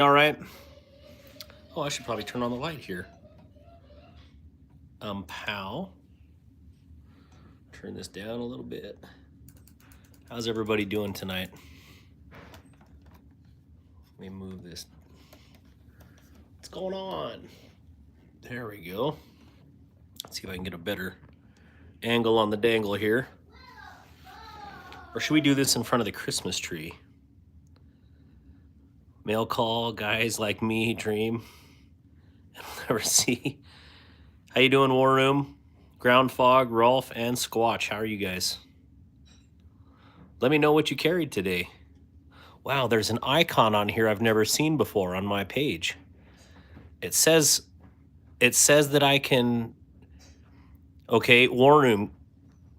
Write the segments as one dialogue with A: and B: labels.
A: All right. Oh, I should probably turn on the light here. Pow. Turn this down a little bit. How's everybody doing tonight? Let me move this. What's going on? There we go. Let's see if I can get a better angle on the dangle here. Or should we do this in front of the Christmas tree? Mail call, guys like me dream and we'll never see. How you doing, War Room? Ground Fog, Rolf, and Squatch. How are you guys? Let me know what you carried today. Wow, there's an icon on here I've never seen before on my page. It says that I can. Okay, War Room.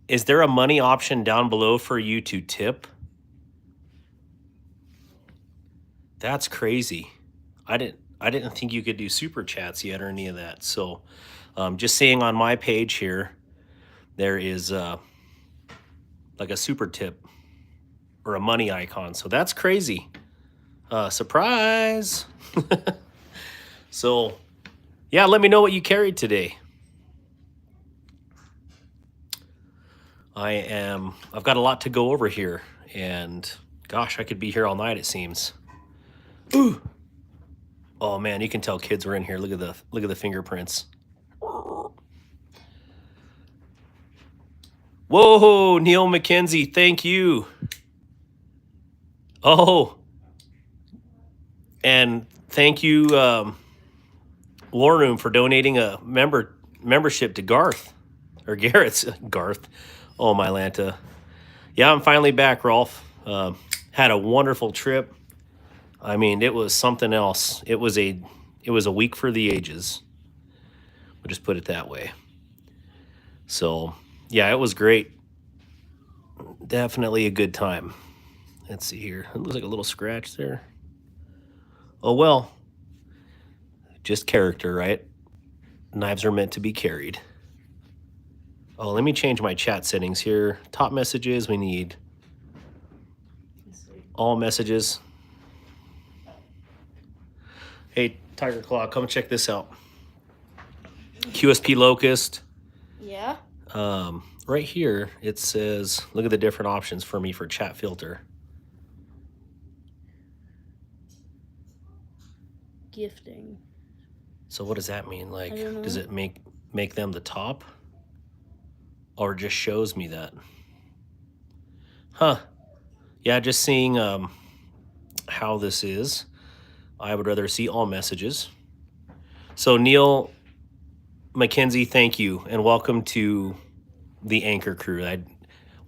A: Is there a money option down below for you to tip? That's crazy. I didn't think you could do super chats yet or any of that. So just seeing on my page here, there is like a super tip or a money icon. So that's crazy. Surprise. So yeah, let me know what you carried today. I've got a lot to go over here, and gosh, I could be here all night, it seems. Ooh. Oh man, you can tell kids were in here. Look at the fingerprints. Whoa, Neil McKenzie, thank you. Oh, and thank you, War Room, for donating a membership to Garth or Garrett's Garth. Oh, my Lanta. Yeah, I'm finally back, Rolf. Had a wonderful trip. I mean, it was something else. It was a week for the ages. We'll just put it that way. So, yeah, it was great. Definitely a good time. Let's see here. It looks like a little scratch there. Oh, well. Just character, right? Knives are meant to be carried. Oh, let me change my chat settings here. Top messages, we need all messages. Hey, Tiger Claw, come check this out. QSP Locust.
B: Yeah.
A: Right here, it says, look at the different options for me for chat filter.
B: Gifting.
A: So what does that mean? Like, does it make them the top? Or just shows me that? Huh. Yeah, just seeing how this is. I would rather see all messages. So Neil McKenzie, thank you, and welcome to the Anchor Crew. I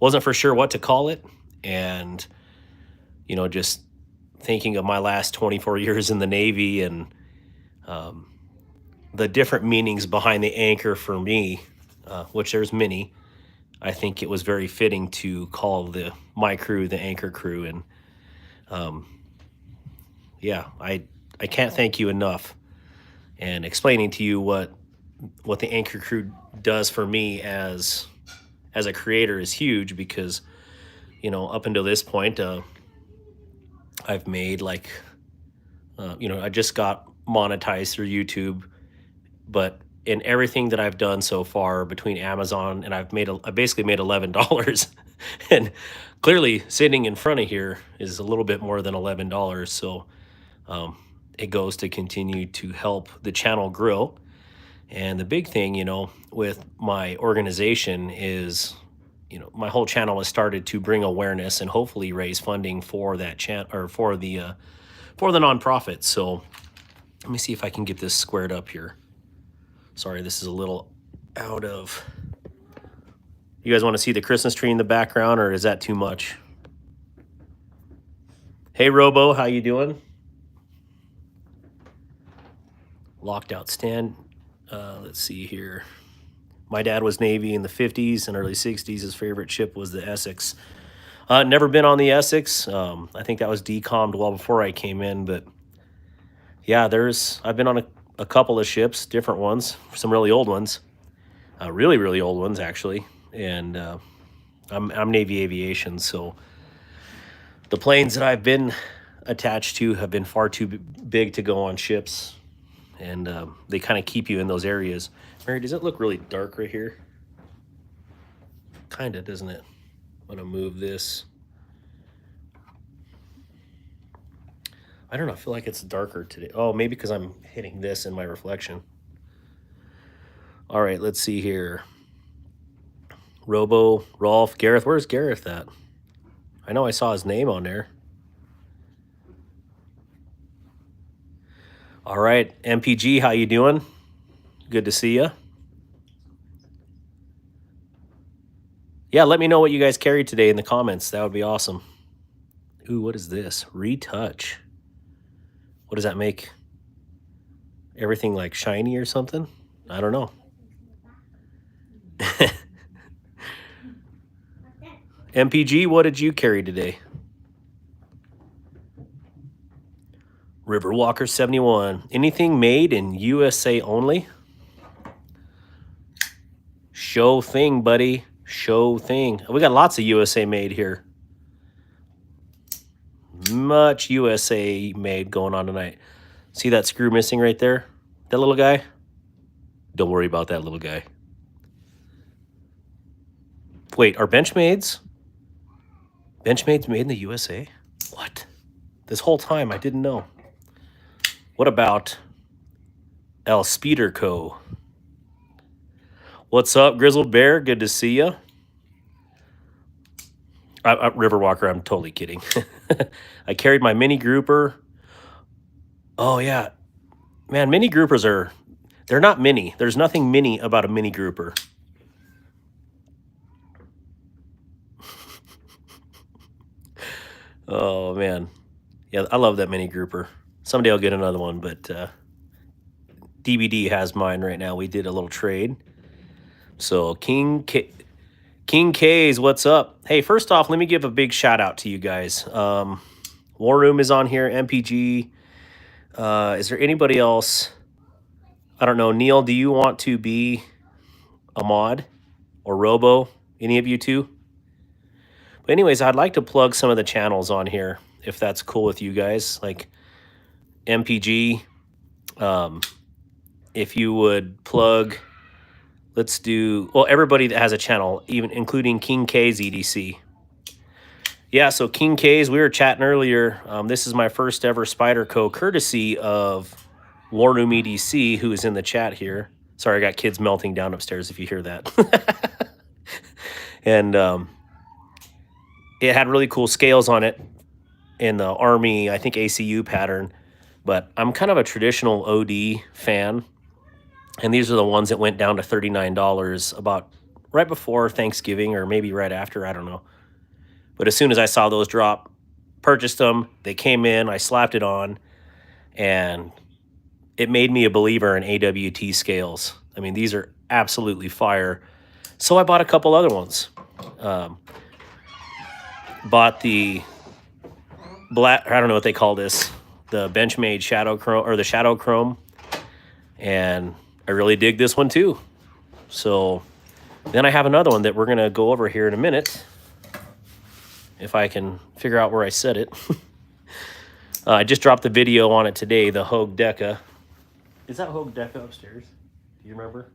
A: wasn't for sure what to call it, and you know, just thinking of my last 24 years in the Navy and the different meanings behind the anchor for me, which there's many. I think it was very fitting to call my crew the Anchor Crew, and yeah, I can't thank you enough. And explaining to you what the Anchor Crew does for me as a creator is huge, because you know, up until this point, I've made like you know, I just got monetized through YouTube, but in everything that I've done so far between Amazon, and I basically made $11. And clearly sitting in front of here is a little bit more than $11. So it goes to continue to help the channel grow. And the big thing, you know, with my organization is, you know, my whole channel has started to bring awareness and hopefully raise funding for that for the nonprofit. So let me see if I can get this squared up here. Sorry, this is a little out of... You guys want to see the Christmas tree in the background, or is that too much? Hey, Robo, how you doing? Locked out stand. Let's see here. My dad was Navy in the 50s and early 60s. His favorite ship was the Essex. Never been on the Essex. I think that was decommed well before I came in, but yeah, I've been on a couple of ships, different ones, some really old ones, really, really old ones, actually. And I'm Navy aviation, so the planes that I've been attached to have been far too big to go on ships, and they kind of keep you in those areas. Mary, does it look really dark right here? Kind of, doesn't it? I'm gonna move this. I don't know, I feel like it's darker today. Oh, maybe because I'm hitting this in my reflection. All right, let's see here. Robo, Rolf, Gareth. Where's Gareth at? I know I saw his name on there. All right, MPG, how you doing? Good to see you. Yeah, let me know what you guys carried today in the comments. That would be awesome. Ooh, what is this? Retouch. What does that make? Everything like shiny or something? I don't know. MPG, what did you carry today? Riverwalker 71. Anything made in USA only? Show thing, buddy. Show thing. We got lots of USA made here. Much USA made going on tonight. See that screw missing right there? That little guy? Don't worry about that little guy. Wait, are Benchmades? Benchmades made in the USA? What? This whole time I didn't know. What about El Speeder Co? What's up, Grizzled Bear? Good to see you. Riverwalker, I'm totally kidding. I carried my mini grouper. Oh, yeah. Man, mini groupers are... They're not mini. There's nothing mini about a mini grouper. Oh, man. Yeah, I love that mini grouper. Someday I'll get another one, but DBD has mine right now. We did a little trade. So King K's, what's up? Hey, first off, let me give a big shout out to you guys. War Room is on here, MPG. Is there anybody else? I don't know. Neil, do you want to be a mod or Robo? Any of you two? But anyways, I'd like to plug some of the channels on here, if that's cool with you guys. Like MPG, if you would plug, let's do, well, everybody that has a channel, even including King K's EDC. Yeah, so King K's, we were chatting earlier. This is my first ever Spyderco, courtesy of War Room EDC, who is in the chat here. Sorry, I got kids melting down upstairs if you hear that. And it had really cool scales on it in the Army, I think ACU pattern. But I'm kind of a traditional OD fan. And these are the ones that went down to $39 about right before Thanksgiving or maybe right after, I don't know. But as soon as I saw those drop, purchased them. They came in, I slapped it on, and it made me a believer in AWT scales. I mean, these are absolutely fire. So I bought a couple other ones. Bought the black, I don't know what they call this, the Benchmade Shadow Chrome, or the Shadow Chrome. And I really dig this one too. So then I have another one that we're going to go over here in a minute, if I can figure out where I set it. I just dropped the video on it today, the Hogue Deca. Is that Hogue Deca upstairs? Do you remember?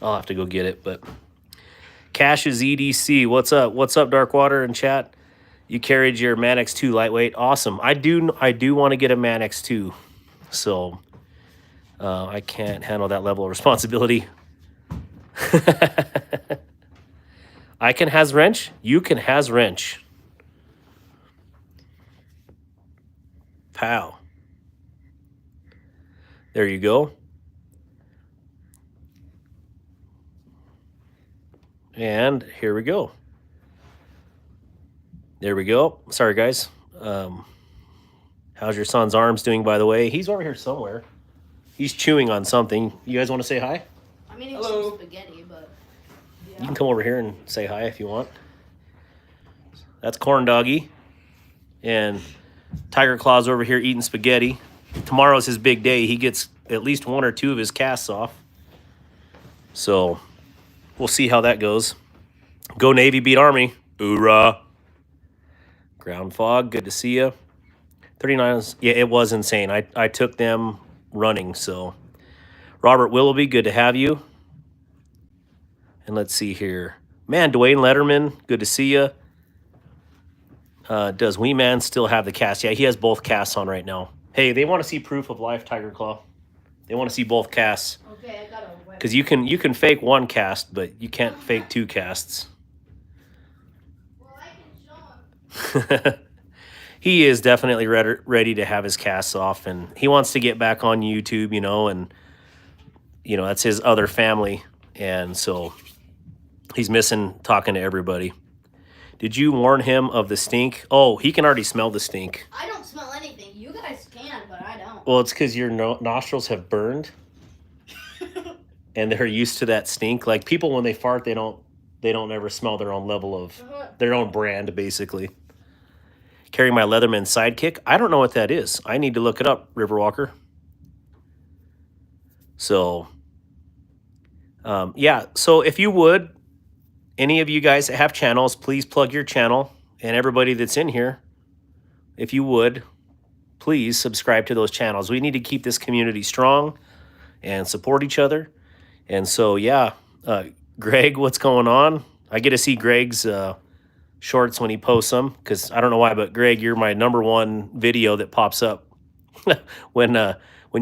A: I'll have to go get it, but Cash's EDC, what's up? What's up, Darkwater in chat? You carried your Manix 2 lightweight. Awesome. I do want to get a Manix 2. So I can't handle that level of responsibility. I can has wrench. You can has wrench. Pow. There you go. And here we go. There we go. Sorry, guys. How's your son's arms doing, by the way? He's over here somewhere. He's chewing on something. You guys want to say hi?
B: I'm eating some spaghetti, but yeah.
A: You can come over here and say hi if you want. That's Corn Doggy. And Tiger Claw's over here eating spaghetti. Tomorrow's his big day. He gets at least 1 or 2 of his casts off. So we'll see how that goes. Go Navy, beat Army. Hoorah. Ground Fog, good to see you. 39, yeah, it was insane. I took them running. So, Robert Willoughby, good to have you. And let's see here. Man, Dwayne Letterman, good to see you. Does Wee Man still have the cast? Yeah, he has both casts on right now. Hey, they want to see proof of life, Tiger Claw. They want to see both casts.
B: Okay, I got a weapon.
A: Because you can fake one cast, but you can't fake two casts.
B: Well, I can show him.
A: He is definitely ready to have his casts off, and he wants to get back on YouTube, and that's his other family, and so he's missing talking to everybody. Did you warn him of the stink? Oh, he can already smell the stink.
B: I don't smell anything. You guys can, but I don't.
A: Well, it's because your nostrils have burned, and they're used to that stink. Like people, when they fart, they don't ever smell their own level of their own brand, basically. Carry my Leatherman sidekick. I don't know what that is. I need to look it up, Riverwalker. So, yeah. So if you would, any of you guys that have channels, please plug your channel. And everybody that's in here, if you would, please subscribe to those channels. We need to keep this community strong and support each other. And so, yeah, Greg, what's going on? I get to see Greg's shorts when he posts them, because I don't know why, but Greg, you're my #1 video that pops up when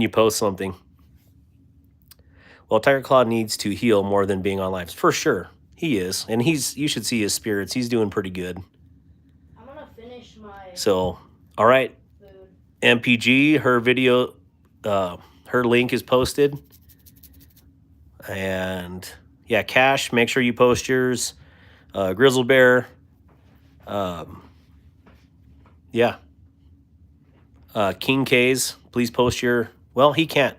A: you post something. Well, Tiger Claw needs to heal more than being on lives. For sure, he is. And you should see his spirits. He's doing pretty good.
B: I'm going to finish my
A: So, all right.
B: food.
A: MPG, her video, her link is posted. And, yeah, Cash, make sure you post yours. Grizzle Bear. Yeah. King K's, please post your... Well, he can't.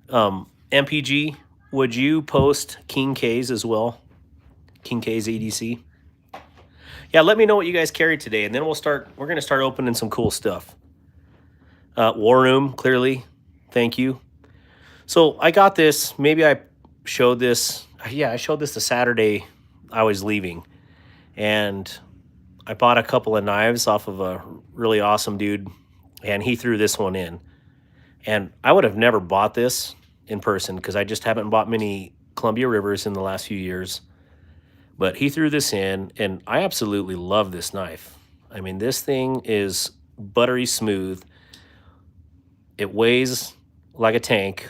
A: MPG, would you post King K's as well? King K's EDC. Yeah, let me know what you guys carry today, and then we're going to start opening some cool stuff. War Room, clearly. Thank you. So I got this. Maybe I showed this. Yeah, I showed this the Saturday I was leaving. And I bought a couple of knives off of a really awesome dude, and he threw this one in. And I would have never bought this in person because I just haven't bought many Columbia Rivers in the last few years. But he threw this in, and I absolutely love this knife. I mean, this thing is buttery smooth. It weighs like a tank,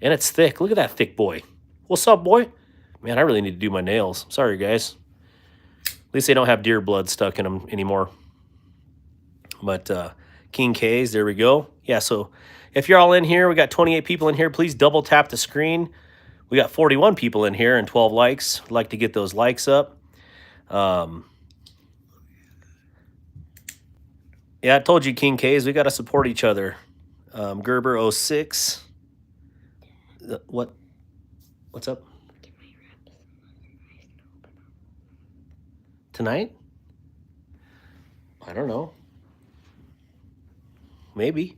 A: and it's thick. Look at that thick boy. What's up, boy? Man, I really need to do my nails. Sorry, guys. At least they don't have deer blood stuck in them anymore. But King K's, there we go. Yeah, so if you're all in here, we got 28 people in here. Please double tap the screen. We got 41 people in here and 12 likes. I'd like to get those likes up. Yeah, I told you, King K's, we got to support each other. Gerber06. What's up? Tonight? I don't know. Maybe.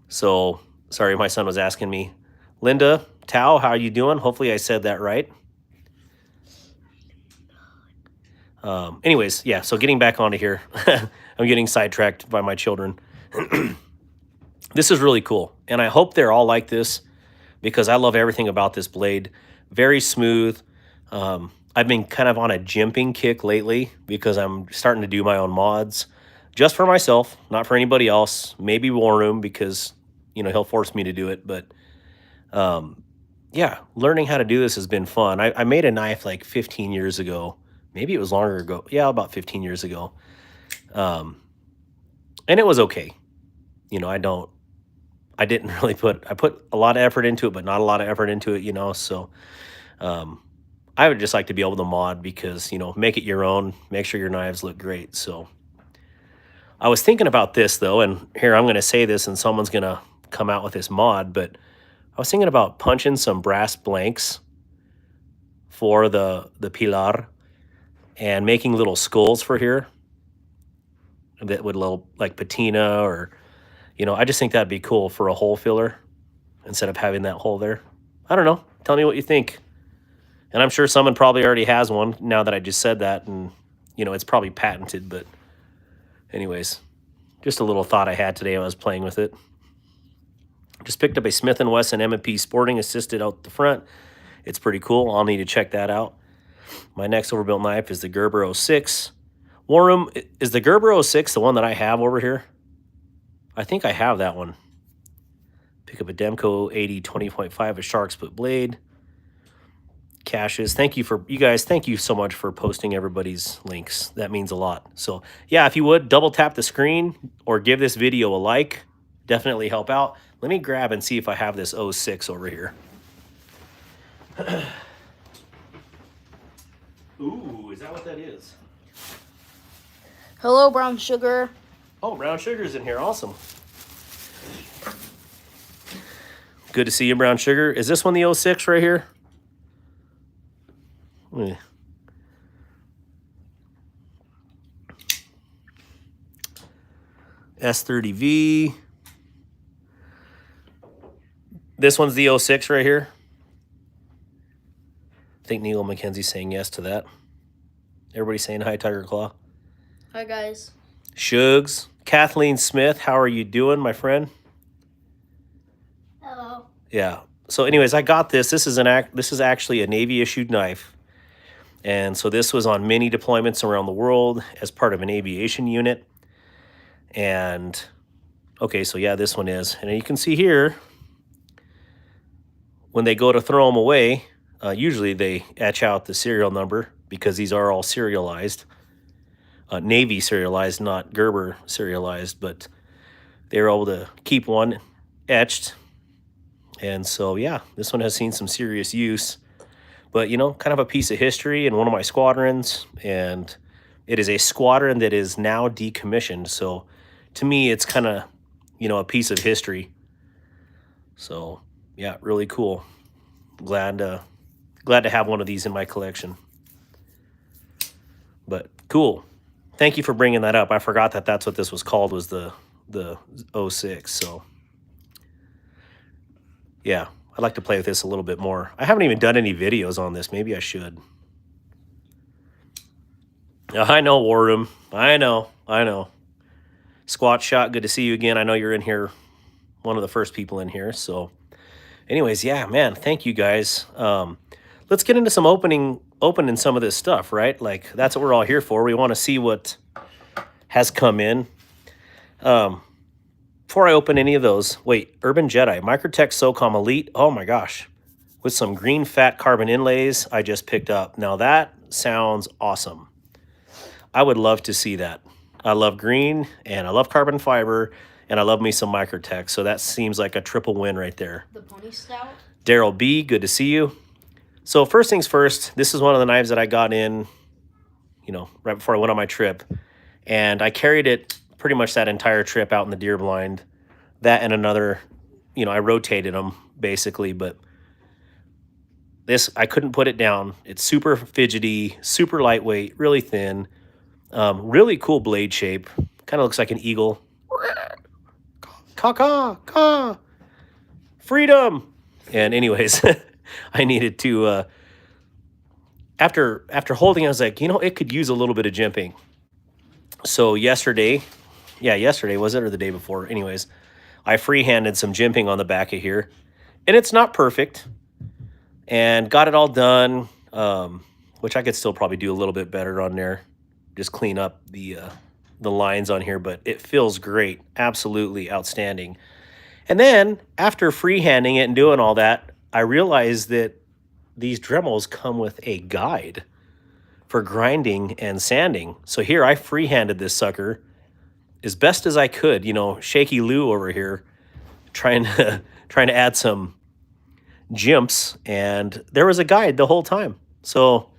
A: So, sorry, my son was asking me. Linda, Tao, how are you doing? Hopefully I said that right. Anyways, yeah, so getting back onto here. I'm getting sidetracked by my children. This is really cool, and I hope they're all like this because I love everything about this blade. Very smooth. I've been kind of on a jimping kick lately because I'm starting to do my own mods just for myself, not for anybody else. Maybe War Room because, he'll force me to do it. But, yeah, learning how to do this has been fun. I made a knife like 15 years ago. Maybe it was longer ago. Yeah, about 15 years ago. And it was okay. I didn't really I put a lot of effort into it, but not a lot of effort into it, so, I would just like to be able to mod because, make it your own, make sure your knives look great. So I was thinking about this though, and here I'm going to say this and someone's going to come out with this mod, but I was thinking about punching some brass blanks for the pilar and making little skulls for here that would little like patina or, I just think that'd be cool for a hole filler instead of having that hole there. I don't know. Tell me what you think. And I'm sure someone probably already has one now that I just said that. And, it's probably patented. But anyways, Just a little thought I had today. I was playing with it. Just picked up a Smith & Wesson M&P Sporting Assisted out the front. It's pretty cool. I'll need to check that out. My next overbuilt knife is the Gerber 06. Warren, is the Gerber 06 the one that I have over here? I think I have that one. Pick up a Demco 80 20.5, a shark split blade. Caches. Thank you for you guys. Thank you so much for posting everybody's links. That means a lot. So yeah, if you would double tap the screen or give this video a like, definitely help out. Let me grab and see if I have this 06 over here. Ooh, is that what that is?
B: Hello, brown sugar.
A: Oh, brown sugar's in here. Awesome. Good to see you, brown sugar. Is this one the 06 right here? S30V. This one's the 06 right here. I think Neil McKenzie's saying yes to that. Everybody saying hi, Tiger Claw.
B: Hi, guys.
A: Shugs. Kathleen Smith, how are you doing, my friend?
B: Hello.
A: Yeah. So anyways, I got this. This is actually a Navy issued knife. And so this was on many deployments around the world as part of an aviation unit. And okay, so yeah, this one is. And you can see here, when they go to throw them away, usually they etch out the serial number because these are all serialized. Navy serialized, not Gerber serialized, but they were able to keep one etched. And so, yeah, this one has seen some serious use. But, you know, kind of a piece of history in one of my squadrons. And it is a squadron that is now decommissioned. So, to me, it's kind of, you know, a piece of history. So, yeah, really cool. Glad to have one of these in my collection. But cool. Thank you for bringing that up. I forgot that that's what this was called, was the 06. So, yeah, I'd like to play with this a little bit more. I haven't even done any videos on this. Maybe I should. I know, War Room. I know. Squat Shot, good to see you again. I know you're in here, one of the first people in here. So, anyways, yeah, man, thank you guys. Let's get into some opening some of this stuff, right? Like, that's what we're all here for. We want to see what has come in. Before I open any of those, wait, Urban Jedi, Microtech SOCOM Elite, oh my gosh, with some green fat carbon inlays I just picked up. Now that sounds awesome. I would love to see that. I love green, and I love carbon fiber, and I love me some Microtech, so that seems like a triple win right there.
B: The Pony Stout.
A: Daryl B, good to see you. So first things first, this is one of the knives that I got in, you know, right before I went on my trip. And I carried it pretty much that entire trip out in the deer blind. That and another, you know, I rotated them basically, but this, I couldn't put it down. It's super fidgety, super lightweight, really thin, really cool blade shape. Kind of looks like an eagle. Caw. Freedom. And anyways, I needed to, after holding it, I was like, you know, it could use a little bit of jimping. So yesterday, was it, or the day before? Anyways, I freehanded some jimping on the back of here. And it's not perfect. And got it all done, which I could still probably do a little bit better on there. Just clean up the lines on here, but it feels great. Absolutely outstanding. And then, after freehanding it and doing all that, I realized that these Dremels come with a guide for grinding and sanding. So here, I freehanded this sucker as best as I could. You know, Shaky Lou over here trying to add some jimps, and there was a guide the whole time. So,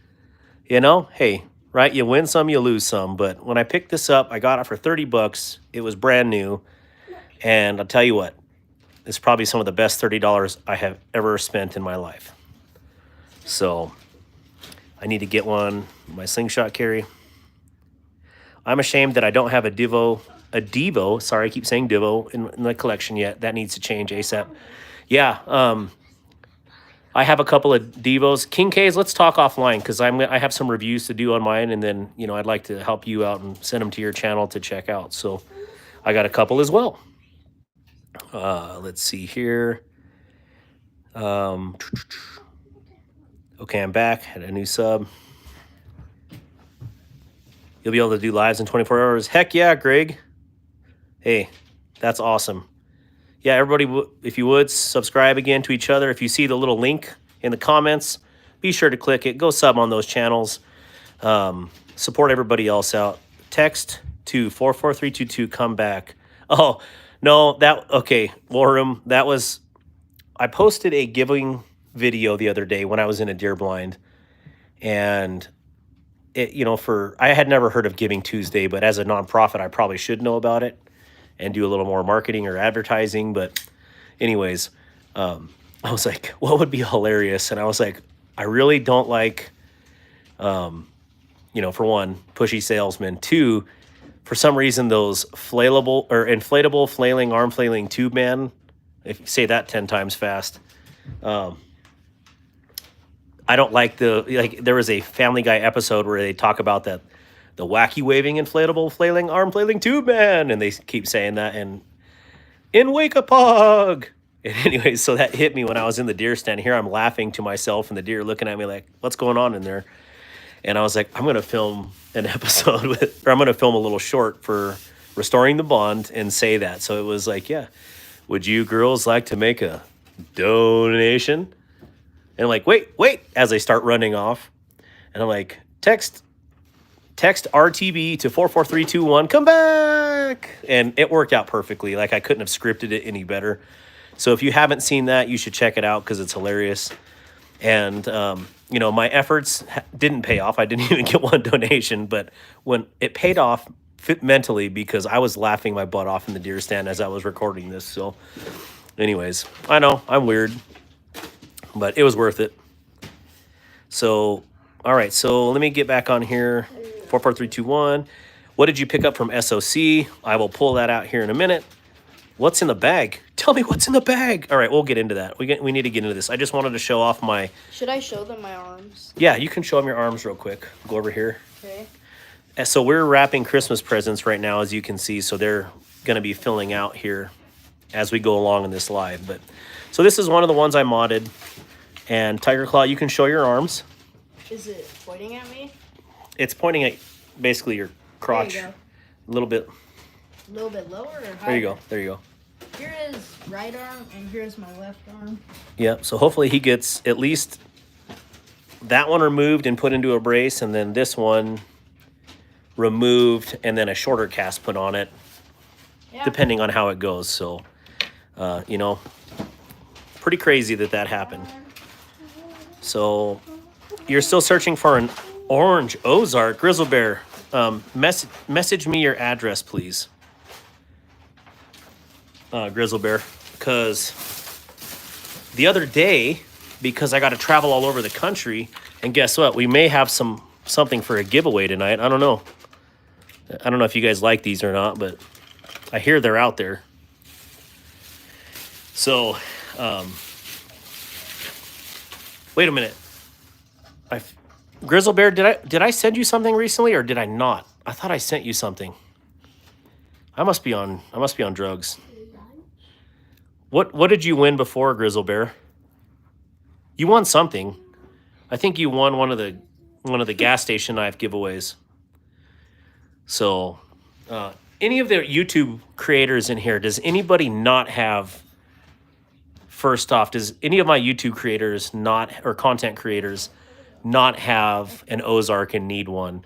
A: you know, hey, right, you win some, you lose some. But when I picked this up, I got it for 30 bucks. It was brand new. And I'll tell you what, it's probably some of the best $30 I have ever spent in my life. So I need to get one, my slingshot carry. I'm ashamed that I don't have a Devo, sorry, I keep saying Devo in the collection yet. That needs to change ASAP. Yeah, I have a couple of Devos. King K's, let's talk offline, because I have some reviews to do on mine, and then, you know, I'd like to help you out and send them to your channel to check out. So I got a couple as well. Let's see here. Okay, I'm back. Had a new sub. You'll be able to do lives in 24 hours. Heck yeah, Greg. Hey, that's awesome. Yeah, everybody, if you would, subscribe again to each other. If you see the little link in the comments, be sure to click it. Go sub on those channels. Support everybody else out. Text to 44322, come back. Oh, no, okay, War Room, that was, I posted a giving video the other day when I was in a deer blind. And it, I had never heard of Giving Tuesday, but as a nonprofit, I probably should know about it and do a little more marketing or advertising. But anyways, I was like, what would be hilarious? And I was like, I really don't like, for one, pushy salesmen. Two, for some reason, those inflatable flailing, arm flailing tube man, if you say that 10 times fast, I don't like there was a Family Guy episode where they talk about the wacky waving inflatable flailing arm flailing tube man, and they keep saying that, and in wake a pog. And anyway, so that hit me when I was in the deer stand. Here I'm laughing to myself and the deer looking at me like, what's going on in there? And I was like, I'm going to film an episode I'm going to film a little short for Restoring the Bond and say that. So it was like, yeah, would you girls like to make a donation? And I'm like, wait, as they start running off. And I'm like, text RTB to 44321, come back. And it worked out perfectly. Like, I couldn't have scripted it any better. So if you haven't seen that, you should check it out because it's hilarious. And, my efforts didn't pay off. I didn't even get one donation, but when it paid off mentally, because I was laughing my butt off in the deer stand as I was recording this. So anyways, I know I'm weird, but it was worth it. So, all right. So let me get back on here. 44321. What did you pick up from SOC? I will pull that out here in a minute. What's in the bag? Tell me what's in the bag. All right, we'll get into that. We need to get into this. I just wanted to show off my...
B: Should I show them my arms?
A: Yeah, you can show them your arms real quick. Go over here.
B: Okay.
A: So we're wrapping Christmas presents right now, as you can see. So they're going to be filling out here as we go along in this live. But so this is one of the ones I modded. And Tiger Claw, you can show your arms.
B: Is it pointing at me?
A: It's pointing at basically your crotch.
B: There you go.
A: A little bit.
B: A little bit lower or higher?
A: There you go. There you go.
B: Here is right arm, and here's my left arm.
A: Yeah, so hopefully he gets at least that one removed and put into a brace, and then this one removed and then a shorter cast put on it, depending on how it goes. So, pretty crazy that happened. So, you're still searching for an orange Ozark. Grizzle Bear, message me your address, please. Grizzle Bear, because the other day, because I got to travel all over the country, and guess what? We may have something for a giveaway tonight. I don't know. I don't know if you guys like these or not, but I hear they're out there. So, wait a minute. Grizzle Bear, did I send you something recently or did I not? I thought I sent you something. I must be on drugs. What did you win before, Grizzle Bear? You won something. I think you won one of the gas station knife giveaways. So, any of the YouTube creators in here, does anybody not have? First off, does any of my YouTube creators or content creators not have an Ozark and need one?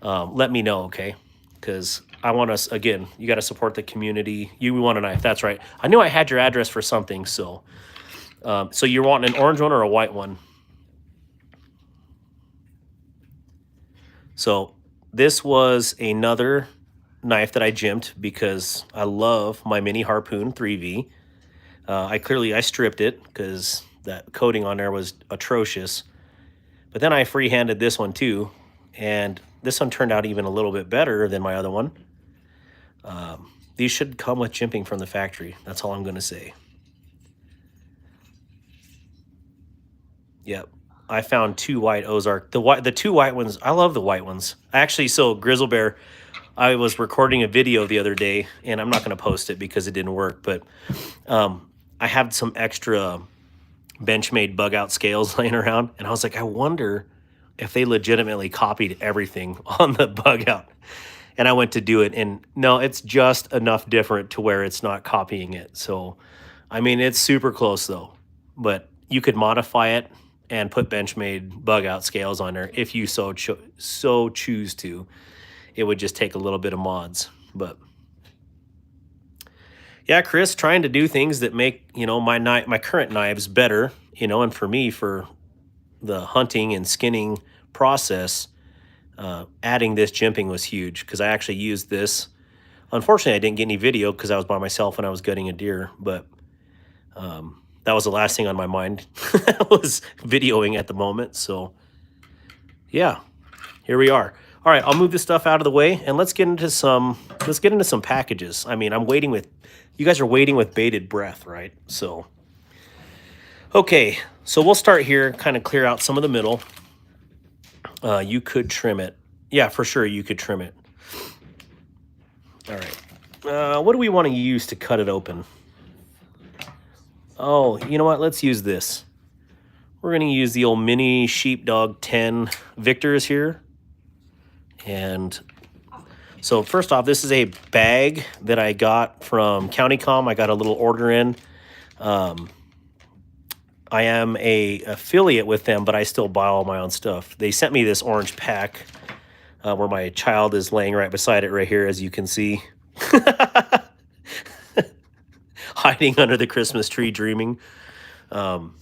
A: Let me know, okay? Because I want us, again, you got to support the community. You want a knife. That's right. I knew I had your address for something. So you're wanting an orange one or a white one? So this was another knife that I jimped because I love my mini harpoon 3V. I stripped it because that coating on there was atrocious. But then I free-handed this one too. And this one turned out even a little bit better than my other one. These should come with jimping from the factory. That's all I'm going to say. Yep. I found two white Ozark. The two white ones, I love the white ones. Actually, so Grizzle Bear, I was recording a video the other day, and I'm not going to post it because it didn't work, but I had some extra Benchmade bug out scales laying around, and I was like, I wonder if they legitimately copied everything on the bug out. And I went to do it, and no, it's just enough different to where it's not copying it. So, I mean, it's super close though, but you could modify it and put Benchmade bug out scales on there if you so choose to. It would just take a little bit of mods, but yeah, Chris, trying to do things that make, you know, my current knives better, you know, and for me, for the hunting and skinning process, adding this jimping was huge because I actually used this. Unfortunately, I didn't get any video because I was by myself when I was gutting a deer, but that was the last thing on my mind. was videoing at the moment. So yeah, here we are. All right, I'll move this stuff out of the way and let's get into some packages. I mean, you guys are waiting with bated breath, right? So okay, so we'll start here, kind of clear out some of the middle. You could trim it. Yeah, for sure you could trim it. All right. What do we want to use to cut it open? Oh, you know what? Let's use this. We're going to use the old mini Sheepdog 10 Victors here. And so first off, this is a bag that I got from CountyCom. I got a little order in. I am a affiliate with them, but I still buy all my own stuff. They sent me this orange pack where my child is laying right beside it right here, as you can see. Hiding under the Christmas tree dreaming. And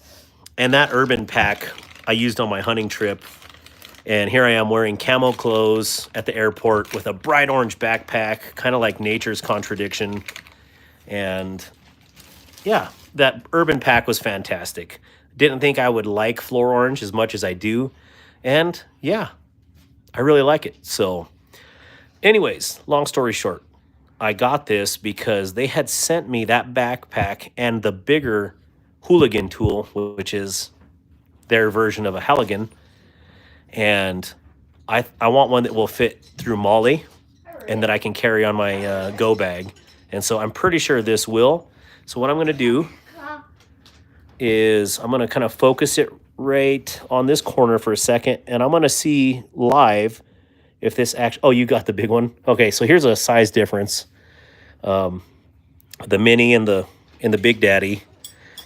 A: that urban pack I used on my hunting trip. And here I am wearing camo clothes at the airport with a bright orange backpack, kind of like nature's contradiction. And yeah, that urban pack was fantastic. Didn't think I would like Floor Orange as much as I do. And yeah, I really like it. So anyways, long story short, I got this because they had sent me that backpack and the bigger hooligan tool, which is their version of a Halligan. And I want one that will fit through Molly and that I can carry on my go bag. And so I'm pretty sure this will. So what I'm going to do is I'm going to kind of focus it right on this corner for a second. And I'm going to see live if this actually... Oh, you got the big one? Okay, so here's a size difference. The mini and the Big Daddy.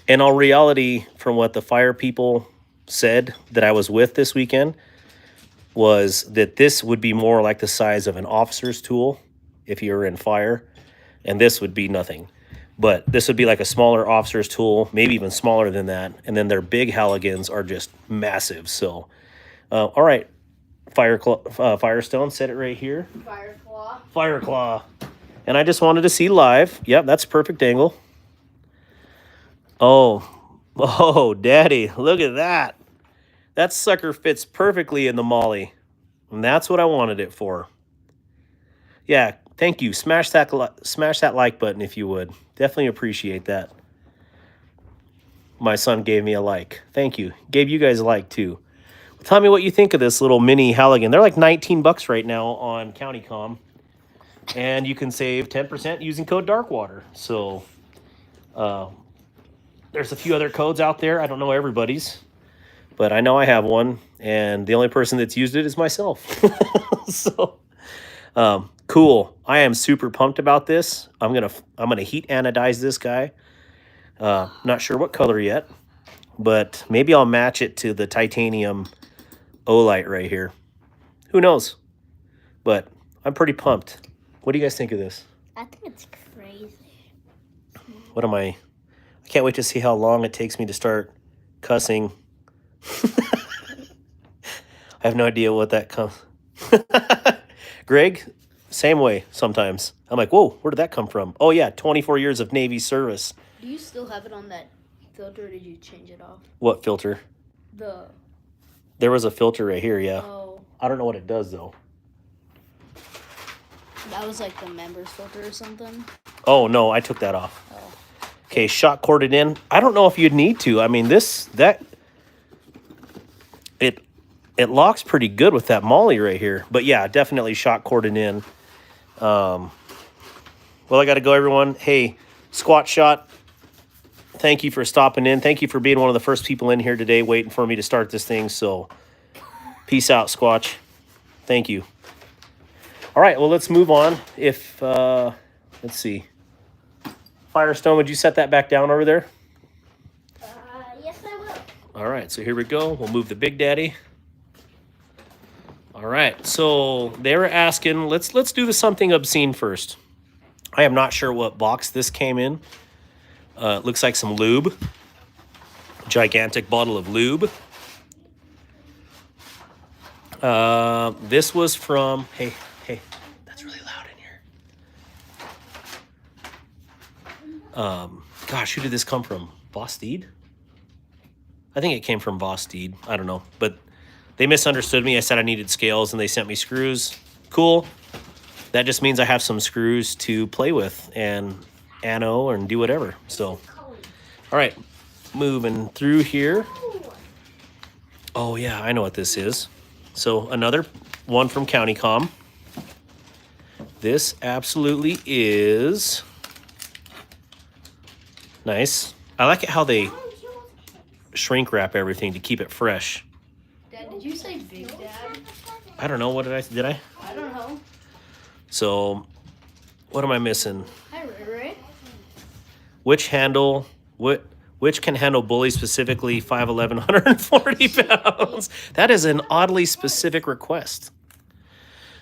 A: In all reality, from what the fire people said that I was with this weekend, was that this would be more like the size of an officer's tool if you were in fire, and this would be nothing. But this would be like a smaller officer's tool, maybe even smaller than that, and then their big Halligans are just massive. So, all right, Firestone, set it right here. Fireclaw. And I just wanted to see live. Yep, that's a perfect angle. Oh, Daddy, look at that. That sucker fits perfectly in the Molly. And that's what I wanted it for. Yeah, thank you. Smash that like button if you would. Definitely appreciate that. My son gave me a like. Thank you. Gave you guys a like too. Tell me what you think of this little mini Halligan. They're like 19 bucks right now on CountyCom. And you can save 10% using code Darkwater. So there's a few other codes out there. I don't know everybody's. But I know I have one, and the only person that's used it is myself. So, cool. I am super pumped about this. I'm gonna heat anodize this guy. Not sure what color yet, but maybe I'll match it to the titanium Olight right here. Who knows? But I'm pretty pumped. What do you guys think of this?
C: I think it's crazy.
A: What am I can't wait to see how long it takes me to start cussing. I have no idea what that comes. Greg, same way sometimes. I'm like, whoa, where did that come from? Oh yeah, 24 years of Navy service.
C: Do you still have it on that filter, or did you change it off?
A: What filter? There was a filter right here, yeah.
C: Oh.
A: I don't know what it does though.
C: That was like the members filter or something?
A: Oh no, I took that off.
C: Oh.
A: Okay, shot corded in. I don't know if you'd need to. I mean, it locks pretty good with that Molly right here. But yeah, definitely shot corded in. Well, I got to go, everyone. Hey, Squat Shot, thank you for stopping in. Thank you for being one of the first people in here today waiting for me to start this thing. So peace out, Squatch. Thank you. All right, well, let's move on. If, let's see. Firestone, would you set that back down over there?
C: Yes, I will.
A: All right, so here we go. We'll move the Big Daddy. All right, so they were asking, let's do the something obscene first. I am not sure what box this came in. It looks like some lube. Gigantic bottle of lube. This was from, hey, that's really loud in here. Gosh, who did this come from? Bostede? I think it came from Bostede. I don't know, but they misunderstood me. I said I needed scales and they sent me screws. Cool. That just means I have some screws to play with and anno and do whatever. So, all right, moving through here. Oh yeah, I know what this is. So another one from CountyCom. This absolutely is nice. I like it how they shrink wrap everything to keep it fresh.
C: Dad, did you say Big Dad?
A: I don't know. What did I? Did I?
C: I don't know.
A: So, what am I missing?
C: Hi, Ray.
A: Which handle? Which can handle bullies, specifically 5'11", 140 pounds? That is an oddly specific request.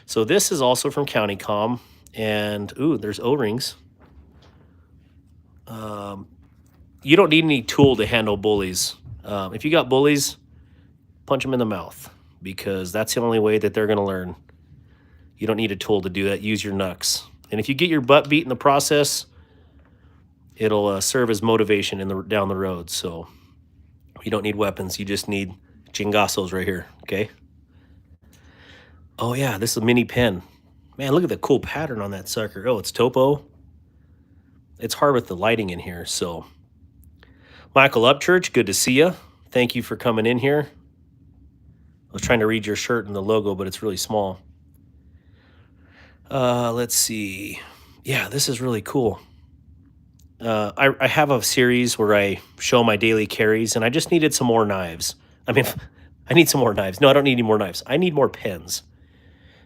A: So this is also from CountyCom, and ooh, there's O-rings. You don't need any tool to handle bullies. If you got bullies, punch them in the mouth, because that's the only way that they're going to learn. You don't need a tool to do that. Use your knucks. And if you get your butt beat in the process, it'll serve as motivation down the road. So you don't need weapons. You just need chingazos right here, okay? Oh, yeah, this is a mini pen. Man, look at the cool pattern on that sucker. Oh, it's topo. It's hard with the lighting in here, so. Michael Upchurch, good to see you. Thank you for coming in here. I was trying to read your shirt and the logo, but it's really small. Let's see. Yeah, this is really cool. I have a series where I show my daily carries, and I just needed some more knives. I mean, I need some more knives. No, I don't need any more knives. I need more pens.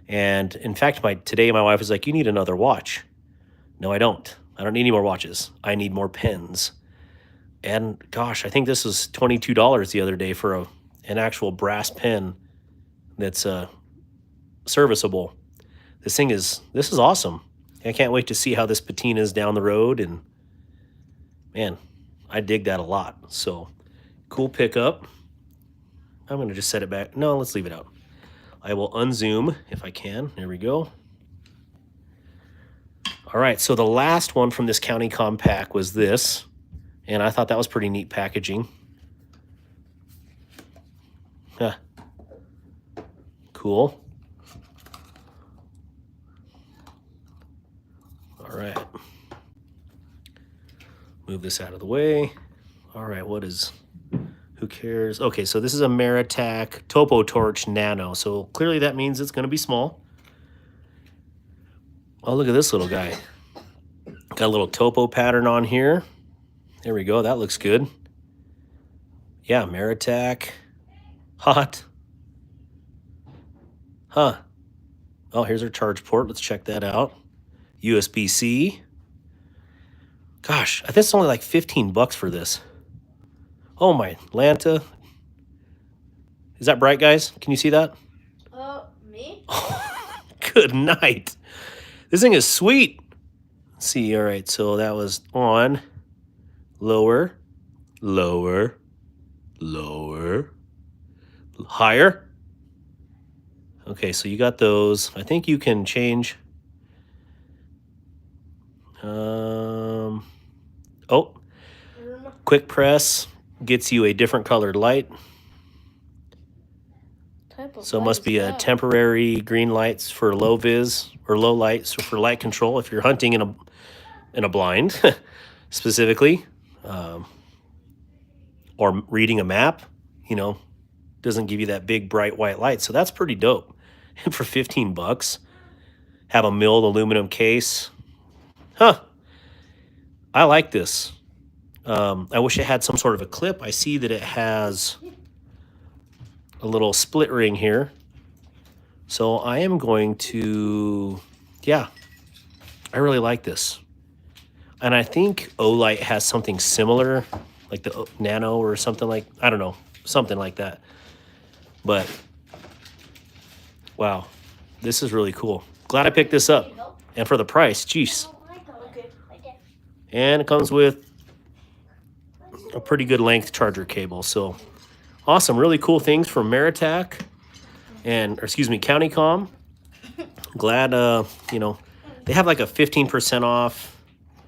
A: And in fact, today my wife was like, you need another watch. No, I don't. I don't need any more watches. I need more pens. And gosh, I think this was $22 the other day for an actual brass pen that's serviceable. This is awesome. I can't wait to see how this patina is down the road, and man, I dig that a lot. So cool pickup. I'm going to just set it back. No, let's leave it out. I will unzoom if I can. There we go. All right, so the last one from this CountyCom pack was this, and I thought that was pretty neat packaging. Huh. Cool. All right. Move this out of the way. All right, who cares? Okay, so this is a Maritac Topo Torch Nano. So clearly that means it's going to be small. Oh, look at this little guy. Got a little topo pattern on here. There we go. That looks good. Yeah, Maritac. Hot. Huh. Oh, here's our charge port. Let's check that out. USB-C. Gosh, I think it's only like $15 for this. Oh my, Lanta. Is that bright, guys? Can you see that?
C: Me?
A: Good night. This thing is sweet. Let's see, all right, so that was on, lower, lower, lower, higher. Okay, so you got those. I think you can change. Oh, quick press gets you a different colored light. So it must be a temporary green lights for low vis or low light, so for light control if you're hunting in a blind specifically, or reading a map, doesn't give you that big bright white light. So that's pretty dope. And for $15, have a milled aluminum case. Huh. I like this. I wish it had some sort of a clip. I see that it has a little split ring here. So I am going to, yeah, I really like this. And I think Olight has something similar, like the Nano or something like, I don't know, something like that. But, wow, this is really cool. Glad I picked this up. And for the price, jeez. And it comes with a pretty good length charger cable. So, awesome. Really cool things from Meritac and, or excuse me, CountyCom. Glad, you know, they have like a 15% off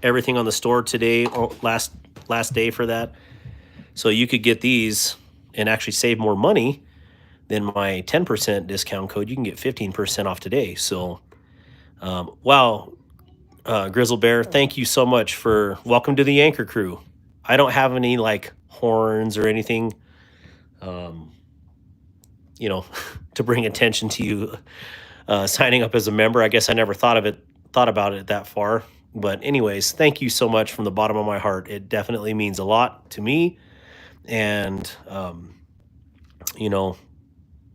A: everything on the store today, or last day for that. So you could get these and actually save more money than my 10% discount code. You can get 15% off today. So, wow, Grizzle Bear, thank you so much for welcome to the Anchor Crew. I don't have any like horns or anything, you know, to bring attention to you signing up as a member. I guess I never thought about it that far. But anyways, thank you so much from the bottom of my heart. It definitely means a lot to me and, you know,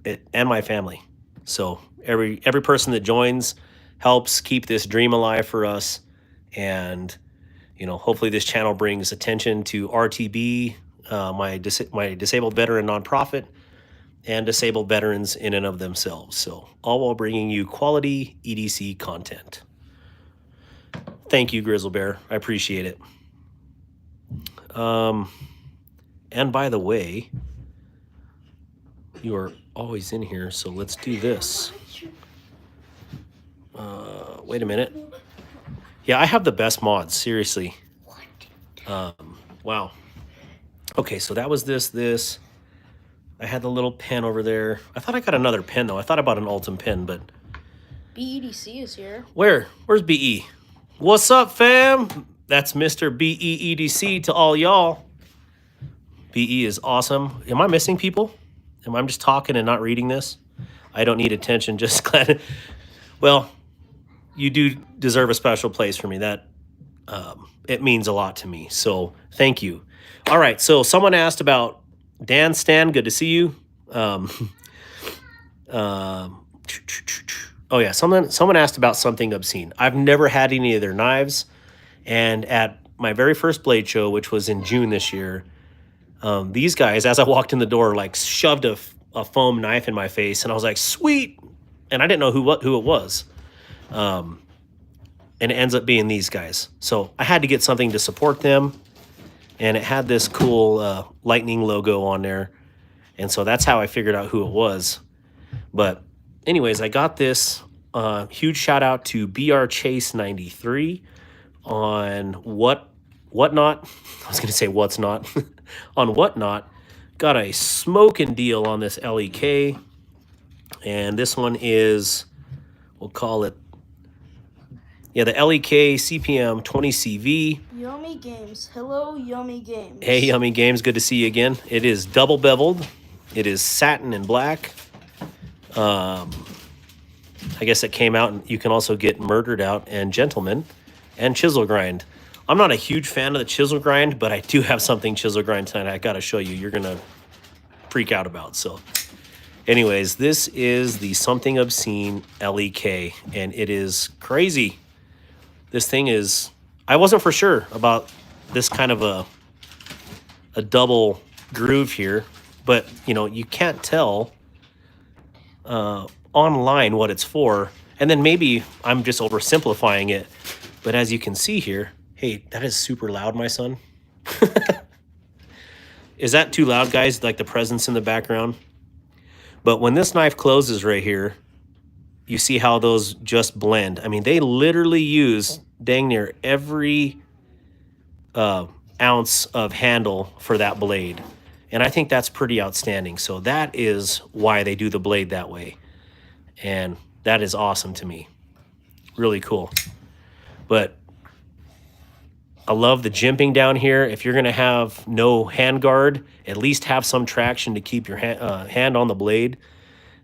A: it and my family. So every person that joins helps keep this dream alive for us. And, you know, hopefully this channel brings attention to RTB, my disabled veteran nonprofit, and disabled veterans in and of themselves. So all while bringing you quality EDC content. Thank you, Grizzle Bear. I appreciate it. And by the way, you are always in here, so let's do this. Wait a minute. Yeah, I have the best mods, seriously. Wow. Okay, so that was this. I had the little pen over there. I thought I got another pen, though. I thought I bought an Ultim pen, but...
C: BEDC is here.
A: Where's BE? What's up, fam? That's Mr. BE EDC to all y'all. BE is awesome. Am I missing people? Am I just talking and not reading this? I don't need attention, just glad. Well, you do deserve a special place for me. That it means a lot to me. So thank you. All right. So someone asked about Dan Stan. Good to see you. Oh yeah, someone asked about something obscene. I've never had any of their knives, and at my very first blade show, which was in June this year, these guys, as I walked in the door, like shoved a foam knife in my face, and I was like, "Sweet!" And I didn't know who it was, and it ends up being these guys. So I had to get something to support them, and it had this cool lightning logo on there, and so that's how I figured out who it was. But anyways, I got this. Huge shout out to BR Chase 93 on whatnot. I was gonna say what's not on whatnot. Got a smoking deal on this LEK, and this one is, we'll call it, yeah, the LEK CPM 20CV.
B: Yummy Games. Hello, Yummy Games.
A: Hey, Yummy Games, good to see you again. It is double beveled. It is satin and black. I guess it came out, and you can also get Murdered Out and Gentleman and Chisel Grind. I'm not a huge fan of the Chisel Grind, but I do have something Chisel Grind tonight I gotta show you. You're gonna freak out about. So anyways, this is the Something Obscene LEK, and it is crazy. This thing is, I wasn't for sure about this kind of a double groove here, but you know, you can't tell online what it's for. And then maybe I'm just oversimplifying it, but as you can see here, hey, that is super loud, my son. Is that too loud, guys? Like the presence in the background? But when this knife closes right here, you see how those just blend. I mean, they literally use dang near every ounce of handle for that blade. And I think that's pretty outstanding. So that is why they do the blade that way. And that is awesome to me. Really cool. But I love the jimping down here. If you're going to have no hand guard, at least have some traction to keep your hand on the blade.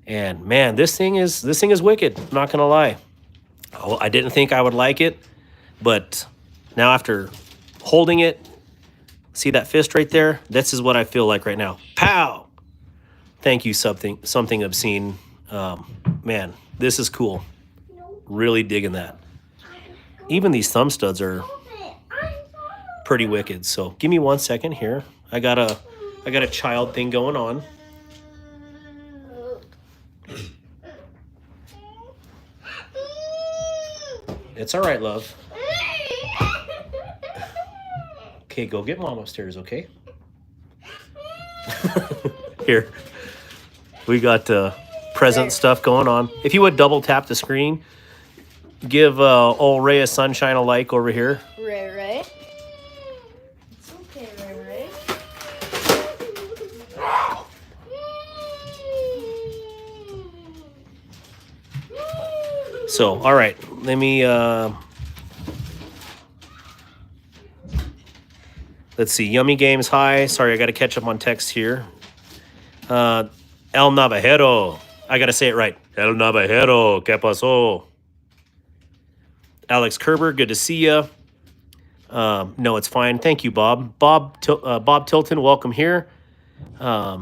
A: And man, this thing is wicked. I'm not going to lie. Oh, I didn't think I would like it, but now after holding it, see that fist right there? This is what I feel like right now. Pow! Thank you, something obscene. Man, this is cool. Really digging that. Even these thumb studs are pretty wicked. So give me 1 second here. I got a child thing going on. It's all right, love. Okay, go get mom upstairs, okay? Here. We got present stuff going on. If you would double tap the screen, give old Ray of Sunshine a like over here.
C: Ray. It's okay, Ray.
A: So, all right, let me, let's see, Yummy Games, hi. Sorry, I got to catch up on text here. El Navajero. I got to say it right. El Navajero, ¿qué pasó? Alex Kerber, good to see you. No, it's fine. Thank you, Bob. Bob Tilton, welcome here. My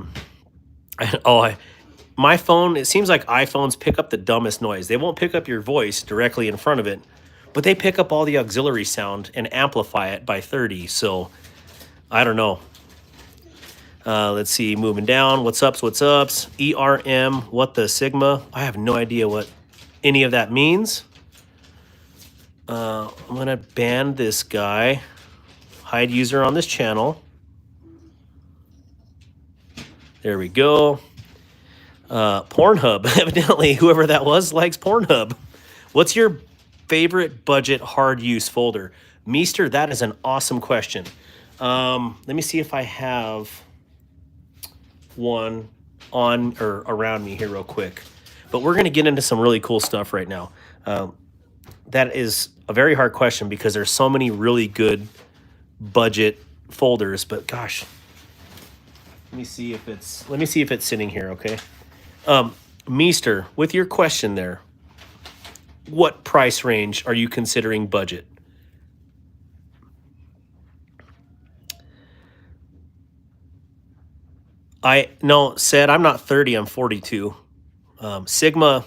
A: phone, it seems like iPhones pick up the dumbest noise. They won't pick up your voice directly in front of it, but they pick up all the auxiliary sound and amplify it by 30. So I don't know. Let's see, moving down. What's ups? ERM, what the Sigma? I have no idea what any of that means. I'm going to ban this guy. Hide user on this channel. There we go. Pornhub. Evidently, whoever that was likes Pornhub. What's your favorite budget hard use folder? Meester, that is an awesome question. Let me see if I have one on or around me here real quick. But we're going to get into some really cool stuff right now. That is a very hard question because there's so many really good budget folders. But gosh, let me see if it's sitting here. Okay. Meester, with your question there, what price range are you considering budget? Said I'm not 30, I'm 42. Sigma,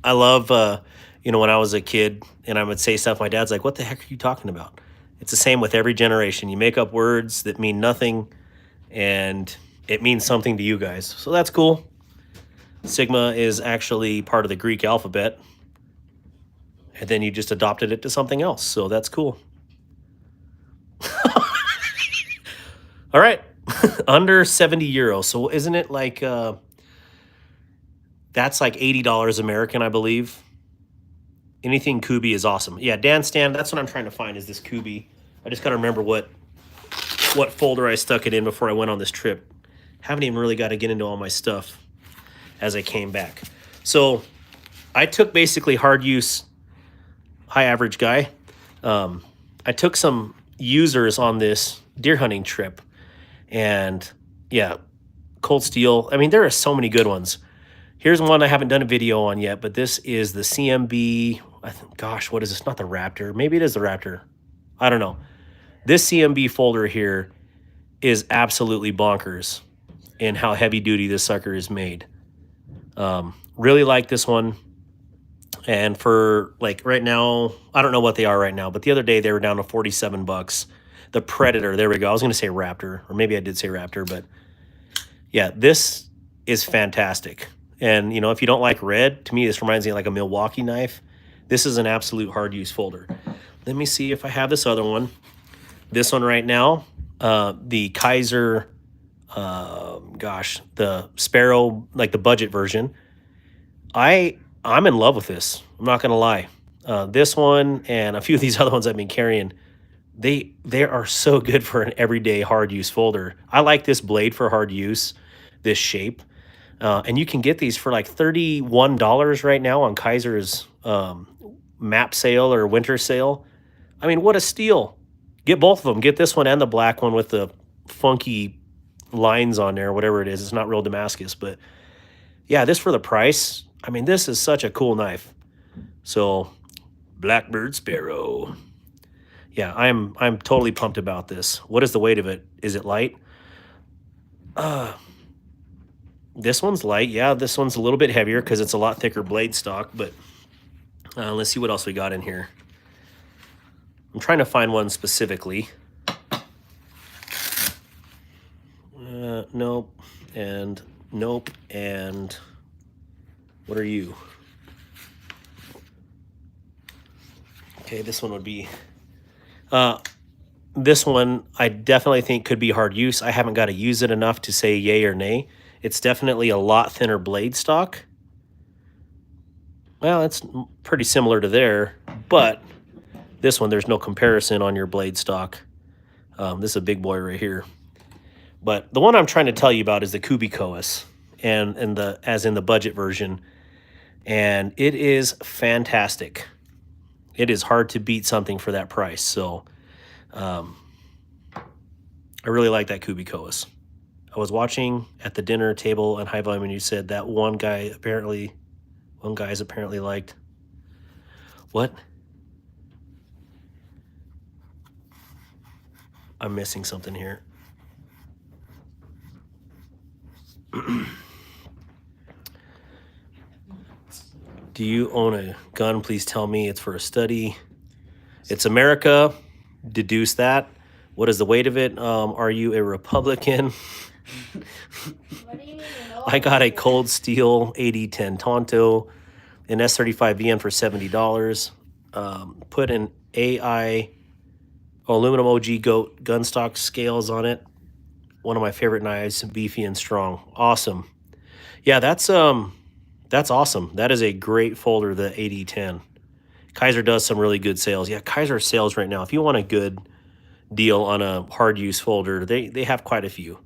A: I love, when I was a kid and I would say stuff, my dad's like, what the heck are you talking about? It's the same with every generation. You make up words that mean nothing and it means something to you guys. So that's cool. Sigma is actually part of the Greek alphabet. And then you just adopted it to something else. So that's cool. All right. Under 70 euros. So isn't it like, that's like $80 American, I believe. Anything Kubi is awesome. Yeah, Dan Stan, that's what I'm trying to find is this Kubi. I just got to remember what folder I stuck it in before I went on this trip. Haven't even really got to get into all my stuff as I came back. So I took basically hard use, high average guy. I took some users on this deer hunting trip. And yeah, Cold Steel. I mean, there are so many good ones. Here's one I haven't done a video on yet, but this is the CMB. Gosh, what is this? Not the Raptor. Maybe it is the Raptor. I don't know. This CMB folder here is absolutely bonkers in how heavy duty this sucker is made. Really like this one. And for like right now, I don't know what they are right now, but the other day they were down to $47. The Predator, there we go. I was going to say Raptor, or maybe I did say Raptor, but yeah, this is fantastic. And, if you don't like red, to me, this reminds me of like a Milwaukee knife. This is an absolute hard use folder. Let me see if I have this other one. This one right now, the Kizer, the Sparrow, like the budget version. I'm in love with this. I'm not going to lie. This one and a few of these other ones I've been carrying, they are so good for an everyday hard use folder. I like this blade for hard use, this shape. And you can get these for like $31 right now on Kizer's map sale or winter sale. I mean, what a steal. Get both of them. Get this one and the black one with the funky lines on there, whatever it is. It's not real Damascus, but yeah, this for the price. I mean, this is such a cool knife. So, Blackbird Sparrow. Yeah, I'm totally pumped about this. What is the weight of it? Is it light? This one's light. Yeah, this one's a little bit heavier because it's a lot thicker blade stock, but let's see what else we got in here. I'm trying to find one specifically. Nope. And nope. And what are you? Okay, this one would be... this one I definitely think could be hard use. I haven't got to use it enough to say yay or nay. It's definitely a lot thinner blade stock. Well, it's pretty similar to there, but this one, there's no comparison on your blade stock. This is a big boy right here. But the one I'm trying to tell you about is the Kubikoas, and as in the budget version. And it is fantastic. It is hard to beat something for that price. So I really like that Kubikoas. I was watching at the dinner table and High Volume, and you said that one guy's apparently liked. What? I'm missing something here. Do you own a gun? Please tell me it's for a study. It's America. Deduce that. What is the weight of it? Are you a Republican?
C: What do you need to know?
A: I got a Cold Steel 8010 Tonto, an S35 VN for $70. Put an AI aluminum OG goat gun stock scales on it. One of my favorite knives, beefy and strong. Awesome. Yeah, that's awesome. That is a great folder, the 8010. Kizer does some really good sales. Yeah, Kizer sales right now. If you want a good deal on a hard use folder, they have quite a few.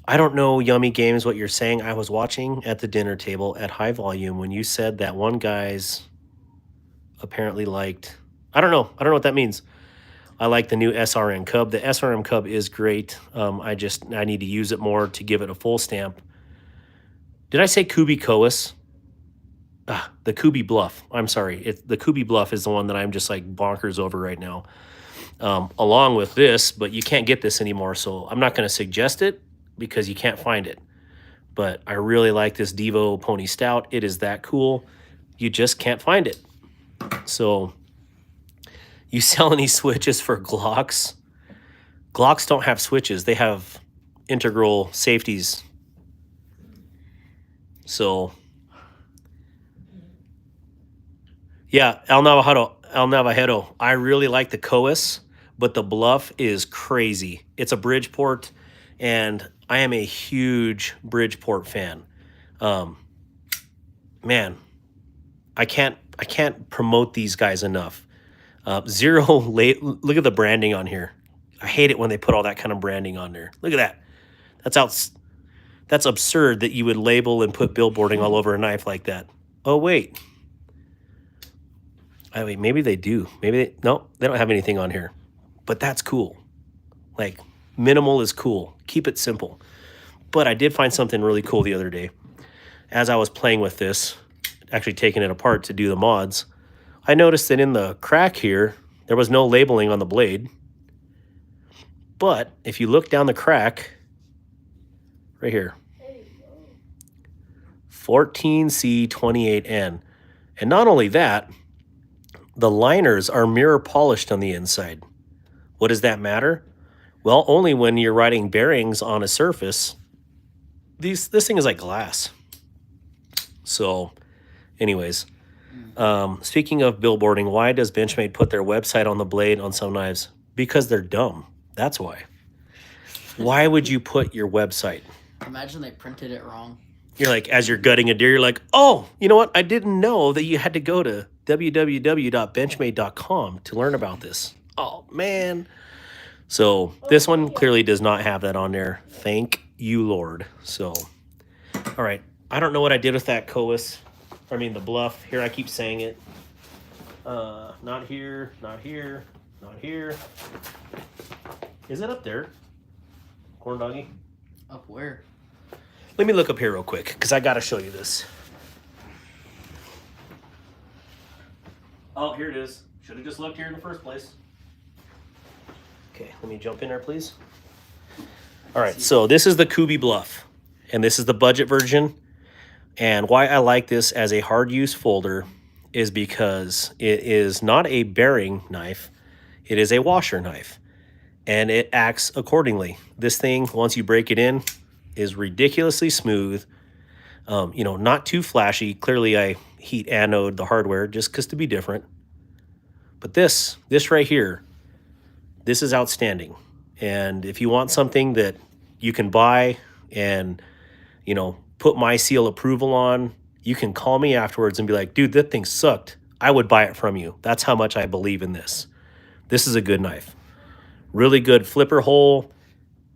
A: I don't know, Yummy Games, what you're saying. I was watching at the dinner table at High Volume when you said that one guy's apparently liked. I don't know what that means. I like the new SRM Cub. The SRM Cub is great. I need to use it more to give it a full stamp. Did I say Kubikoas? The Kubi Bluff. I'm sorry. The Kubi Bluff is the one that I'm just like bonkers over right now. Along with this, but you can't get this anymore, so I'm not going to suggest it because you can't find it. But I really like this Devo Pony Stout. It is that cool. You just can't find it. So, you sell any switches for Glocks? Glocks don't have switches. They have integral safeties. So, yeah, El Navajo. I really like the Coas, but the Bluff is crazy. It's a Bridgeport, and I am a huge Bridgeport fan. Man, I can't promote these guys enough. Look at the branding on here. I hate it when they put all that kind of branding on there. Look at that. That's absurd that you would label and put billboarding all over a knife like that. Oh, wait. Maybe they do. No, they don't have anything on here. But that's cool. Like, minimal is cool. Keep it simple. But I did find something really cool the other day. As I was playing with this, actually taking it apart to do the mods, I noticed that in the crack here, there was no labeling on the blade. But if you look down the crack, right here, 14C28N. And not only that, the liners are mirror polished on the inside. What does that matter? Well, only when you're writing bearings on a surface. This thing is like glass. So, anyways, speaking of billboarding, why does Benchmade put their website on the blade on some knives? Because they're dumb. That's why. Why would you put your website?
D: Imagine they printed it wrong.
A: You're like, as you're gutting a deer, you're like, oh, you know what? I didn't know that you had to go to www.benchmade.com to learn about this. Oh, man. So this one clearly does not have that on there. Thank you, Lord. So, all right. I don't know what I did with that the Bluff. Here, I keep saying it. Not here, not here, not here. Is it up there? Corn doggy?
D: Up where?
A: Let me look up here real quick, because I got to show you this. Oh, here it is. Should have just looked here in the first place. Okay, let me jump in there, please. All right, so this is the Kubi Bluff, and this is the budget version. And why I like this as a hard use folder is because it is not a bearing knife, it is a washer knife, and it acts accordingly. This thing, once you break it in, is ridiculously smooth. You know, not too flashy. Clearly, I heat anode the hardware just because to be different. But this right here, this is outstanding. And if you want something that you can buy and, you know, put my seal approval on, you can call me afterwards and be like, dude, that thing sucked. I would buy it from you. That's how much I believe in this. This is a good knife. Really good flipper hole,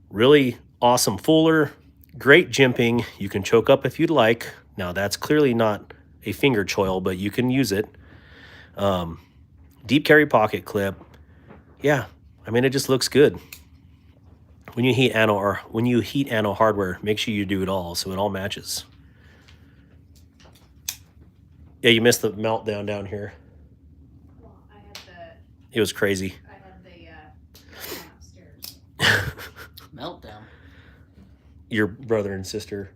A: really awesome fuller, great jimping. You can choke up if you'd like. Now that's clearly not a finger choil, but you can use it. Deep carry pocket clip. Yeah, I mean, it just looks good. When you heat ano hardware, make sure you do it all so it all matches. Yeah, you missed the meltdown down here.
B: Well, I had
A: It was crazy.
B: the upstairs.
D: Meltdown.
A: Your brother and sister.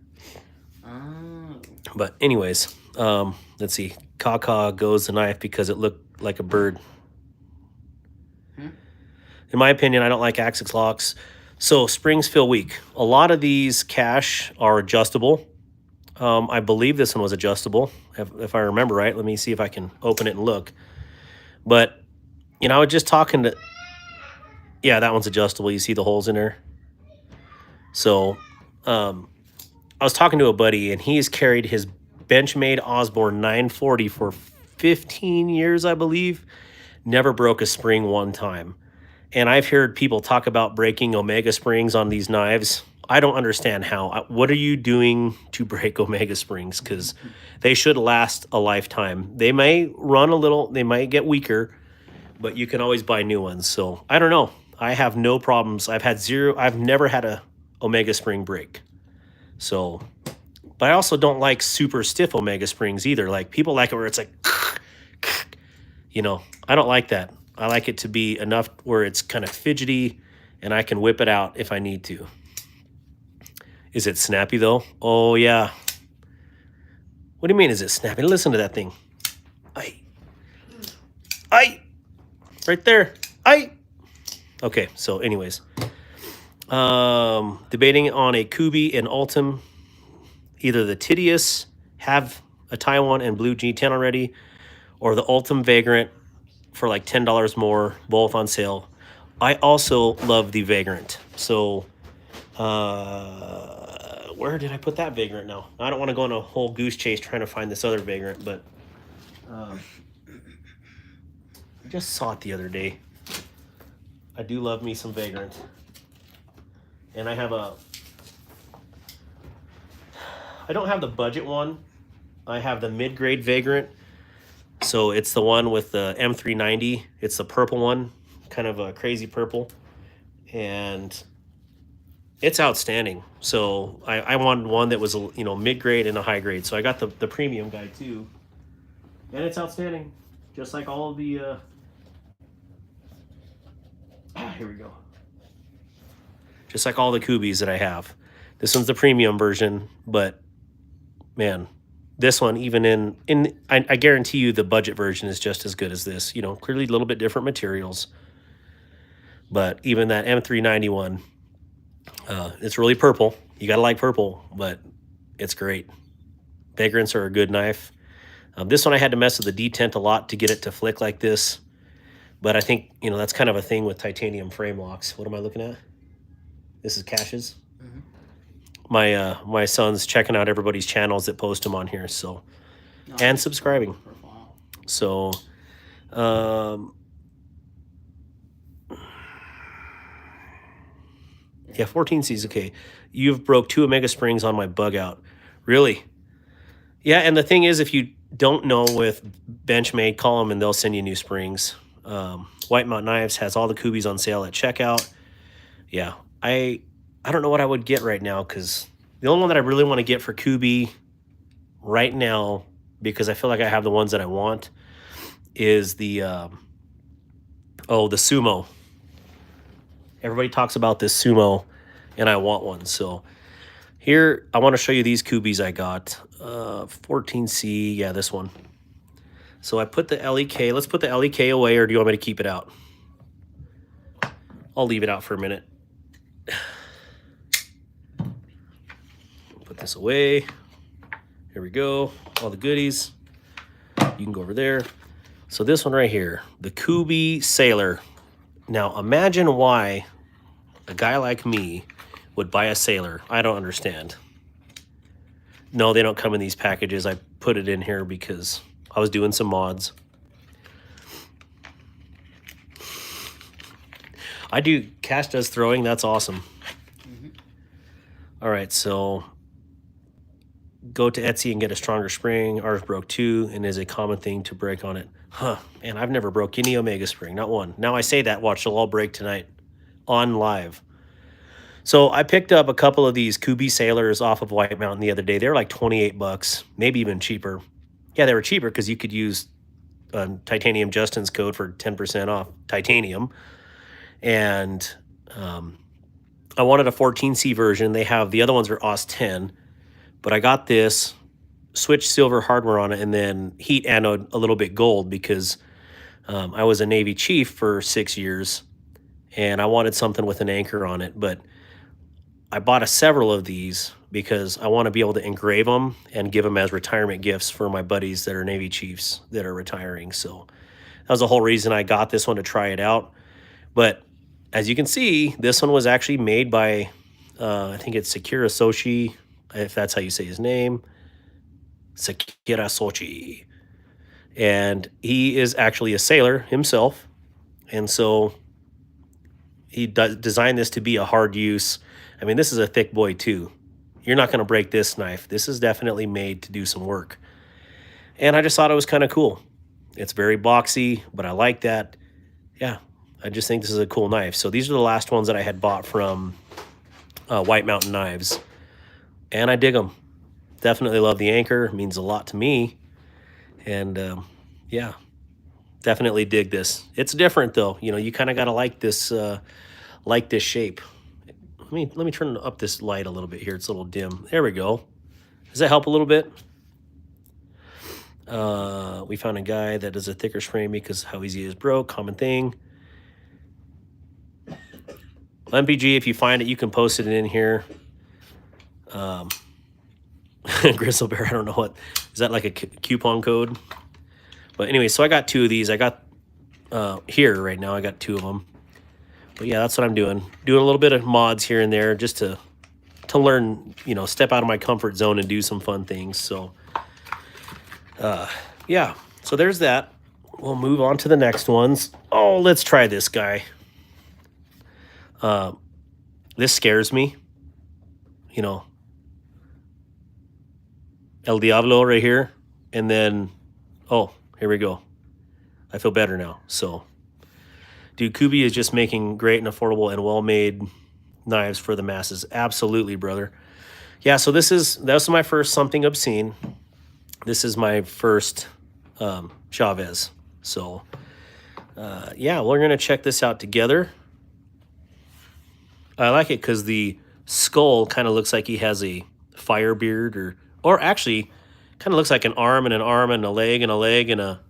D: Oh.
A: But anyways, let's see. Kaka goes the knife because it looked like a bird. In my opinion, I don't like axis locks. So springs feel weak. A lot of these cash are adjustable. I believe this one was adjustable, if I remember right. Let me see if I can open it and look. But, you know, I was just talking to... Yeah, that one's adjustable. You see the holes in there? So, I was talking to a buddy, and he's carried his Benchmade Osborne 940 for 15 years, I believe. Never broke a spring one time. And I've heard people talk about breaking Omega springs on these knives. I don't understand how. What are you doing to break Omega springs? Because they should last a lifetime. They may run a little, they might get weaker, but you can always buy new ones. So I don't know. I have no problems. I've never had a Omega spring break. So, but I also don't like super stiff Omega springs either. Like people like it where it's like, you know, I don't like that. I like it to be enough where it's kind of fidgety and I can whip it out if I need to. Is it snappy though? Oh yeah. What do you mean is it snappy? Listen to that thing. Aye. Right there. Aye. Okay, so anyways. Debating on a Kubi and Ultim. Either the Tedious, have a Taiwan and Blue G10 already, or the Ultim Vagrant for like $10 more, both on sale. I also love the Vagrant. So, where did I put that Vagrant now? I don't want to go on a whole goose chase trying to find this other Vagrant, but I just saw it the other day. I do love me some Vagrant. And I don't have the budget one. I have the mid-grade Vagrant. So it's the one with the M390. It's the purple one, kind of a crazy purple. And it's outstanding. So I wanted one that was, you know, mid-grade and a high grade. So I got the premium guy too. And it's outstanding. Just like all of the... here we go. Just like all the Kubis that I have. This one's the premium version, but man, this one, even I guarantee you the budget version is just as good as this. You know, clearly a little bit different materials. But even that M390 one, it's really purple. You got to like purple, but it's great. Vagrants are a good knife. This one I had to mess with the detent a lot to get it to flick like this. But I think, you know, that's kind of a thing with titanium frame locks. What am I looking at? This is Caches. Mm-hmm. My son's checking out everybody's channels that post them on here, so and subscribing. So yeah, 14C is okay. You've broke 2 Omega springs on my bug out. Really? Yeah, and the thing is, if you don't know with Benchmade, call them and they'll send you new springs. White Mount Knives has all the Kubis on sale at checkout. Yeah, I don't know what I would get right now, because the only one that I really want to get for Kubi right now, because I feel like I have the ones that I want, is the the Sumo. Everybody talks about this Sumo, and I want one. So here, I want to show you these Kubies I got. 14C, yeah, this one. So I put the LEK. Let's put the LEK away, or do you want me to keep it out? I'll leave it out for a minute. Put this away. Here we go. All the goodies. You can go over there. So this one right here, the Kubi Sailor. Now imagine why a guy like me would buy a Sailor. I don't understand. No, they don't come in these packages. I put it in here because I was doing some mods. I do, Cash does throwing. That's awesome. All right, so go to Etsy and get a stronger spring. Ours broke too, and is a common thing to break on it. Huh, man, I've never broke any Omega spring, not one. Now I say that, watch, they'll all break tonight on live. So I picked up a couple of these Kubi Sailors off of White Mountain the other day. They were like 28 bucks, maybe even cheaper. Yeah, they were cheaper because you could use Titanium Justin's code for 10% off titanium. And I wanted a 14C version. They have, the other ones are OS 10. But I got this, switched silver hardware on it, and then heat anode a little bit gold because I was a Navy chief for 6 years, and I wanted something with an anchor on it. But I bought several of these because I want to be able to engrave them and give them as retirement gifts for my buddies that are Navy chiefs that are retiring. So that was the whole reason I got this one, to try it out. But as you can see, this one was actually made by, I think it's Sakura Sochi, if that's how you say his name. Sakura Sochi. And he is actually a sailor himself. And so he designed this to be a hard use. I mean, this is a thick boy too. You're not going to break this knife. This is definitely made to do some work. And I just thought it was kind of cool. It's very boxy, but I like that. Yeah, I just think this is a cool knife. So these are the last ones that I had bought from White Mountain Knives. And I dig them. Definitely love the anchor. It means a lot to me. And yeah, definitely dig this. It's different though. You know, you kind of got to like this shape. Let me turn up this light a little bit here. It's a little dim. There we go. Does that help a little bit? We found a guy that does a thicker spring because how easy it is broke. Common thing. MPG, if you find it, you can post it in here. Grizzle Bear, I don't know what. Is that like a coupon code? But anyway, so I got two of these. I got here right now. I got two of them. But yeah, that's what I'm doing. Doing a little bit of mods here and there just to learn, you know, step out of my comfort zone and do some fun things. So yeah, so there's that. We'll move on to the next ones. Oh, let's try this guy. This scares me. You know, El Diablo right here. And then, oh, here we go. I feel better now. So, dude, Kubi is just making great and affordable and well-made knives for the masses. Absolutely, brother. Yeah, so that was my first Something Obscene. This is my first Chavez. So, yeah, we're going to check this out together. I like it because the skull kind of looks like he has a fire beard, or actually kind of looks like an arm and a leg and a leg and a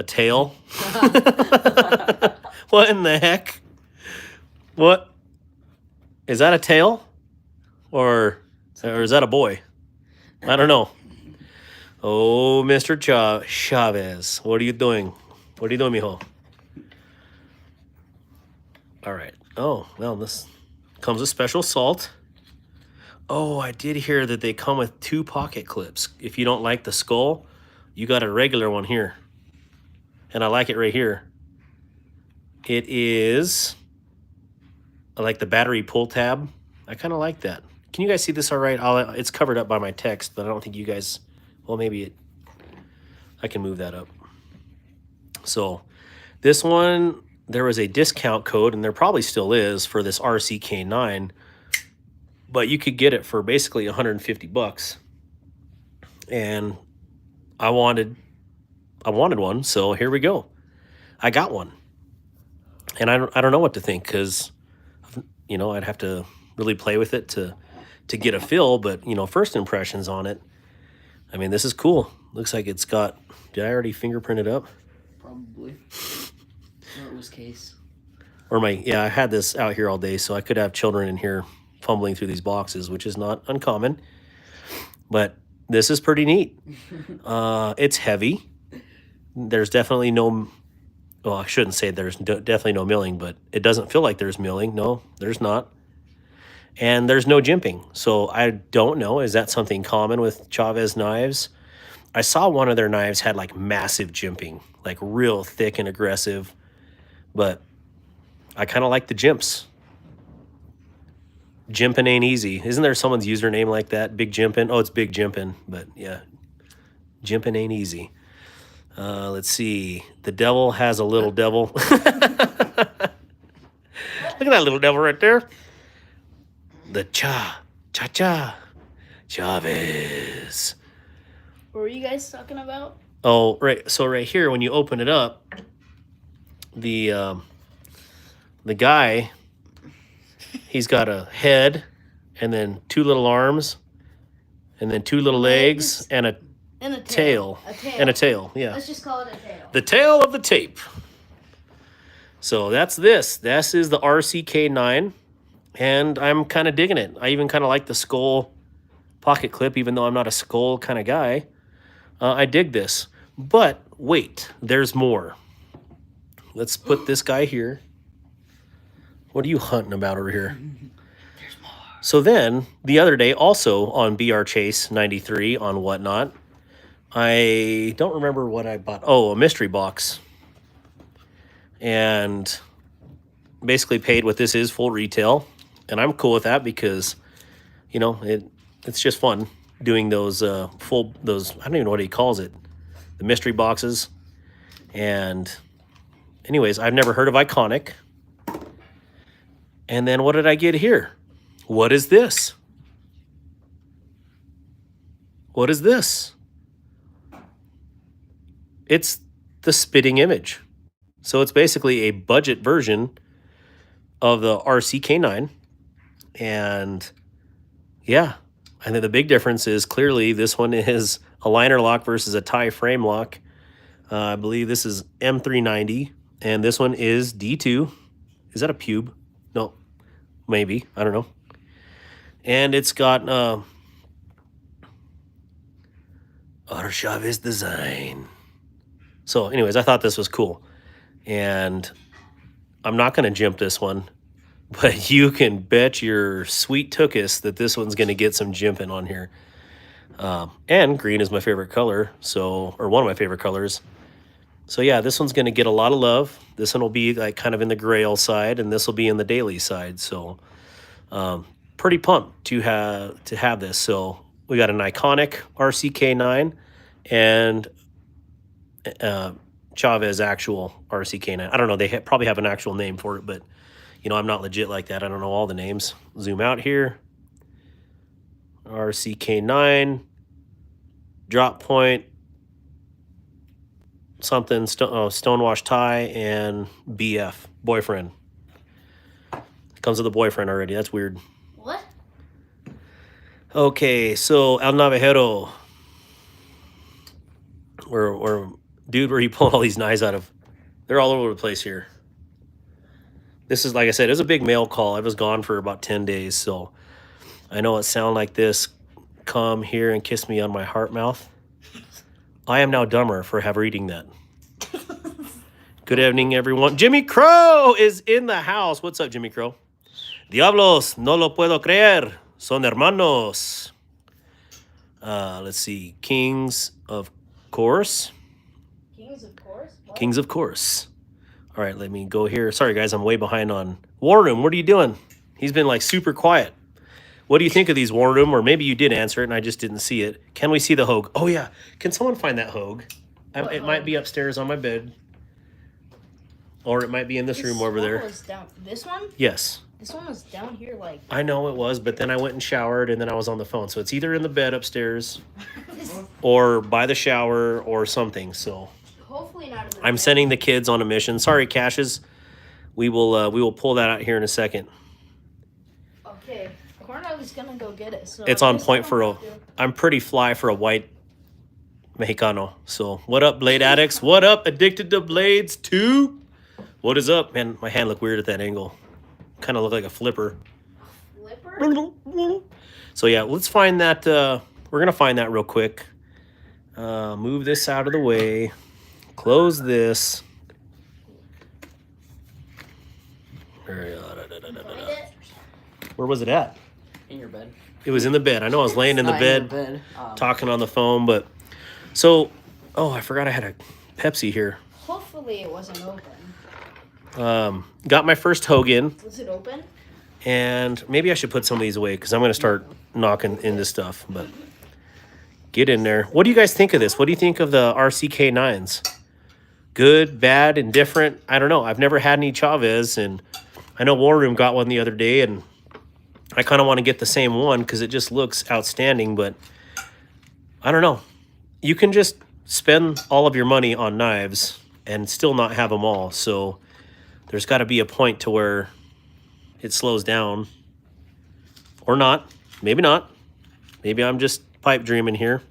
A: tail. What in the heck? What? Is that a tail? Or is that a boy? I don't know. Oh, Mr. Chavez. What are you doing? What are you doing, mijo? All right. Oh, well, this comes with special salt. Oh, I did hear that they come with 2 pocket clips. If you don't like the skull, you got a regular one here. And I like it right here. It is, I like the battery pull tab. I kind of like that. Can you guys see this all right? It's covered up by my text, but I don't think you guys, well, maybe I can move that up. So this one, there was a discount code, and there probably still is, for this RCK9, but you could get it for basically 150 bucks. And I wanted I wanted one, so here we go. I got one, and I don't know what to think because, you know, I'd have to really play with it to get a feel. But you know, first impressions on it. I mean, this is cool. Looks like it's got. Did I already fingerprint it up?
D: Probably. Or it was case.
A: Or I had this out here all day, so I could have children in here fumbling through these boxes, which is not uncommon. But this is pretty neat. It's heavy. There's definitely no. Well, I shouldn't say there's definitely no milling, but it doesn't feel like there's milling. No, there's not. And there's no jimping. So I don't know. Is that something common with Chavez knives? I saw one of their knives had like massive jimping, like real thick and aggressive. But I kind of like the jimps. Jimping ain't easy. Isn't there someone's username like that? Big Jimpin'? Oh, it's Big Jimpin'. But yeah, jimping ain't easy. Let's see. The devil has a little devil. Look at that little devil right there. The cha-cha, Chavez.
C: What were you guys talking about?
A: Oh, right. So right here, when you open it up, the guy, he's got a head, and then two little arms, and then two little legs, and a tail.
C: A tail.
A: And a tail. Yeah.
C: Let's just call it a tail.
A: The tail of the tape. So that's this. This is the RCK9, and I'm kind of digging it. I even kind of like the skull pocket clip, even though I'm not a skull kind of guy. I dig this. But wait, there's more. Let's put this guy here. What are you hunting about over here?
D: There's more.
A: So then, the other day, also on BR Chase 93 on Whatnot, I don't remember what I bought. Oh, a mystery box. And basically paid what this is full retail. And I'm cool with that because, you know, it's just fun doing those I don't even know what he calls it. The mystery boxes. And anyways, I've never heard of Iconic. And then what did I get here? What is this? What is this? It's the spitting image. So it's basically a budget version of the RCK9. And yeah, I think the big difference is clearly this one is a liner lock versus a tie frame lock. I believe this is M390, and this one is D2. Is that a pube? No, maybe. I don't know. And it's got Otto Chavez design. So anyways, I thought this was cool. And I'm not going to jimp this one, but you can bet your sweet tookus that this one's going to get some jimping on here. And green is my favorite color, or one of my favorite colors. So yeah, this one's going to get a lot of love. This one will be like kind of in the grail side, and this will be in the daily side. So pretty pumped to have this. So we got an Iconic RCK9 and Chavez actual RCK9. I don't know. They probably have an actual name for it, but you know, I'm not legit like that. I don't know all the names. Zoom out here. RCK9, drop point, something, stonewash tie, and BF, boyfriend. Comes with a boyfriend already. That's weird.
C: What?
A: Okay, so El Navajero. Dude, where are you pulling all these knives out of? They're all over the place here. This is, like I said, it was a big mail call. I was gone for about 10 days, so I know it sounded like this. Come here and kiss me on my heart mouth. I am now dumber for reading that. Good evening, everyone. Jimmy Crow is in the house. What's up, Jimmy Crow? Diablos, no lo puedo creer. Son hermanos. Let's see. Kings of course.
C: Kings, of course. What?
A: Kings of course. All right, let me go here. Sorry, guys, I'm way behind on War Room. What are you doing? He's been like super quiet. What do you think of these, War Room? Or maybe you did answer it and I just didn't see it. Can we see the Hogue? Oh, yeah. Can someone find that Hogue? It might be upstairs on my bed. Or it might be in this room over there.
C: Was down, this one?
A: Yes.
C: This one was down here like...
A: I know it was, but then I went and showered and then I was on the phone. So it's either in the bed upstairs or by the shower or something. So
C: Hopefully not in the
A: I'm
C: bed.
A: sending the kids on a mission. Sorry, Caches. We will pull that out here in a second.
B: Okay, Cornelius gonna go get it. So
A: It's
B: I
A: on
B: guess I
A: point
B: don't
A: for a.
B: have to.
A: I'm pretty fly for a white Mexicano. So what up, blade addicts? What up, addicted to blades too? What is up, man? My hand looked weird at that angle. Kind of looked like a flipper.
C: Flipper?
A: So yeah, let's find that. We're gonna find that real quick. Move this out of the way. Close this.
C: Find it?
A: Where was it at?
D: In your bed.
A: It was in the bed. I know I was laying in the
D: Not
A: bed,
D: your bed.
A: talking on the phone, but so, oh, I forgot I had a Pepsi here.
B: Hopefully it wasn't open.
A: Got my first Hogan,
B: Was it open?
A: and maybe I should put some of these away because I'm going to start knocking into stuff, but get in there. What do you guys think of this? What do you think of the RCK9s? Good, bad, indifferent? I don't know. I've never had any Chavez, and I know War Room got one the other day, and I kind of want to get the same one because it just looks outstanding, but I don't know. You can just spend all of your money on knives and still not have them all, so there's got to be a point to where it slows down. Or not. Maybe not. Maybe I'm just pipe dreaming here.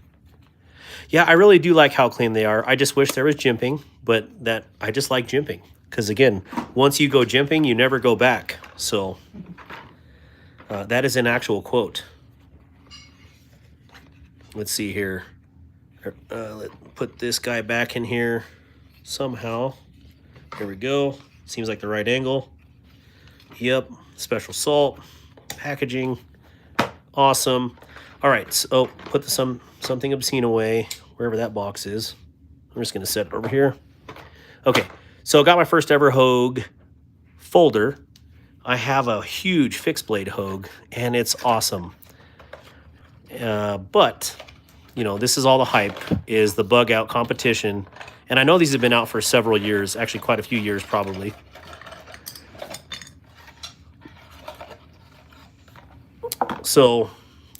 A: Yeah, I really do like how clean they are. I just wish there was jimping, but that I just like jimping. Because again, once you go jimping, you never go back. So that is an actual quote. Let's see here. Let's put this guy back in here somehow. There we go. Seems like the right angle. Yep. Special salt. Packaging. Awesome. All right. So put something obscene away, wherever that box is. I'm just going to set it over here. Okay. So I got my first ever Hogue folder. I have a huge fixed blade Hogue, and it's awesome. But, you know, this is all the hype, is the bug out competition. And I know these have been out for several years, actually quite a few years probably. So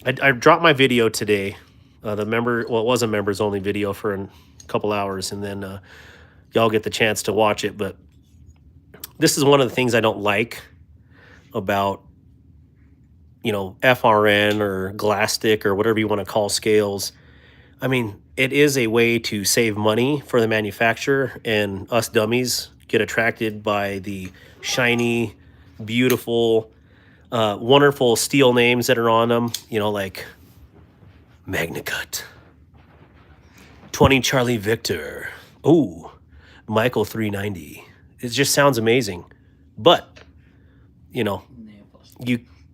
A: I dropped my video today. It was a members only video for a couple hours, and then y'all get the chance to watch it. But this is one of the things I don't like about, you know, FRN or glass stick or whatever you want to call scales. I mean, it is a way to save money for the manufacturer, and us dummies get attracted by the shiny, beautiful, wonderful steel names that are on them, you know, like MagnaCut, 20 Charlie Victor, oh, Michael 390. It just sounds amazing. But, you know,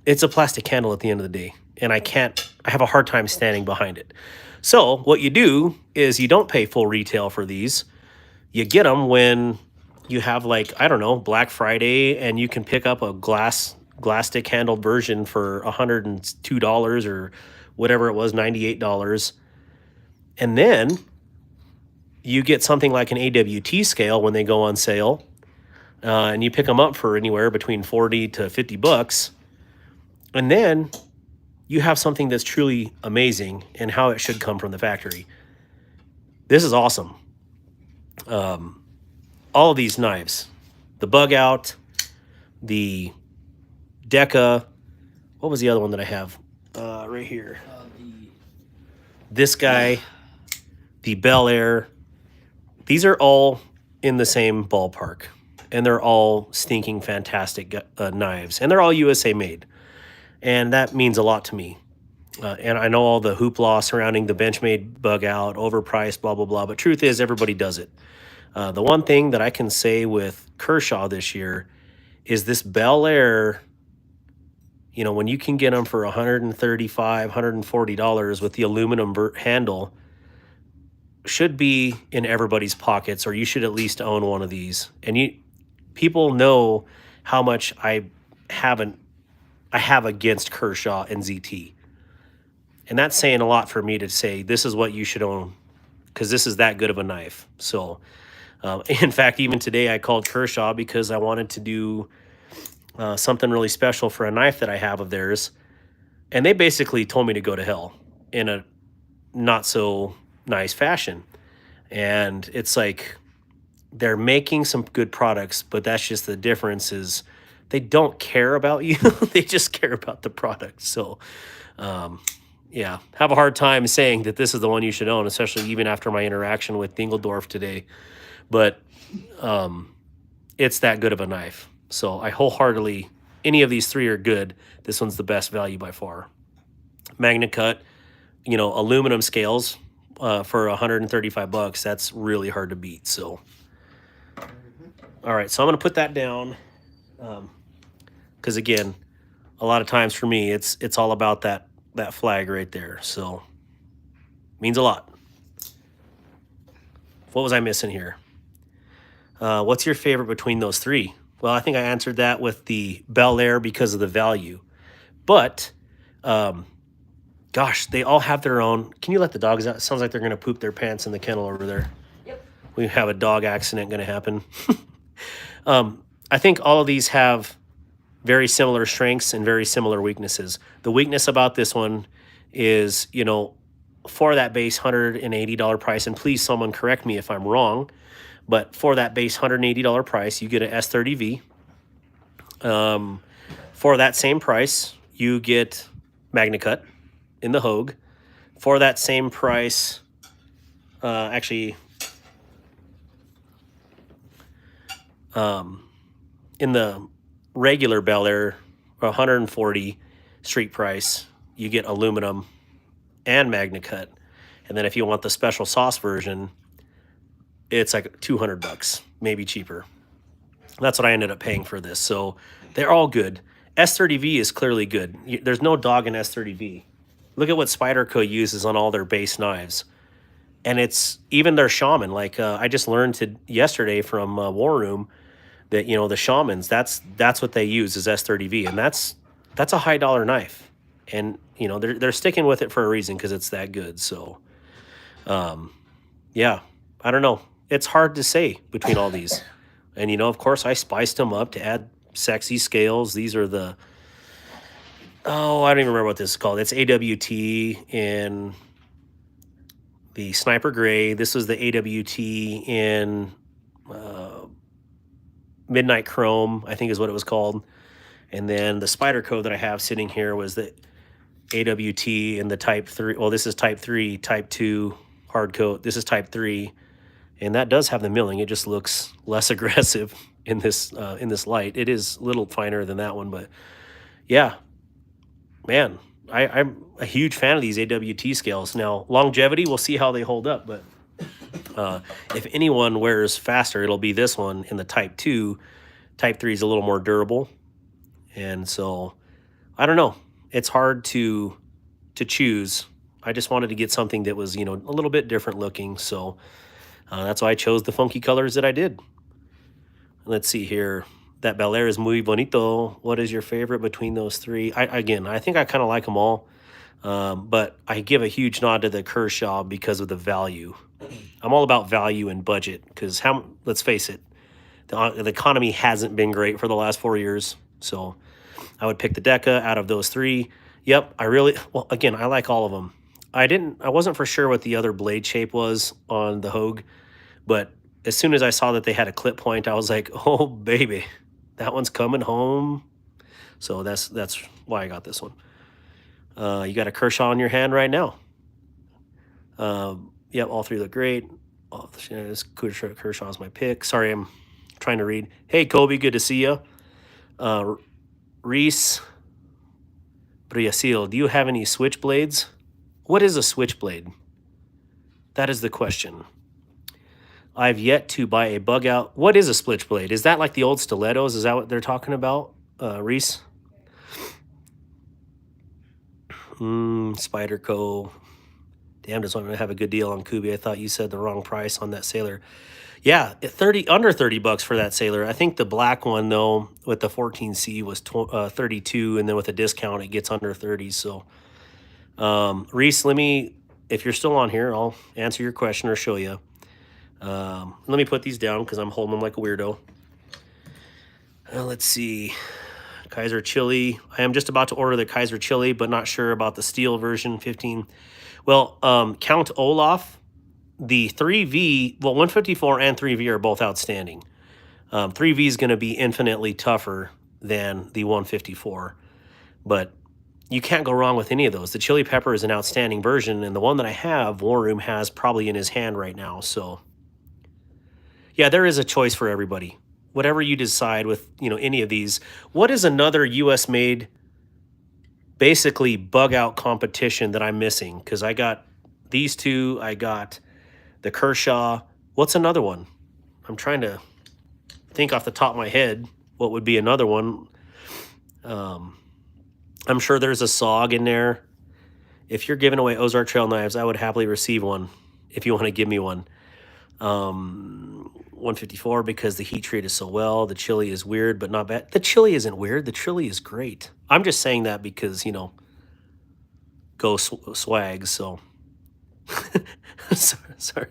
A: it's a plastic handle at the end of the day, and I have a hard time standing behind it. So what you do is you don't pay full retail for these. You get them when you have, like, I don't know, Black Friday, and you can pick up a glass stick handled version for $102 or whatever it was, $98. And then you get something like an AWT scale when they go on sale, and you pick them up for anywhere between 40 to 50 bucks. And then you have something that's truly amazing and how it should come from the factory. This is awesome. All of these knives, the bug out, the Deca, what was the other one that I have right here? This guy, the Bel Air. These are all in the same ballpark, and they're all stinking fantastic knives, and they're all USA made. And that means a lot to me. And I know all the hoopla surrounding the Benchmade bug out, overpriced, blah, blah, blah. But truth is, everybody does it. The one thing that I can say with Kershaw this year is this Bel Air, you know, when you can get them for $135, $140 with the aluminum handle, should be in everybody's pockets, or you should at least own one of these. And people know how much I have against Kershaw and ZT. And that's saying a lot for me to say this is what you should own, because this is that good of a knife. So, in fact, even today I called Kershaw because I wanted to do something really special for a knife that I have of theirs. And they basically told me to go to hell in a not so nice fashion. And it's like they're making some good products, but that's just the difference is they don't care about you. They just care about the product. So, yeah, have a hard time saying that this is the one you should own, especially even after my interaction with Dingeldorf today. But it's that good of a knife. So I wholeheartedly, any of these three are good. This one's the best value by far. Magna Cut, aluminum scales for 135 bucks. That's really hard to beat. So, all right. So I'm going to put that down. Because again, a lot of times for me, it's all about that flag right there. So means a lot. What was I missing here? What's your favorite between those three? Well, I think I answered that with the Bel Air because of the value. But, gosh, they all have their own. Can you let the dogs out? It sounds like they're going to poop their pants in the kennel over there.
D: Yep.
A: We have a dog accident going to happen. I think all of these have very similar strengths and very similar weaknesses. The weakness about this one is, for that base $180 price, and please someone correct me if I'm wrong, but for that base $180 price, you get an S30V. For that same price, you get Magna Cut in the Hogue. For that same price, in the regular Bel Air, 140 street price, you get aluminum and Magna Cut. And then if you want the special sauce version, it's like 200 bucks, maybe cheaper. That's what I ended up paying for this. So they're all good. S30V is clearly good. There's no dog in S30V. Look at what Spyderco uses on all their base knives. And it's even their Shaman. Like I just learned yesterday from War Room that, the Shamans, that's what they use is S30V. And that's a high dollar knife. And, they're sticking with it for a reason because it's that good. So, yeah, I don't know. It's hard to say between all these. And, of course, I spiced them up to add sexy scales. These are I don't even remember what this is called. It's AWT in the Sniper Gray. This was the AWT in Midnight Chrome, I think is what it was called. And then the Spyderco that I have sitting here was the AWT in the Type 3. Well, this is Type 3, Type 2 hard coat. This is Type 3. And that does have the milling. It just looks less aggressive in this light. It is a little finer than that one, but yeah, man, I'm a huge fan of these AWT scales. Now, longevity, we'll see how they hold up, but if anyone wears faster, it'll be this one in the Type 2. Type 3 is a little more durable. And so, I don't know. It's hard to choose. I just wanted to get something that was, a little bit different looking. So that's why I chose the funky colors that I did. Let's see here. That Bel Air is muy bonito. What is your favorite between those three? I think I kind of like them all. But I give a huge nod to the Kershaw because of the value. I'm all about value and budget because let's face it, the economy hasn't been great for the last 4 years. So I would pick the Deca out of those three. Yep, I like all of them. I wasn't for sure what the other blade shape was on the Hogue, but as soon as I saw that they had a clip point, I was like, oh baby, that one's coming home. So that's why I got this one. You got a Kershaw in your hand right now. Yep, all three look great. Kershaw's my pick. Sorry, I'm trying to read. Hey, Kobe, good to see you. Reese Briasil, do you have any switchblades? What is a switchblade? That is the question. I've yet to buy a bug out. What is a switchblade? Is that like the old stilettos? Is that what they're talking about, Reese? Spyderco. Damn, does one have a good deal on Kubi? I thought you said the wrong price on that Sailor. Yeah, under 30 bucks for that Sailor. I think the black one though with the 14C was 32, and then with a discount it gets under 30. So, Reese, if you're still on here, I'll answer your question or show you. Let me put these down because I'm holding them like a weirdo. Let's see. Kizer chili. I am just about to order the Kizer chili, but not sure about the steel version 15. Well, Count Olaf the 3V, well, 154 and 3V are both outstanding. 3V is going to be infinitely tougher than the 154, but you can't go wrong with any of those. The chili pepper is an outstanding version, and the one that I have, War Room has probably in his hand right now. So, yeah, there is a choice for everybody. Whatever you decide with, any of these. What is another U.S. made, basically bug out competition that I'm missing? Because I got these two. I got the Kershaw. What's another one? I'm trying to think off the top of my head what would be another one. I'm sure there's a SOG in there. If you're giving away Ozark Trail knives, I would happily receive one if you want to give me one. 154 because the heat treat is so well. The chili is weird, but not bad. The chili isn't weird. The chili is great. I'm just saying that because, go swag. So, sorry.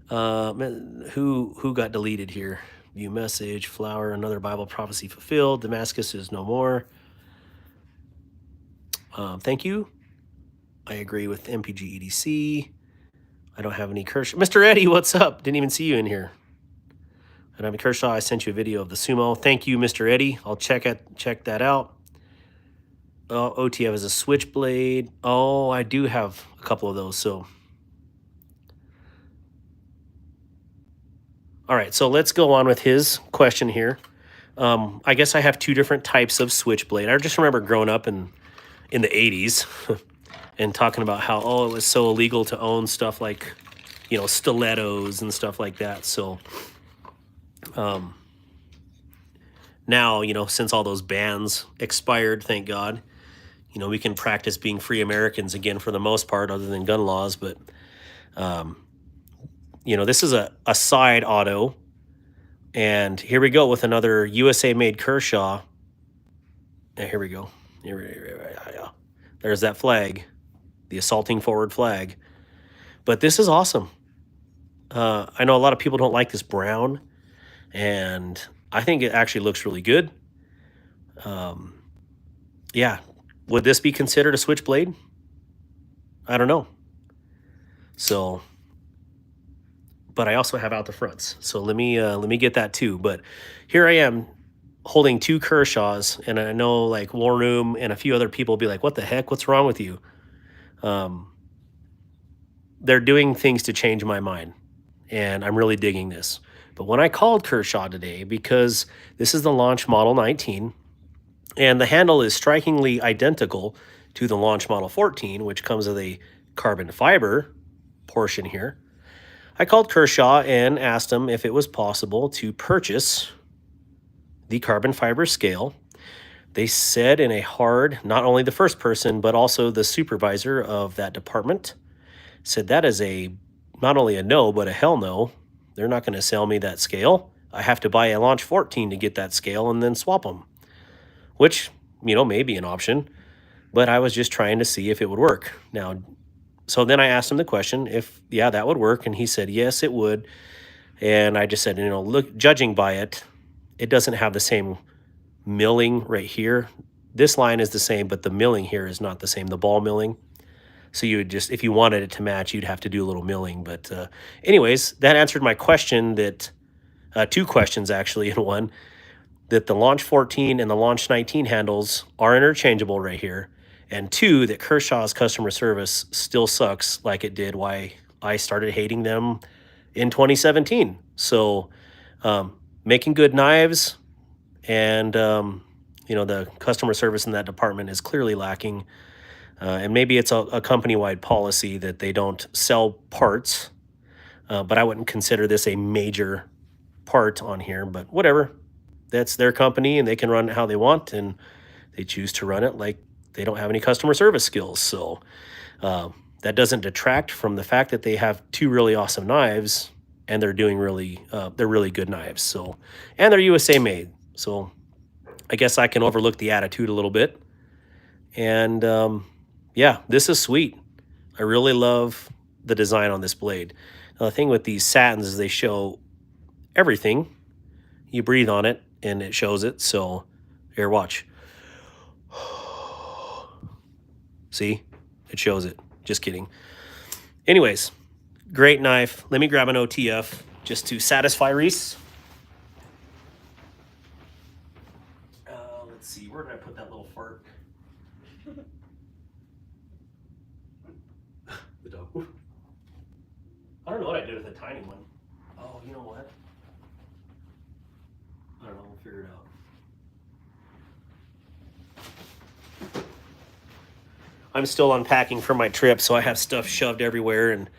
A: Who got deleted here? View message, flower, another Bible prophecy fulfilled. Damascus is no more. Thank you. I agree with MPG EDC. I don't have any Kershaw. Mr. Eddie, what's up? Didn't even see you in here. And I'm Kershaw. I sent you a video of the sumo. Thank you, Mr. Eddie. I'll check that out. Oh, OTF is a switchblade. Oh, I do have a couple of those. So, all right. So let's go on with his question here. I guess I have two different types of switchblade. I just remember growing up in the 80s and talking about how, it was so illegal to own stuff like, stilettos and stuff like that. So now, since all those bans expired, thank God, we can practice being free Americans again for the most part, other than gun laws. But, this is a side auto. And here we go with another USA-made Kershaw. And here we go. There's that flag, the assaulting forward flag. But this is awesome. I know a lot of people don't like this brown, and I think it actually looks really good. Yeah. Would this be considered a switchblade? I don't know. So, but I also have out the fronts. So let me get that too. But here I am holding two Kershaws, and I know like War Room and a few other people will be like, what the heck? What's wrong with you? They're doing things to change my mind, and I'm really digging this. But when I called Kershaw today, because this is the launch model 19, and the handle is strikingly identical to the launch model 14, which comes with a carbon fiber portion here, I called Kershaw and asked him if it was possible to purchase the carbon fiber scale. They said in a hard, not only the first person, but also the supervisor of that department, said that is not only a no, but a hell no. They're not going to sell me that scale. I have to buy a Launch 14 to get that scale and then swap them, which, may be an option. But I was just trying to see if it would work. Now, so then I asked him the question if, that would work. And he said, yes, it would. And I just said, look, judging by it, it doesn't have the same milling right here. This line is the same, but the milling here is not the same, the ball milling. So you would just, if you wanted it to match, you'd have to do a little milling. But anyways, that answered my question that, two questions actually in one, that the Launch 14 and the Launch 19 handles are interchangeable right here. And two, that Kershaw's customer service still sucks like it did why I started hating them in 2017. So making good knives and, the customer service in that department is clearly lacking. And maybe it's a company-wide policy that they don't sell parts, but I wouldn't consider this a major part on here. But whatever, that's their company, and they can run it how they want, and they choose to run it like they don't have any customer service skills. So that doesn't detract from the fact that they have two really awesome knives, and they're doing they're really good knives. So, and they're USA made. So I guess I can overlook the attitude a little bit. And yeah, this is sweet. I really love the design on this blade. Now, the thing with these satins is they show everything. You breathe on it and it shows it. So here, watch. See, it shows it. Just kidding. Anyways, Great knife. Let me grab an OTF just to satisfy Reese. Let's see, where did I put that little fart? The dog. I don't know what I did with the tiny one. Oh, you know what? I don't know, we'll figure it out. I'm still unpacking from my trip, so I have stuff shoved everywhere, and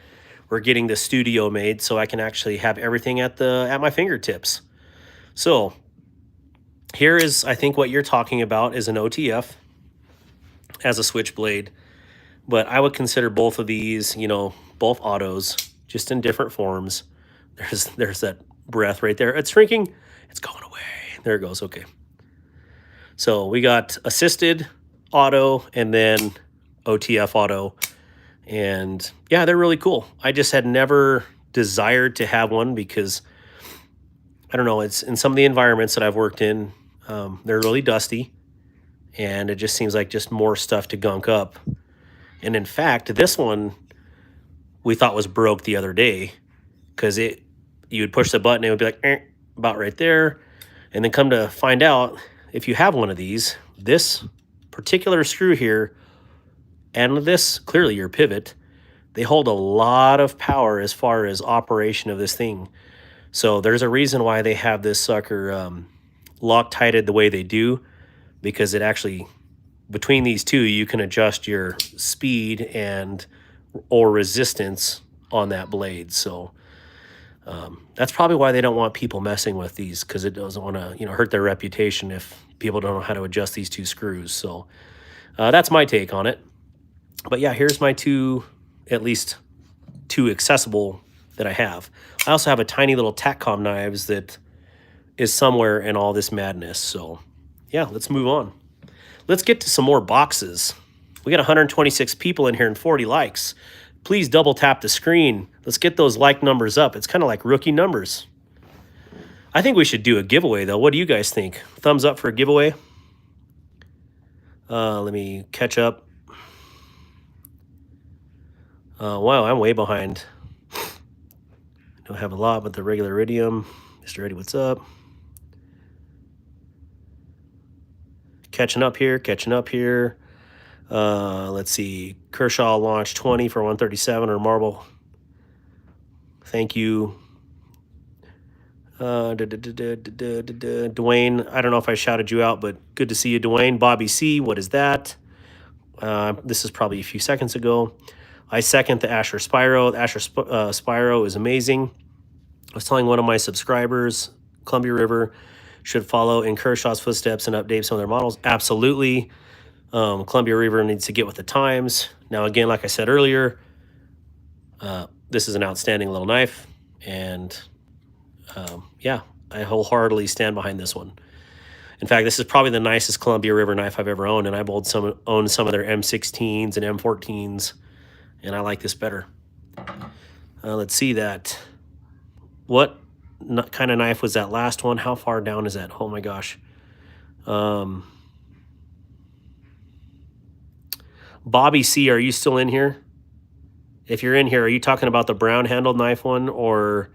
A: we're getting the studio made so I can actually have everything at my fingertips. So here is, I think what you're talking about is an OTF as a switchblade, but I would consider both of these, you know, both autos, just in different forms. There's that breath right there. It's shrinking. It's going away. There it goes. Okay. So we got assisted auto and then OTF auto. And yeah, they're really cool. I just had never desired to have one because I don't know, it's in some of the environments that I've worked in, they're really dusty and it just seems like just more stuff to gunk up. And in fact, this one we thought was broke the other day because you would push the button, it would be like about right there. And then come to find out, if you have one of these, this particular screw here and this, clearly your pivot, they hold a lot of power as far as operation of this thing. So there's a reason why they have this sucker Loctited the way they do, because it actually, between these two, you can adjust your speed and or resistance on that blade. So that's probably why they don't want people messing with these, because it doesn't want to, you know, hurt their reputation if people don't know how to adjust these two screws. So that's my take on it. But yeah, here's my at least two accessible that I have. I also have a tiny little TACCOM knives that is somewhere in all this madness. So yeah, let's move on. Let's get to some more boxes. We got 126 people in here and 40 likes. Please double tap the screen. Let's get those like numbers up. It's kind of like rookie numbers. I think we should do a giveaway though. What do you guys think? Thumbs up for a giveaway? Let me catch up. Wow, I'm way behind. Don't have a lot, but the regular iridium. Mr. Eddie, what's up? Catching up here, catching up here. Let's see. Kershaw launched 20 for 137 or marble. Thank you. Dwayne, I don't know if I shouted you out, but good to see you, Dwayne. Bobby C, what is that? This is probably a few seconds ago. I second the Asher Spyro. The Asher Spyro is amazing. I was telling one of my subscribers, Columbia River should follow in Kershaw's footsteps and update some of their models. Absolutely. Columbia River needs to get with the times. Now, again, like I said earlier, this is an outstanding little knife. And yeah, I wholeheartedly stand behind this one. In fact, this is probably the nicest Columbia River knife I've ever owned. And I've owned some of their M16s and M14s. And I like this better. Let's see that. What kind of knife was that last one? How far down is that? Oh my gosh. Bobby C, are you still in here? If you're in here, are you talking about the brown handled knife one or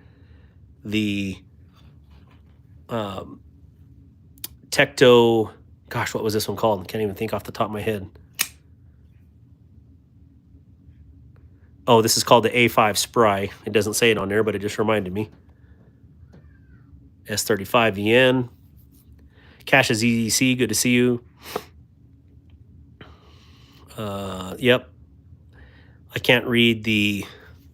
A: the Tecto? Gosh, what was this one called? Can't even think off the top of my head. Oh, this is called the A5 Spry. It doesn't say it on there, but it just reminded me. S35 VN. Cash's EDC, good to see you. Yep. I can't read the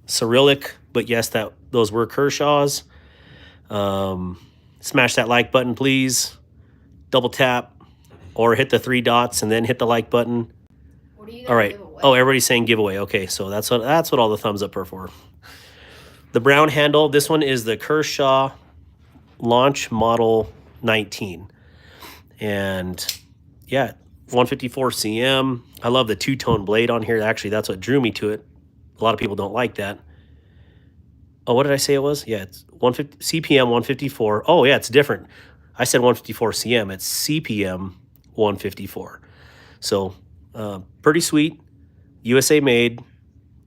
A: Cyrillic, but yes, those were Kershaw's. Smash that like button, please. Double tap or hit the 3 dots and then hit the like button.
C: What are you
A: All
C: gonna
A: right.
C: give away?
A: Oh, everybody's saying giveaway. Okay, so that's what all the thumbs up are for. The brown handle. This one is the Kershaw Launch Model 19, and yeah, 154 CM. I love the two-tone blade on here. Actually, that's what drew me to it. A lot of people don't like that. Oh, what did I say it was? Yeah, it's 150 CPM 154. Oh yeah, it's different. I said 154 CM. It's CPM 154. So. Pretty sweet, USA made,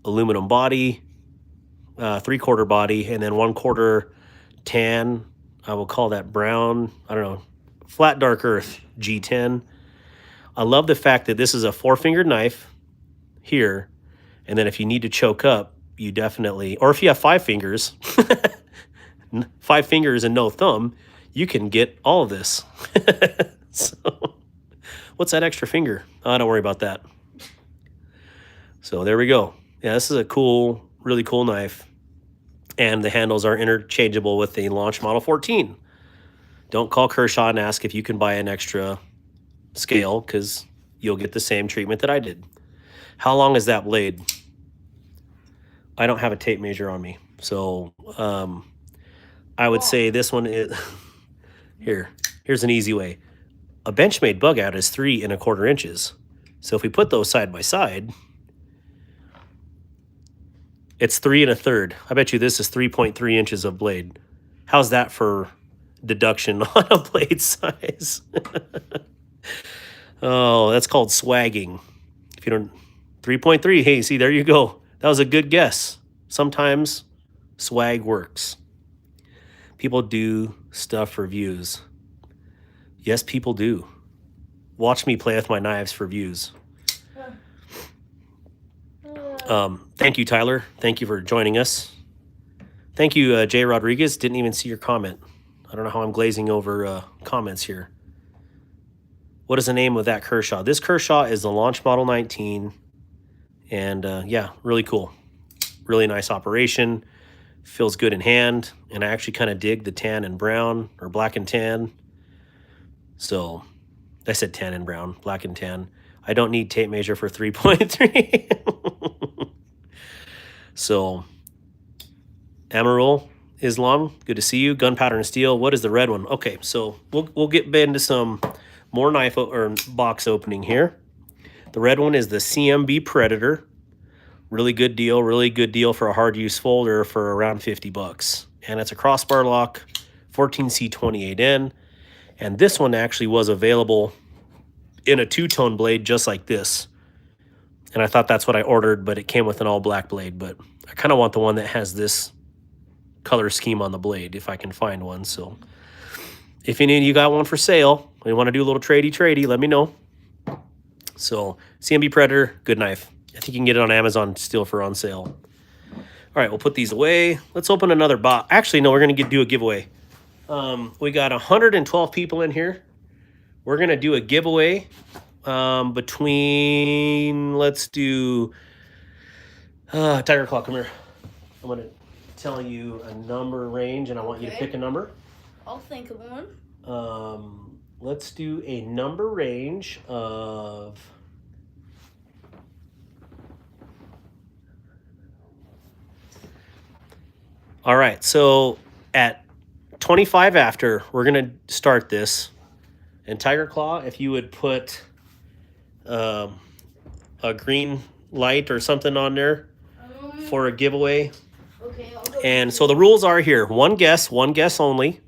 A: aluminum body, 3/4 body, and then 1/4 tan. I will call that brown. I don't know, flat dark earth G10. I love the fact that this is a 4-fingered knife here, and then if you need to choke up, you definitely, or if you have 5 fingers, 5 fingers and no thumb, you can get all of this. So, what's that extra finger? Oh, don't worry about that. So there we go. Yeah, this is a cool, really cool knife. And the handles are interchangeable with the launch model 14. Don't call Kershaw and ask if you can buy an extra scale, because you'll get the same treatment that I did. How long is that blade? I don't have a tape measure on me. So I would say this one is, here's an easy way. A Benchmade bug out is 3 1/4 inches. So if we put those side by side, it's 3 1/3. I bet you this is 3.3 inches of blade. How's that for deduction on a blade size? Oh, that's called swagging. If you don't, 3.3, hey, see, there you go. That was a good guess. Sometimes swag works. People do stuff for views. Yes, people do. Watch me play with my knives for views. Thank you, Tyler. Thank you for joining us. Thank you, Jay Rodriguez. Didn't even see your comment. I don't know how I'm glazing over comments here. What is the name of that Kershaw? This Kershaw is the launch model 19. And yeah, really cool. Really nice operation. Feels good in hand. And I actually kind of dig the tan and brown, or black and tan. So I said tan and brown, black and tan. I don't need tape measure for 3.3. So Amarul Islam, good to see you. Gunpowder and Steel. What is the red one? Okay, so we'll get into some more knife or box opening here. The red one is the CMB Predator. Really good deal. Really good deal for a hard use folder for around 50 bucks. And it's a crossbar lock, 14C28N. And this one actually was available in a 2-tone blade just like this. And I thought that's what I ordered, but it came with an all black blade. But I kind of want the one that has this color scheme on the blade if I can find one. So if you got one for sale, or you want to do a little tradey, let me know. So CMB Predator, good knife. I think you can get it on Amazon still for on sale. All right, we'll put these away. Let's open another box. Actually, no, we're going to do a giveaway. We got 112 people in here. We're going to do a giveaway between, let's do, Tiger Claw, come here. I'm going to tell you a number range, and I want you to pick a number.
C: I'll think of one.
A: Let's do a number range of... All right, so at 25 after, we're going to start this. And Tiger Claw, if you would put a green light or something on there for a giveaway.
C: Okay, I'll go.
A: And so the rules are here. One guess only.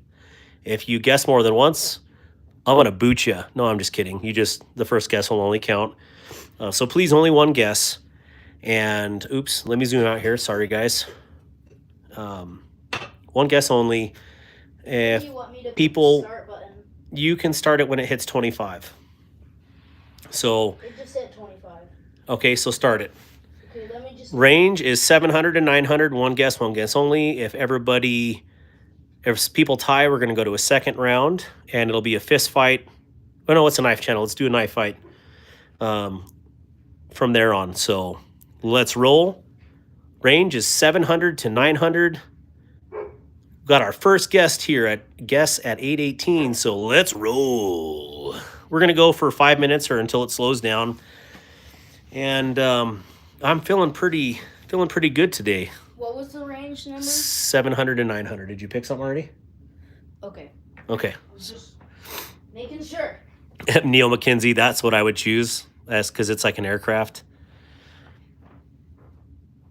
A: If you guess more than once, I'm going to boot you. No, I'm just kidding. The first guess will only count. So please, only one guess. And, oops, let me zoom out here. Sorry, guys. One guess only. If
C: You want me to
A: people,
C: start button?
A: you can start it when it hits 25. So,
C: It just said 25.
A: okay, so start it.
C: Okay, let me just.
A: Range is 700 to 900. One guess only. If people tie, we're going to go to a second round, and it'll be a fist fight. Oh, no, it's a knife channel. Let's do a knife fight from there on. So let's roll. Range is 700 to 900. Got our first guest here at 818. So let's roll. We're going to go for 5 minutes or until it slows down. And I'm feeling pretty good today.
C: What was the range number?
A: 700 to 900. Did you pick something already?
C: Okay.
A: Okay.
C: Just making sure.
A: Neil McKenzie, that's what I would choose. That's because it's like an aircraft.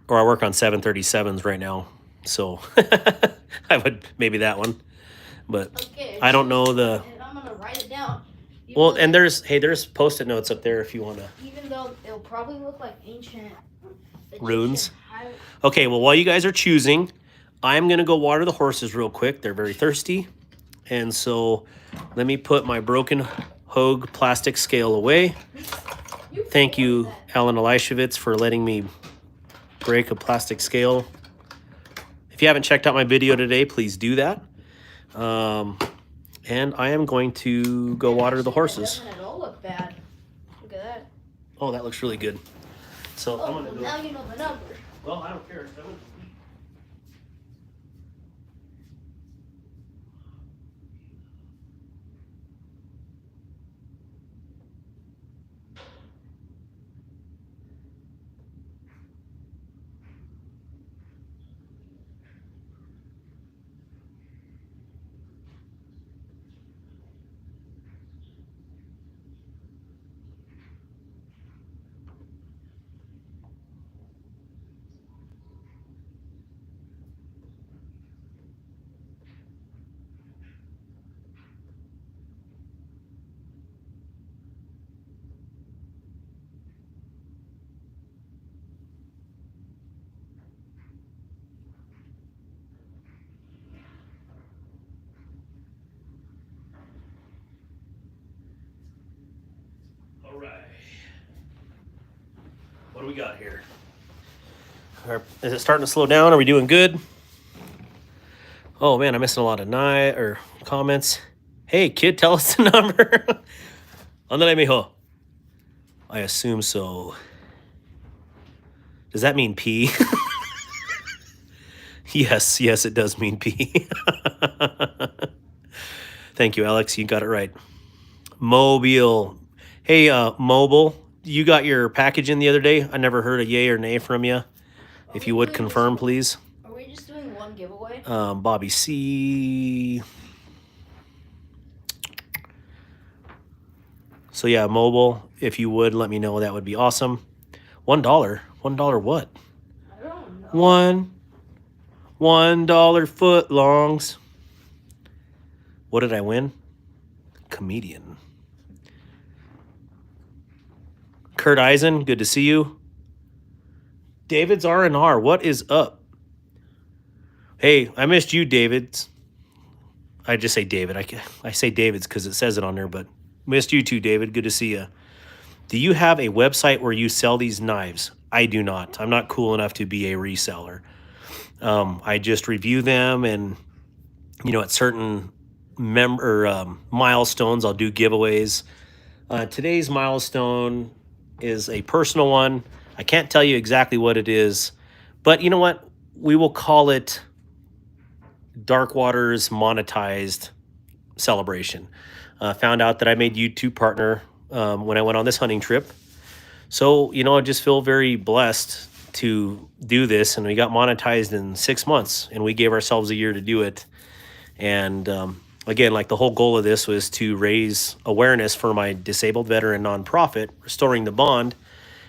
A: Or I work on 737s right now. So I would maybe that one. But
C: Okay.
A: I don't know the...
C: And I'm going to write it down.
A: Well, and there's Post-it notes up there if you want to...
C: Even though it'll probably look like ancient
A: runes. Okay, well, while you guys are choosing, I'm going to go water the horses real quick. They're very thirsty. And so let me put my broken Hogue plastic scale away. Thank you, Alan Elishevitz, for letting me break a plastic scale. If you haven't checked out my video today, please do that. And I am going to go water the horses.
C: It doesn't at all look bad. Look at that.
A: Oh, that looks really good. So I'm
C: Oh,
A: going to
C: well,
A: go.
C: now you know the number.
A: Well, I don't care. I'm gonna- All right. What do we got here? Is it starting to slow down? Are we doing good? Oh man, I'm missing a lot of comments. Hey kid, tell us the number. Andale mijo. I assume so. Does that mean P? Yes, it does mean P. Thank you, Alex. You got it right. Mobile. Hey, Mobile, you got your package in the other day? I never heard a yay or nay from you. If you would confirm, please.
C: Are we just doing one giveaway?
A: Bobby C. So yeah, Mobile, if you would let me know, that would be awesome. $1. $1 what?
C: I don't know.
A: $1 footlongs. What did I win? Comedian. Kurt Eisen, good to see you. David's R&R, what is up? Hey, I missed you, David. I just say David. I say David's because it says it on there, but missed you too, David. Good to see you. Do you have a website where you sell these knives? I do not. I'm not cool enough to be a reseller. I just review them, and at certain milestones, I'll do giveaways. Today's milestone is a personal one. I can't tell you exactly what it is, but you know what? We will call it Dark Waters Monetized Celebration. Found out that I made YouTube partner when I went on this hunting trip. So, I just feel very blessed to do this, and we got monetized in 6 months, and we gave ourselves a year to do it. And again, like the whole goal of this was to raise awareness for my disabled veteran nonprofit, Restoring the Bond.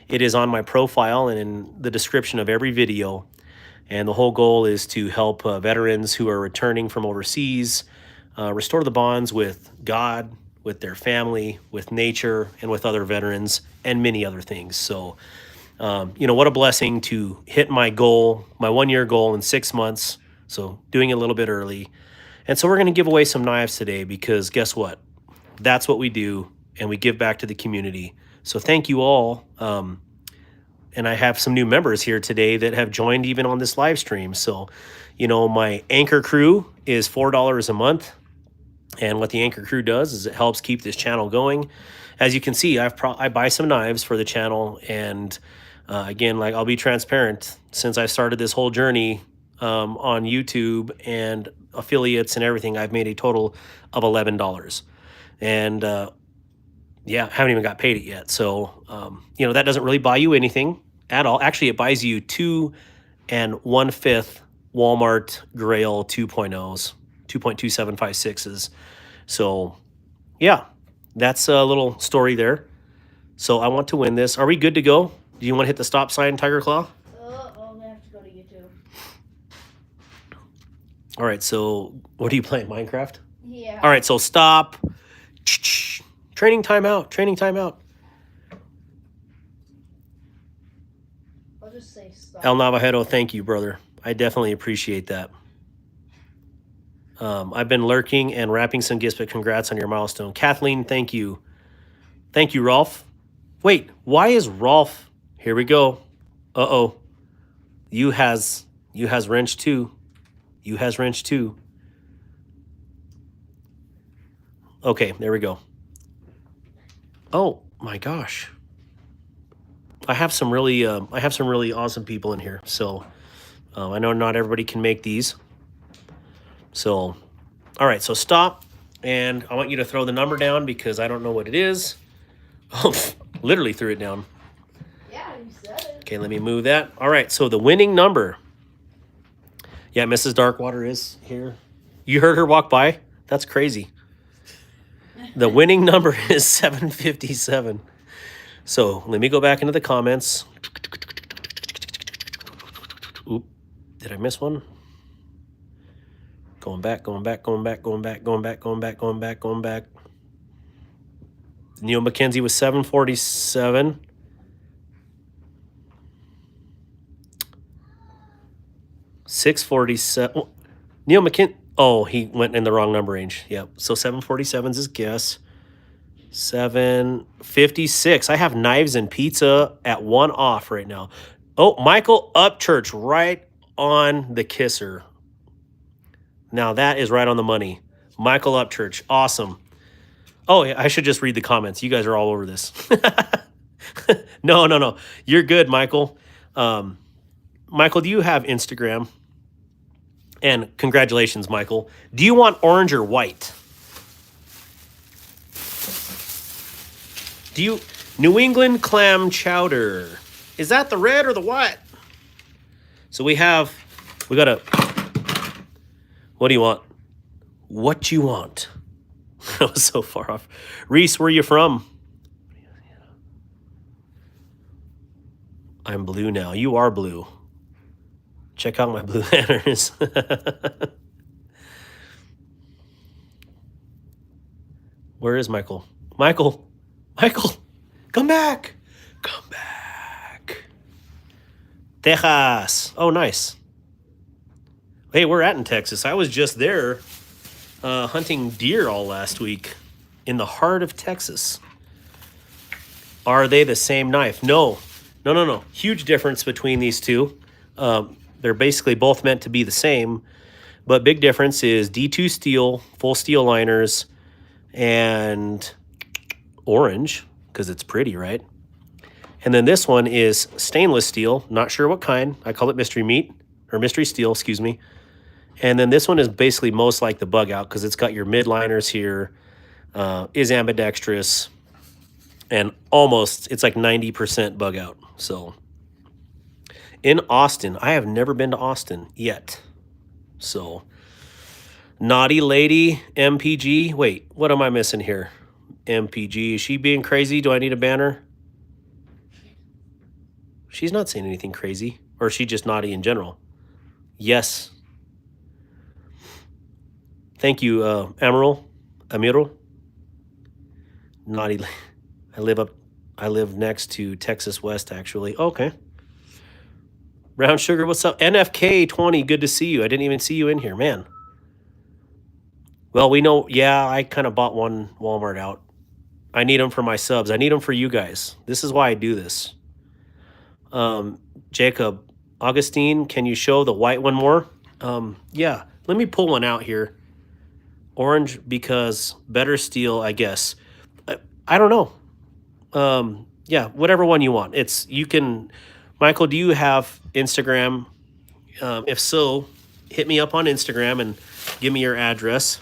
A: It is on my profile and in the description of every video. And the whole goal is to help veterans who are returning from overseas restore the bonds with God, with their family, with nature, and with other veterans, and many other things. So, what a blessing to hit my goal, my 1 year goal in 6 months. So doing it a little bit early. And so we're going to give away some knives today because guess what? That's what we do, and we give back to the community. So thank you all. And I have some new members here today that have joined even on this live stream. So, my Anchor Crew is $4 a month. And what the Anchor Crew does is it helps keep this channel going. As you can see, I buy some knives for the channel. And again, like I'll be transparent, since I started this whole journey on YouTube and affiliates and everything, I've made a total of $11. And haven't even got paid it yet. So, that doesn't really buy you anything at all. Actually, it buys you 2 1/5 Walmart Grail 2.0s, 2.2756s. So, yeah, that's a little story there. So I want to win this. Are we good to go? Do you want to hit the stop sign, Tiger Claw?
C: I'm gonna have to go to YouTube.
A: All right, so what are you playing, Minecraft?
C: Yeah.
A: All right, so stop. Training timeout.
C: Was
B: just say stop.
A: El Navajo, thank you, brother. I definitely appreciate that. I've been lurking and wrapping some gifts, but congrats on your milestone. Kathleen, thank you. Thank you, Rolf. Wait, why is Rolf? Here we go. Uh-oh. You has wrench too. You has wrench too. Okay, there we go. Oh my gosh. I have some really awesome people in here. So I know not everybody can make these. So, all right, so stop. And I want you to throw the number down because I don't know what it is. Oh, literally threw it down.
B: Yeah, you said it.
A: Okay, let me move that. All right, so the winning number. Yeah, Mrs. Darkwater is here. You heard her walk by? That's crazy. The winning number is 757. So let me go back into the comments. Oop, did I miss one? Going back. Neil McKenzie was 747. $647. Neil McKin. Oh, he went in the wrong number range. Yep. So 747 is his guess. 756. I have knives and pizza at 1 off right now. Oh, Michael Upchurch right on the kisser. Now that is right on the money. Michael Upchurch. Awesome. Oh, yeah, I should just read the comments. You guys are all over this. No. You're good, Michael. Michael, do you have Instagram? And congratulations, Michael. Do you want orange or white? Do you... New England clam chowder. Is that the red or the white? So we got a... What do you want? What you want? That was so far off. Reese, where are you from? I'm blue now. You are blue. Check out my blue banners. Where is Michael? Michael, come back. Come back. Texas. Oh, nice. Hey, we're in Texas. I was just there hunting deer all last week in the heart of Texas. Are they the same knife? No. Huge difference between these two. They're basically both meant to be the same, but big difference is D2 steel, full steel liners, and orange, because it's pretty, right? And then this one is stainless steel, not sure what kind. I call it mystery meat, or mystery steel, excuse me. And then this one is basically most like the bug out, because it's got your mid liners here, is ambidextrous, and it's like 90% bug out. So in Austin, I have never been to Austin yet. So Naughty Lady MPG. Wait, what am I missing here? MPG, is she being crazy? Do I need a banner? She's not saying anything crazy. Or is she just naughty in general? Yes. Thank you, Amiral. Naughty. I live next to Texas West, actually. Okay. Brown Sugar, what's up? NFK20, good to see you. I didn't even see you in here, man. Well, we know, yeah, I kind of bought one Walmart out. I need them for my subs. I need them for you guys. This is why I do this. Jacob, Augustine, can you show the white one more? Yeah, let me pull one out here. Orange, because better steel, I guess. I don't know. Yeah, whatever one you want. You can... Michael, do you have Instagram? If so, hit me up on Instagram and give me your address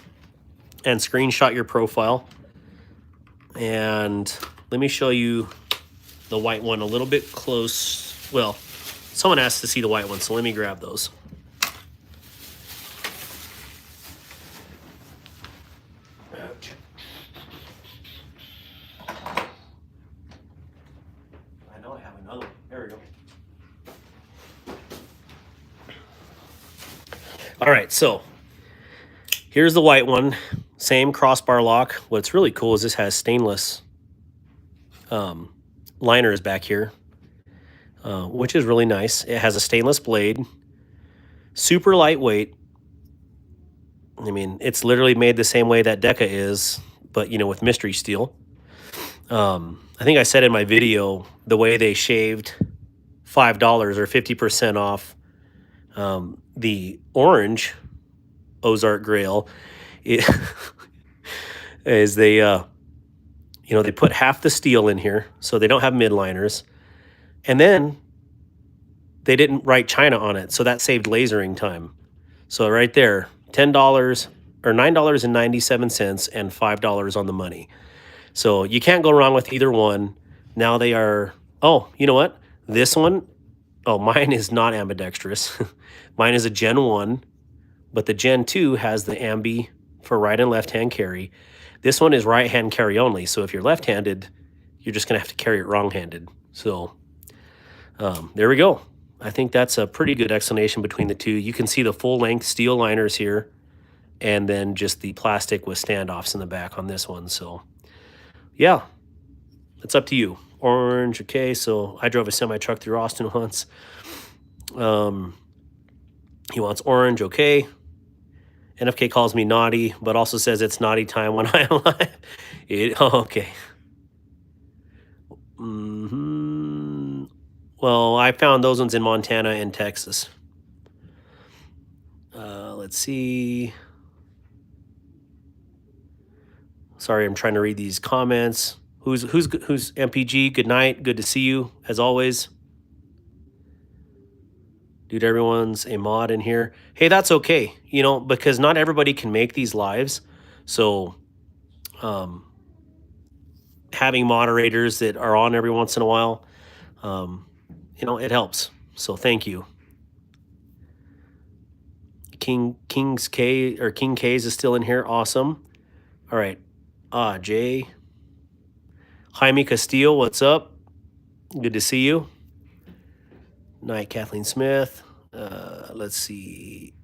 A: and screenshot your profile. And let me show you the white one a little bit close. Well, someone asked to see the white one, so let me grab those. I know I have another one. There we go. All right, so here's the white one. Same crossbar lock. What's really cool is this has stainless liners back here. which is really nice. It has a stainless blade, super lightweight. I mean, it's literally made the same way that Deca is, but, you know, with mystery steel. I think I said in my video, the way they shaved $5 or 50% off the orange Ozark Grail is they, you know, they put half the steel in here, so they don't have midliners. And then they didn't write China on it, so that saved lasering time. So right there, $10 or $9.97 and $5 on the money. So you can't go wrong with either one. Now they are, oh, you know what? This one, oh, mine is not ambidextrous. Mine is a Gen 1, but the Gen 2 has the ambi for right and left hand carry. This one is right hand carry only. So if you're left handed, you're just going to have to carry it wrong handed. So there we go. I think that's a pretty good explanation between the two. You can see the full length steel liners here, and then just the plastic with standoffs in the back on this one. So yeah, it's up to you. Orange, okay. So I drove a semi truck through Austin once. He wants orange, okay. NFK calls me naughty, but also says it's naughty time when I'm live. Oh, okay. Well, I found those ones in Montana and Texas. Let's see. Sorry, I'm trying to read these comments. Who's MPG? Good night. Good to see you as always. Dude, everyone's a mod in here. Hey, that's okay. You know, because not everybody can make these lives. So, having moderators that are on every once in a while, you know, it helps. So thank you. King K's is still in here. Awesome. All right. Jay. Jaime Castillo, what's up? Good to see you. Night, Kathleen Smith. Let's see.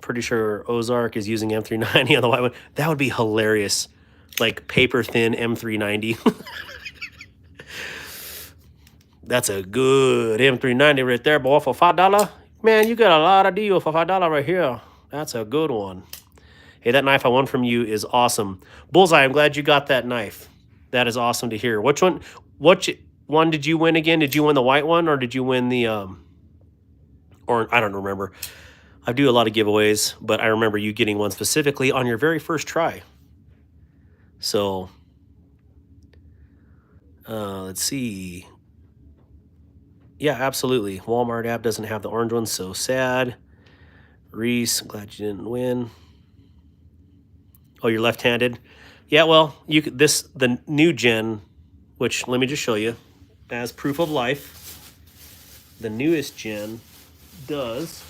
A: Pretty sure Ozark is using M390 on the white one. That would be hilarious. Like paper thin M390. That's a good M390 right there, boy, for $5. Man, you got a lot of deal for $5 right here. That's a good one. Hey, that knife I won from you is awesome. Bullseye, I'm glad you got that knife. That is awesome to hear. Which one did you win again? Did you win the white one, or did you win the or I don't remember. I do a lot of giveaways, but I remember you getting one specifically on your very first try. So let's see. Yeah, absolutely. Walmart app doesn't have the orange one, so sad. Reese, I'm glad you didn't win. Oh, you're left-handed? Yeah, well, the new gen, which let me just show you as proof of life. The newest gen does.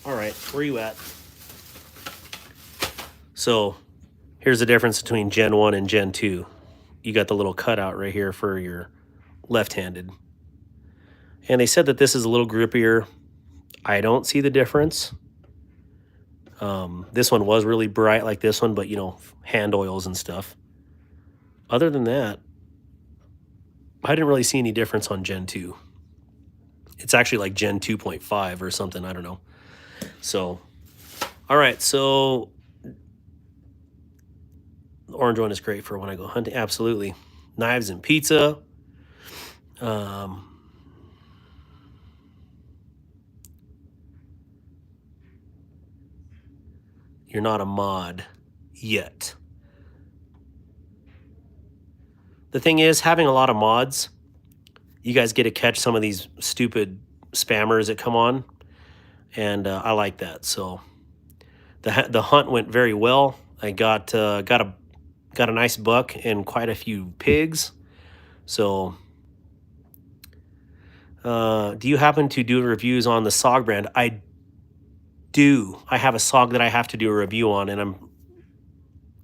A: All right, where are you at? So here's the difference between Gen 1 and Gen 2. You got the little cutout right here for your left-handed. And they said that this is a little grippier. I don't see the difference. This one was really bright like this one, but, you know, hand oils and stuff. Other than that, I didn't really see any difference on Gen 2. It's actually like Gen 2.5 or something. I don't know. So, all right. So the orange one is great for when I go hunting. Absolutely. Knives and pizza. You're not a mod yet. The thing is, having a lot of mods, you guys get to catch some of these stupid spammers that come on, and I like that. So the hunt went very well. I got a nice buck and quite a few pigs. So do you happen to do reviews on the SOG brand? I do. I have a SOG that I have to do a review on, and I'm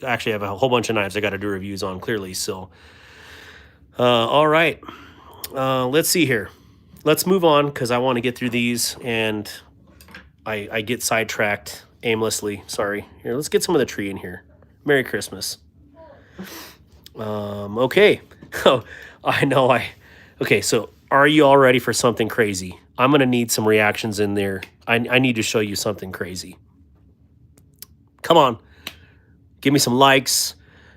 A: actually have a whole bunch of knives I got to do reviews on, clearly. So all right, let's see here. Let's move on, because I want to get through these, and I get sidetracked aimlessly. Sorry. Here, let's get some of the tree in here. Merry Christmas. Okay. Oh, I know. Okay, so are you all ready for something crazy? I'm going to need some reactions in there. I need to show you something crazy. Come on. Give me some likes.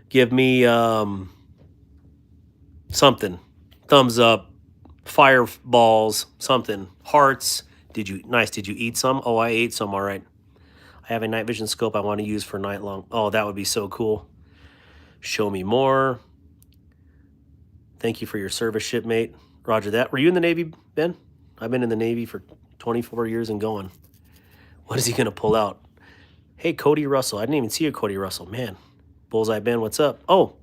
A: Give me something. Thumbs up. Fireballs. Something. Hearts. Did you eat some? Oh, I ate some. All right. I have a night vision scope I want to use for night long. Oh, that would be so cool. Show me more. Thank you for your service, shipmate. Roger that. Were you in the Navy, Ben? I've been in the Navy for 24 years and going. What is he going to pull out? Hey, Cody Russell. I didn't even see a Cody Russell. Man. Bullseye Ben, what's up? Oh,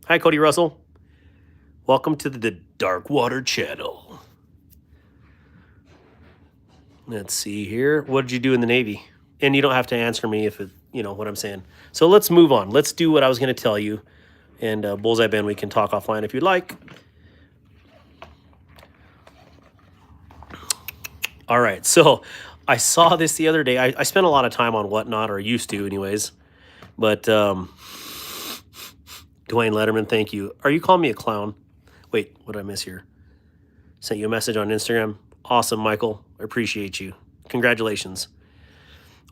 A: hi, Cody Russell. Welcome to the Dark Water channel. Let's see here. What did you do in the Navy? And you don't have to answer me if it, you know what I'm saying. So let's move on. Let's do what I was going to tell you. And Bullseye Ben, we can talk offline if you'd like. All right. So I saw this the other day. I spent a lot of time on Whatnot, or used to anyways. But Dwayne Letterman, thank you. Are you calling me a clown? Wait, what did I miss here? Sent you a message on Instagram. Awesome, Michael. I appreciate you. Congratulations.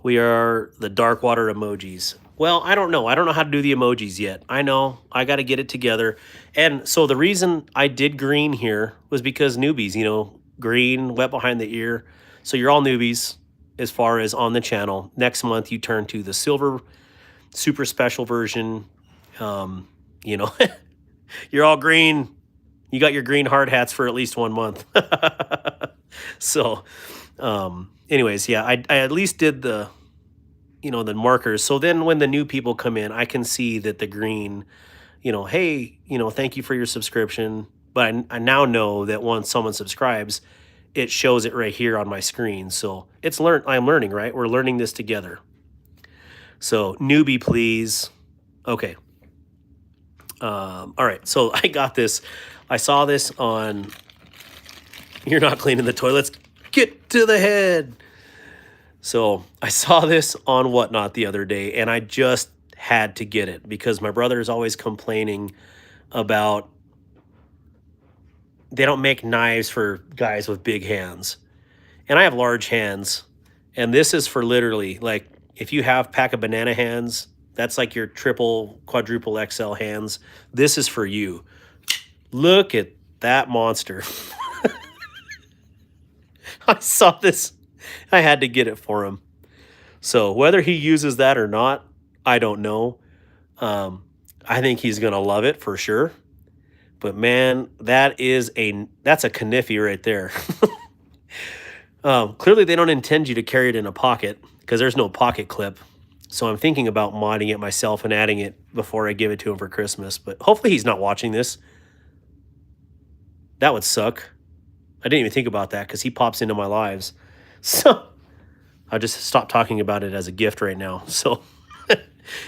A: We are the Dark Water emojis. Well, I don't know. I don't know how to do the emojis yet. I know. I got to get it together. And so the reason I did green here was because newbies, you know, green, wet behind the ear. So you're all newbies as far as on the channel. Next month, you turn to the silver super special version. You know, you're all green. You got your green hard hats for at least 1 month. So, anyways, yeah, I at least did the, you know, the markers. So then when the new people come in, I can see that the green, you know, hey, you know, thank you for your subscription. But I now know that once someone subscribes, it shows it right here on my screen. So I'm learning, right? We're learning this together. So newbie, please. Okay. All right. So I got this. I saw this on, you're not cleaning the toilets. Get to the head. So I saw this on Whatnot the other day, and I just had to get it because my brother is always complaining about they don't make knives for guys with big hands. And I have large hands. And this is for literally, like, if you have pack of banana hands, that's like your triple, quadruple XL hands. This is for you. Look at that monster. I saw this. I had to get it for him. So whether he uses that or not, I don't know. I think he's going to love it for sure. But man, that's a kniffy right there. Clearly they don't intend you to carry it in a pocket because there's no pocket clip. So I'm thinking about modding it myself and adding it before I give it to him for Christmas. But hopefully he's not watching this. That would suck. I didn't even think about that because he pops into my lives. So I'll just stop talking about it as a gift right now. So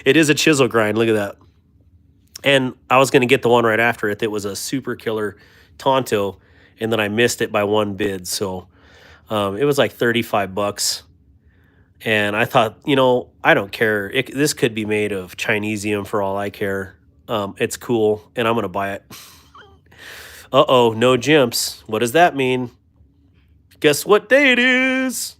A: it is a chisel grind. Look at that. And I was going to get the one right after it that was a super killer Tonto, and then I missed it by one bid. So it was like $35. And I thought, you know, I don't care. This could be made of Chinesium for all I care. It's cool, and I'm going to buy it. Uh-oh, no jimps. What does that mean? Guess what day it is?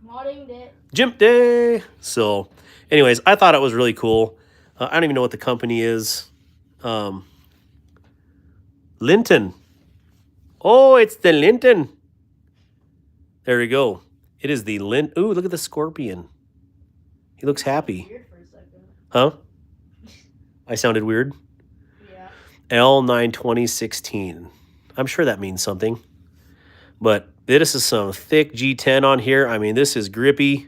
B: Modding it.
A: Jimp day. So anyways, I thought it was really cool. I don't even know what the company is. Linton. Oh, it's the Linton. There we go. It is the Linton. Ooh, look at the scorpion. He looks happy.
B: Weird for a second.
A: Huh? I sounded weird.
B: Yeah.
A: L92016. I'm sure that means something. But this is some thick G10 on here. I mean, this is grippy.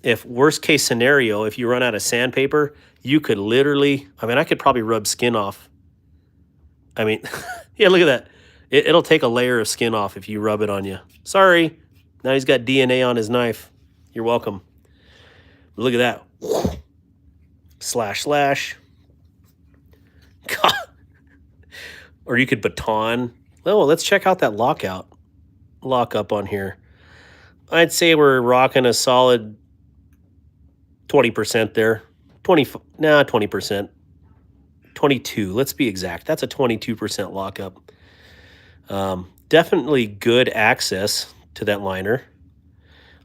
A: If worst case scenario, if you run out of sandpaper, you could literally, I mean, I could probably rub skin off. I mean, yeah, look at that. It'll take a layer of skin off if you rub it on you. Sorry. Now he's got DNA on his knife. You're welcome. Look at that. Slash, slash. God. Or you could baton. Oh, let's check out that lock up on here. I'd say we're rocking a solid 20% there. 20%. 20%. 22. Let's be exact. That's a 22% lockup. Definitely good access to that liner.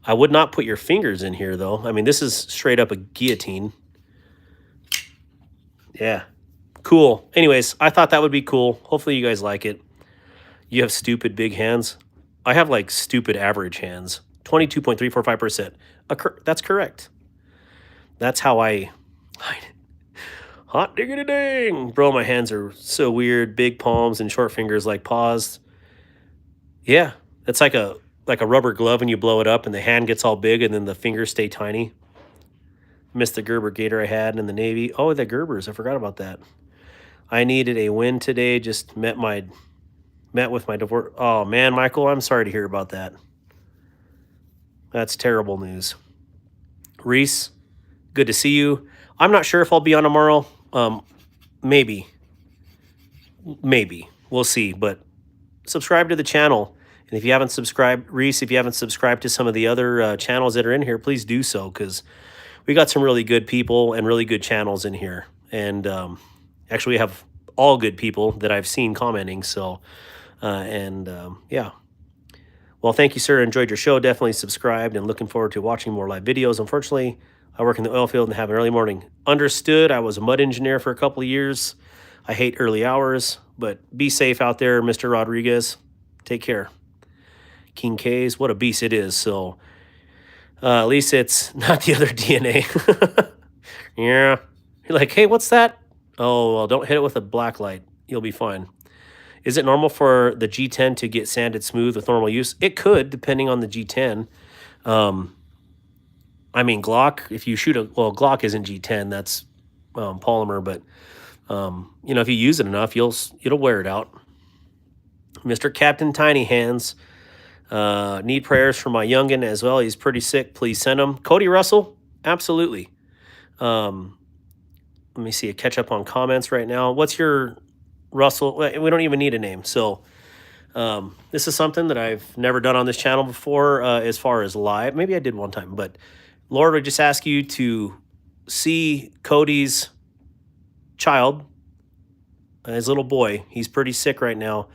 A: I would not put your fingers in here, though. I mean, this is straight up a guillotine. Yeah. Cool. Anyways, I thought that would be cool. Hopefully you guys like it. You have stupid big hands. I have like stupid average hands. 22.345%. That's correct. That's how I hot diggity dang. Bro, my hands are so weird. Big palms and short fingers like paws. Yeah. It's like a rubber glove when you blow it up and the hand gets all big and then the fingers stay tiny. Missed the Gerber gator I had in the Navy. Oh, the Gerbers. I forgot about that. I needed a win today. Just met with my divorce. Oh, man, Michael, I'm sorry to hear about that. That's terrible news. Reese, good to see you. I'm not sure if I'll be on tomorrow. Maybe. We'll see. But subscribe to the channel. And if you haven't subscribed, Reese, if you haven't subscribed to some of the other channels that are in here, please do so, because we got some really good people and really good channels in here. And actually, we have all good people that I've seen commenting. So, yeah. Well, thank you, sir. Enjoyed your show. Definitely subscribed and looking forward to watching more live videos. Unfortunately, I work in the oil field and have an early morning. Understood. I was a mud engineer for a couple of years. I hate early hours, but be safe out there, Mr. Rodriguez. Take care. King K's, what a beast it is. So at least it's not the other DNA. Yeah. You're like, hey, what's that? Oh, well, don't hit it with a black light. You'll be fine. Is it normal for the G10 to get sanded smooth with normal use? It could, depending on the G10. I mean, Glock, if you shoot Glock isn't G10, that's polymer, but, if you use it enough, it'll wear it out. Mr. Captain Tiny Hands, need prayers for my youngin as well. He's pretty sick. Please send him. Cody Russell, absolutely. Let me see, catch up on comments right now. What's your Russell? We don't even need a name. So this is something that I've never done on this channel before as far as live. Maybe I did one time, but Lord, I just ask you to see Cody's child, his little boy. He's pretty sick right now.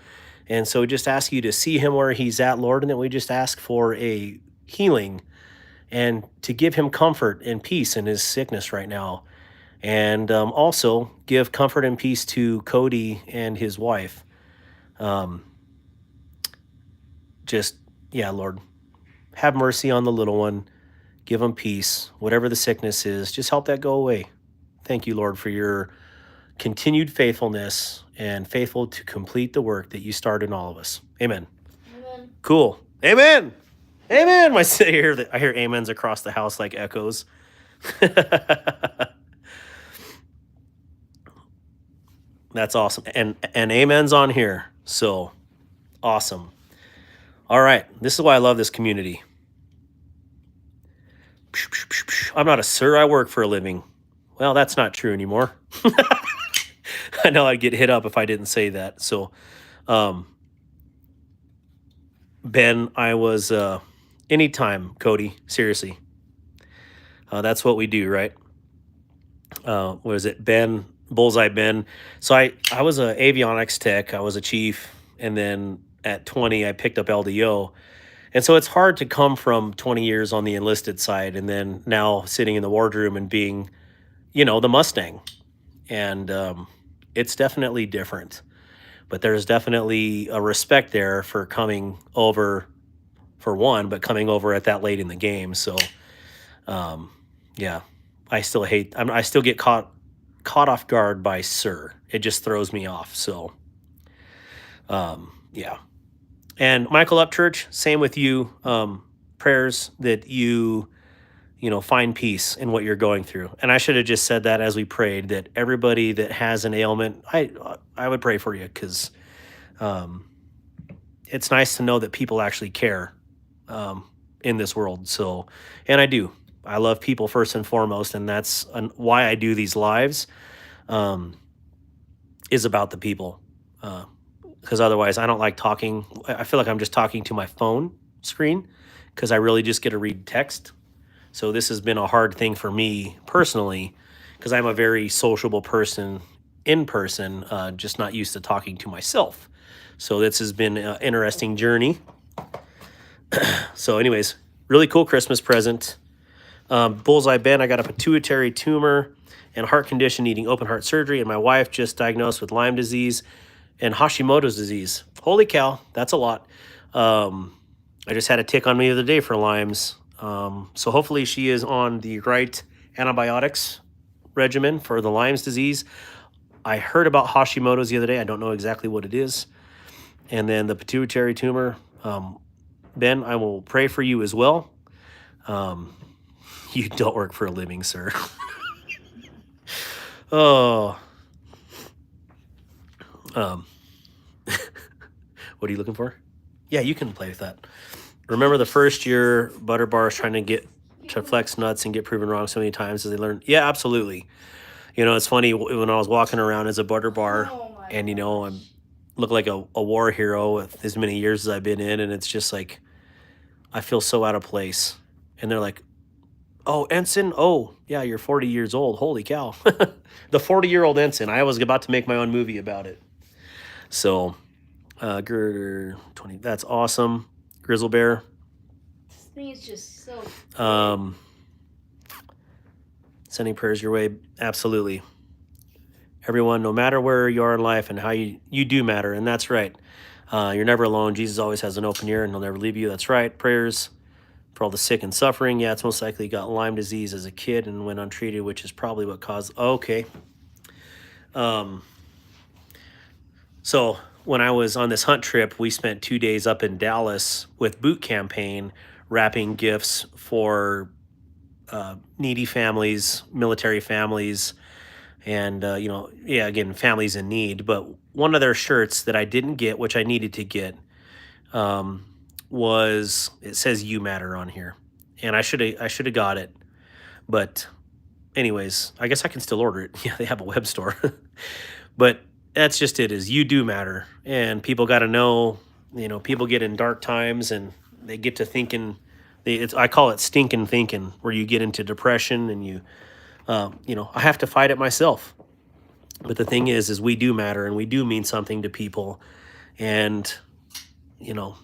A: And so we just ask you to see him where he's at, Lord, and then we just ask for a healing and to give him comfort and peace in his sickness right now. And also give comfort and peace to Cody and his wife. Lord, have mercy on the little one. Give him peace. Whatever the sickness is, just help that go away. Thank you, Lord, for your continued faithfulness and faithful to complete the work that you started in all of us. Amen.
C: Amen.
A: Cool. Amen. Amen. I hear amens across the house like echoes. That's awesome. And amen's on here. So awesome. All right. This is why I love this community. I'm not a sir. I work for a living. Well, that's not true anymore. I know I'd get hit up if I didn't say that. So, Ben, I was, anytime, Cody, seriously. That's what we do, right? What is it? Ben, Bullseye Ben. So I was a avionics tech. I was a chief. And then at 20, I picked up LDO. And so it's hard to come from 20 years on the enlisted side and then now sitting in the wardroom and being, the Mustang. And it's definitely different. But there's definitely a respect there for coming over, for one, but coming over at that late in the game. So, yeah, I still get caught off guard by sir. It just throws me off. So, yeah. And Michael Upchurch, same with you. Prayers that you find peace in what you're going through. And I should have just said that as we prayed, that everybody that has an ailment, I would pray for you, because it's nice to know that people actually care in this world. So, and I do. I love people first and foremost, and that's why I do these lives, is about the people. Because otherwise I don't like talking. I feel like I'm just talking to my phone screen, because I really just get to read text. So this has been a hard thing for me personally, because I'm a very sociable person in person, just not used to talking to myself. So this has been an interesting journey. So anyways, really cool Christmas present. Bullseye Ben, I got a pituitary tumor and heart condition needing open heart surgery, and my wife just diagnosed with Lyme disease and Hashimoto's disease. Holy cow, that's a lot. I just had a tick on me the other day for Lyme's. So hopefully she is on the right antibiotics regimen for the Lyme's disease. I heard about Hashimoto's the other day. I don't know exactly what it is. And then the pituitary tumor. Ben, I will pray for you as well. You don't work for a living, sir. Oh. What are you looking for? Yeah, you can play with that. Remember the first year Butter Bar is trying to get to flex nuts and get proven wrong so many times as they learn. Yeah, absolutely. You know, it's funny when I was walking around as a Butter Bar and, you know, I'm look like a war hero with as many years as I've been in. And it's just like, I feel so out of place. And they're like, oh, Ensign? Oh, yeah, you're 40 years old. Holy cow. The 40-year-old Ensign. I was about to make my own movie about it. So, Girder 20. That's awesome. Grizzle Bear.
C: This thing is just so.
A: Sending prayers your way. Absolutely. Everyone, no matter where you are in life and how you do matter. And that's right. You're never alone. Jesus always has an open ear and he'll never leave you. That's right. Prayers for all the sick and suffering. Yeah, it's most likely got Lyme disease as a kid and went untreated, which is probably what caused. Okay. So when I was on this hunt trip, we spent 2 days up in Dallas with Boot Campaign wrapping gifts for needy families, military families, and, you know, yeah, again, families in need. But one of their shirts that I didn't get, which I needed to get, was, it says "You Matter" on here, and I should have got it, but anyways, I guess I can still order it. Yeah, they have a web store, but that's just it. Is you do matter, and people got to know. You know, people get in dark times and they get to thinking. I call it stinking thinking, where you get into depression and you know, I have to fight it myself. But the thing is we do matter and we do mean something to people, and you know.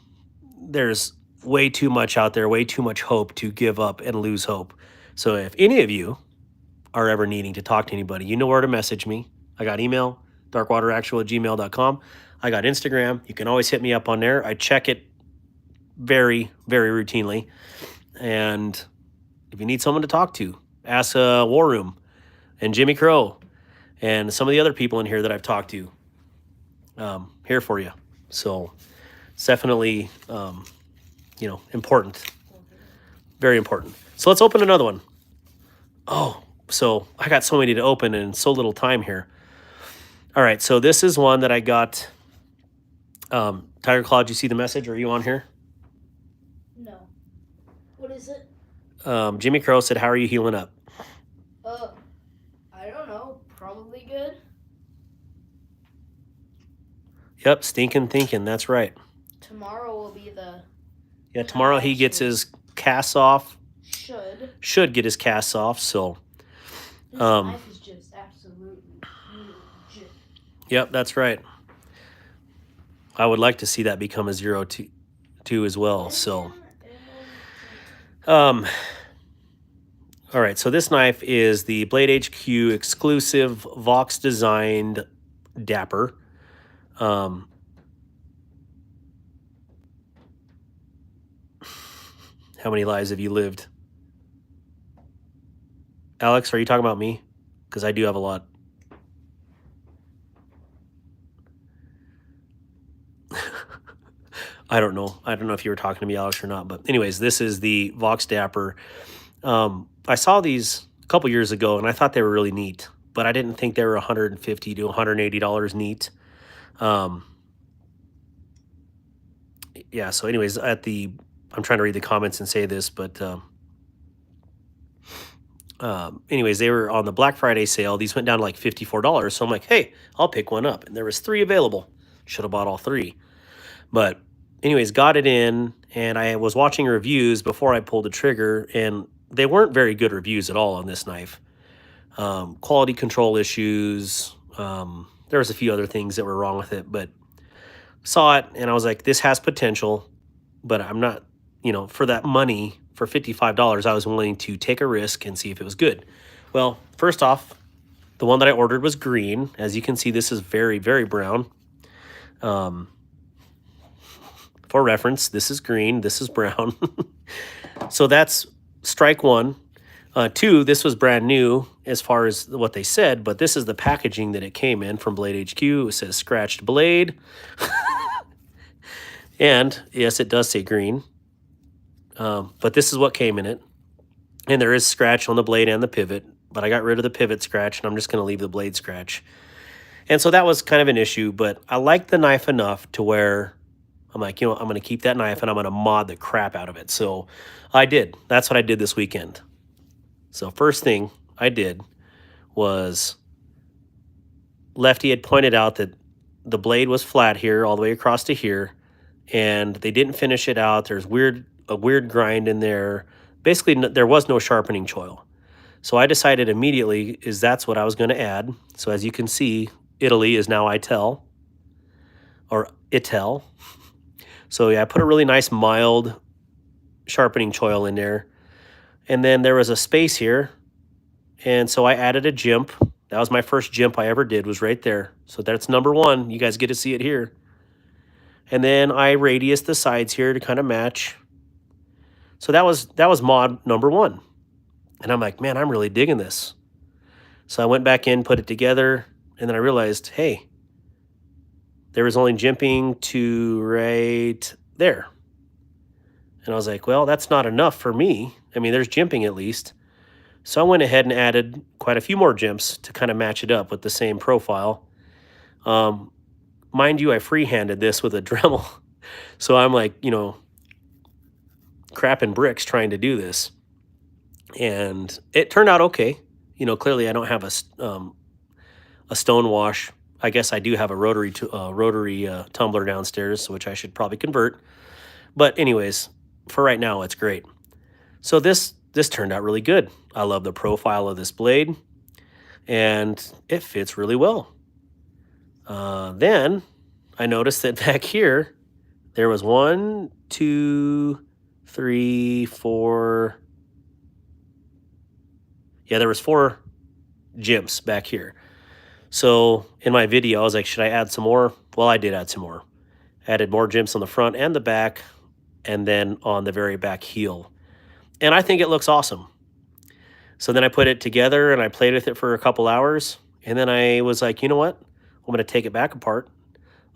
A: There's way too much out there, way too much hope to give up and lose hope. So if any of you are ever needing to talk to anybody, you know where to message me. I got email, darkwateractual@gmail.com. I got Instagram. You can always hit me up on there. I check it very, very routinely. And if you need someone to talk to, ask War Room and Jimmy Crow and some of the other people in here that I've talked to. Here for you. So it's definitely, you know, important. Very important. So let's open another one. Oh, so I got so many to open and so little time here. All right, so this is one that I got. Tiger Claw, did you see the message? Are you on here?
C: No. What is it?
A: Jimmy Crow said, how are you healing up?
C: I don't know. Probably good.
A: Yep, stinking thinking. That's right.
C: Tomorrow will be the.
A: Yeah, tomorrow he gets his casts off.
C: Should
A: get his casts off. So.
C: This knife is just absolutely legit.
A: Yep, that's right. I would like to see that become a 0-2 as well. So. All right, so this knife is the Blade HQ exclusive Vox designed Dapper. How many lives have you lived? Alex, are you talking about me? Because I do have a lot. I don't know. I don't know if you were talking to me, Alex, or not. But anyways, this is the Vox Dapper. I saw these a couple years ago, and I thought they were really neat. But I didn't think they were $150 to $180 neat. Yeah, so anyways, I'm trying to read the comments and say this, but anyways, they were on the Black Friday sale. These went down to like $54. So I'm like, hey, I'll pick one up. And there was 3 available. Should have bought all 3. But anyways, got it in, and I was watching reviews before I pulled the trigger, and they weren't very good reviews at all on this knife. Quality control issues, There was a few other things that were wrong with it, but saw it and I was like, this has potential, but I'm not, you know, for that money, for $55, I was willing to take a risk and see if it was good. Well, first off, the one that I ordered was green. As you can see, this is very, very brown. For reference, this is green, this is brown. So that's strike one. Two, this was brand new as far as what they said, but this is the packaging that it came in from Blade HQ. It says scratched blade. And yes, it does say green. But this is what came in it. And there is scratch on the blade and the pivot, but I got rid of the pivot scratch and I'm just going to leave the blade scratch. And so that was kind of an issue, but I like the knife enough to where I'm like, you know, I'm going to keep that knife and I'm going to mod the crap out of it. So I did. That's what I did this weekend. So first thing I did was Lefty had pointed out that the blade was flat here all the way across to here, and they didn't finish it out. There's a weird grind in there. Basically, there was no sharpening choil. So I decided immediately that's what I was going to add. So as you can see, Italy is now ITEL, or ITEL. So yeah, I put a really nice mild sharpening choil in there. And then there was a space here. And so I added a jimp. That was my first jimp I ever did, was right there. So that's number one. You guys get to see it here. And then I radiused the sides here to kind of match. So that was mod number one. And I'm like, man, I'm really digging this. So I went back in, put it together, and then I realized, hey, there was only jimping to right there. And I was like, well, that's not enough for me. I mean, there's jimping at least. So I went ahead and added quite a few more jimps to kind of match it up with the same profile. Mind you, I freehanded this with a Dremel. So I'm like, you know, crapping bricks trying to do this. And it turned out okay. You know, clearly I don't have a stone wash. I guess I do have a rotary tumbler downstairs, which I should probably convert. But anyways, for right now, it's great. So this turned out really good. I love the profile of this blade, and it fits really well. Then I noticed that back here, there was 1, 2, 3, 4. Yeah, there was 4 jimps back here. So in my video, I was like, should I add some more? Well, I did add some more. Added more jimps on the front and the back, and then on the very back heel. And I think it looks awesome. So then I put it together and I played with it for a couple hours. And then I was like, you know what? I'm going to take it back apart.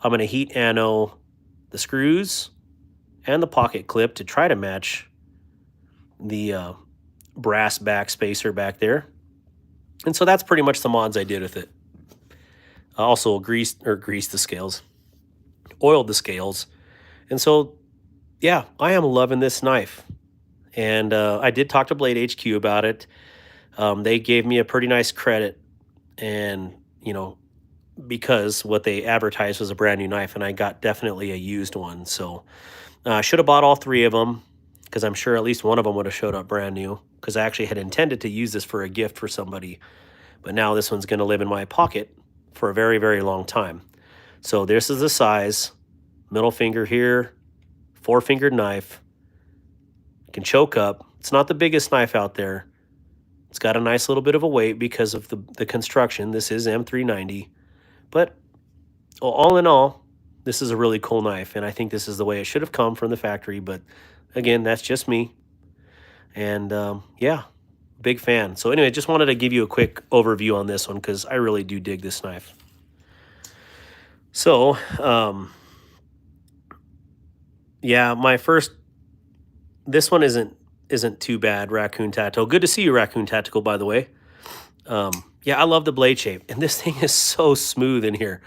A: I'm going to heat ano the screws and the pocket clip to try to match the brass back spacer back there. And so that's pretty much the mods I did with it. I also greased the scales, oiled the scales. And so, yeah, I am loving this knife. And I did talk to Blade HQ about it. They gave me a pretty nice credit. And, you know, because what they advertised was a brand new knife, and I got definitely a used one. So I should have bought all 3 of them, because I'm sure at least one of them would have showed up brand new, because I actually had intended to use this for a gift for somebody. But now this one's going to live in my pocket for a very, very long time. So this is the size, middle finger here, 4-fingered knife. Can choke up. It's not the biggest knife out there. It's got a nice little bit of a weight because of the construction. This is M390. But all in all, this is a really cool knife, and I think this is the way it should have come from the factory. But again, that's just me. And yeah, big fan. So anyway, just wanted to give you a quick overview on this one because I really do dig this knife. So yeah, this one isn't too bad, Raccoon Tactical. Good to see you, Raccoon Tactical, by the way. Yeah, I love the blade shape, and this thing is so smooth in here.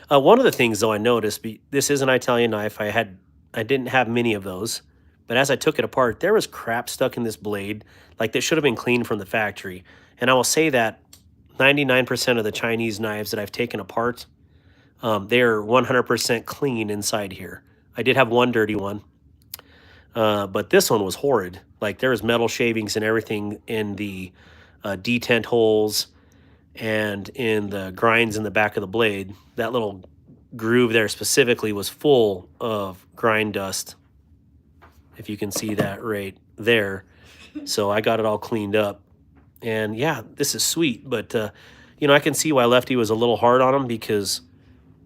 A: One of the things, though, I noticed, this is an Italian knife. I didn't have many of those, but as I took it apart, there was crap stuck in this blade, like that should have been cleaned from the factory. And I will say that 99% of the Chinese knives that I've taken apart, they're 100% clean inside here. I did have one dirty one. But this one was horrid. Like there was metal shavings and everything in the detent holes. and in the grinds in the back of the blade, that little groove there specifically was full of grind dust. If you can see that right there. So I got it all cleaned up. And yeah, this is sweet. But, you know, I can see why Lefty was a little hard on him, because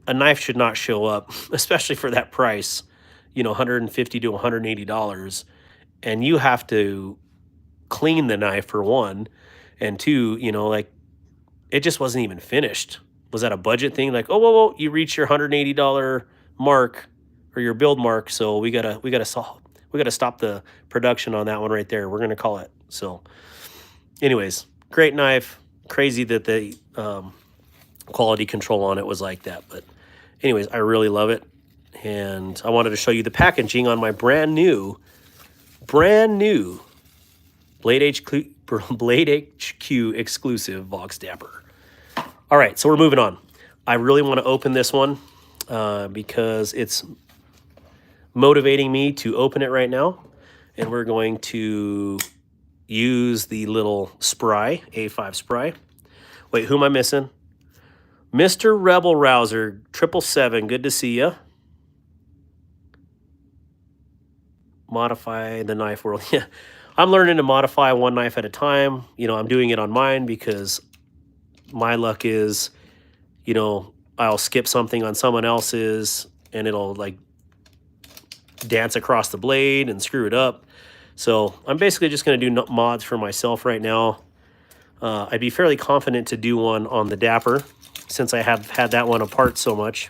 A: a knife should not show up, especially for that price, you know, $150 to $180. And you have to clean the knife for one. And two, you know, like, it just wasn't even finished. Was that a budget thing? Like, oh, whoa, you reached your $180 mark or your build mark, so we gotta stop the production on that one right there. We're gonna call it. So, anyways, great knife. Crazy that the quality control on it was like that, but anyways, I really love it, and I wanted to show you the packaging on my brand new Blade HQ exclusive Vox Dapper. All right, so we're moving on. I really want to open this one because it's motivating me to open it right now. And we're going to use the little spry, A5 spry. Wait, who am I missing? Mr. Rebel Rouser 777, good to see ya. Modify the knife world. Yeah, I'm learning to modify one knife at a time. You know, I'm doing it on mine because my luck is, you know, I'll skip something on someone else's and it'll like dance across the blade and screw it up. So I'm basically just going to do mods for myself right now. I'd be fairly confident to do one on the Dapper since I have had that one apart so much.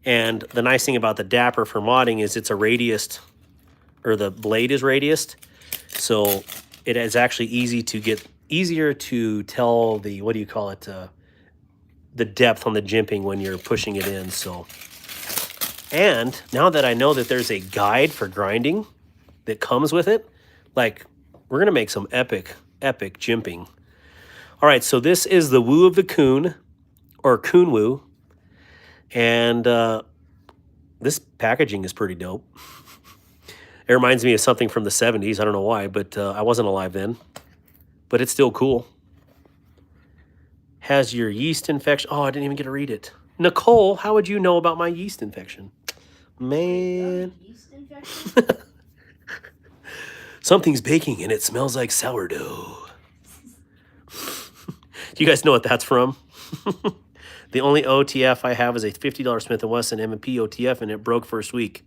A: And the nice thing about the Dapper for modding is it's a radiused, or the blade is radiused. So it is actually easier to tell the, what do you call it, the depth on the jimping when you're pushing it in. So, and now that I know that there's a guide for grinding that comes with it, like, we're gonna make some epic jimping. All right, so this is the Woo of the Kun, or Kunwu, and this packaging is pretty dope. It reminds me of something from the 70s. I don't know why, but I wasn't alive then. But it's still cool. Has your yeast infection. Oh, I didn't even get to read it. Nicole, how would you know about my yeast infection? Man.
B: Yeast infection?
A: Something's baking and it smells like sourdough. Do you guys know what that's from? The only OTF I have is a $50 Smith & Wesson EMP OTF, and it broke first week.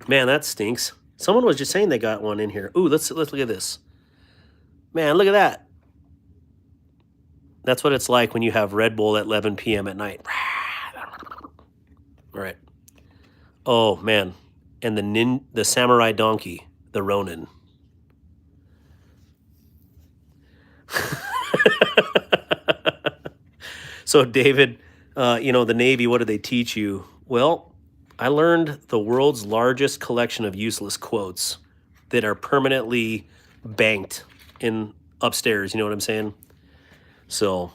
A: Man, that stinks. Someone was just saying they got one in here. Ooh, let's look at this. Man, look at that. That's what it's like when you have Red Bull at 11 p.m. at night. All right. Oh, man. And the samurai donkey, the Ronin. So, David, you know, the Navy, what did they teach you? Well, I learned the world's largest collection of useless quotes that are permanently banked in upstairs. You know what I'm saying? So,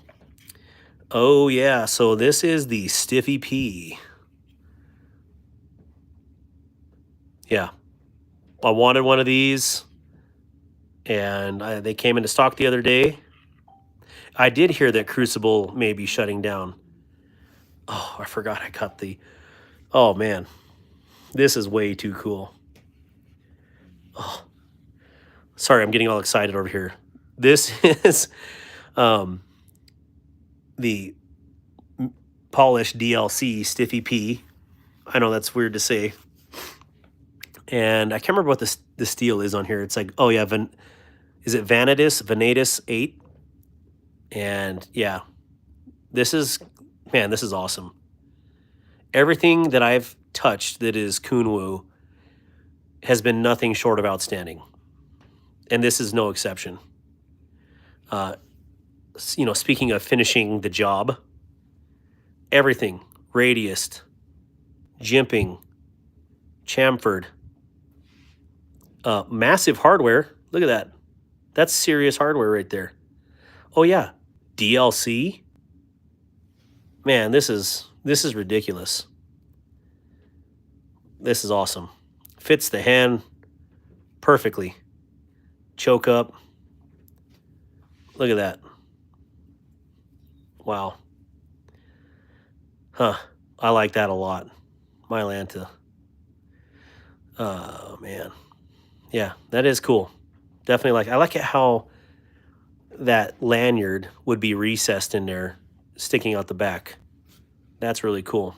A: oh yeah. So this is the Stiffy P. Yeah. I wanted one of these, and they came into stock the other day. I did hear that Crucible may be shutting down. Oh, I forgot I got the... Oh, man. This is way too cool. Oh. Sorry, I'm getting all excited over here. This is the polished DLC Stiffy P. I know that's weird to say. And I can't remember what the steel is on here. It's like, oh, yeah, is it Vanatus 8? And yeah, this is awesome. Everything that I've touched that is Kunwu has been nothing short of outstanding. And this is no exception. You know, speaking of finishing the job, everything, radiused, jimping, chamfered, massive hardware. Look at that. That's serious hardware right there. Oh yeah, DLC. Man, this is ridiculous. This is awesome. Fits the hand perfectly. Choke up. Look at that. Wow. Huh. I like that a lot. Mylanta. Oh, man. Yeah, that is cool. Definitely like, I like it how that lanyard would be recessed in there, sticking out the back. That's really cool.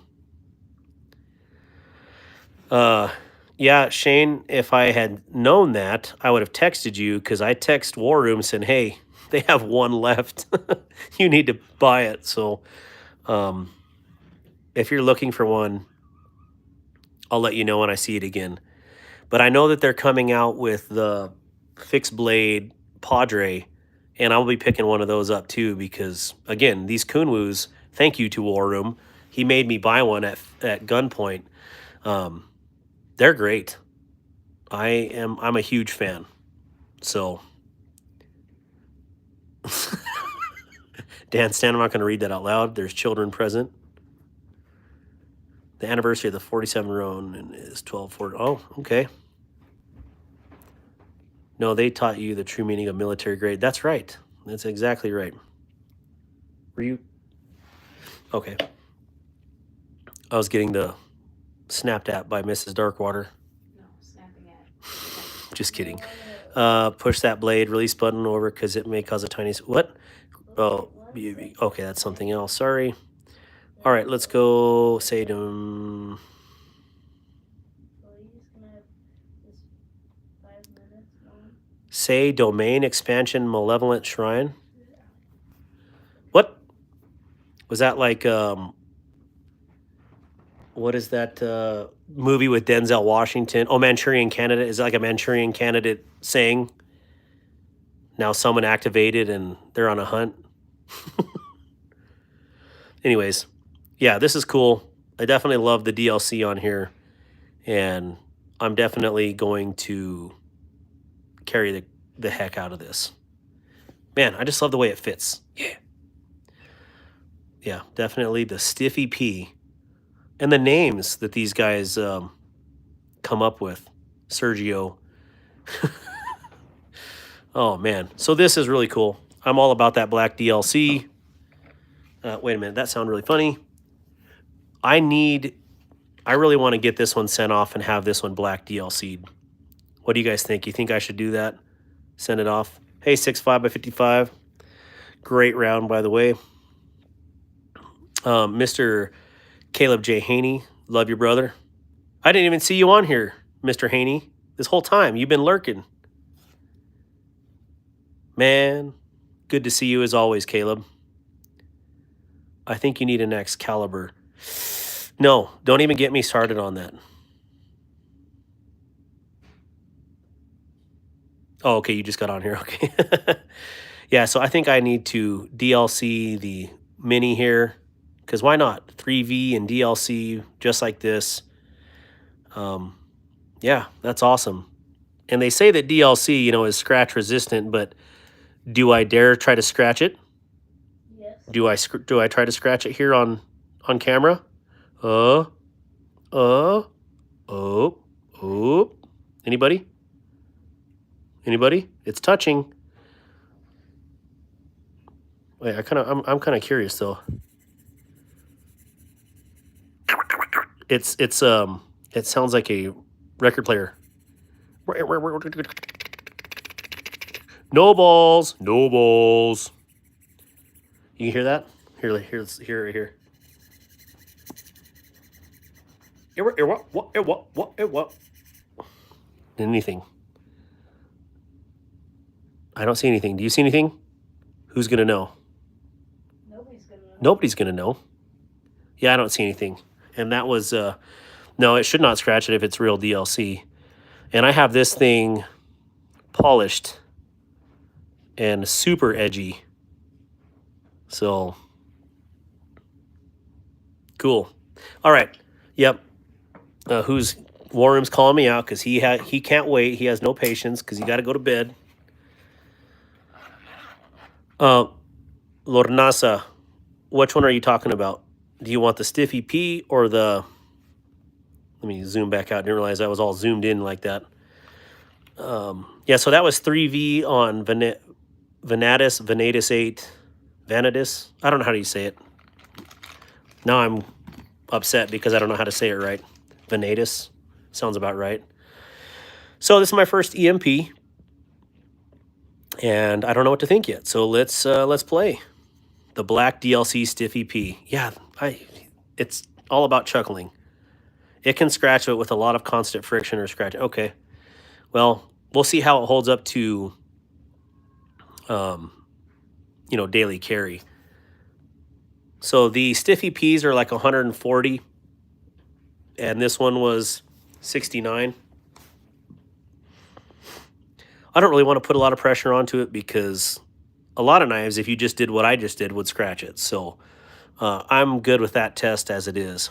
A: Yeah, Shane, if I had known that, I would have texted you, because I text War Room saying, hey, they have one left. You need to buy it. So if you're looking for one, I'll let you know when I see it again. But I know that they're coming out with the fixed blade Padre, and I'll be picking one of those up too, because again, these Kunwus, thank you to War Room. He made me buy one at gunpoint. They're great. I'm a huge fan. So Dan Stan, I'm not going to read that out loud. There's children present. The anniversary of the 47 Ronin is 12/4. Oh, okay. No, they taught you the true meaning of military grade. That's right. That's exactly right. Were you? Okay. I was getting the snapped at by Mrs. Darkwater.
B: No, snapping at.
A: Just kidding. Push that blade, release button over, because it may cause a tiny... What? Oh, okay, that's something else. Sorry. All right, let's go say to him... Say domain expansion malevolent shrine. What? Was that like... what is that movie with Denzel Washington? Oh, Manchurian Candidate. Is it like a Manchurian Candidate saying? Now someone activated and they're on a hunt. Anyways, yeah, this is cool. I definitely love the DLC on here. And I'm definitely going to carry the heck out of this. Man, I just love the way it fits. Yeah. Yeah, definitely the Stiffy P. And the names that these guys come up with. Sergio. Oh, man. So this is really cool. I'm all about that black DLC. Wait a minute. That sounded really funny. I really want to get this one sent off and have this one black DLC'd. What do you guys think? You think I should do that? Send it off? Hey, 6.5 by 55. Great round, by the way. Mr. Caleb J. Haney, love your brother. I didn't even see you on here, Mr. Haney. This whole time, you've been lurking. Man, good to see you as always, Caleb. I think you need an Excalibur. No, don't even get me started on that. Oh, okay, you just got on here. Okay. Yeah, so I think I need to DLC the Mini here. Because why not? 3V and DLC just like this. Yeah, that's awesome. And they say that DLC, is scratch resistant, but do I dare try to scratch it?
B: Yes.
A: Do I try to scratch it here on camera? Anybody? Anybody? It's touching. Wait, I'm kind of curious though. It sounds like a record player. No balls, no balls. You can hear that? Here, right here. What? Anything? I don't see anything. Do you see anything? Who's gonna know?
B: Nobody's gonna know.
A: Nobody's gonna know. Yeah, I don't see anything. And that was no, it should not scratch it if it's real DLC. And I have this thing polished and super edgy. So cool. All right. Yep. Who's War Room's calling me out because he can't wait. He has no patience because he got to go to bed. Lornasa, which one are you talking about? Do you want the Stiffy P or the... Let me zoom back out. I didn't realize I was all zoomed in like that. Yeah, so that was 3V on Venatus 8. Vanadis. I don't know how do you say it. Now I'm upset because I don't know how to say it right. Vanadis sounds about right. So this is my first EMP, and I don't know what to think yet. So let's play the black DLC Stiff EP. Yeah, it's all about chuckling. It can scratch it with a lot of constant friction or scratch. Okay, well, we'll see how it holds up to, daily carry. So the Stiff EPs are like 140, and this one was 69. I don't really want to put a lot of pressure onto it because a lot of knives, if you just did what I just did, would scratch it. So I'm good with that test as it is.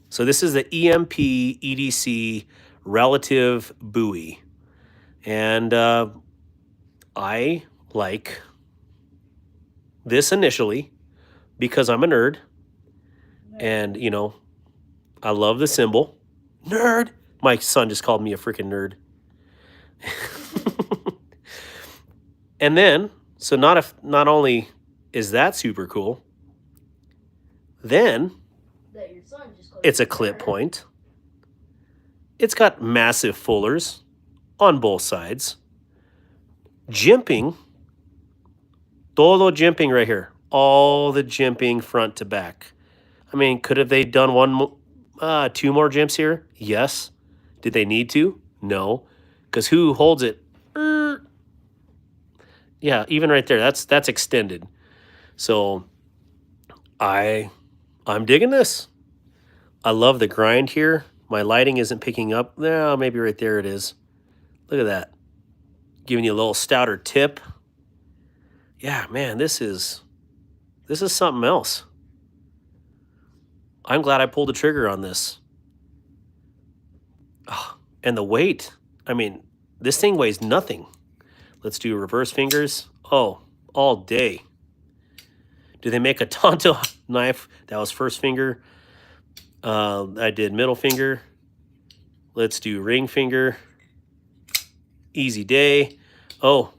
A: So this is the EMP EDC relative buoy. And I like this initially because I'm a nerd. And, I love the symbol. Nerd! My son just called me a freaking nerd. And then, so not only is that super cool, then
C: That your son just called
A: it's
C: you
A: a clip
C: nerd.
A: point. It's got massive fullers on both sides. Jimping. Todo jimping right here. All the jimping front to back. I mean, could have they done two more jimps here? Yes. Did they need to? No. Because who holds it? Yeah, even right there, that's extended. So I'm digging this. I love the grind here. My lighting isn't picking up. No, maybe right there it is. Look at that. Giving you a little stouter tip. Yeah, man, this is something else. I'm glad I pulled the trigger on this. Oh, and the weight. I mean, this thing weighs nothing. Let's do reverse fingers. Oh, all day. Do they make a Tonto knife? That was first finger. I did middle finger. Let's do ring finger. Easy day. Oh,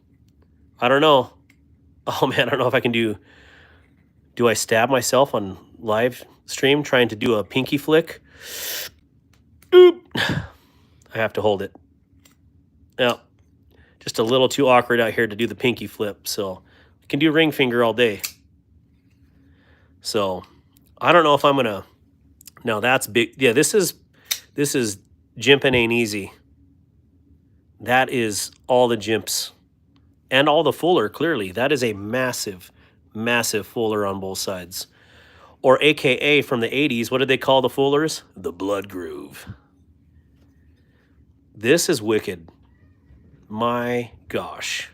A: I don't know. Oh man, I don't know if I can do I stab myself on live stream trying to do a pinky flick? Oop. I have to hold it. Now, just a little too awkward out here to do the pinky flip, so I can do ring finger all day. So I don't know if I'm gonna. Now that's big. Yeah, this is jimping ain't easy. That is all the jimps and all the fuller. Clearly, that is a massive, massive fuller on both sides. Or AKA from the 80s, what did they call the fullers? The blood groove. This is wicked. My gosh.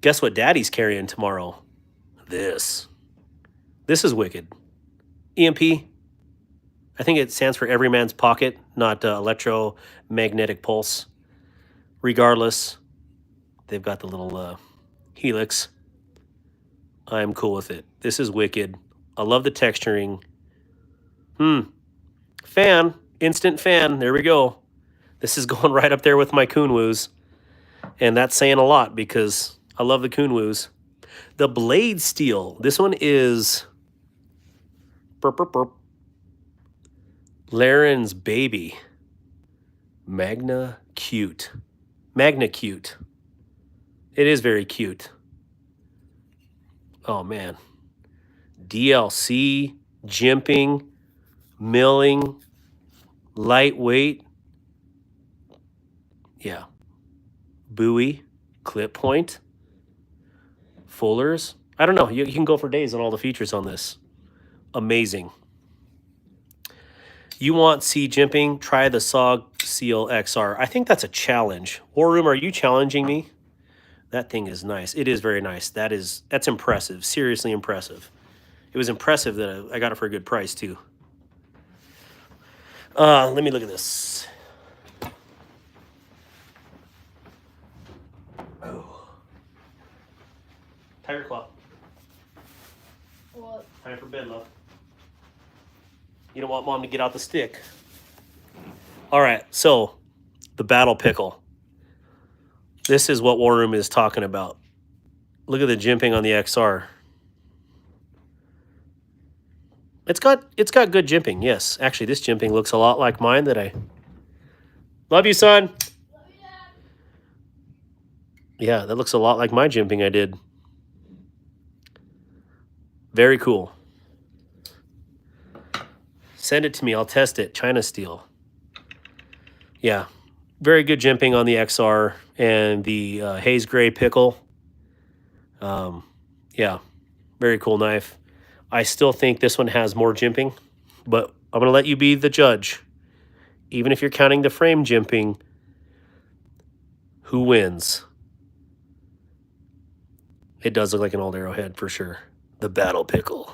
A: Guess what Daddy's carrying tomorrow? This. This is wicked. EMP. I think it stands for every man's pocket, not electromagnetic pulse. Regardless, they've got the little helix. I'm cool with it. This is wicked. I love the texturing. Fan. Instant fan. There we go. This is going right up there with my Kunwus. And that's saying a lot because I love the Kunwus. The blade steel. This one is Laren's baby. Magna cute. Magna cute. It is very cute. Oh man. DLC, jimping, milling, lightweight. Yeah. Buoy, clip point, fullers. I don't know. You can go for days on all the features on this. Amazing. You want C jimping? Try the SOG Seal XR. I think that's a challenge. War Room, are you challenging me? That thing is nice. It is very nice. That's impressive. Seriously impressive. It was impressive that I got it for a good price too. Let me look at this. Oh. Tiger Claw.
C: What?
A: Time for bed, love. You don't want Mom to get out the stick. All right, so the battle pickle. This is what War Room is talking about. Look at the jimping on the XR. It's got good jimping, yes. Actually, this jimping looks a lot like mine that I... Love you, son. Yeah, that looks a lot like my jimping I did. Very cool. Send it to me. I'll test it. China steel. Yeah, very good jimping on the XR and the haze gray pickle. Yeah, very cool knife. I still think this one has more jimping, but I'm going to let you be the judge. Even if you're counting the frame jimping, who wins? It does look like an old arrowhead for sure. The battle pickle.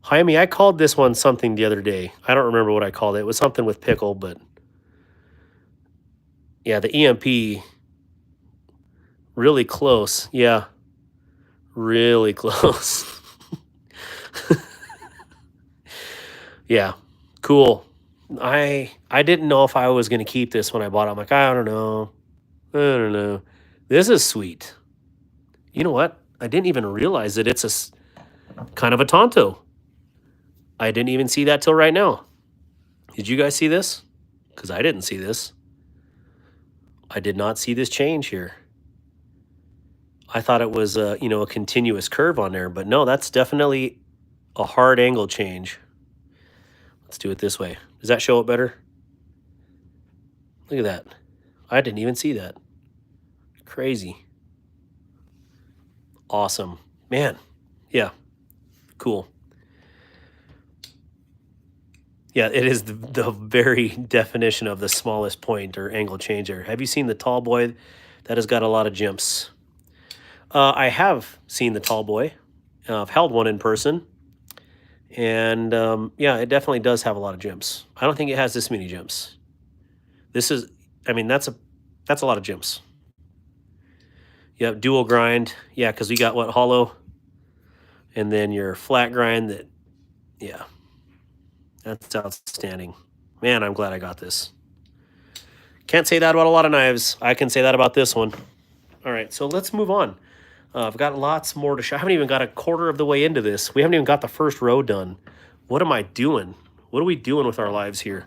A: Jaime, I called this one something the other day. I don't remember what I called it. It was something with pickle, but yeah, the EMP, really close. Yeah, really close. Yeah, cool. I didn't know if I was going to keep this when I bought it. I'm like, I don't know. This is sweet. You know what? I didn't even realize that it's kind of a Tonto. I didn't even see that till right now. Did you guys see this? Because I didn't see this. I did not see this change here. I thought it was a continuous curve on there, but no, that's definitely a hard angle change. Let's do it this way. Does that show it better? Look at that. I didn't even see that. Crazy. Awesome. Man. Yeah. Cool. Yeah, it is the very definition of the smallest point or angle change there. Have you seen the tall boy? That has got a lot of jimps. I have seen the tall boy. I've held one in person. And yeah, it definitely does have a lot of jimps. I don't think it has this many jimps. This is, I mean, that's a lot of jimps. Yep, dual grind. Yeah, because we got what, hollow? And then your flat grind that, yeah. That's outstanding. Man, I'm glad I got this. Can't say that about a lot of knives. I can say that about this one. All right, so let's move on. I've got lots more to show. I haven't even got a quarter of the way into this. We haven't even got the first row done. What am I doing? What are we doing with our lives here?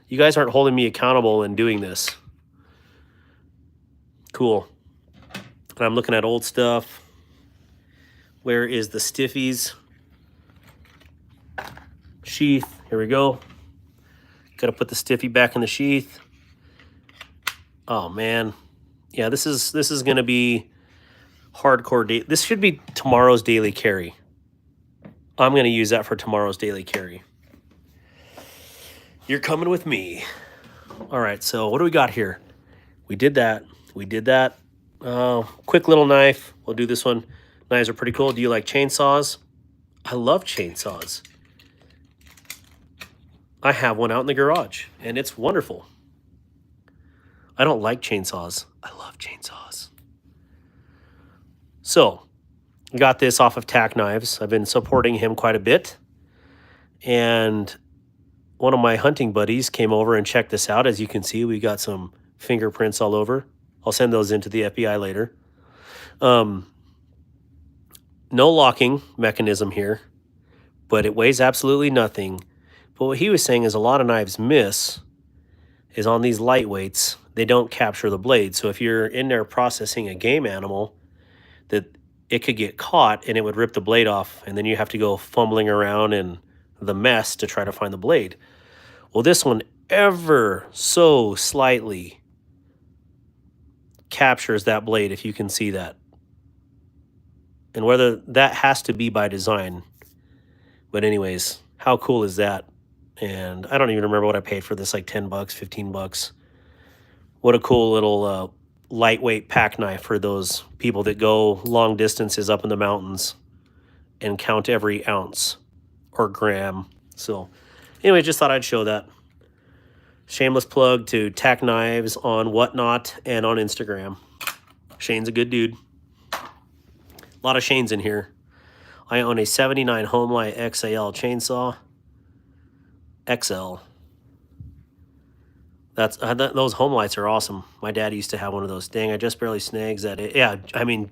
A: You guys aren't holding me accountable in doing this. Cool. And I'm looking at old stuff. Where is the stiffies? Sheath. Here we go. Got to put the stiffy back in the sheath. Oh man, yeah. This is gonna be hardcore. This should be tomorrow's daily carry. I'm gonna use that for tomorrow's daily carry. You're coming with me. All right. So what do we got here? We did that. We did that. Quick little knife. We'll do this one. Knives are pretty cool. Do you like chainsaws? I love chainsaws. I have one out in the garage, and it's wonderful. I don't like chainsaws. I love chainsaws. So, got this off of Tack Knives. I've been supporting him quite a bit. And one of my hunting buddies came over and checked this out. As you can see, we got some fingerprints all over. I'll send those into the FBI later. No locking mechanism here, but it weighs absolutely nothing. But what he was saying is a lot of knives miss is on these lightweights, they don't capture the blade. So if you're in there processing a game animal, that it could get caught and it would rip the blade off, and then you have to go fumbling around in the mess to try to find the blade. Well, this one ever so slightly captures that blade, if you can see that. And whether that has to be by design. But anyways, how cool is that? And I don't even remember what I paid for this, like 10 bucks, 15 bucks. What a cool little lightweight pack knife for those people that go long distances up in the mountains and count every ounce or gram. So anyway, just thought I'd show that. Shameless plug to Tack Knives on Whatnot and on Instagram. Shane's a good dude. A lot of Shane's in here. I own a 79 Homelight XAL chainsaw. XL. That's those home lights are awesome. My dad used to have one of those. Dang, I just barely snags at it. Yeah, I mean,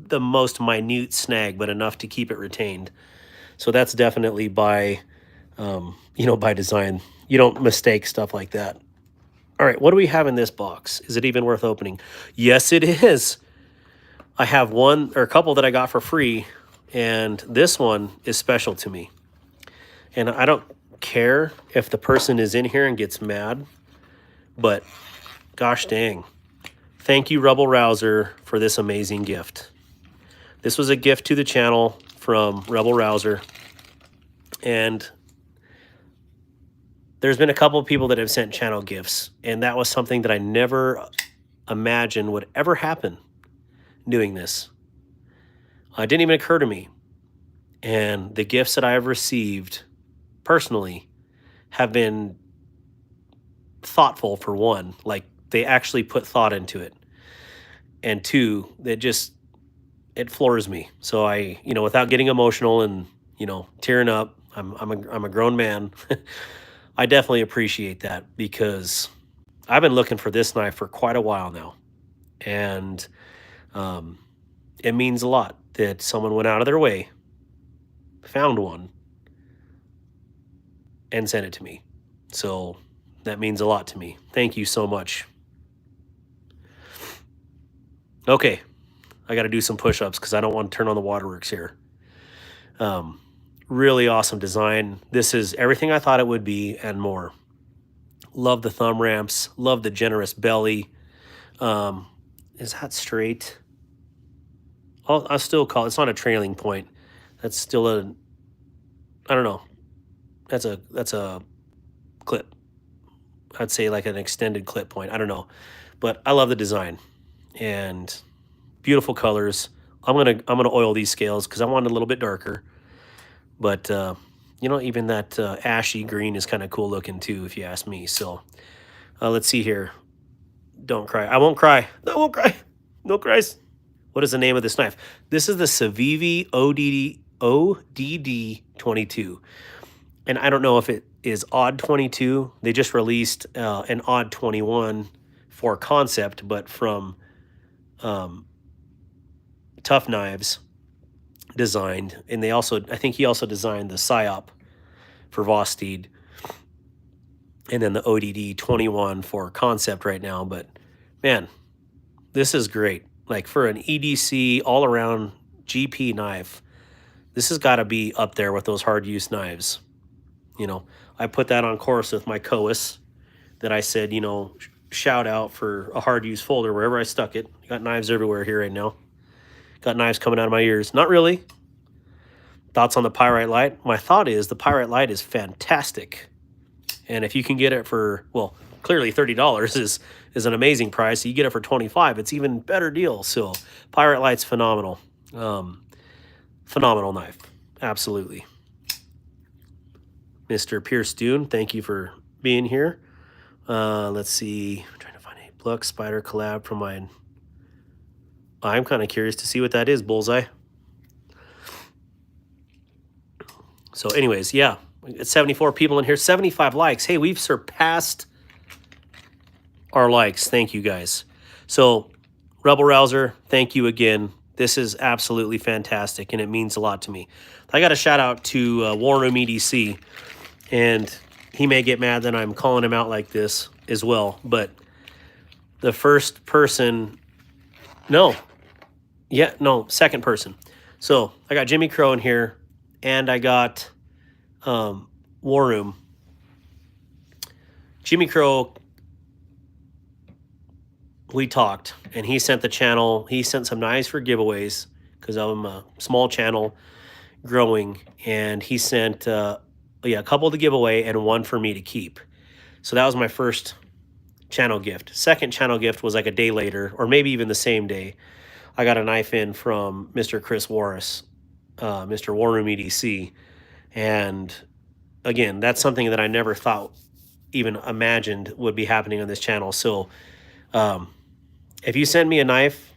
A: the most minute snag, but enough to keep it retained. So that's definitely by, by design. You don't mistake stuff like that. All right, what do we have in this box? Is it even worth opening? Yes, it is. I have one or a couple that I got for free, and this one is special to me. And I don't care if the person is in here and gets mad, but gosh dang. Thank you, Rebel Rouser, for this amazing gift. This was a gift to the channel from Rebel Rouser, and there's been a couple of people that have sent channel gifts, and that was something that I never imagined would ever happen doing this. It didn't even occur to me. And the gifts that I have received personally have been thoughtful, for one. Like, they actually put thought into it. And two, it floors me. So I, without getting emotional and, tearing up, I'm a grown man. I definitely appreciate that, because I've been looking for this knife for quite a while now. And it means a lot that someone went out of their way, found one, and sent it to me. So that means a lot to me. Thank you so much. Okay, I got to do some push-ups because I don't want to turn on the waterworks here. Really awesome design. This is everything I thought it would be and more. Love the thumb ramps. Love the generous belly. Is that straight? I'll still call it. It's not a trailing point. That's still I don't know. That's a clip. I'd say like an extended clip point. I don't know. But I love the design and beautiful colors. I'm gonna oil these scales because I want it a little bit darker. But even that ashy green is kind of cool looking too, if you ask me. So let's see here. Don't cry. I won't cry. I won't cry. No cries. What is the name of this knife? This is the Civivi ODD 22. And I don't know if it is odd 22. They just released an odd 21 for concept, but from Tough Knives designed. And I think he also designed the PSYOP for Vosteed. And then the ODD 21 for concept right now. But man, this is great. Like, for an EDC all-around GP knife, this has got to be up there with those hard-use knives. I put that on course with my Coas that I said, shout out for a hard-use folder wherever I stuck it. Got knives everywhere here right now. Got knives coming out of my ears. Not really. Thoughts on the Pyrite Light? My thought is the Pyrite Light is fantastic. And if you can get it for, well, clearly $30 is an amazing price. You get it for $25, it's even better deal. So Pyrite Light's phenomenal. Phenomenal knife. Absolutely. Mr. Pierce Dune, thank you for being here. Let's see. I'm trying to find a Pluck Spider collab from mine. I'm kind of curious to see what that is, Bullseye. So anyways, yeah. It's 74 people in here, 75 likes. Hey, we've surpassed our likes. Thank you, guys. So, Rebel Rouser, thank you again. This is absolutely fantastic, and it means a lot to me. I got a shout out to War Room EDC, and he may get mad that I'm calling him out like this as well, but the first person, second person. So, I got Jimmy Crow in here, and I got War Room. Jimmy Crow, we talked, and he sent the channel. He sent some knives for giveaways because I'm a small channel growing, and he sent a couple to give away and one for me to keep. So that was my first channel gift. Second channel gift was like a day later, or maybe even the same day. I got a knife in from Mr. Chris Warris, Mr. War Room EDC. And again, that's something that I never thought, even imagined would be happening on this channel. So if you send me a knife,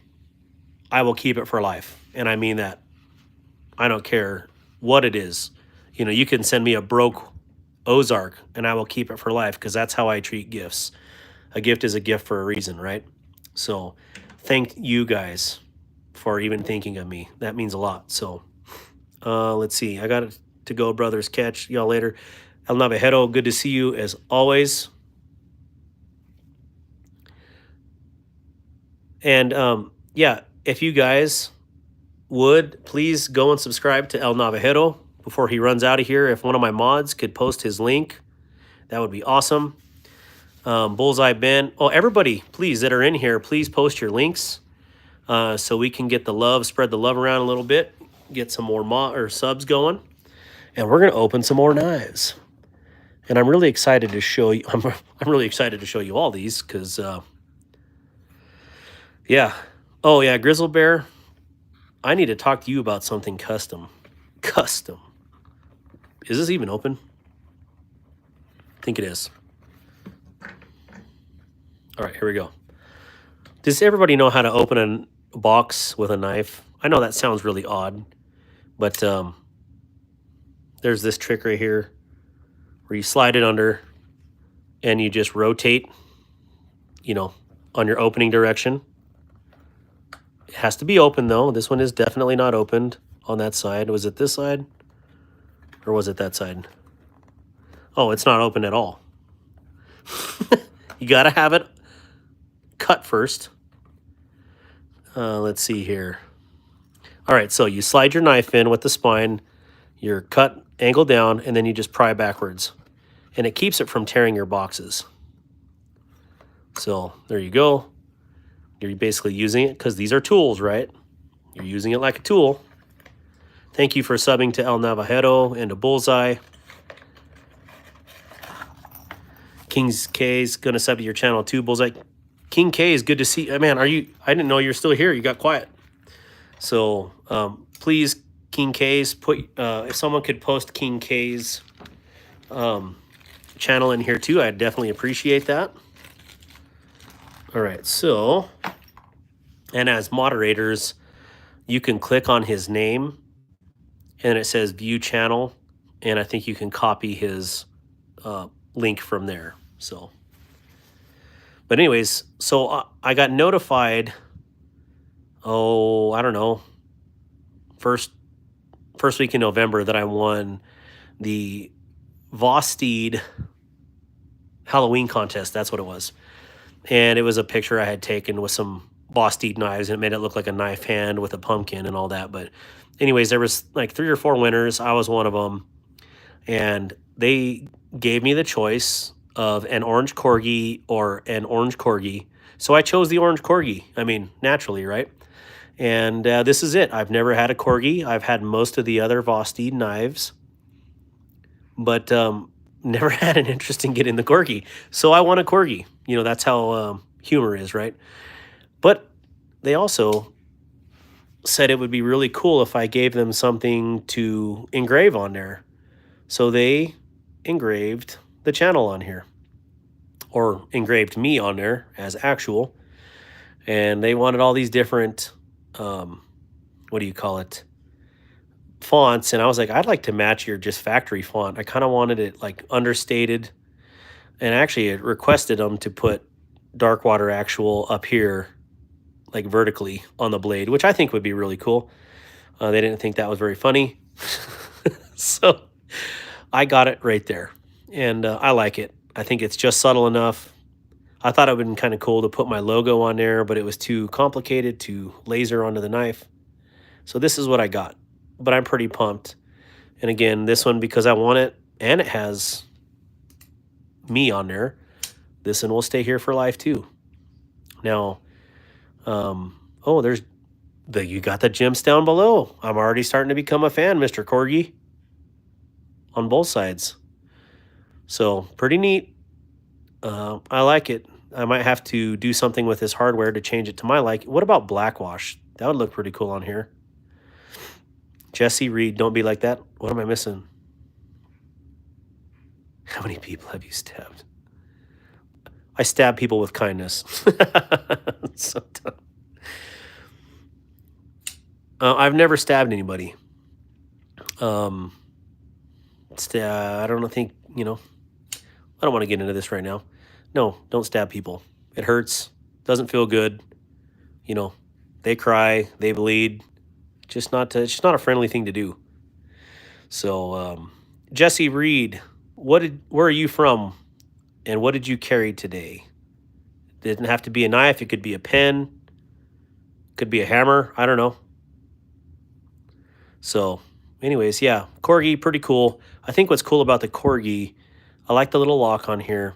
A: I will keep it for life. And I mean that. I don't care what it is. You can send me a broke Ozark, and I will keep it for life because that's how I treat gifts. A gift is a gift for a reason, right? So thank you guys for even thinking of me. That means a lot. So let's see. I got to go, brothers. Catch y'all later. El Navajero, good to see you as always. And yeah, if you guys would please go and subscribe to El Navajero before he runs out of here. If one of my mods could post his link, that would be awesome. Bullseye Ben. Oh, everybody, please, that are in here, please post your links so we can get the love, spread the love around a little bit, get some more subs going. And we're going to open some more knives. And I'm really excited to show you. I'm really excited to show you all these because, yeah. Oh, yeah, Grizzle Bear. I need to talk to you about something custom. Custom. Is this even open? I think it is. All right, here we go. Does everybody know how to open a box with a knife? I know that sounds really odd, but there's this trick right here where you slide it under and you just rotate, you know, on your opening direction. It has to be open though. This one is definitely not opened on that side. Was it this side or was it that side? Oh, it's not open at all. You got to have it cut first. Let's see here. All right, so you slide your knife in with the spine, your cut angle down, and then you just pry backwards. And it keeps it from tearing your boxes. So there you go. You're basically using it because these are tools, right? You're using it like a tool. Thank you for subbing to El Navajero and to Bullseye. King's K's gonna sub to your channel too, Bullseye. King K is good to see. Man, are you? I didn't know you were still here. You got quiet. So please, King K's, put if someone could post King K's channel in here too, I'd definitely appreciate that. All right, so, and as moderators, you can click on his name and it says view channel, and I think you can copy his link from there. So, but anyways, so I got notified, I don't know, first week in November that I won the Vosteed Halloween contest. That's what it was. And it was a picture I had taken with some Vosteed knives, and it made it look like a knife hand with a pumpkin and all that. But anyways, there was like 3 or 4 winners. I was one of them. And they gave me the choice of an orange corgi or an orange corgi. So I chose the orange corgi. I mean, naturally, right? And this is it. I've never had a corgi. I've had most of the other Vosteed knives, but never had an interest in getting the corgi. So I want a corgi. You know, that's how humor is, right? But they also said it would be really cool if I gave them something to engrave on there. So they engraved the channel on here, or engraved me on there as actual. And they wanted all these different, what do you call it, fonts. And I was like, I'd like to match your just factory font. I kind of wanted it like understated. And actually it requested them to put Darkwater Actual up here, like vertically on the blade, which I think would be really cool. They didn't think that was very funny. So I got it right there. And I like it. I think it's just subtle enough. I thought it would have been kind of cool to put my logo on there, but it was too complicated to laser onto the knife. So this is what I got. But I'm pretty pumped. And again, this one, because I want it, and it has me on there, this one will stay here for life too. Now, oh, there's you got the gems down below. I'm already starting to become a fan, Mr. Corgi, on both sides. So pretty neat. I like it. I might have to do something with this hardware to change it to my liking. What about blackwash? That would look pretty cool on here. Jesse Reed, don't be like that. What am I missing? How many people have you stabbed? I stab people with kindness. So dumb. I've never stabbed anybody. I don't think, you know, I don't want to get into this right now. No, don't stab people. It hurts. Doesn't feel good. You know, they cry, they bleed. It's just not a friendly thing to do. So, Jesse Reed, where are you from, and what did you carry today? It didn't have to be a knife. It could be a pen. Could be a hammer. I don't know. So, anyways, yeah, corgi, pretty cool. I think what's cool about the corgi, I like the little lock on here.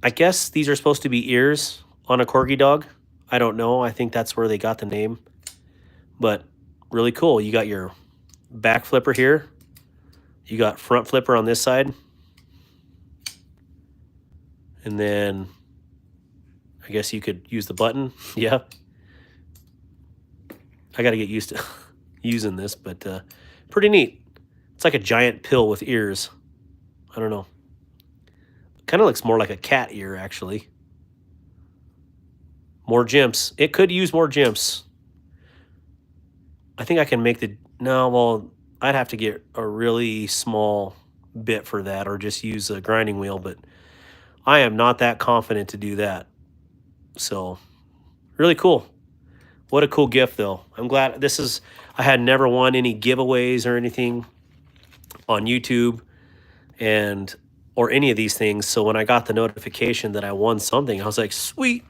A: I guess these are supposed to be ears on a corgi dog. I don't know. I think that's where they got the name. But really cool. You got your back flipper here. You got front flipper on this side. And then I guess you could use the button. Yeah. I got to get used to using this, but pretty neat. It's like a giant pill with ears. I don't know. Kind of looks more like a cat ear, actually. More gems. It could use more gems. I think I can make the... No, well, I'd have to get a really small bit for that or just use a grinding wheel, but I am not that confident to do that. So, really cool. What a cool gift, though. I'm glad this is... I had never won any giveaways or anything on YouTube or any of these things. So when I got the notification that I won something, I was like, sweet.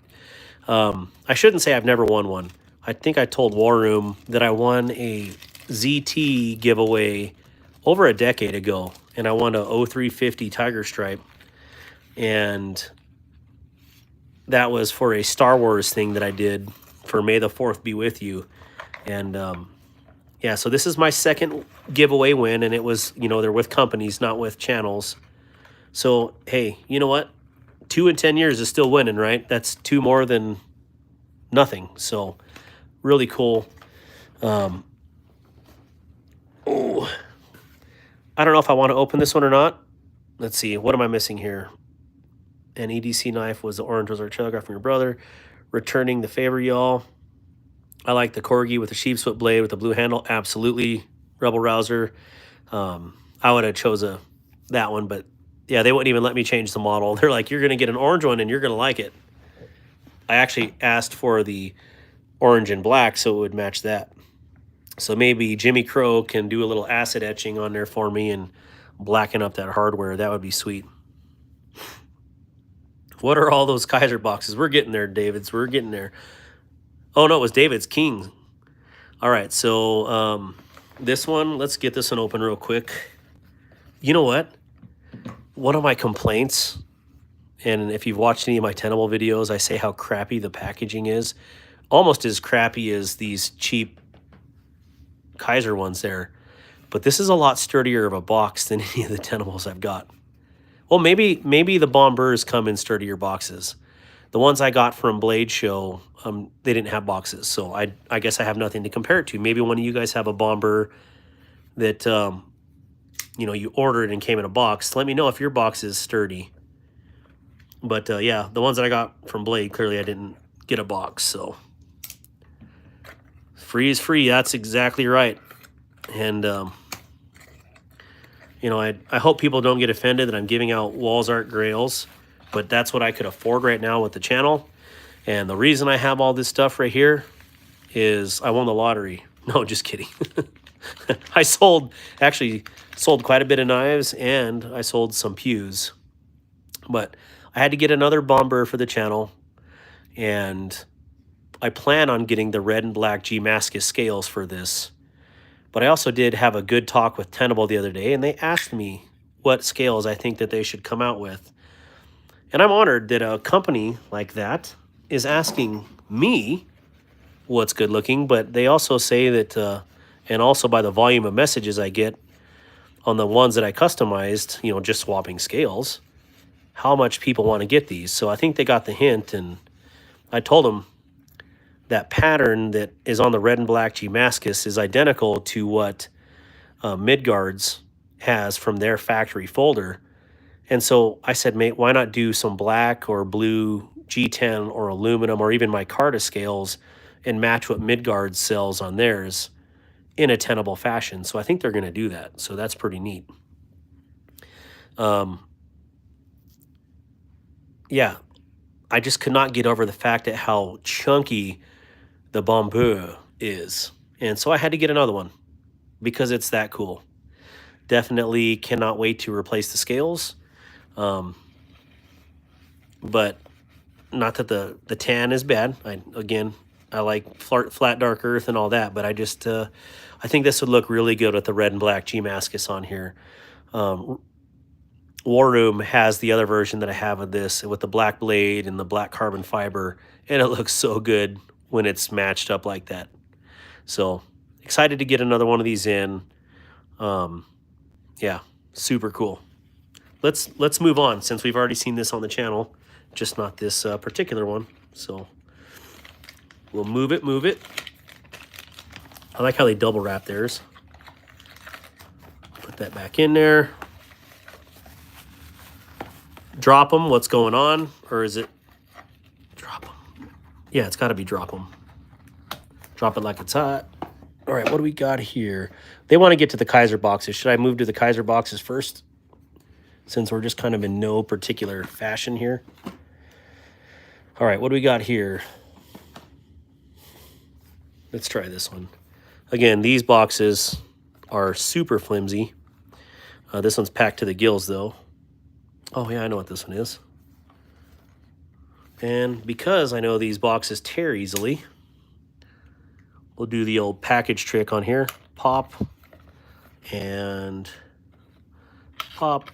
A: I shouldn't say I've never won one. I think I told War Room that I won a ZT giveaway over a decade ago, and I won a 0350 Tiger Stripe. And that was for a Star Wars thing that I did for May the 4th Be With You. And yeah, so this is my second giveaway win, and it was, you know, they're with companies, not with channels. So, hey, you know what? 2 in 10 years is still winning, right? That's 2 more than nothing. So, really cool. Oh, I don't know if I want to open this one or not. Let's see. What am I missing here? An EDC knife was the orange was our telegraph from your brother. Returning the favor, y'all. I like the corgi with the sheep's foot blade with the blue handle. Absolutely. Rebel Rouser. I would have chose that one, but yeah, they wouldn't even let me change the model. They're like, you're going to get an orange one and you're going to like it. I actually asked for the orange and black so it would match that. So maybe Jimmy Crow can do a little acid etching on there for me and blacken up that hardware. That would be sweet. What are all those Kizer boxes? We're getting there, Davids. We're getting there. Oh, no, it was David's King. All right, so this one, let's get this one open real quick. You know what? One of my complaints, and if you've watched any of my Tenable videos, I say how crappy the packaging is. Almost as crappy as these cheap Kizer ones there. But this is a lot sturdier of a box than any of the Tenables I've got. Well, maybe the Bombers come in sturdier boxes. The ones I got from Blade Show, they didn't have boxes, so I guess I have nothing to compare it to. Maybe one of you guys have a Bomber that you know, you ordered and came in a box. Let me know if your box is sturdy. But yeah, the ones that I got from Blade, clearly I didn't get a box, so free is free. That's exactly right. And you know, I hope people don't get offended that I'm giving out Walls Art Grails, but that's what I could afford right now with the channel. And the reason I have all this stuff right here is I won the lottery. No, just kidding. I actually sold quite a bit of knives, and I sold some pews. But I had to get another bomber for the channel, and I plan on getting the red and black Damascus scales for this. But I also did have a good talk with Tenable the other day, and they asked me what scales I think that they should come out with. And I'm honored that a company like that is asking me what's good looking, but they also say that, and also by the volume of messages I get on the ones that I customized, you know, just swapping scales, how much people want to get these. So I think they got the hint, and I told them that pattern that is on the red and black Damascus is identical to what Midgard's has from their factory folder. And so I said, mate, why not do some black or blue G10 or aluminum or even micarta scales and match what Midgard sells on theirs? in a tenable fashion. So I think they're going to do that. So that's pretty neat. Yeah, I just could not get over the fact at how chunky the bamboo is. And so I had to get another one because it's that cool. Definitely cannot wait to replace the scales. But not that the tan is bad. I like flat dark earth and all that, but I just I think this would look really good with the red and black G-Mascus on here. War Room has the other version that I have of this with the black blade and the black carbon fiber, and it looks so good when it's matched up like that. So excited to get another one of these in. Yeah, super cool. Let's move on since we've already seen this on the channel, just not this particular one. So we'll move it. I like how they double wrap theirs. Put that back in there. Drop them. What's going on? Or is it drop them? Yeah, it's got to be drop them. Drop it like it's hot. All right, what do we got here? They want to get to the Kizer boxes. Should I move to the Kizer boxes first? Since we're just kind of in no particular fashion here. All right, what do we got here? Let's try this one. Again, these boxes are super flimsy. This one's packed to the gills, though. Oh, yeah, I know what this one is. And because I know these boxes tear easily, we'll do the old package trick on here. Pop and pop.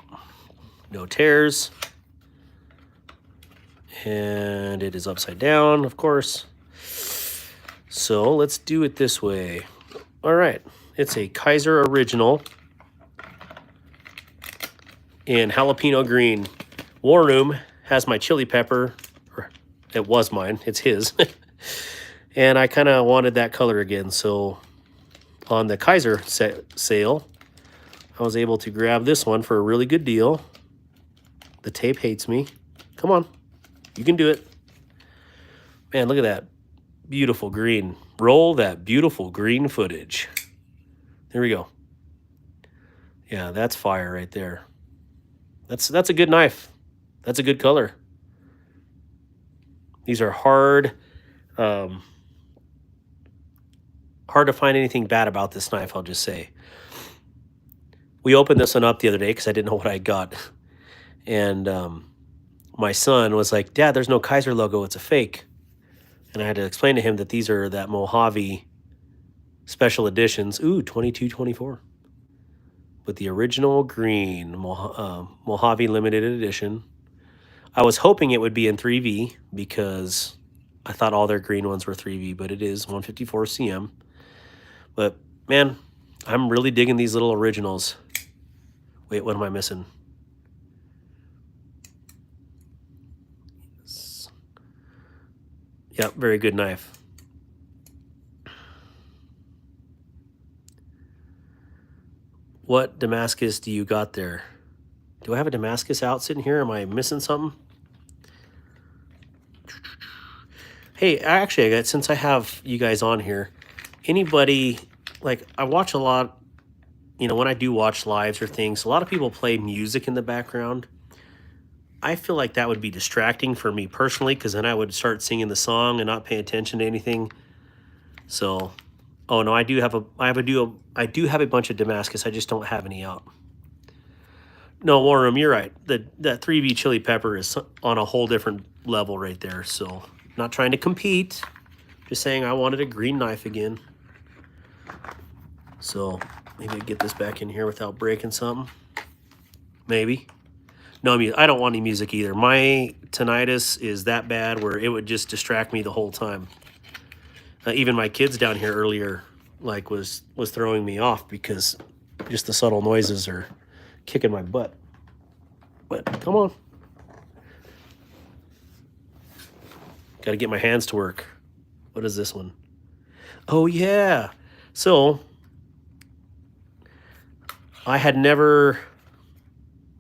A: No tears. And it is upside down, of course. So let's do it this way. All right. It's a Kizer original in jalapeno green. War Room has my chili pepper. Or it was mine. It's his. And I kind of wanted that color again. So on the Kizer sale, I was able to grab this one for a really good deal. The tape hates me. Come on. You can do it. Man, look at that. Beautiful green. Roll that beautiful green footage. There we go. Yeah, that's fire right there. That's a good knife. That's a good color. These are hard to find anything bad about this knife, I'll just say. We opened this one up the other day because I didn't know what I got. And my son was like, Dad, there's no Kizer logo. It's a fake. And I had to explain to him that these are that Mojave special editions. Ooh, 2224. With the original green Mojave limited edition. I was hoping it would be in 3V because I thought all their green ones were 3V, but it is 154 CM. But man, I'm really digging these little originals. Wait, what am I missing? Yep, very good knife. What Damascus do you got there? Do I have a Damascus out sitting here? Am I missing something? Hey, actually, since I have you guys on here, anybody, like, I watch a lot, you know, when I do watch lives or things, a lot of people play music in the background. I feel like that would be distracting for me personally, because then I would start singing the song and not pay attention to anything. So, oh no, I do have a bunch of Damascus. I just don't have any out. No, War Room, you're right. That 3V chili pepper is on a whole different level right there. So, not trying to compete, just saying I wanted a green knife again. So maybe get this back in here without breaking something. Maybe. No, I don't want any music either. My tinnitus is that bad where it would just distract me the whole time. Even my kids down here earlier, like, was throwing me off because just the subtle noises are kicking my butt. But come on. Got to get my hands to work. What is this one? Oh, yeah. So I had never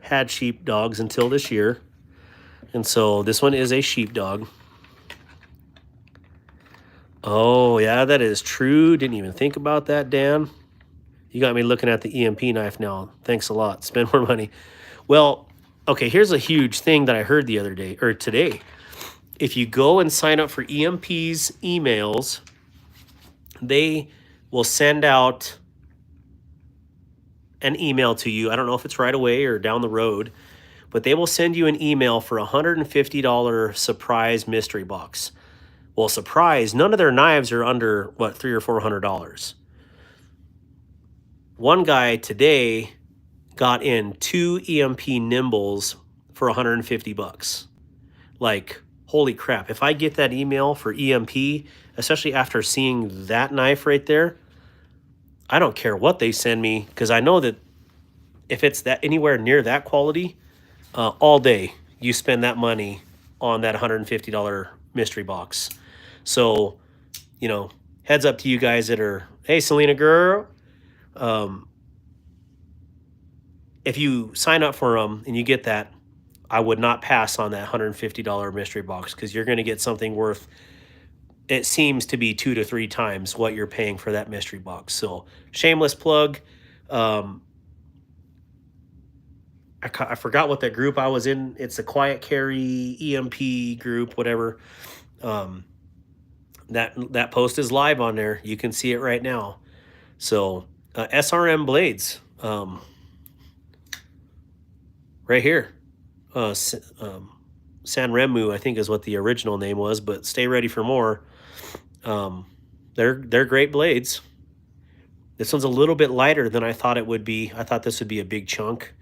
A: had sheepdogs until this year. And so this one is a sheepdog. Oh, yeah, that is true. Didn't even think about that, Dan. You got me looking at the EMP knife now. Thanks a lot. Spend more money. Well, okay, here's a huge thing that I heard the other day, or today. If you go and sign up for EMP's emails, they will send out an email to you. I don't know if it's right away or down the road, but they will send you an email for a $150 surprise mystery box. Well, surprise, none of their knives are under, what, $300 or $400. One guy today got in 2 EMP Nimbles for 150 bucks. Like, holy crap. If I get that email for EMP, especially after seeing that knife right there, I don't care what they send me, because I know that if it's that anywhere near that quality, all day you spend that money on that $150 mystery box. So, you know, heads up to you guys that are, hey, Selena girl, if you sign up for them and you get that, I would not pass on that $150 mystery box, because you're going to get something worth, it seems to be 2 to 3 times what you're paying for that mystery box. So shameless plug. I forgot what that group I was in. It's a Quiet Carry EMP group, whatever. That post is live on there. You can see it right now. So SRM blades, right here. San Remu, I think is what the original name was, but stay ready for more. They're great blades. This one's a little bit lighter than I thought it would be. I thought this would be a big chunk,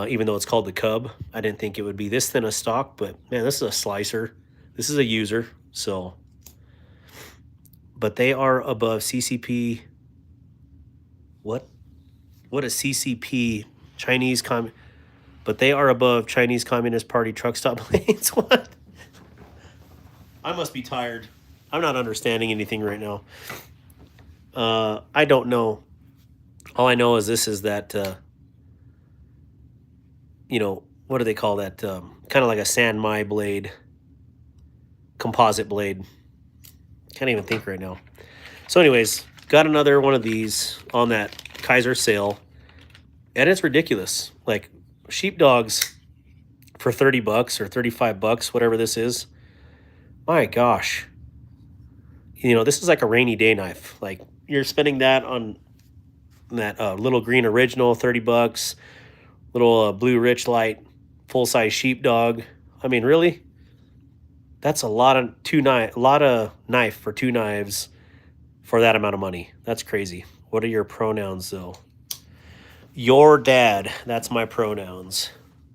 A: even though it's called the Cub. I didn't think it would be this thin a stock, but man, this is a slicer. This is a user, so. But they are above CCP. What is CCP? Chinese but they are above Chinese Communist Party truck stop blades. What? I must be tired. I'm not understanding anything right now. I don't know. All I know is this is that, you know, what do they call that? Kind of like a San Mai blade, composite blade. Can't even think right now. So anyways, got another one of these on that Kizer sale, and it's ridiculous. Like, sheepdogs for 30 bucks or 35 bucks, whatever this is. My gosh. You know, this is like a rainy day knife. Like, you're spending that on that little green original, 30 bucks, little blue rich light, full-size sheepdog. I mean, really? That's a lot of knife for 2 knives for that amount of money. That's crazy. What are your pronouns, though? Your dad. That's my pronouns.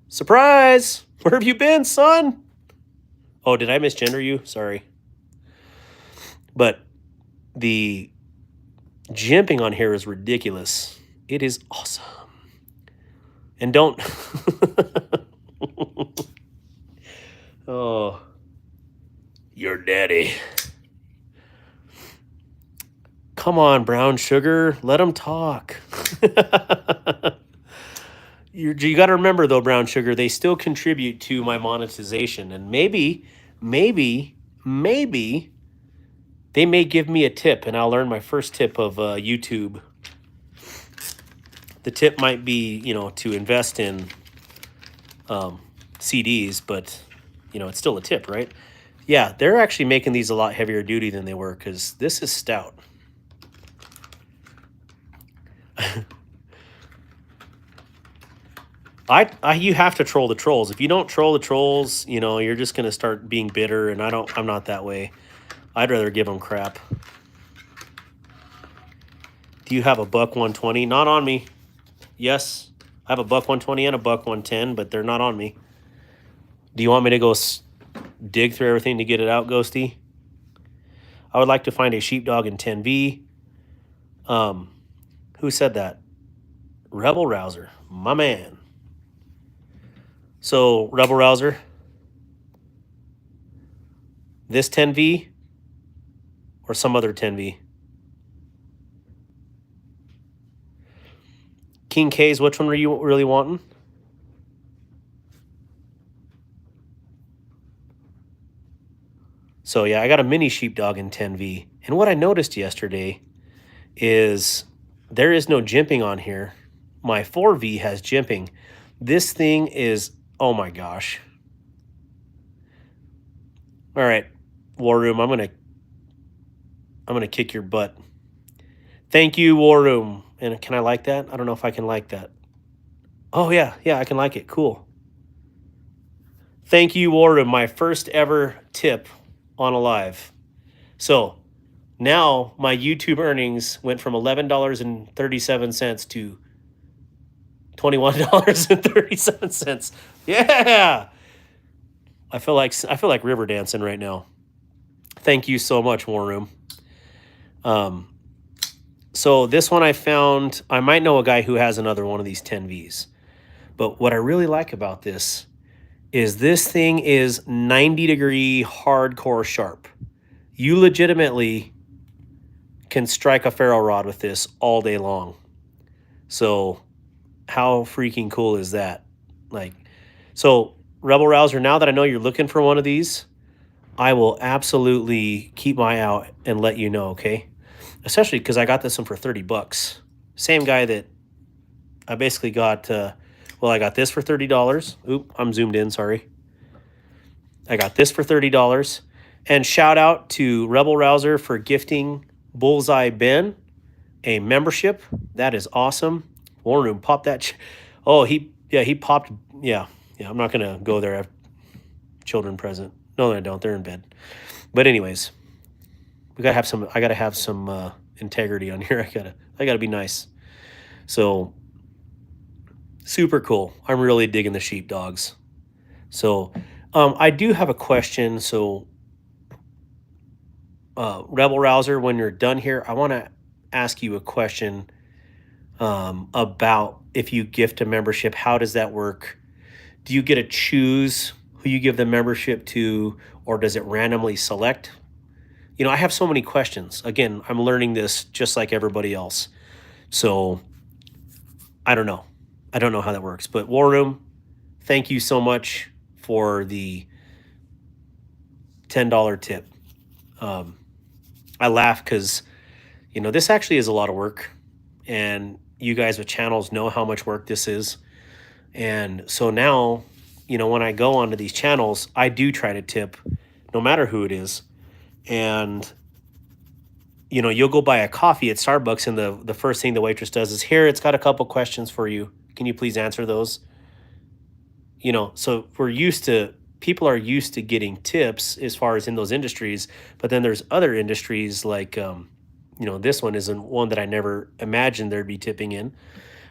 A: Surprise! Where have you been, son? Oh, did I misgender you? Sorry. But the jimping on here is ridiculous. It is awesome. And don't... Oh... Your daddy. Come on, brown sugar. Let him talk. You got to remember, though, brown sugar, they still contribute to my monetization. And maybe they may give me a tip, and I'll earn my first tip of YouTube. The tip might be, you know, to invest in CDs, but, you know, it's still a tip, right? Yeah, they're actually making these a lot heavier duty than they were, because this is stout. You have to troll the trolls. If you don't troll the trolls, you know, you're just gonna start being bitter, and I'm not that way. I'd rather give them crap. Do you have a buck 120? Not on me. Yes, I have a buck 120 and a buck 110, but they're not on me. Do you want me to go dig through everything to get it out, Ghosty? I would like to find a sheepdog in 10V. Who said that? Rebel Rouser, my man. So, Rebel Rouser, this 10V or some other 10V? King K's, which one were you really wanting? So yeah, I got a mini sheepdog in 10V. And what I noticed yesterday is there is no jimping on here. My 4V has jimping. This thing is, oh my gosh. All right, War Room, I'm gonna kick your butt. Thank you, War Room. And can I like that? I don't know if I can like that. Oh yeah, I can like it. Cool. Thank you, War Room. My first ever tip on a live. So now my YouTube earnings went from $11.37 to $21.37. Yeah. I feel like river dancing right now. Thank you so much, War Room. So this one I found, I might know a guy who has another one of these 10Vs. But what I really like about this is this thing is 90-degree hardcore sharp. You legitimately can strike a ferro rod with this all day long. So how freaking cool is that? Like, so Rebel Rouser, now that I know you're looking for one of these, I will absolutely keep my eye out and let you know, okay? Especially because I got this one for $30. Same guy that I basically got, well, I got this for $30. Oop, I'm zoomed in, sorry. I got this for $30. And shout out to Rebel Rouser for gifting Bullseye Ben a membership. That is awesome. War Room, pop that. Oh, he popped. Yeah, I'm not going to go there. I have children present. No, I don't. They're in bed. But anyways, I got to have some integrity on here. I gotta be nice. So super cool. I'm really digging the sheepdogs. So I do have a question. So Rebel Rouser, when you're done here, I want to ask you a question about if you gift a membership, how does that work? Do you get to choose who you give the membership to, or does it randomly select? You know, I have so many questions. Again, I'm learning this just like everybody else. So I don't know. I don't know how that works. But War Room, thank you so much for the $10 tip. I laugh because, you know, this actually is a lot of work. And you guys with channels know how much work this is. And so now, you know, when I go onto these channels, I do try to tip no matter who it is. And, you know, you'll go buy a coffee at Starbucks and the first thing the waitress does is, here, it's got a couple questions for you. Can you please answer those? You know, so people are used to getting tips as far as in those industries. But then there's other industries like, you know, this one isn't one that I never imagined there'd be tipping in.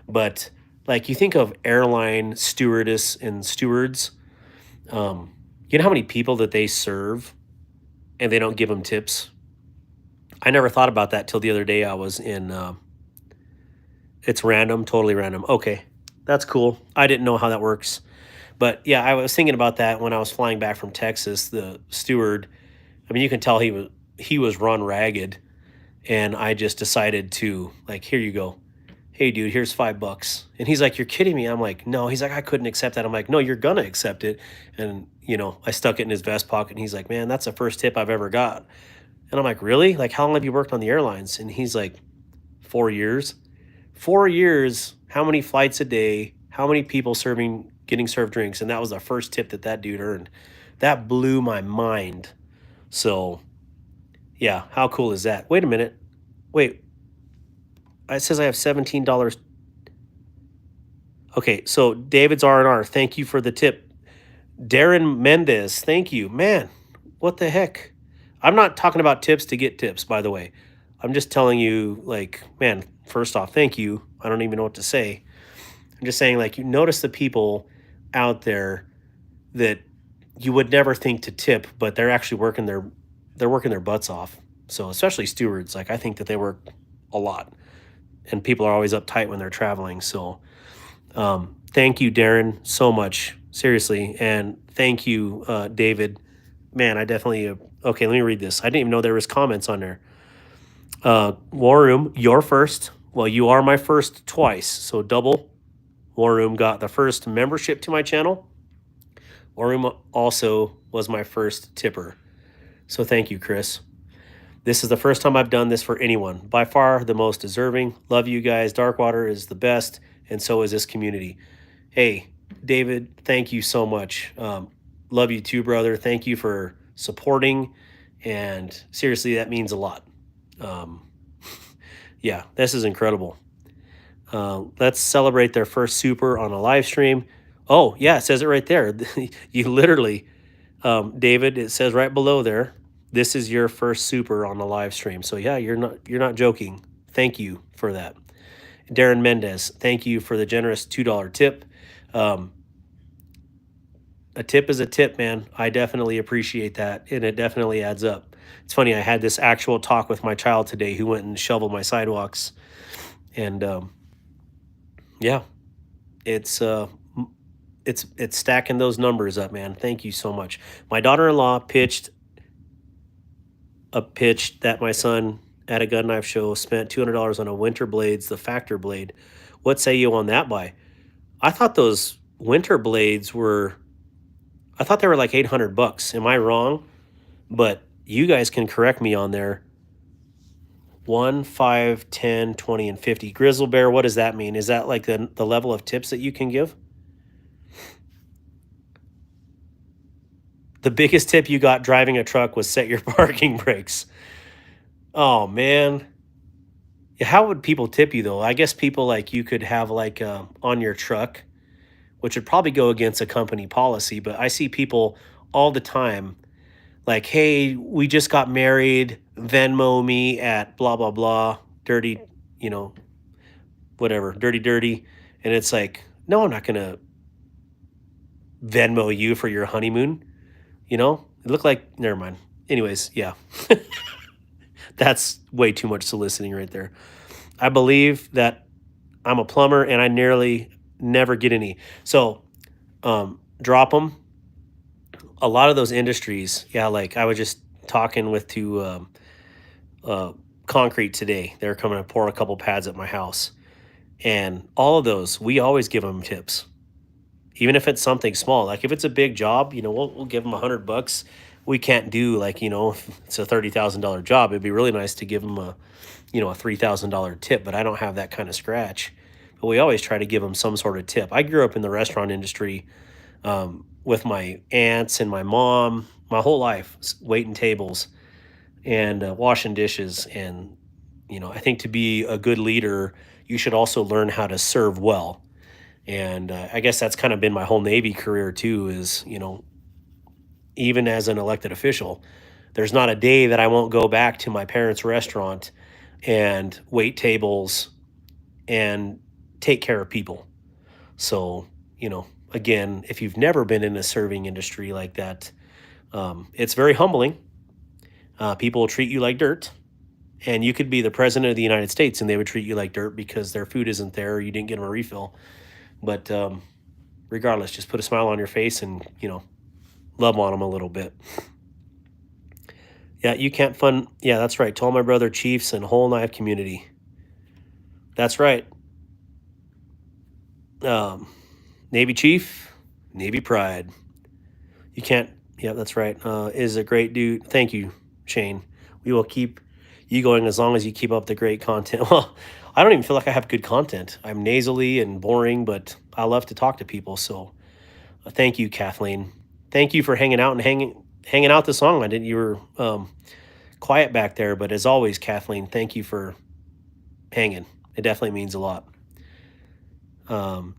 A: But like you think of airline stewardess and stewards, you know how many people that they serve and they don't give them tips? I never thought about that till the other day. I was in, it's random, totally random. Okay, that's cool. I didn't know how that works. But yeah, I was thinking about that when I was flying back from Texas. The steward, I mean, you can tell he was run ragged. And I just decided to, like, here you go. Hey, dude, here's $5. And he's like, you're kidding me. I'm like, no. He's like, I couldn't accept that. I'm like, no, you're going to accept it. And, you know, I stuck it in his vest pocket. And he's like, man, that's the first tip I've ever got. And I'm like, really? Like, how long have you worked on the airlines? And he's like, 4 years. 4 years. How many flights a day? How many people getting served drinks? And that was the first tip that dude earned. That blew my mind. So, yeah, how cool is that? Wait a minute. Wait. It says I have $17. Okay, so David's R&R, thank you for the tip. Darren Mendez, thank you. Man, what the heck? I'm not talking about tips to get tips, by the way. I'm just telling you, like, man, first off, thank you. I don't even know what to say. I'm just saying, like, you notice the people out there that you would never think to tip, but they're actually working their butts off. So especially stewards, like, I think that they work a lot. And people are always uptight when they're traveling. So thank you, Darren, so much. Seriously. And thank you, David. Man, I definitely... Okay, let me read this. I didn't even know there was comments on there. War Room, you're first. Well, you are my first twice. So double. War Room got the first membership to my channel. War Room also was my first tipper. So thank you, Chris. This is the first time I've done this for anyone. By far the most deserving. Love you guys. Darkwater is the best, and so is this community. Hey, David, thank you so much. Love you too, brother. Thank you for supporting, and seriously, that means a lot. Yeah, this is incredible. Let's celebrate their first super on a live stream. Oh, yeah, it says it right there. You literally, David, it says right below there, this is your first super on a live stream. So yeah, you're not joking. Thank you for that. Darren Mendez, thank you for the generous $2 tip. A tip is a tip, man. I definitely appreciate that, and it definitely adds up. It's funny, I had this actual talk with my child today who went and shoveled my sidewalks, and yeah, it's stacking those numbers up, man. Thank you so much. My daughter-in-law pitched that my son at a gun knife show spent $200 on a Winter Blades, the Factor blade. What say you on that buy? I thought those Winter Blades were, I thought they were like $800. Am I wrong? But you guys can correct me on there. 1, 5, 10, 20, and 50. Grizzle Bear, what does that mean? Is that like the level of tips that you can give? The biggest tip you got driving a truck was set your parking brakes. Oh, man. Yeah, how would people tip you, though? I guess people like you could have like on your truck, which would probably go against a company policy, but I see people all the time like, hey, we just got married, Venmo me at blah, blah, blah, dirty, whatever, dirty. And it's like, no, I'm not going to Venmo you for your honeymoon. It looked like, never mind. Anyways, yeah. That's way too much soliciting right there. I believe that I'm a plumber and I nearly never get any. So drop them. A lot of those industries, yeah, like I was just talking with two concrete today. They're coming to pour a couple pads at my house. And all of those, we always give them tips. Even if it's something small. Like if it's a big job, we'll give them $100. We can't do like, if it's a $30,000 job, it'd be really nice to give them a $3,000 tip, but I don't have that kind of scratch. But we always try to give them some sort of tip. I grew up in the restaurant industry with my aunts and my mom, my whole life, waiting tables and washing dishes. And, I think to be a good leader, you should also learn how to serve well. And I guess that's kind of been my whole Navy career too, is, even as an elected official, there's not a day that I won't go back to my parents' restaurant and wait tables and take care of people. So, again, if you've never been in a serving industry like that, it's very humbling. People will treat you like dirt, and you could be the president of the United States and they would treat you like dirt because their food isn't there or you didn't get them a refill. But regardless, just put a smile on your face and, love on them a little bit. Yeah, you can't fund. Yeah, that's right. To all my brother chiefs and whole knife community. That's right. Navy chief, Navy pride. You can't. Yeah, that's right. Is a great dude. Thank you, Shane. We will keep you going as long as you keep up the great content. Well, I don't even feel like I have good content. I'm nasally and boring, but I love to talk to people. So thank you, Kathleen. Thank you for hanging out and hanging out this long. You were quiet back there, but as always, Kathleen, thank you for hanging. It definitely means a lot.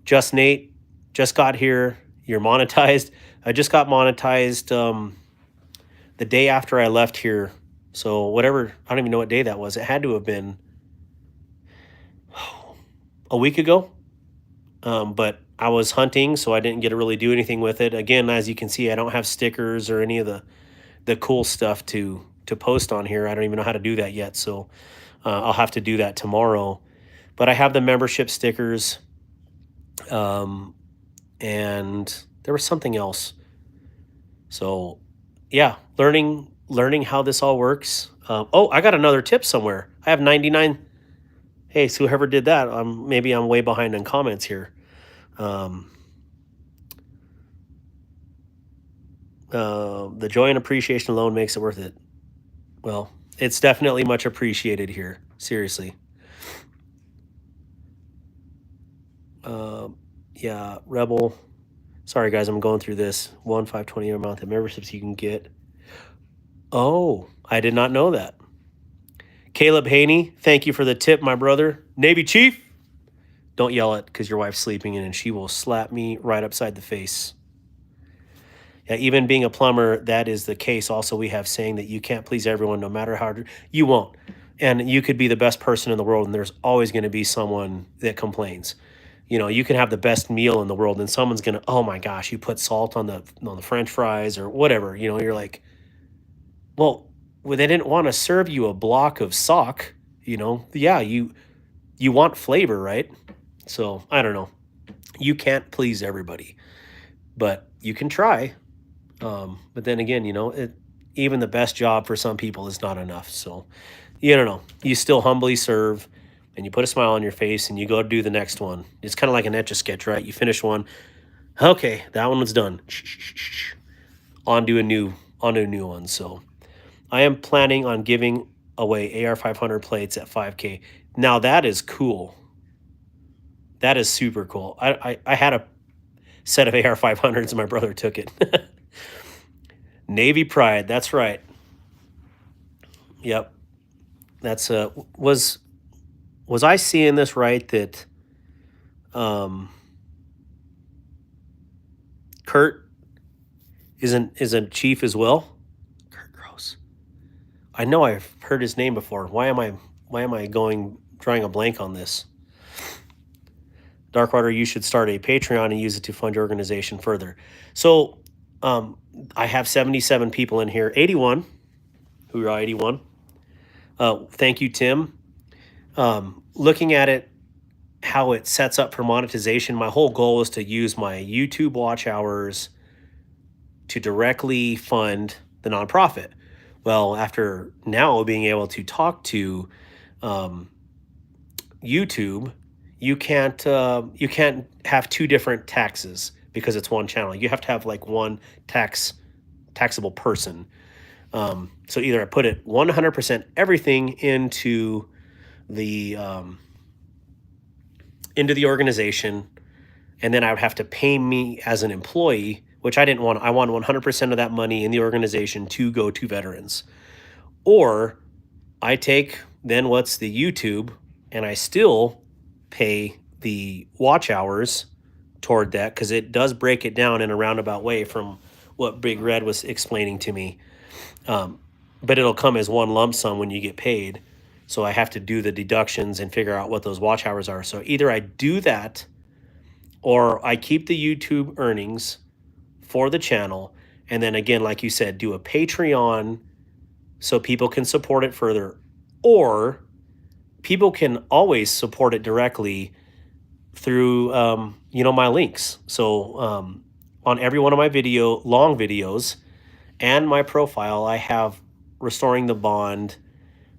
A: Just Nate, just got here. You're monetized. I just got monetized the day after I left here. So whatever, I don't even know what day that was. It had to have been a week ago. But I was hunting, so I didn't get to really do anything with it. Again, as you can see, I don't have stickers or any of the cool stuff to post on here. I don't even know how to do that yet, so I'll have to do that tomorrow. But I have the membership stickers, and there was something else. So yeah, learning how this all works. I got another tip somewhere. I have 99. Hey, so whoever did that, maybe I'm way behind in comments here. The joy and appreciation alone makes it worth it. Well, it's definitely much appreciated here. Seriously. Yeah, Rebel. Sorry, guys, I'm going through this. 1/5/20 a month of memberships you can get. Oh, I did not know that. Caleb Haney, thank you for the tip, my brother. Navy Chief, don't yell it because your wife's sleeping in and she will slap me right upside the face. Yeah, even being a plumber, that is the case. Also, we have saying that you can't please everyone no matter how hard you won't. And you could be the best person in the world, and there's always going to be someone that complains. You know, you can have the best meal in the world, and someone's going to, oh my gosh, you put salt on the French fries or whatever. You know, you're like, well, they didn't want to serve you a block of sock. You know, yeah, you want flavor, right? So I don't know. You can't please everybody, but you can try. But then again, you know, even the best job for some people is not enough. So, you don't know. You still humbly serve, and you put a smile on your face, and you go do the next one. It's kind of like an Etch-a-Sketch, right? You finish one. Okay, that one was done. On to a new one. So, I am planning on giving away AR 500 plates at 5K. Now that is cool. That is super cool. I had a set of AR 500s, and my brother took it. Navy Pride, that's right. Yep. That's was I seeing this right that Kurt is a chief as well? Kurt Gross. I know I've heard his name before. Why am I drawing a blank on this? Darkwater, you should start a Patreon and use it to fund your organization further. So I have 77 people in here. 81. Hoorah, 81. Thank you, Tim. Looking at it, how it sets up for monetization, my whole goal is to use my YouTube watch hours to directly fund the nonprofit. Well, after now being able to talk to YouTube, you can't have two different taxes because it's one channel. You have to have like one taxable person. So either I put it 100% everything into the organization, and then I would have to pay me as an employee, which I didn't want. I want 100% of that money in the organization to go to veterans. Or I take then what's the YouTube, and I still pay the watch hours toward that, because it does break it down in a roundabout way from what Big Red was explaining to me. But it'll come as one lump sum when you get paid. So I have to do the deductions and figure out what those watch hours are. So either I do that, or I keep the YouTube earnings for the channel, and then again, like you said, do a Patreon so people can support it further, or people can always support it directly through my links. So on every one of my long videos and my profile, I have Restoring the Bond,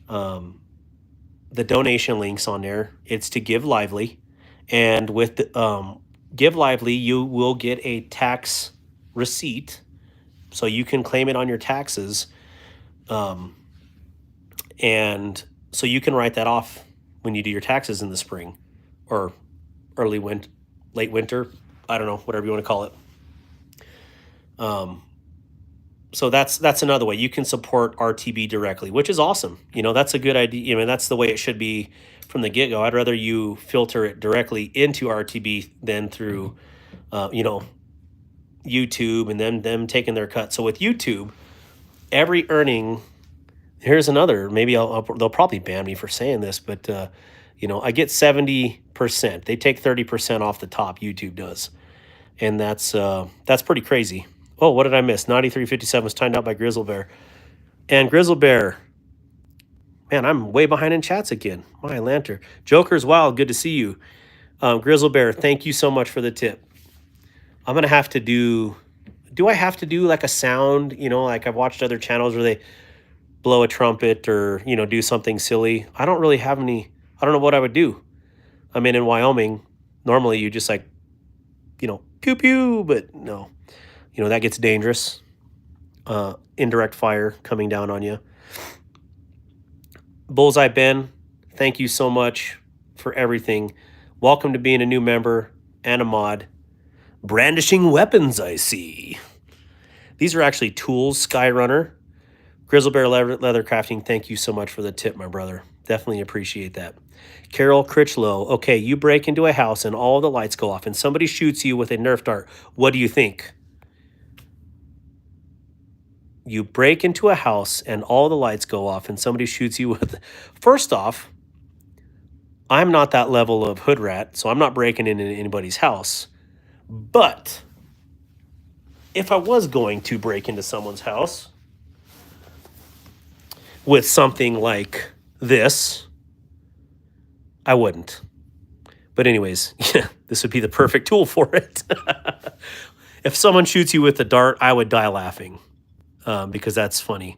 A: the donation links on there. It's to Give Lively, and with the, Give Lively, you will get a tax receipt, so you can claim it on your taxes, and so you can write that off when you do your taxes in the spring or late winter. I don't know, whatever you want to call it. So that's another way you can support RTB directly, which is awesome. You know, that's a good idea. I mean, that's the way it should be from the get-go. I'd rather you filter it directly into RTB than through, YouTube and then them taking their cut. So with YouTube, every earning, here's another, maybe they'll probably ban me for saying this, but I get 70%. They take 30% off the top, YouTube does. And that's pretty crazy. Oh, what did I miss? 9357 was timed out by Grizzle Bear. And Grizzle Bear, man, I'm way behind in chats again. My lantern. Joker's Wild, good to see you. Grizzle Bear, thank you so much for the tip. I'm going to have to do I have to do like a sound, like I've watched other channels where they blow a trumpet or, do something silly. I don't really have any, I don't know what I would do. I mean, in Wyoming, normally you just like, pew pew, but no. That gets dangerous. indirect fire coming down on you. Bullseye Ben, thank you so much for everything. Welcome to being a new member and a mod. Brandishing weapons, I see. These are actually tools, Skyrunner. Grizzle Bear Leather Crafting, thank you so much for the tip, my brother. Definitely appreciate that. Carol Critchlow, okay, you break into a house and all the lights go off and somebody shoots you with a Nerf dart. What do you think? You break into a house and all the lights go off and somebody shoots you with... First off, I'm not that level of hood rat, so I'm not breaking into anybody's house. But if I was going to break into someone's house with something like this, I wouldn't. But anyways, yeah, this would be the perfect tool for it. If someone shoots you with a dart, I would die laughing because that's funny.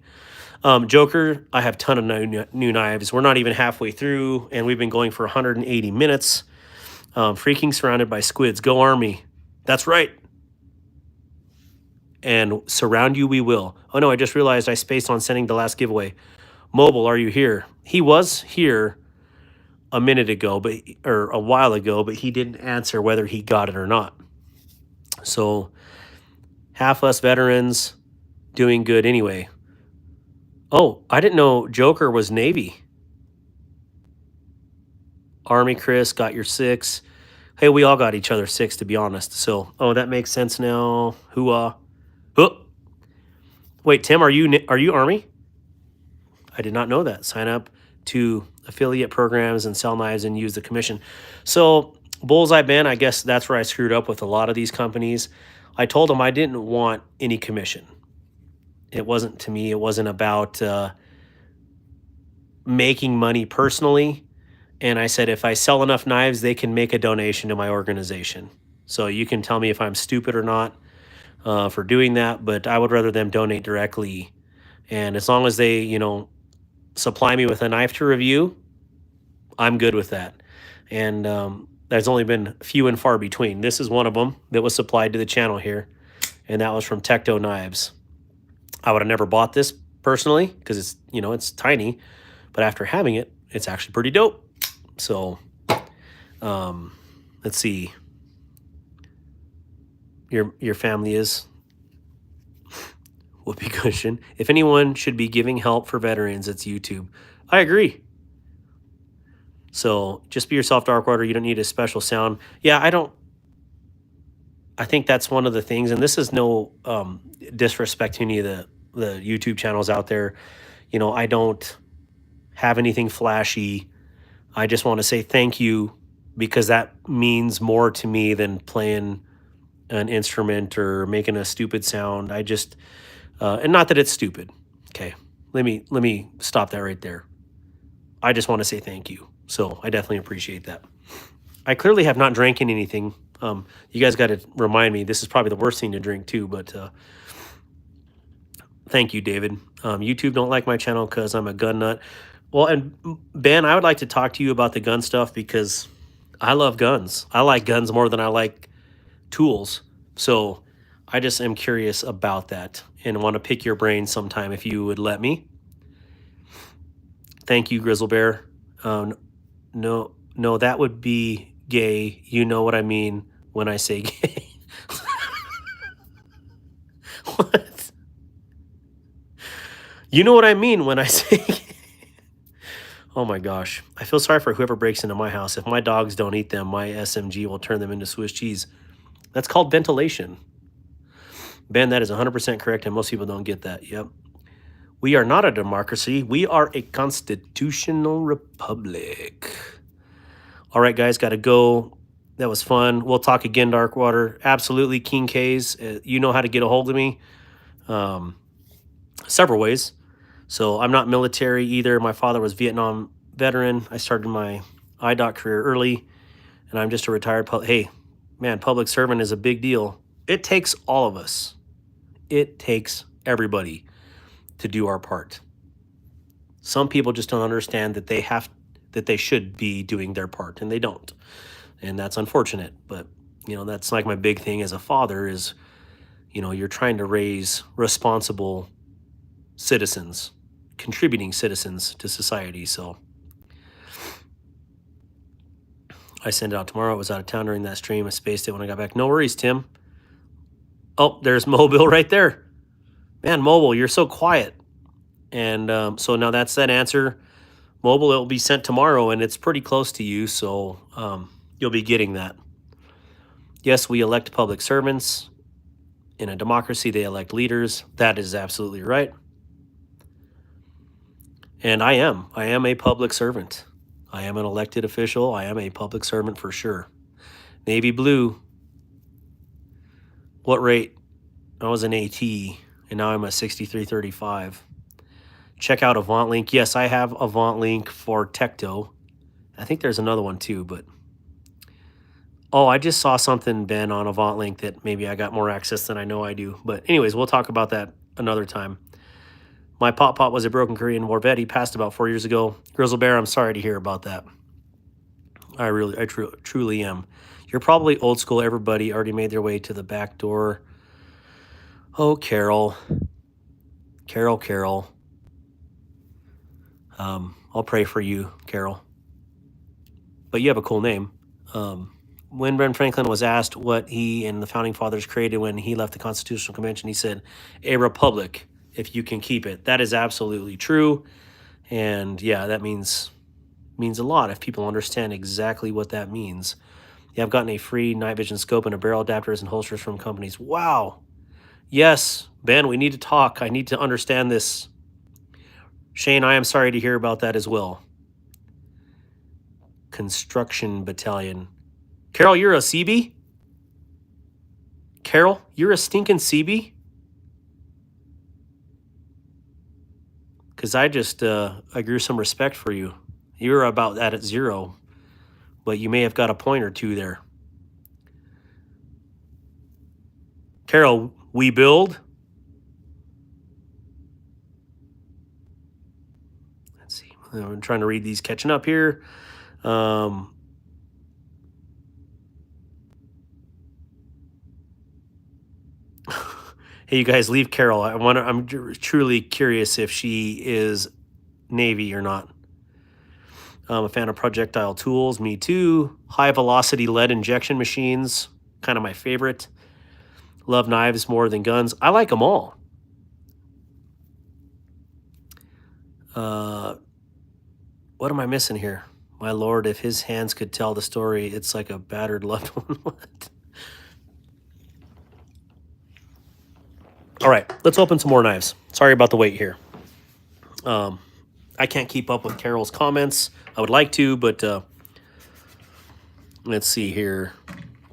A: Joker, I have a ton of new knives. We're not even halfway through, and we've been going for 180 minutes. Freaking surrounded by squids. Go Army. That's right. And surround you we will. Oh no, I just realized I spaced on sending the last giveaway. Mobile, are you here? He was here a minute ago, or a while ago, but he didn't answer whether he got it or not. So half us veterans doing good anyway. Oh, I didn't know Joker was Navy. Army Chris got your 6. Hey, we all got each other 6, to be honest. So, oh, that makes sense now. Hooah. Oh. Wait, Tim, are you Army? I did not know that. Sign up to affiliate programs and sell knives and use the commission. So, Bullseye Ben, I guess that's where I screwed up with a lot of these companies. I told them I didn't want any commission. It wasn't, to me, it wasn't about making money personally. And I said, if I sell enough knives, they can make a donation to my organization. So you can tell me if I'm stupid or not for doing that, but I would rather them donate directly. And as long as they, you know, supply me with a knife to review, I'm good with that. And there's only been few and far between. This is one of them that was supplied to the channel here, and that was from Tecto Knives. I would have never bought this personally because it's, you know, it's tiny, but after having it, it's actually pretty dope. So, let's see. Your family is whoopee cushion. If anyone should be giving help for veterans, it's YouTube. I agree. So just be yourself, Darkwater. You don't need a special sound. Yeah, I think that's one of the things, and this is no disrespect to any of the YouTube channels out there. You know, I don't have anything flashy. I just want to say thank you because that means more to me than playing an instrument or making a stupid sound. I just, and not that it's stupid. Okay, let me stop that right there. I just want to say thank you. So I definitely appreciate that. I clearly have not drank anything. You guys got to remind me. This is probably the worst thing to drink too, but thank you, David. YouTube don't like my channel because I'm a gun nut. Well, and Ben, I would like to talk to you about the gun stuff because I love guns. I like guns more than I like tools. So I just am curious about that and want to pick your brain sometime if you would let me. Thank you, Grizzle Bear. No, that would be gay. You know what I mean when I say gay. What? You know what I mean when I say gay. Oh my gosh. I feel sorry for whoever breaks into my house. If my dogs don't eat them, my SMG will turn them into Swiss cheese. That's called ventilation. Ben, that is 100% correct, and most people don't get that. Yep. We are not a democracy. We are a constitutional republic. All right, guys, got to go. That was fun. We'll talk again, Darkwater. Absolutely, King K's. You know how to get a hold of me several ways. So I'm not military either. My father was Vietnam veteran. I started my IDOT career early, and I'm just a retired hey, man, public servant is a big deal. It takes all of us. It takes everybody to do our part. Some people just don't understand that they should be doing their part, and they don't. And that's unfortunate. But, you know, that's like my big thing as a father is, you know, you're trying to raise responsible citizens, contributing citizens to society. So I send it out tomorrow. I was out of town during that stream. I spaced it when I got back. No worries, Tim. Oh, there's Mobile right there. Man, Mobile, you're so quiet. And so now that's that answer. Mobile, it will be sent tomorrow, and it's pretty close to you, so you'll be getting that. Yes, we elect public servants. In a democracy, they elect leaders. That is absolutely right. And I am a public servant. I am an elected official. I am a public servant for sure. Navy blue. What rate? I was an AT, and now I'm a 6335. Check out Avant Link. Yes, I have Avant Link for Tecto. I think there's another one too, but oh, I just saw something, Ben, on Avant Link that maybe I got more access than I know I do. But anyways, we'll talk about that another time. My Pop was a broken Korean War vet. He passed about 4 years ago. Grizzle Bear, I'm sorry to hear about that. I truly am. You're probably old school. Everybody already made their way to the back door. Oh, Carol. Carol. I'll pray for you, Carol. But you have a cool name. When Ben Franklin was asked what he and the Founding Fathers created when he left the Constitutional Convention, he said, "A republic, if you can keep it." That is absolutely true. And yeah, that means a lot if people understand exactly what that means. Yeah, I've gotten a free night vision scope and a barrel adapters and holsters from companies. Wow. Yes, Ben, we need to talk. I need to understand this. Shane, I am sorry to hear about that as well. Construction Battalion. Carol, you're a CB? Carol, you're a stinking CB? Because I grew some respect for you. You're about that at 0, but you may have got a point or two there. Carol, we build. Let's see. I'm trying to read these, catching up here. Hey, you guys, leave Carol. I'm truly curious if she is Navy or not. I'm a fan of projectile tools. Me too. High velocity lead injection machines, kind of my favorite. Love knives more than guns. I like them all. What am I missing here? My lord, if his hands could tell the story, it's like a battered loved one. What? All right, let's open some more knives. Sorry about the wait here. I can't keep up with Carol's comments. I would like to, but let's see here.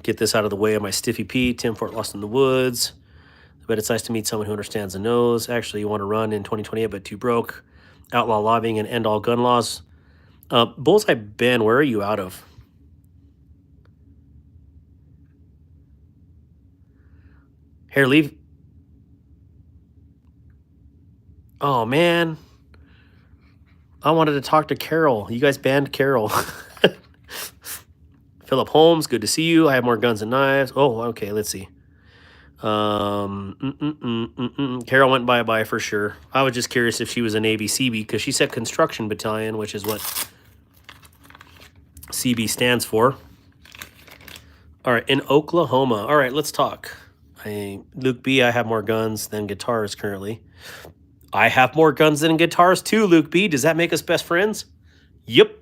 A: Get this out of the way of my Stiffy Pete, Tim Fort Lost in the Woods. But it's nice to meet someone who understands the nose. Actually, you want to run in 2028, but too broke. Outlaw lobbying and end all gun laws. Bullseye Ben, where are you out of? Here, leave. Oh, man. I wanted to talk to Carol. You guys banned Carol. Philip Holmes, good to see you. I have more guns and knives. Oh, okay, let's see. Carol went bye-bye for sure. I was just curious if she was a Navy CB because she said Construction Battalion, which is what CB stands for. All right, in Oklahoma. All right, let's talk. Luke B, I have more guns than guitars currently. I have more guns than guitars too, Luke B. Does that make us best friends? Yep.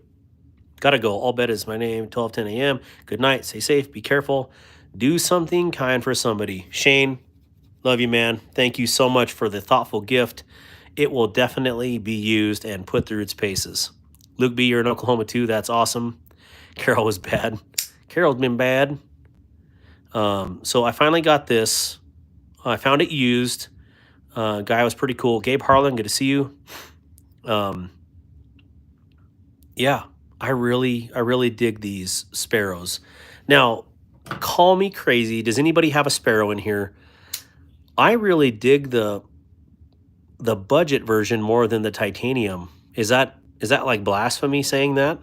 A: Gotta go. All bet is my name. 12:10 a.m. Good night. Stay safe. Be careful. Do something kind for somebody. Shane, love you, man. Thank you so much for the thoughtful gift. It will definitely be used and put through its paces. Luke B, you're in Oklahoma too. That's awesome. Carol was bad. Carol's been bad. So I finally got this. I found it used. Guy was pretty cool. Gabe Harlan, good to see you. Yeah, I really dig these Sparrows. Now, call me crazy. Does anybody have a Sparrow in here? I really dig the budget version more than the titanium. Is that like blasphemy saying that?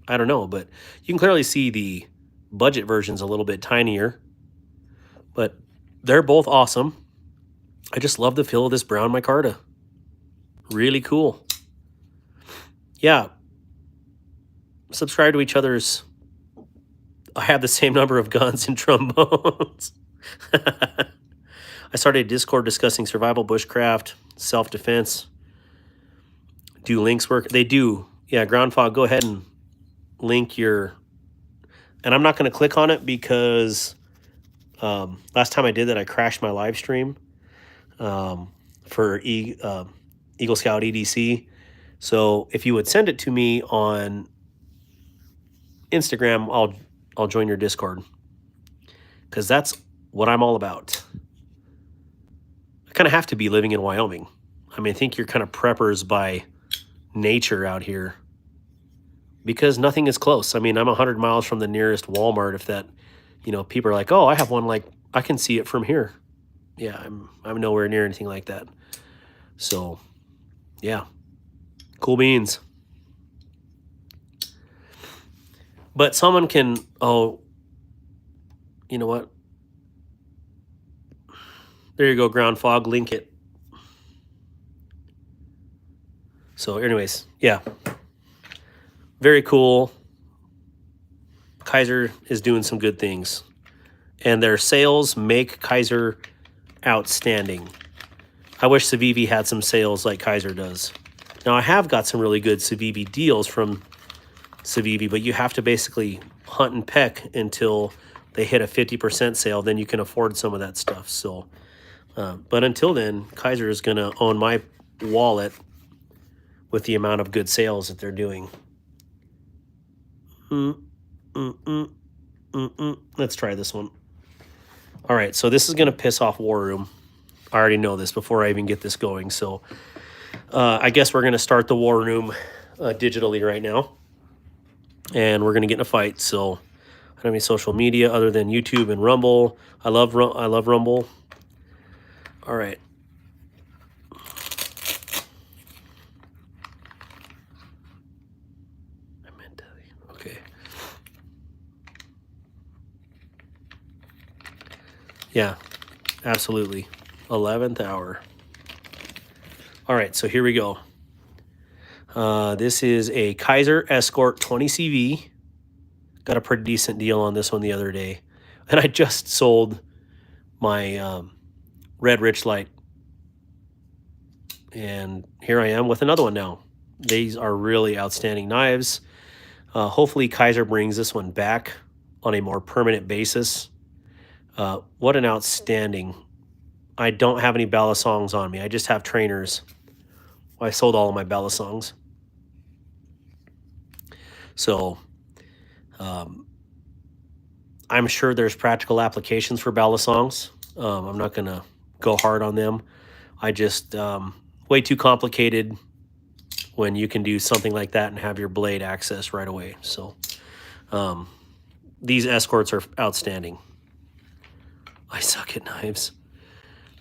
A: I don't know, but you can clearly see the budget version's a little bit tinier. But they're both awesome. I just love the feel of this brown micarta. Really cool. Yeah. Subscribe to each other's. I have the same number of guns and trombones. I started a Discord discussing survival, bushcraft, self-defense. Do links work? They do. Yeah, Ground Fog, go ahead and link your... And I'm not going to click on it because last time I did that, I crashed my live stream for Eagle Scout EDC. So if you would send it to me on Instagram, I'll join your Discord, because that's what I'm all about. I kind of have to be living in Wyoming. I mean, I think you're kind of preppers by nature out here, because nothing is close. I mean, I'm 100 miles from the nearest Walmart. If that, you know, people are like, oh, I have one, like, I can see it from here. Yeah, I'm nowhere near anything like that. So, yeah, cool beans. But someone can, oh, you know what? There you go, Ground Fog, link it. So anyways, yeah, very cool. Kizer is doing some good things, and their sales make Kizer outstanding. I wish Civivi had some sales like Kizer does. Now, I have got some really good Civivi deals from Civivi, but you have to basically hunt and peck until they hit a 50% sale. Then you can afford some of that stuff. So, but until then, Kizer is going to own my wallet with the amount of good sales that they're doing. Let's try this one. All right, so this is going to piss off War Room. I already know this before I even get this going. So I guess we're going to start the War Room digitally right now. And we're going to get in a fight. So I don't have any social media other than YouTube and Rumble. I love Rumble. All right. Okay. Yeah, absolutely. 11th hour. All right, so here we go. This is a Kizer Escort 20 CV. Got a pretty decent deal on this one the other day. And I just sold my Red Rich Light. And here I am with another one now. These are really outstanding knives. Hopefully Kizer brings this one back on a more permanent basis. What an outstanding. I don't have any balisongs on me. I just have trainers. I sold all of my balisongs. So I'm sure there's practical applications for balisongs. I'm not going to go hard on them. I just, way too complicated when you can do something like that and have your blade access right away. So these Escorts are outstanding. I suck at knives.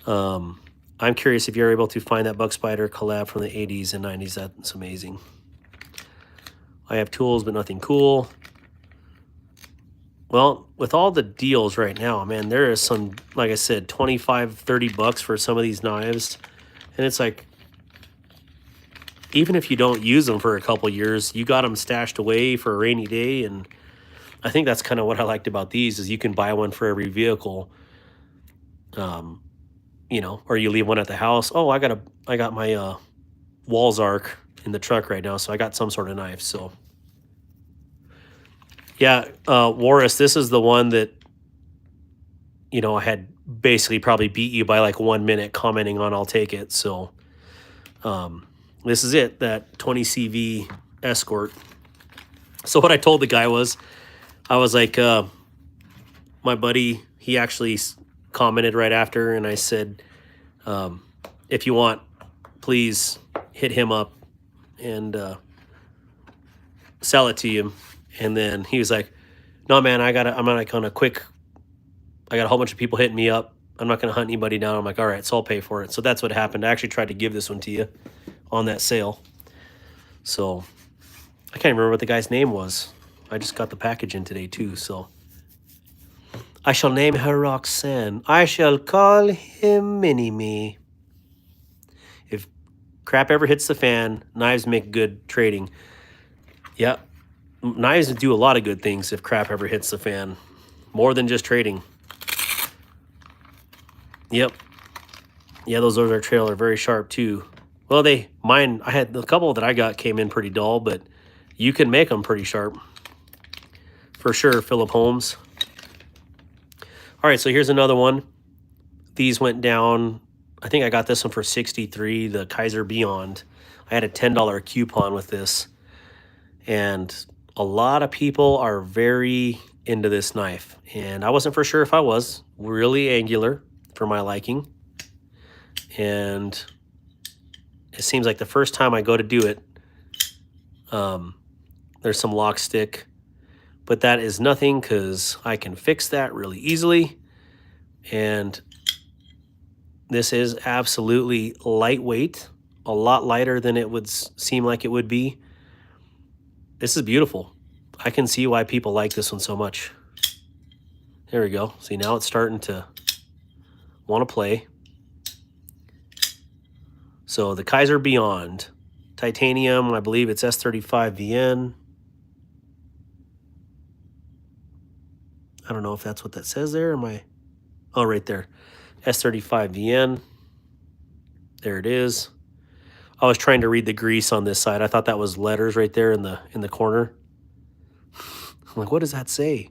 A: I'm curious if you're able to find that Bug Spider collab from the 80s and 90s. That's amazing. I have tools, but nothing cool. Well, with all the deals right now, man, there is some, like I said, 25, 30 bucks for some of these knives. And it's like, even if you don't use them for a couple years, you got them stashed away for a rainy day. And I think that's kind of what I liked about these, is you can buy one for every vehicle. You know, or you leave one at the house. Oh, I got my Walzark in the truck right now, so I got some sort of knife. So yeah, Warris, this is the one that, you know, I had basically probably beat you by like 1 minute commenting on. I'll take it. So this is it, that 20 CV Escort. So what I told the guy was, I was like, my buddy, he actually commented right after, and I said, if you want, please hit him up and sell it to you. And then he was like, no, man, I'm not gonna quick. I got a whole bunch of people hitting me up. I'm not gonna hunt anybody down. I'm like, all right, so I'll pay for it. So that's what happened. I actually tried to give this one to you on that sale. So I can't remember what the guy's name was. I just got the package in today too. So I shall name her Roxanne. I shall call him Mini-Me. If crap ever hits the fan, knives make good trading. Yep. Knives do a lot of good things if crap ever hits the fan. More than just trading. Yep. Yeah, those Ozark Trail are very sharp too. Well, mine, I had a couple that I got came in pretty dull, but you can make them pretty sharp. For sure, Philip Holmes. All right, so here's another one. These went down. I think I got this one for 63, the Kizer Beyond. I had a $10 coupon with this. And a lot of people are very into this knife. And I wasn't for sure if I was. Really angular for my liking. And it seems like the first time I go to do it, there's some lock stick. But that is nothing because I can fix that really easily. And this is absolutely lightweight, a lot lighter than it would seem like it would be. This is beautiful. I can see why people like this one so much. There we go. See, now it's starting to want to play. So the Kizer Beyond, titanium, I believe it's S35 VN. I don't know if that's what that says there. Am I? Oh, right there. S35 VN. There it is. I was trying to read the grease on this side. I thought that was letters right there in the corner. I'm like, what does that say?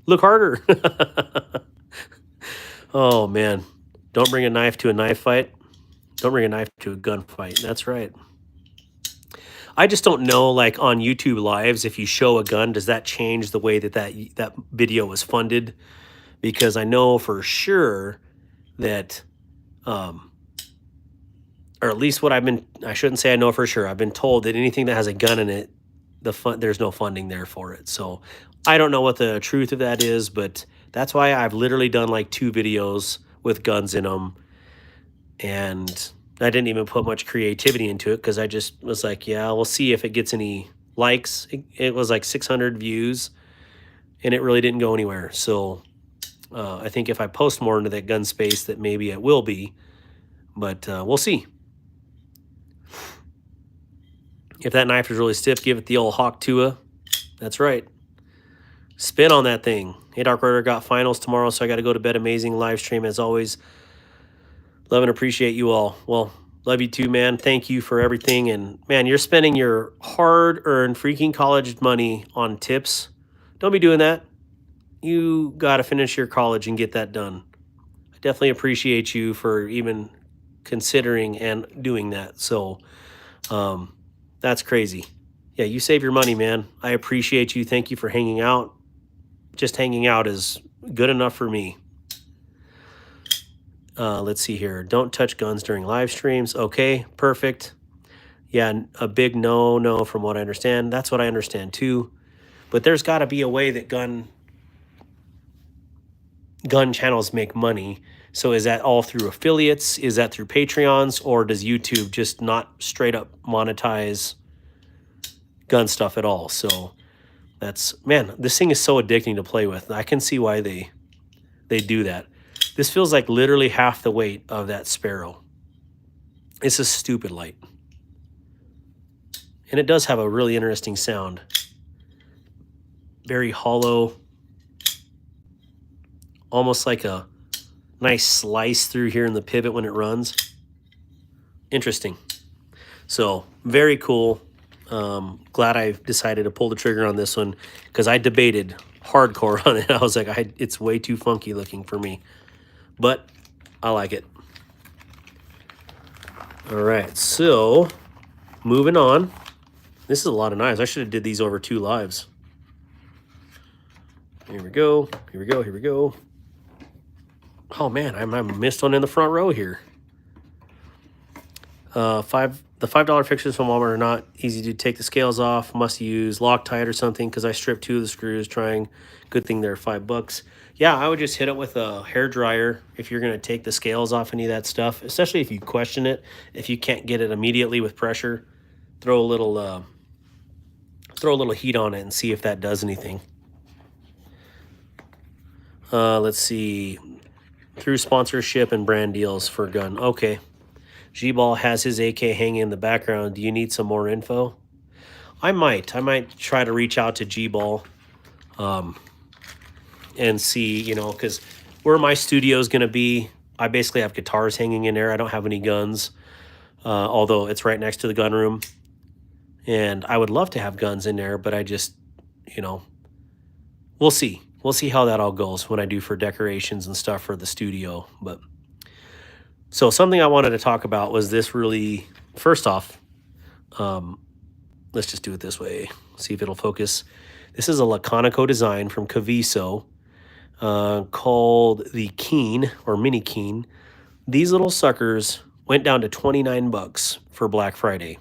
A: Look harder. Oh, man. Don't bring a knife to a knife fight. Don't bring a knife to a gunfight. That's right. I just don't know, like on YouTube Lives, if you show a gun, does that change the way that video was funded? Because I know for sure that, or at least what I shouldn't say I know for sure. I've been told that anything that has a gun in it, there's no funding there for it. So I don't know what the truth of that is, but that's why I've literally done like 2 videos with guns in them. And I didn't even put much creativity into it because I just was like, yeah, we'll see if it gets any likes. It was like 600 views and it really didn't go anywhere. So I think if I post more into that gun space that maybe it will be, but we'll see. If that knife is really stiff, give it the old Hawk Tua. That's right. Spin on that thing. Hey, Dark Rider got finals tomorrow, so I got to go to bed. Amazing live stream as always. Love and appreciate you all. Well, love you too, man. Thank you for everything. And, man, you're spending your hard-earned freaking college money on tips. Don't be doing that. You got to finish your college and get that done. I definitely appreciate you for even considering and doing that. So that's crazy. Yeah, you save your money, man. I appreciate you. Thank you for hanging out. Just hanging out is good enough for me. Let's see here. Don't touch guns during live streams. Okay, perfect. Yeah, a big no from what I understand. That's what I understand too. But there's got to be a way that gun channels make money. So is that all through affiliates? Is that through Patreons? Or does YouTube just not straight up monetize gun stuff at all? So that's, man, this thing is so addicting to play with. I can see why they do that. This feels like literally half the weight of that Sparrow. It's a stupid light. And it does have a really interesting sound. Very hollow. Almost like a nice slice through here in the pivot when it runs. Interesting. So, very cool. Glad I decided to pull the trigger on this one because I debated hardcore on it. I was like, it's way too funky looking for me. But I like it. All right, so moving on. This is a lot of knives. I should have did these over 2 lives. Here we go. Here we go. Here we go. Oh man, I missed one in the front row here. The $5 fixtures from Walmart are not easy to take the scales off. Must use Loctite or something because I stripped 2 of the screws trying. Good thing they're $5. Yeah, I would just hit it with a hair dryer if you're going to take the scales off any of that stuff, especially if you question it. If you can't get it immediately with pressure, throw a little heat on it and see if that does anything. Let's see. Through sponsorship and brand deals for gun. Okay. G-Ball has his AK hanging in the background. Do you need some more info? I might try to reach out to G-Ball and see, you know, because where my studio is going to be, I basically have guitars hanging in there. I don't have any guns, although it's right next to the gun room. And I would love to have guns in there, but I just, you know, we'll see. We'll see how that all goes when I do for decorations and stuff for the studio. But so something I wanted to talk about was this really, first off, let's just do it this way. See if it'll focus. This is a Laconico design from Kizer called the Keen or Mini Keen. These little suckers went down to 29 bucks for Black Friday.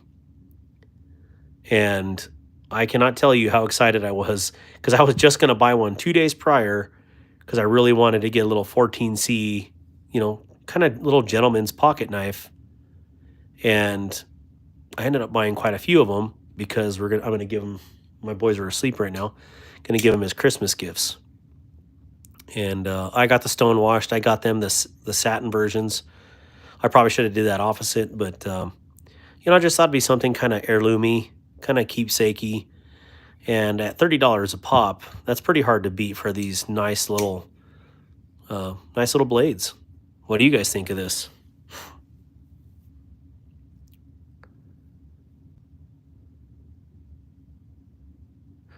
A: And I cannot tell you how excited I was because I was just going to buy one 2 days prior because I really wanted to get a little 14C, you know, kind of little gentleman's pocket knife. And I ended up buying quite a few of them because I'm going to give them, my boys are asleep right now, going to give them as Christmas gifts. And I got the stone washed. I got them the satin versions. I probably should have did that opposite, but you know, I just thought it'd be something kind of heirloomy, kind of keepsakey. And at $30 a pop, that's pretty hard to beat for these nice little blades. What do you guys think of this?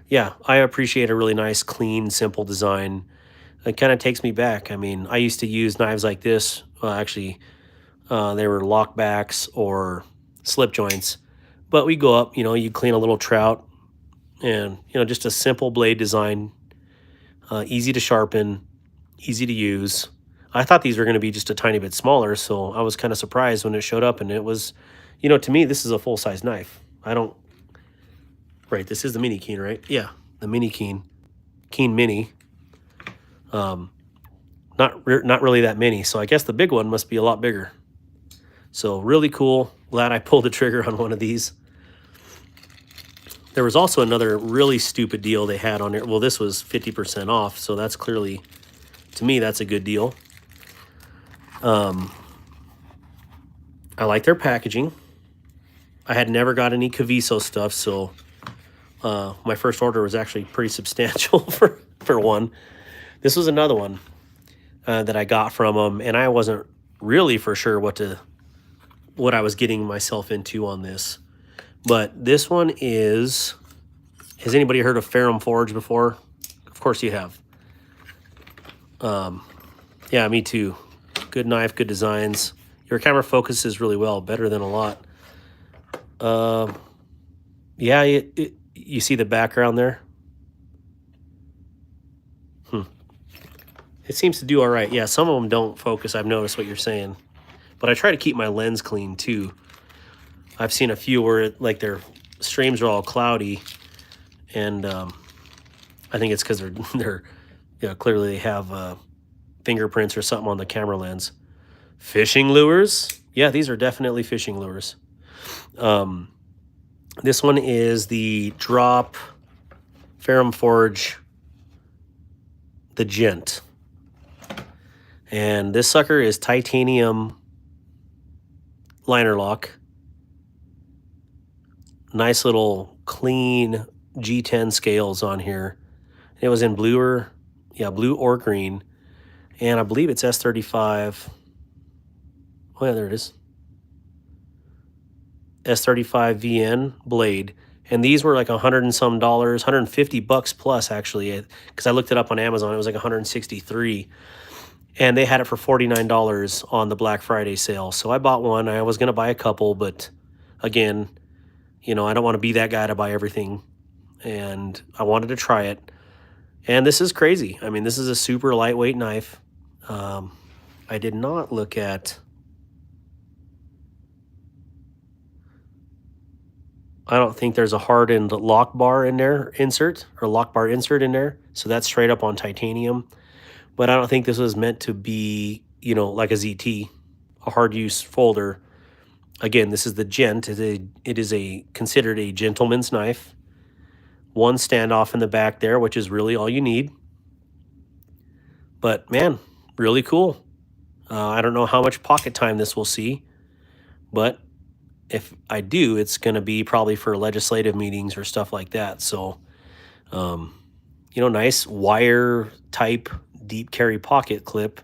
A: Yeah, I appreciate a really nice, clean, simple design. It kind of takes me back. I mean, I used to use knives like this. Well, actually, they were lockbacks or slip joints. But we go up, you know, you clean a little trout, and, you know, just a simple blade design, easy to sharpen, easy to use. I thought these were going to be just a tiny bit smaller, so I was kind of surprised when it showed up, and it was, you know, to me, this is a full-size knife. Right, this is the Mini Keen, right? Yeah, the Mini Keen. Keen Mini. Not really that many, so I guess the big one must be a lot bigger. So really cool. Glad I pulled the trigger on one of these. There was also another really stupid deal they had on there. Well, this was 50% off, so that's clearly, to me, that's a good deal. I like their packaging. I had never got any Kizer stuff, so my first order was actually pretty substantial for one. This was another one that I got from them, and I wasn't really for sure what I was getting myself into on this. But this one is, has anybody heard of Ferrum Forge before? Of course you have. Yeah, me too. Good knife, good designs. Your camera focuses really well, better than a lot. Yeah, you see the background there? It seems to do all right. Yeah, some of them don't focus. I've noticed what you're saying. But I try to keep my lens clean too. I've seen a few where like their streams are all cloudy, and I think it's because they're you know, clearly they have fingerprints or something on the camera lens. Fishing lures? Yeah, these are definitely fishing lures. This one is the Drop Ferrum Forge, the Gent. And this sucker is titanium liner lock. Nice little clean G10 scales on here. It was in blue or green. And I believe it's S35. Oh yeah, there it is. S35 VN blade. And these were like $100 and some, 150 bucks plus actually, because I looked it up on Amazon. It was like 163. And they had it for $49 on the Black Friday sale. So I bought one. I was going to buy a couple, but again, you know, I don't want to be that guy to buy everything. And I wanted to try it. And this is crazy. I mean, this is a super lightweight knife. I did not look at... I don't think there's a hardened lock bar in there, insert in there. So that's straight up on titanium. But I don't think this was meant to be, you know, like a ZT, a hard use folder. Again, this is the Gent. It is considered a gentleman's knife. One standoff in the back there, which is really all you need. But man, really cool. I don't know how much pocket time this will see, but if I do, it's going to be probably for legislative meetings or stuff like that. So, nice wire type deep carry pocket clip.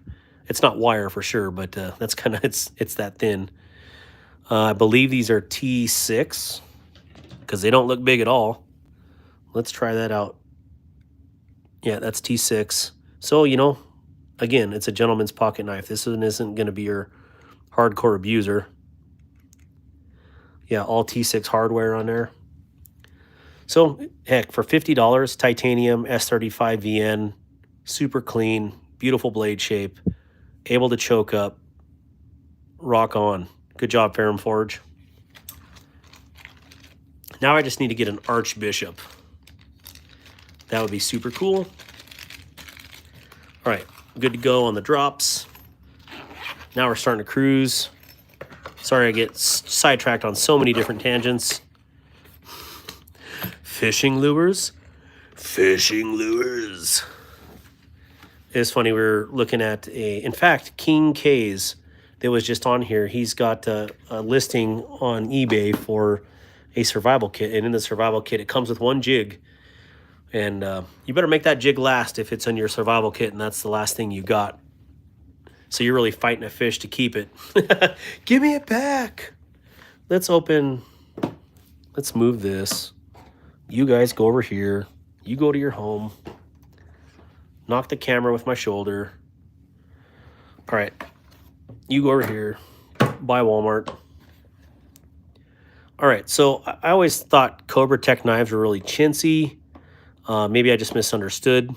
A: It's not wire for sure, but that's kind of, it's that thin. I believe these are T6 because they don't look big at all. Let's try that out. Yeah, that's T6. So, again, it's a gentleman's pocket knife. This one isn't going to be your hardcore abuser. Yeah, all T6 hardware on there. So, heck, for $50, titanium S35 VN, super clean, beautiful blade shape, able to choke up, rock on. Good job, Ferrum Forge. Now I just need to get an Archbishop. That would be super cool. All right, good to go on the drops. Now we're starting to cruise. Sorry I get sidetracked on so many different tangents. Fishing lures. Fishing lures. It's funny, we were looking at in fact, King K's that was just on here. He's got a listing on eBay for a survival kit. And in the survival kit, it comes with one jig. And you better make that jig last if it's in your survival kit and that's the last thing you got. So you're really fighting a fish to keep it. Give me it back. Let's move this. You guys go over here. You go to your home. Knock the camera with my shoulder. All right. You go over here. Buy Walmart. All right. So I always thought Cobra Tech knives were really chintzy. Maybe I just misunderstood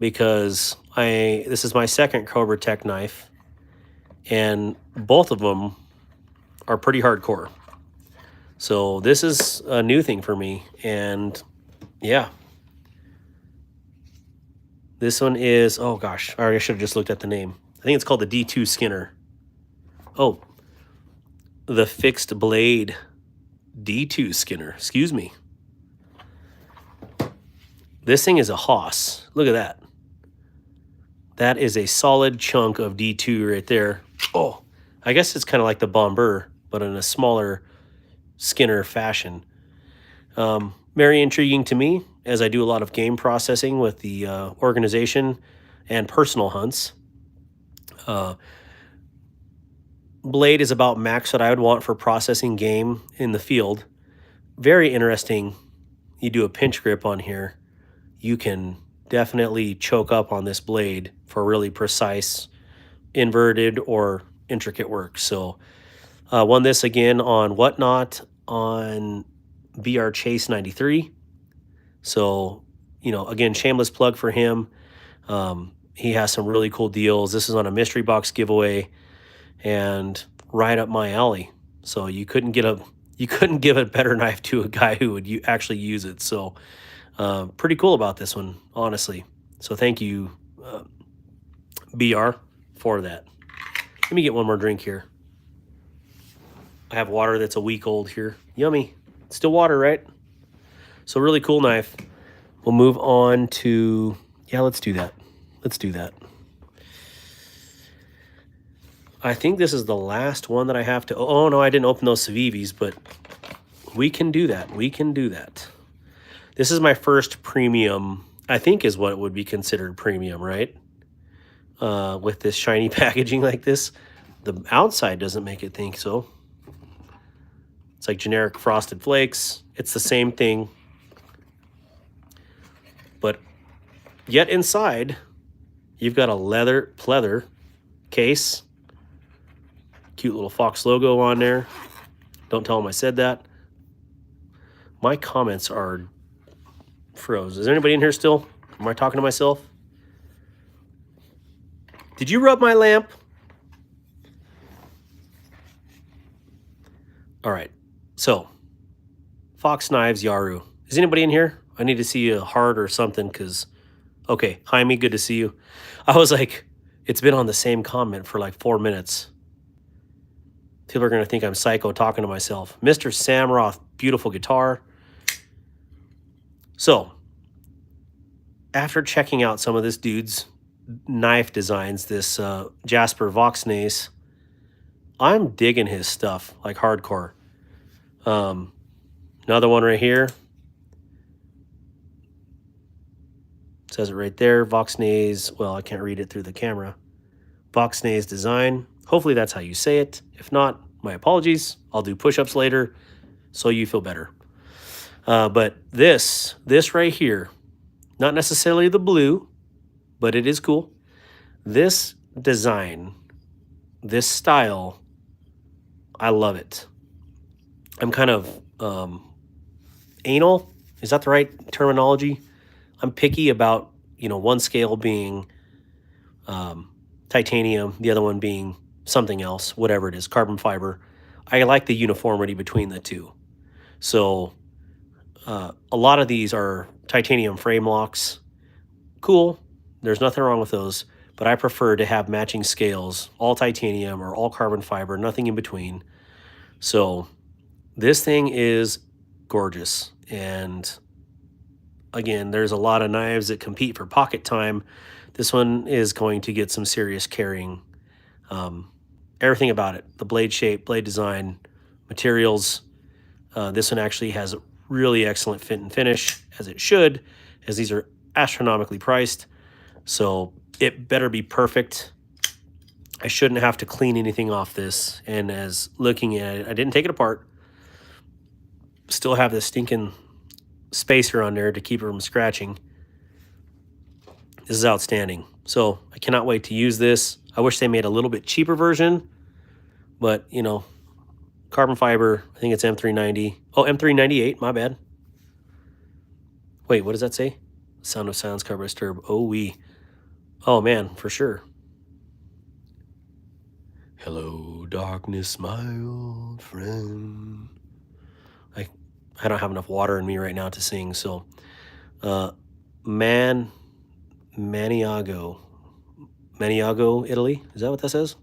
A: because this is my second Cobra Tech knife and both of them are pretty hardcore. So this is a new thing for me. And yeah, this one is, oh gosh, I should have just looked at the name. I think it's called the D2 Skinner. Oh, the fixed blade D2 Skinner, excuse me. This thing is a hoss. Look at that. That is a solid chunk of D2 right there. Oh, I guess it's kind of like the Bomber, but in a smaller Skinner fashion. Very intriguing to me as I do a lot of game processing with the organization and personal hunts. Blade is about max what I would want for processing game in the field. Very interesting. You do a pinch grip on here. You can definitely choke up on this blade for really precise inverted or intricate work. So won this again on Whatnot on BR Chase 93. So, again, shameless plug for him. He has some really cool deals. This is on a mystery box giveaway and right up my alley. So you couldn't give a better knife to a guy who would actually use it. So pretty cool about this one, honestly. So thank you, BR, for that. Let me get one more drink here. I have water that's a week old here. Yummy. Still water, right? So really cool knife. We'll move on to, yeah, let's do that. Let's do that. I think this is the last one that I have to, oh no, I didn't open those Civivis, but we can do that. We can do that. This is my first premium, I think is what would be considered premium, right? With this shiny packaging like this. The outside doesn't make it think so. It's like generic Frosted Flakes. It's the same thing. But yet inside, you've got a leather pleather case. Cute little Fox logo on there. Don't tell them I said that. My comments are froze. Is there anybody in here still? Am I talking to myself? Did you rub my lamp? All right. So, Fox Knives Yaru. Is anybody in here? I need to see a heart or something because, okay, Jaime, good to see you. I was like, it's been on the same comment for like 4 minutes. People are going to think I'm psycho talking to myself. Mr. Samroth, beautiful guitar. So, after checking out some of this dude's knife designs, this Jasper Voxnace. I'm digging his stuff like hardcore. Another one right here. Says it right there. Voxnace. Well, I can't read it through the camera. Voxnace design. Hopefully that's how you say it. If not, my apologies. I'll do push-ups later so you feel better. But this right here, not necessarily the blue, but it is cool. This design, this style, I love it. I'm kind of anal. Is that the right terminology? I'm picky about, one scale being titanium, the other one being something else, whatever it is, carbon fiber. I like the uniformity between the two. So a lot of these are titanium frame locks. Cool. There's nothing wrong with those, but I prefer to have matching scales, all titanium or all carbon fiber, nothing in between. So this thing is gorgeous. And again, there's a lot of knives that compete for pocket time. This one is going to get some serious carrying. Everything about it, the blade shape, blade design, materials. This one actually has really excellent fit and finish, as it should, as these are astronomically priced. So it better be perfect. I shouldn't have to clean anything off this. And as looking at it, I didn't take it apart. Still have this stinking spacer on there to keep it from scratching. This is outstanding. So I cannot wait to use this. I wish they made a little bit cheaper version, but carbon fiber, I think it's M390. Oh, M398, my bad. Wait, what does that say? Sound of Silence, Carbon Disturb. Oh man, for sure. Hello, darkness, my old friend. I don't have enough water in me right now to sing, so Maniago, Italy. Is that what that says?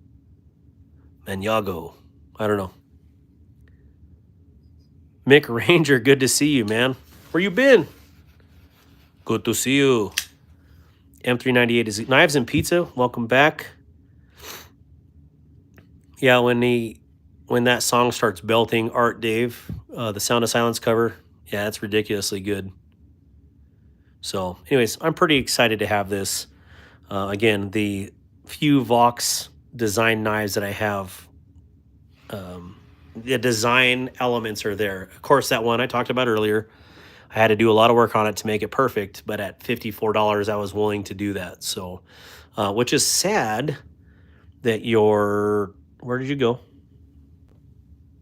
A: Maniago. I don't know. Mick Ranger, good to see you, man. Where you been? Good to see you. M398 is Knives and Pizza. Welcome back. Yeah, when that song starts belting, Art Dave, the Sound of Silence cover, yeah, it's ridiculously good. So, anyways, I'm pretty excited to have this. Again, the few Vox design knives that I have, the design elements are there. Of course, that one I talked about earlier, I had to do a lot of work on it to make it perfect, but at $54, I was willing to do that. So, which is sad that where did you go?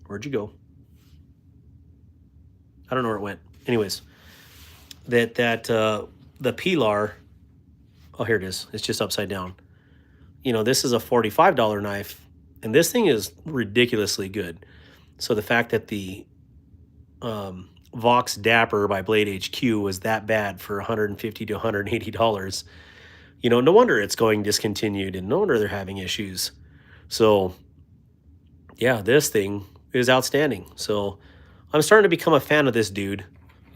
A: Where'd you go? I don't know where it went. Anyways, the Pilar, oh, here it is. It's just upside down. This is a $45 knife, and this thing is ridiculously good. So the fact that the Vox Dapper by Blade HQ was that bad for $150 to $180, no wonder it's going discontinued, and no wonder they're having issues. So yeah, this thing is outstanding. So I'm starting to become a fan of this dude,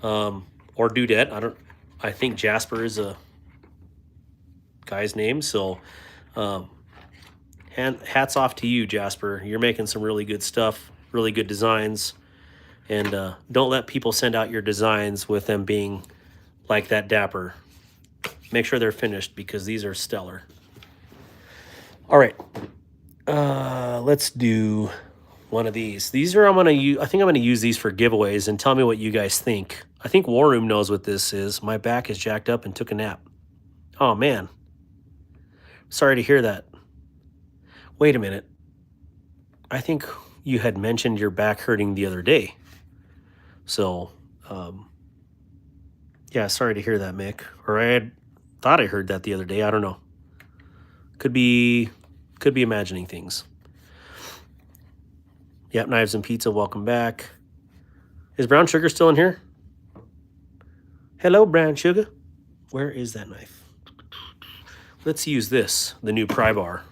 A: or dudette. I think Jasper is a guy's name. So hats off to you, Jasper. You're making some really good stuff, really good designs. And don't let people send out your designs with them being like that Dapper. Make sure they're finished, because these are stellar. All right. Let's do one of these. These are, I think I'm going to use these for giveaways, and tell me what you guys think. I think War Room knows what this is. My back is jacked up and took a nap. Oh, man. Sorry to hear that. Wait a minute. I think you had mentioned your back hurting the other day. So, yeah, sorry to hear that, Mick. Or I thought I heard that the other day. I don't know. Could be imagining things. Yep, Knives and Pizza, welcome back. Is Brown Sugar still in here? Hello, Brown Sugar. Where is that knife? Let's use this, the new pry bar.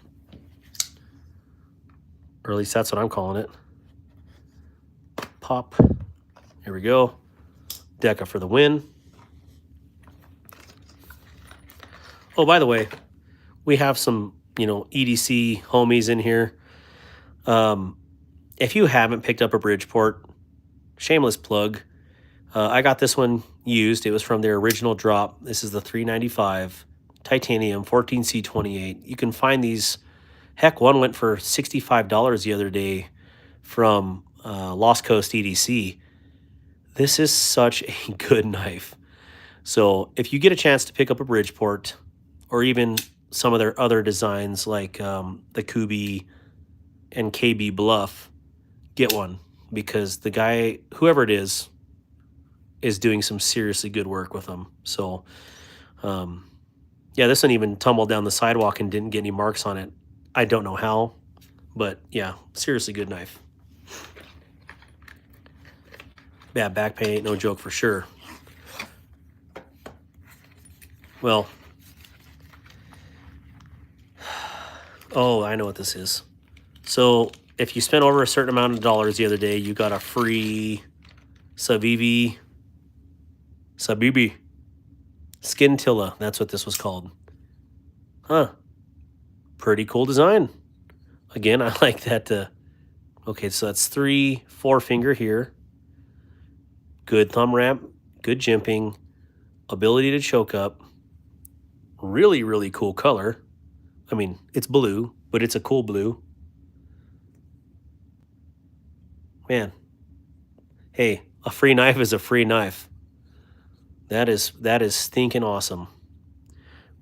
A: Or at least that's what I'm calling it. Pop. Here we go. Deca for the win. Oh, by the way, we have some, you know, EDC homies in here. If you haven't picked up a Bridgeport, shameless plug. I got this one used. It was from their original drop. This is the 395 titanium 14C28. You can find these. Heck, one went for $65 the other day from Lost Coast EDC. This is such a good knife. So if you get a chance to pick up a Bridgeport, or even some of their other designs like the Kubi and KB Bluff, get one, because the guy, whoever it is doing some seriously good work with them. So yeah, this one even tumbled down the sidewalk and didn't get any marks on it. I don't know how, but yeah, seriously good knife. Yeah, back pain ain't no joke for sure. Well, oh, I know what this is. So if you spent over a certain amount of dollars the other day, you got a free Sabibi Scintilla. That's what this was called. Huh. Pretty cool design. Again, I like that. Okay, so that's 3-4 finger here. Good thumb ramp, good jimping, ability to choke up. Really, really cool color. I mean, it's blue, but it's a cool blue. Man, hey, a free knife is a free knife. That is stinking awesome.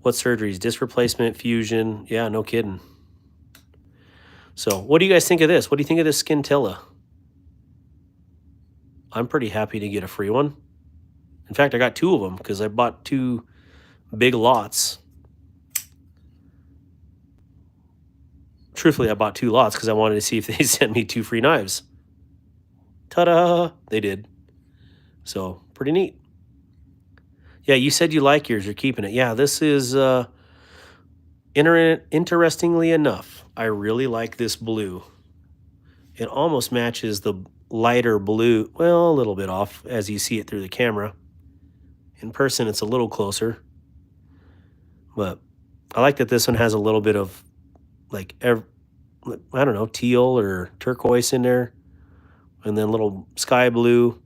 A: What surgeries? Disc replacement, fusion. Yeah, no kidding. So what do you guys think of this? What do you think of this Scintilla? I'm pretty happy to get a free one. In fact, I got 2 of them because I bought 2 big lots. Truthfully, I bought 2 lots because I wanted to see if they sent me 2 free knives. Ta-da! They did. So, pretty neat. Yeah, you said you like yours. You're keeping it. Yeah, this is, interestingly enough, I really like this blue. It almost matches the lighter blue. Well, a little bit off as you see it through the camera. In person, it's a little closer. But I like that this one has a little bit of, like, I don't know, teal or turquoise in there. And then little sky blue.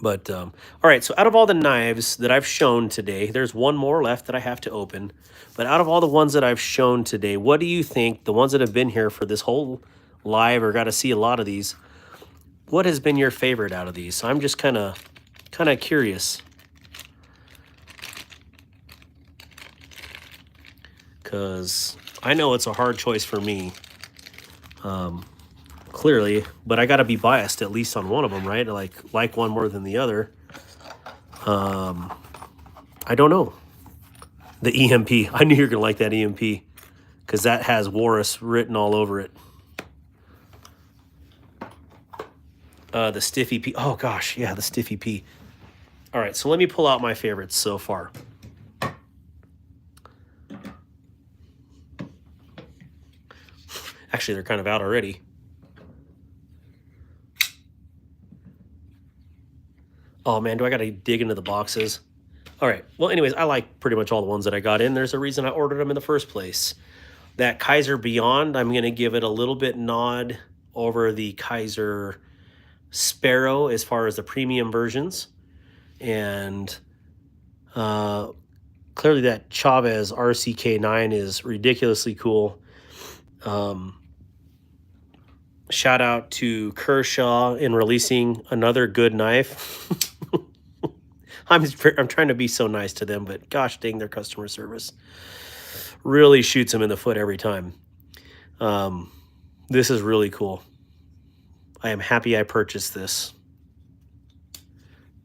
A: But, all right, so out of all the knives that I've shown today, there's one more left that I have to open. But out of all the ones that I've shown today, what do you think, the ones that have been here for this whole live or got to see a lot of these, what has been your favorite out of these? So I'm just kind of curious. Because I know it's a hard choice for me. Clearly, but I got to be biased at least on one of them, right? Like one more than the other. I don't know. The EMP. I knew you were going to like that EMP because that has Walrus written all over it. The Stiffy P. Oh, gosh. Yeah, the Stiffy P. All right, so let me pull out my favorites so far. Actually, they're kind of out already. Oh, man, do I got to dig into the boxes? All right. Well, anyways, I like pretty much all the ones that I got in. There's a reason I ordered them in the first place. That Kizer Beyond, I'm going to give it a little bit nod over the Kizer Sparrow as far as the premium versions. And clearly that Chavez RCK9 is ridiculously cool. Shout out to Kershaw in releasing another good knife. I'm trying to be so nice to them, but gosh dang, their customer service really shoots them in the foot every time. This is really cool. I am happy I purchased this.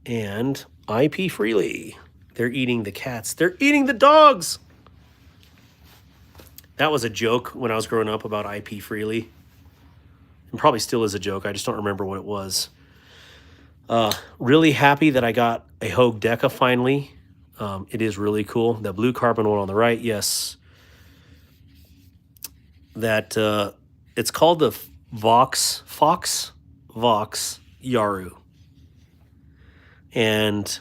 A: And IP freely. They're eating the cats. They're eating the dogs. That was a joke when I was growing up about IP freely. And probably still is a joke. I just don't remember what it was. Really happy that I got a Hogue Deca finally. It is really cool. The blue carbon one on the right, yes. That it's called the Vox Yaru. And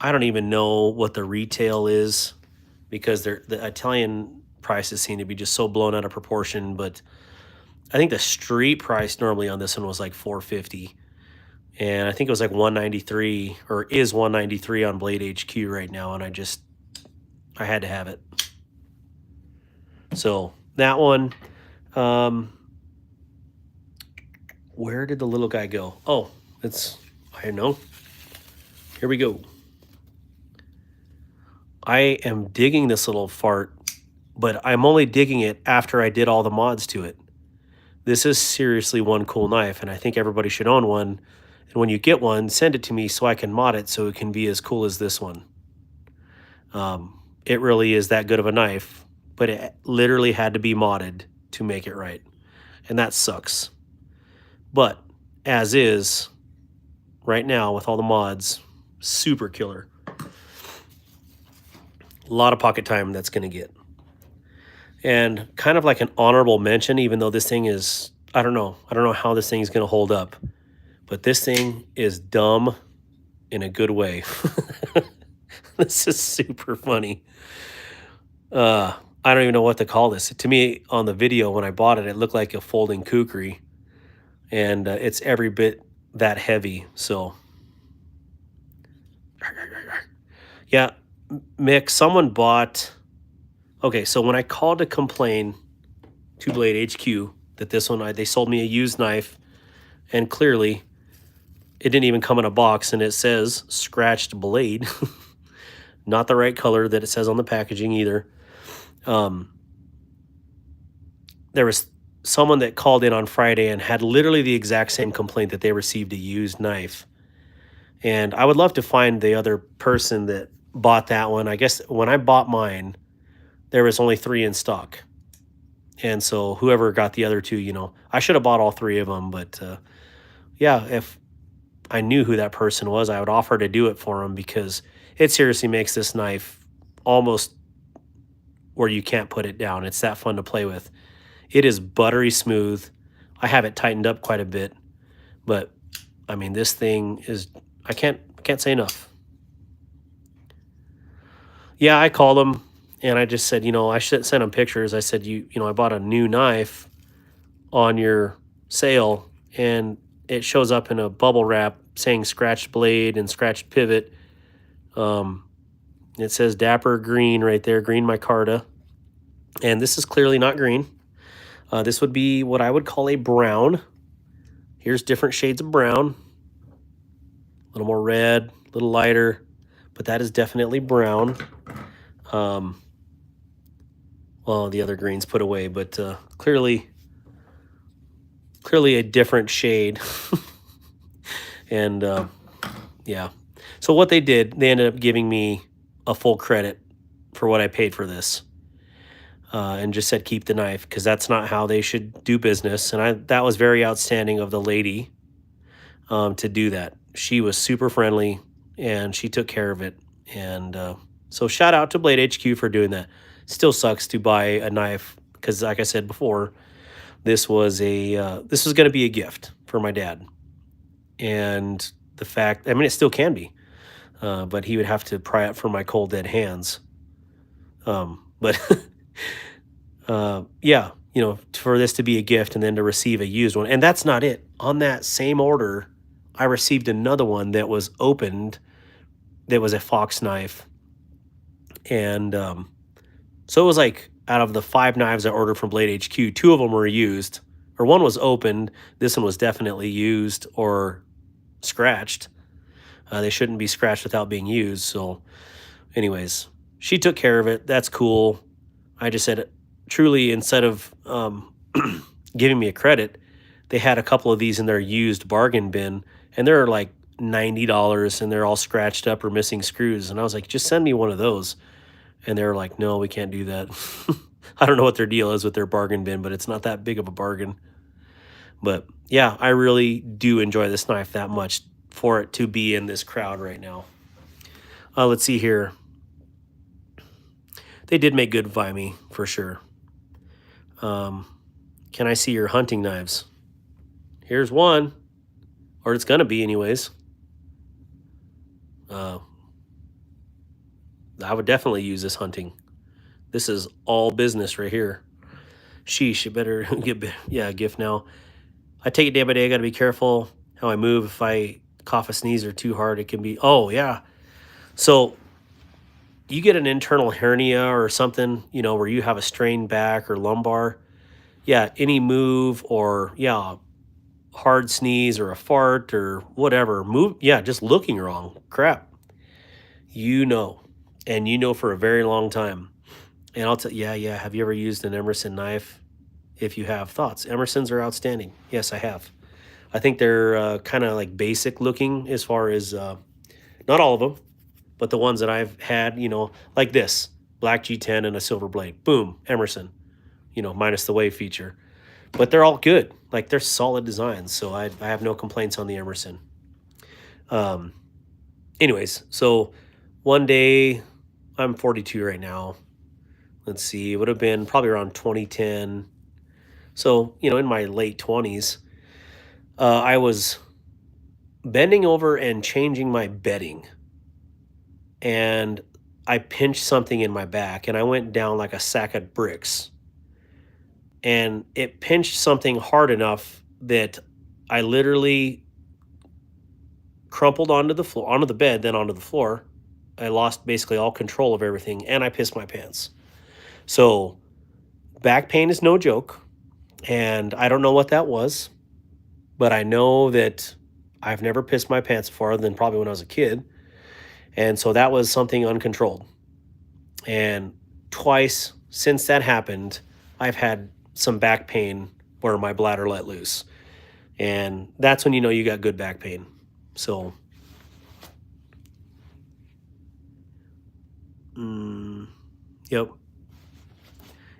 A: I don't even know what the retail is because the Italian prices seem to be just so blown out of proportion. But I think the street price normally on this one was like $450, and I think it was like $193 or is $193 on Blade HQ right now, and I had to have it. So that one, where did the little guy go? Oh, I know. Here we go. I am digging this little fart, but I'm only digging it after I did all the mods to it. This is seriously one cool knife, and I think everybody should own one. And when you get one, send it to me so I can mod it so it can be as cool as this one. It really is that good of a knife, but it literally had to be modded to make it right. And that sucks. But as is, right now with all the mods, super killer. A lot of pocket time that's going to get. And kind of like an honorable mention, even though this thing is, I don't know how this thing is going to hold up, but this thing is dumb in a good way. This is super funny. I don't even know what to call this. To me, on the video when I bought it, it looked like a folding kukri, and it's every bit that heavy. So, yeah, Mick, someone bought. Okay, so when I called to complain to Blade HQ that this one, they sold me a used knife, and clearly it didn't even come in a box, and it says scratched blade. Not the right color that it says on the packaging either. There was someone that called in on Friday and had literally the exact same complaint that they received a used knife. And I would love to find the other person that bought that one. I guess when I bought mine, there was only 3 in stock. And so whoever got the other 2, I should have bought all 3 of them. But yeah, if I knew who that person was, I would offer to do it for them, because it seriously makes this knife almost where you can't put it down. It's that fun to play with. It is buttery smooth. I have it tightened up quite a bit, but I mean, this thing is, I can't say enough. Yeah, I called them and I just said, I should send them pictures. I said, I bought a new knife on your sale, and it shows up in a bubble wrap saying scratched blade and scratched pivot. It says Dapper Green right there, green micarta. And this is clearly not green. This would be what I would call a brown. Here's different shades of brown. A little more red, a little lighter, but that is definitely brown. Well, the other green's put away, but clearly a different shade. And yeah. So what they did, they ended up giving me a full credit for what I paid for this, and just said keep the knife, because that's not how they should do business. And that was very outstanding of the lady to do that. She was super friendly, and she took care of it. And so shout out to Blade HQ for doing that. Still sucks to buy a knife, because like I said before, this was going to be a gift for my dad. And the fact, I mean, it still can be, but he would have to pry it from my cold dead hands. But yeah, for this to be a gift and then to receive a used one. And that's not it. On that same order, I received another one that was opened, that was a Fox knife. And so it was like, out of the 5 knives I ordered from Blade HQ, 2 of them were used, or one was opened. This one was definitely used or scratched. They shouldn't be scratched without being used. So anyways, she took care of it. That's cool. I just said, truly, instead of giving me a credit, they had a couple of these in their used bargain bin, and they're like $90, and they're all scratched up or missing screws. And I was like, just send me one of those. And they were like, no, we can't do that. I don't know what their deal is with their bargain bin, but it's not that big of a bargain. But yeah, I really do enjoy this knife that much for it to be in this crowd right now. Let's see here. They did make good by me, for sure. Can I see your hunting knives? Here's one. Or it's going to be anyways. I would definitely use this hunting. This is all business right here. Sheesh, you better get, yeah, gift now. I take it day by day. I got to be careful how I move. If I cough or sneeze or too hard, it can be, oh, yeah. So you get an internal hernia or something, you know, where you have a strained back or lumbar. Yeah, any move or, yeah, hard sneeze or a fart or whatever, move, yeah, just looking wrong. Crap. You know, and you know for a very long time. And I'll tell, yeah. Have you ever used an Emerson knife? If you have thoughts, Emersons are outstanding. Yes, I have. I think they're kind of like basic looking as far as not all of them, but the ones that I've had, you know, like this black G10 and a silver blade. Boom, Emerson, you know, minus the wave feature. But they're all good. Like they're solid designs. So I have no complaints on the Emerson. Anyways, so one day, I'm 42 right now. Let's see, it would have been probably around 2010. So, you know, in my late 20s, I was bending over and changing my bedding. And I pinched something in my back and I went down like a sack of bricks. And it pinched something hard enough that I literally crumpled onto the floor, onto the bed, then onto the floor. I lost basically all control of everything and I pissed my pants. So back pain is no joke. And I don't know what that was, but I know that I've never pissed my pants before than probably when I was a kid. And so that was something uncontrolled. And twice since that happened, I've had some back pain where my bladder let loose. And that's when you know you got good back pain. So, yep.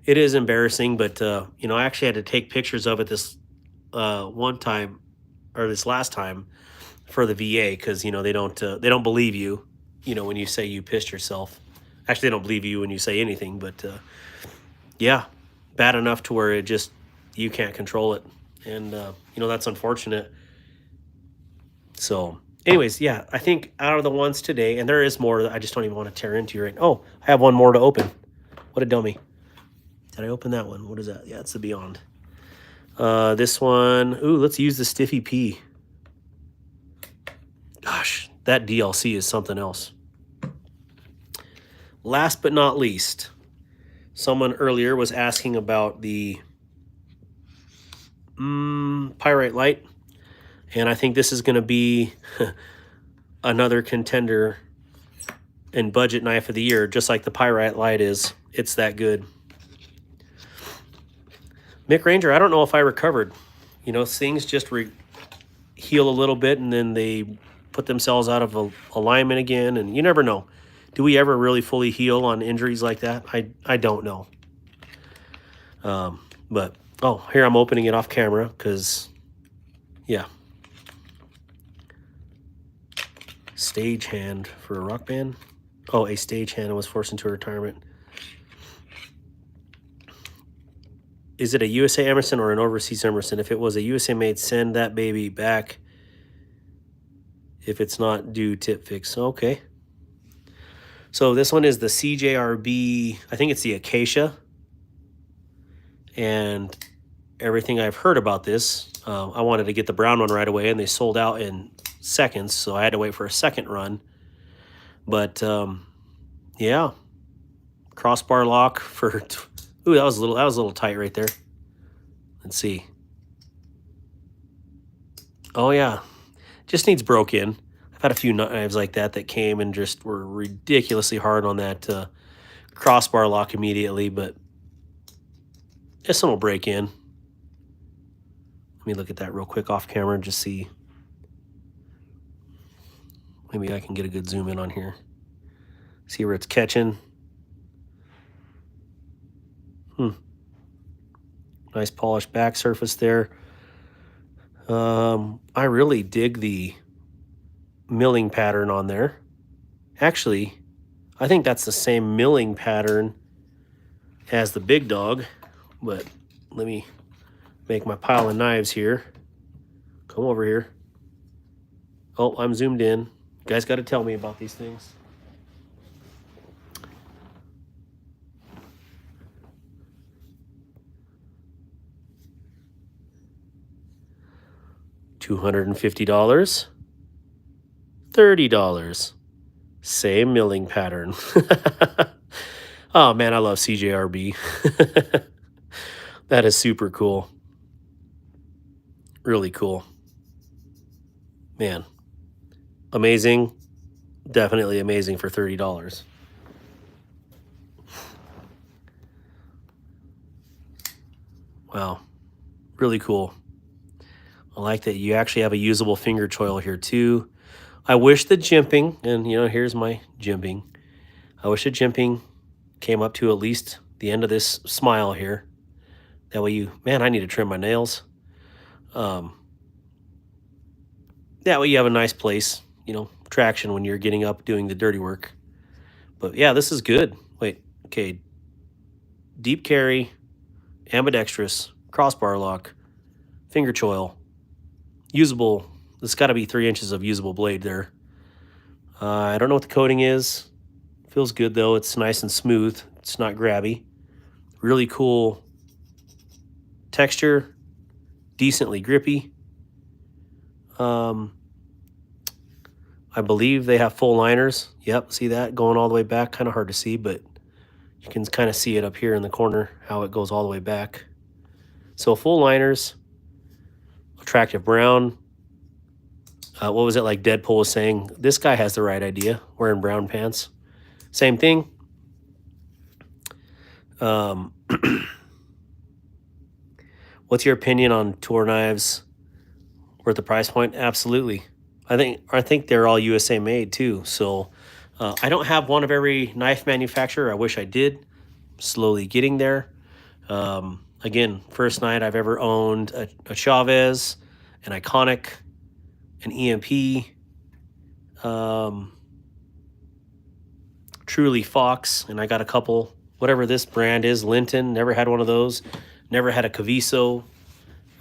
A: It is embarrassing, but, you know, I actually had to take pictures of it this one time, or this last time, for the VA because, you know, they don't believe you, you know, when you say you pissed yourself. Actually, they don't believe you when you say anything, but yeah, bad enough to where it just, you can't control it. And, you know, that's unfortunate. So anyways, yeah, I think out of the ones today, and there is more that I just don't even want to tear into right now. Oh, I have one more to open. What a dummy. Did I open that one? What is that? Yeah, it's the Beyond. This one, ooh, let's use the Stiffy P. Gosh, that DLC is something else. Last but not least, someone earlier was asking about the Pyrite Light, and I think this is going to be another contender and budget knife of the year, just like the Pyrite Light is. It's that good. Mick Ranger, I don't know if I recovered. You know, things just heal a little bit and then they put themselves out of alignment again, and you never know. Do we ever really fully heal on injuries like that? I don't know. But, oh, here I'm opening it off camera because, yeah. Stagehand for a rock band. Oh, a stagehand was forced into retirement. Is it a USA Emerson or an overseas Emerson? If it was a USA made, send that baby back. If it's not due, tip fix. Okay. So this one is the CJRB. I think it's the Acacia. And everything I've heard about this, I wanted to get the brown one right away, and they sold out in seconds, so I had to wait for a second run. But yeah, crossbar lock for. Ooh, that was a little tight right there. Let's see. Oh yeah, just needs broke in. I've had a few knives like that came and just were ridiculously hard on that crossbar lock immediately, but this one will break in. Let me look at that real quick off camera and just see. Maybe I can get a good zoom in on here. See where it's catching. Nice polished back surface there. I really dig the milling pattern on there. Actually, I think that's the same milling pattern as the big dog, but let me make my pile of knives here. Come over here. Oh, I'm zoomed in. You guys got to tell me about these things. $250, $30. Same milling pattern. Oh man, I love CJRB. That is super cool. Really cool. Man, amazing. Definitely amazing for $30. Wow, really cool. I like that you actually have a usable finger choil here too. I wish the jimping, and you know, here's my jimping. I wish the jimping came up to at least the end of this smile here. That way you, man, I need to trim my nails. That way you have a nice place, you know, traction when you're getting up doing the dirty work. But yeah, this is good. Wait, okay. Deep carry, ambidextrous, crossbar lock, finger choil, usable. It's got to be 3 inches of usable blade there. I don't know what the coating is. Feels good though. It's nice and smooth. It's not grabby. Really cool texture. Decently grippy. I believe they have full liners. Yep, see that going all the way back. Kind of hard to see, but you can kind of see it up here in the corner, how it goes all the way back. So full liners, attractive brown. What was it like Deadpool was saying? This guy has the right idea, wearing brown pants. Same thing. What's your opinion on tour knives? Worth the price point? Absolutely. I think they're all USA made too. So I don't have one of every knife manufacturer. I wish I did. Slowly getting there. Again, first night I've ever owned a Chavez, an Iconic, an EMP, Truly Fox, and I got a couple, whatever this brand is, Linton. Never had one of those. Never had a Caviso.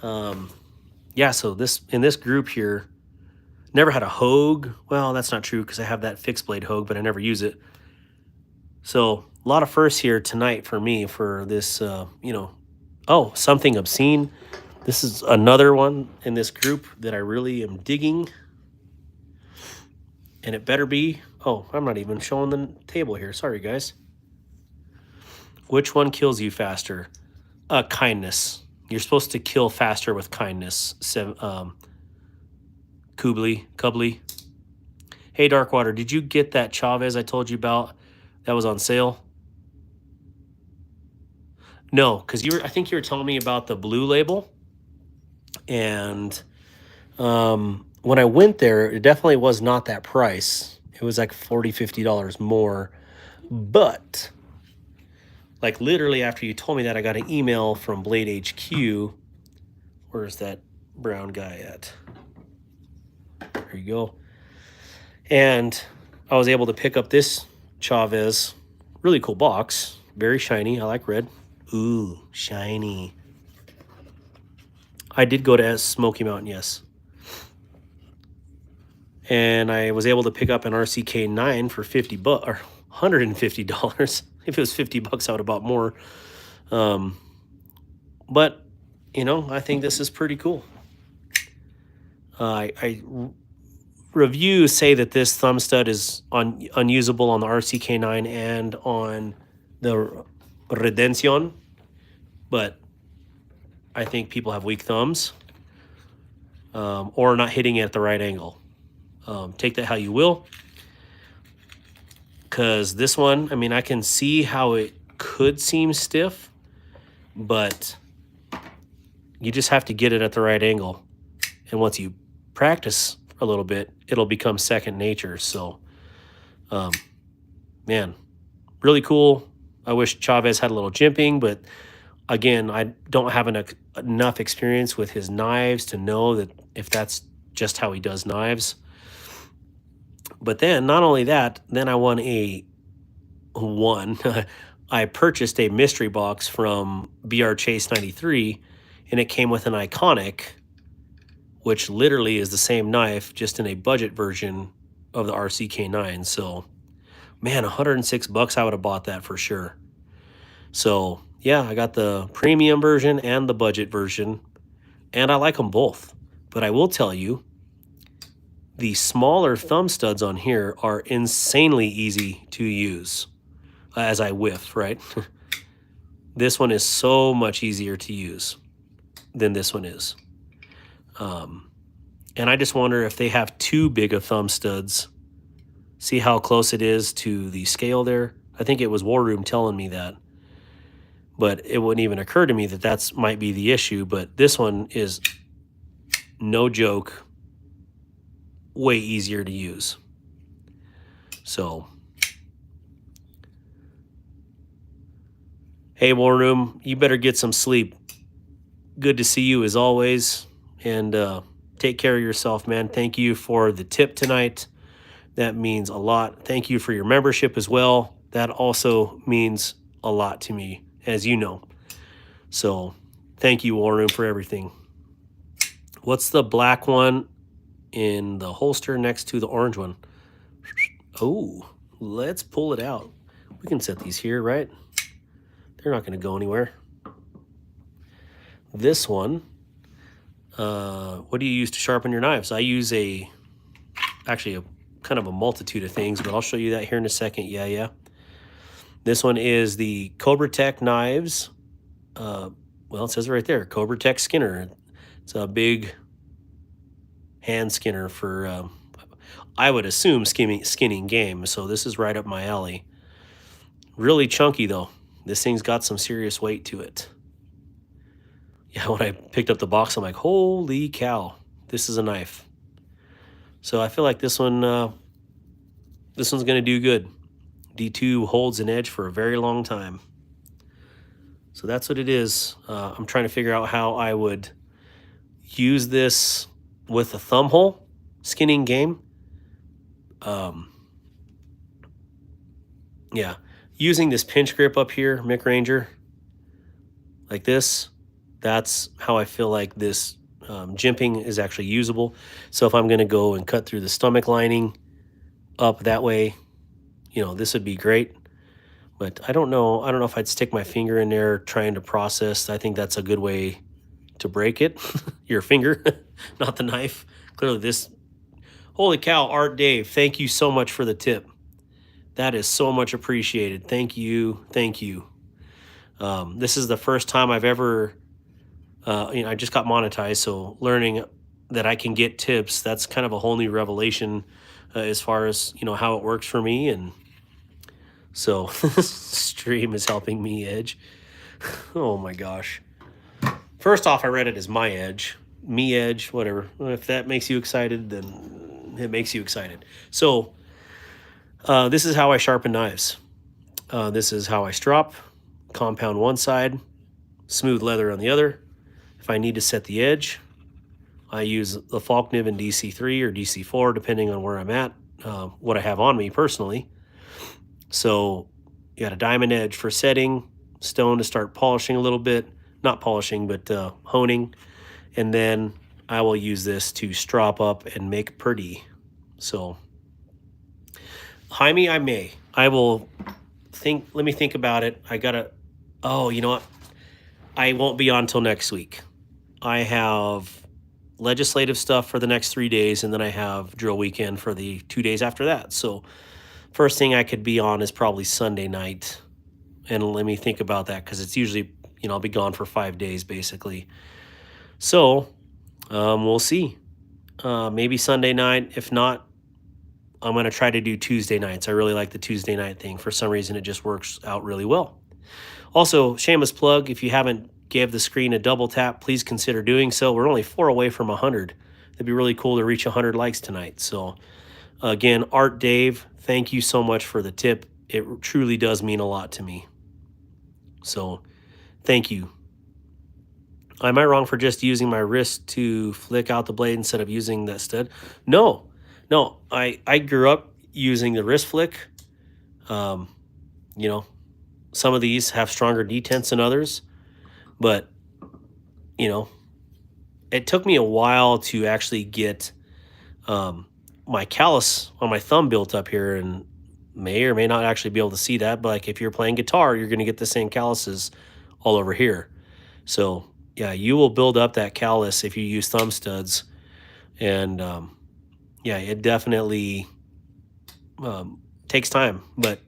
A: Yeah, so in this group here, never had a Hogue. Well, that's not true because I have that fixed blade Hogue, but I never use it. So a lot of firsts here tonight for me for this, you know, oh, Something Obscene. This is another one in this group that I really am digging. And it better be, oh, I'm not even showing the table here. Sorry, guys. Which one kills you faster? Kindness. You're supposed to kill faster with kindness. Kubli. Hey, Darkwater, did you get that Chavez I told you about that was on sale? No, because I think you were telling me about the blue label. And when I went there, it definitely was not that price. It was like $40, $50 more. But like literally after you told me that, I got an email from Blade HQ. Where's that brown guy at? There you go. And I was able to pick up this Chavez. Really cool box. Very shiny. I like red. Ooh, shiny. I did go to Smoky Mountain, yes. And I was able to pick up an RCK9 for $50 or $150. If it was $50, I would have bought more. But you know, I think this is pretty cool. Reviews say that this thumb stud is unusable on the RCK9 and on the Redención, but I think people have weak thumbs or not hitting it at the right angle. Take that how you will, because this one, I mean, I can see how it could seem stiff, but you just have to get it at the right angle. And once you practice a little bit, it'll become second nature. So, man, really cool. I wish Chavez had a little jimping, but again, I don't have enough experience with his knives to know that if that's just how he does knives. But then, not only that, then I I purchased a mystery box from BR Chase 93, and it came with an Iconic, which literally is the same knife, just in a budget version of the RCK9. So, man, $106, I would have bought that for sure. So, yeah, I got the premium version and the budget version, and I like them both. But I will tell you, the smaller thumb studs on here are insanely easy to use as I whiff, right? This one is so much easier to use than this one is. And I just wonder if they have too big of thumb studs. See how close it is to the scale there? I think it was War Room telling me that. But it wouldn't even occur to me that that might be the issue. But this one is, no joke, way easier to use. So, hey, War Room, you better get some sleep. Good to see you as always. And take care of yourself, man. Thank you for the tip tonight. That means a lot. Thank you for your membership as well. That also means a lot to me, as you know. So thank you, War Room, for everything. What's the black one in the holster next to the orange one? Oh, let's pull it out. We can set these here, right? They're not going to go anywhere. This one, what do you use to sharpen your knives? I use actually a kind of a multitude of things, but I'll show you that here in a second. Yeah. This one is the Cobra Tech knives. Well, it says it right there, Cobra Tech Skinner. It's a big hand skinner for, I would assume, skinning game. So this is right up my alley. Really chunky, though. This thing's got some serious weight to it. Yeah, when I picked up the box, I'm like, holy cow, this is a knife. So I feel like this one's going to do good. D2 holds an edge for a very long time. So that's what it is. I'm trying to figure out how I would use this with a thumb hole skinning game. Yeah, using this pinch grip up here, Mick Ranger, like this, that's how I feel like this jimping is actually usable. So if I'm going to go and cut through the stomach lining up that way, you know, this would be great. But I don't know if I'd stick my finger in there trying to process. I think that's a good way to break it. Your finger, not the knife. Clearly this, holy cow, Art Dave, thank you so much for the tip. That is so much appreciated. Thank you. This is the first time I've ever, I just got monetized, so learning that I can get tips, that's kind of a whole new revelation as far as, how it works for me. And so stream is helping me edge. Oh my gosh. First off, I read it as my edge, me edge, whatever. If that makes you excited, then it makes you excited. So this is how I sharpen knives. This is how I strop, compound one side, smooth leather on the other. If I need to set the edge, I use the Falkniv in DC3 or DC4, depending on where I'm at, what I have on me personally. So you got a diamond edge for setting, stone to start polishing a little bit, not polishing, but honing. And then I will use this to strop up and make pretty. So Jaime, I will think, let me think about it. Oh, you know what? I won't be on till next week. I have legislative stuff for the next 3 days, and then I have drill weekend for the 2 days after that. So first thing I could be on is probably Sunday night. And let me think about that, because it's usually, I'll be gone for 5 days basically. So we'll see. Maybe Sunday night. If not, I'm going to try to do Tuesday nights. I really like the Tuesday night thing. For some reason, it just works out really well. Also, shameless plug, if you haven't gave the screen a double tap, please consider doing so. We're only 4 away from 100. It'd be really cool to reach 100 likes tonight. So again, Art Dave, thank you so much for the tip. It truly does mean a lot to me. So thank you. Am I wrong for just using my wrist to flick out the blade instead of using that stud? No, I grew up using the wrist flick. Some of these have stronger detents than others, but it took me a while to actually get my callus on my thumb built up here, and may or may not actually be able to see that, but like if you're playing guitar, you're going to get the same calluses all over here. So yeah, you will build up that callus if you use thumb studs. And yeah, it definitely takes time. But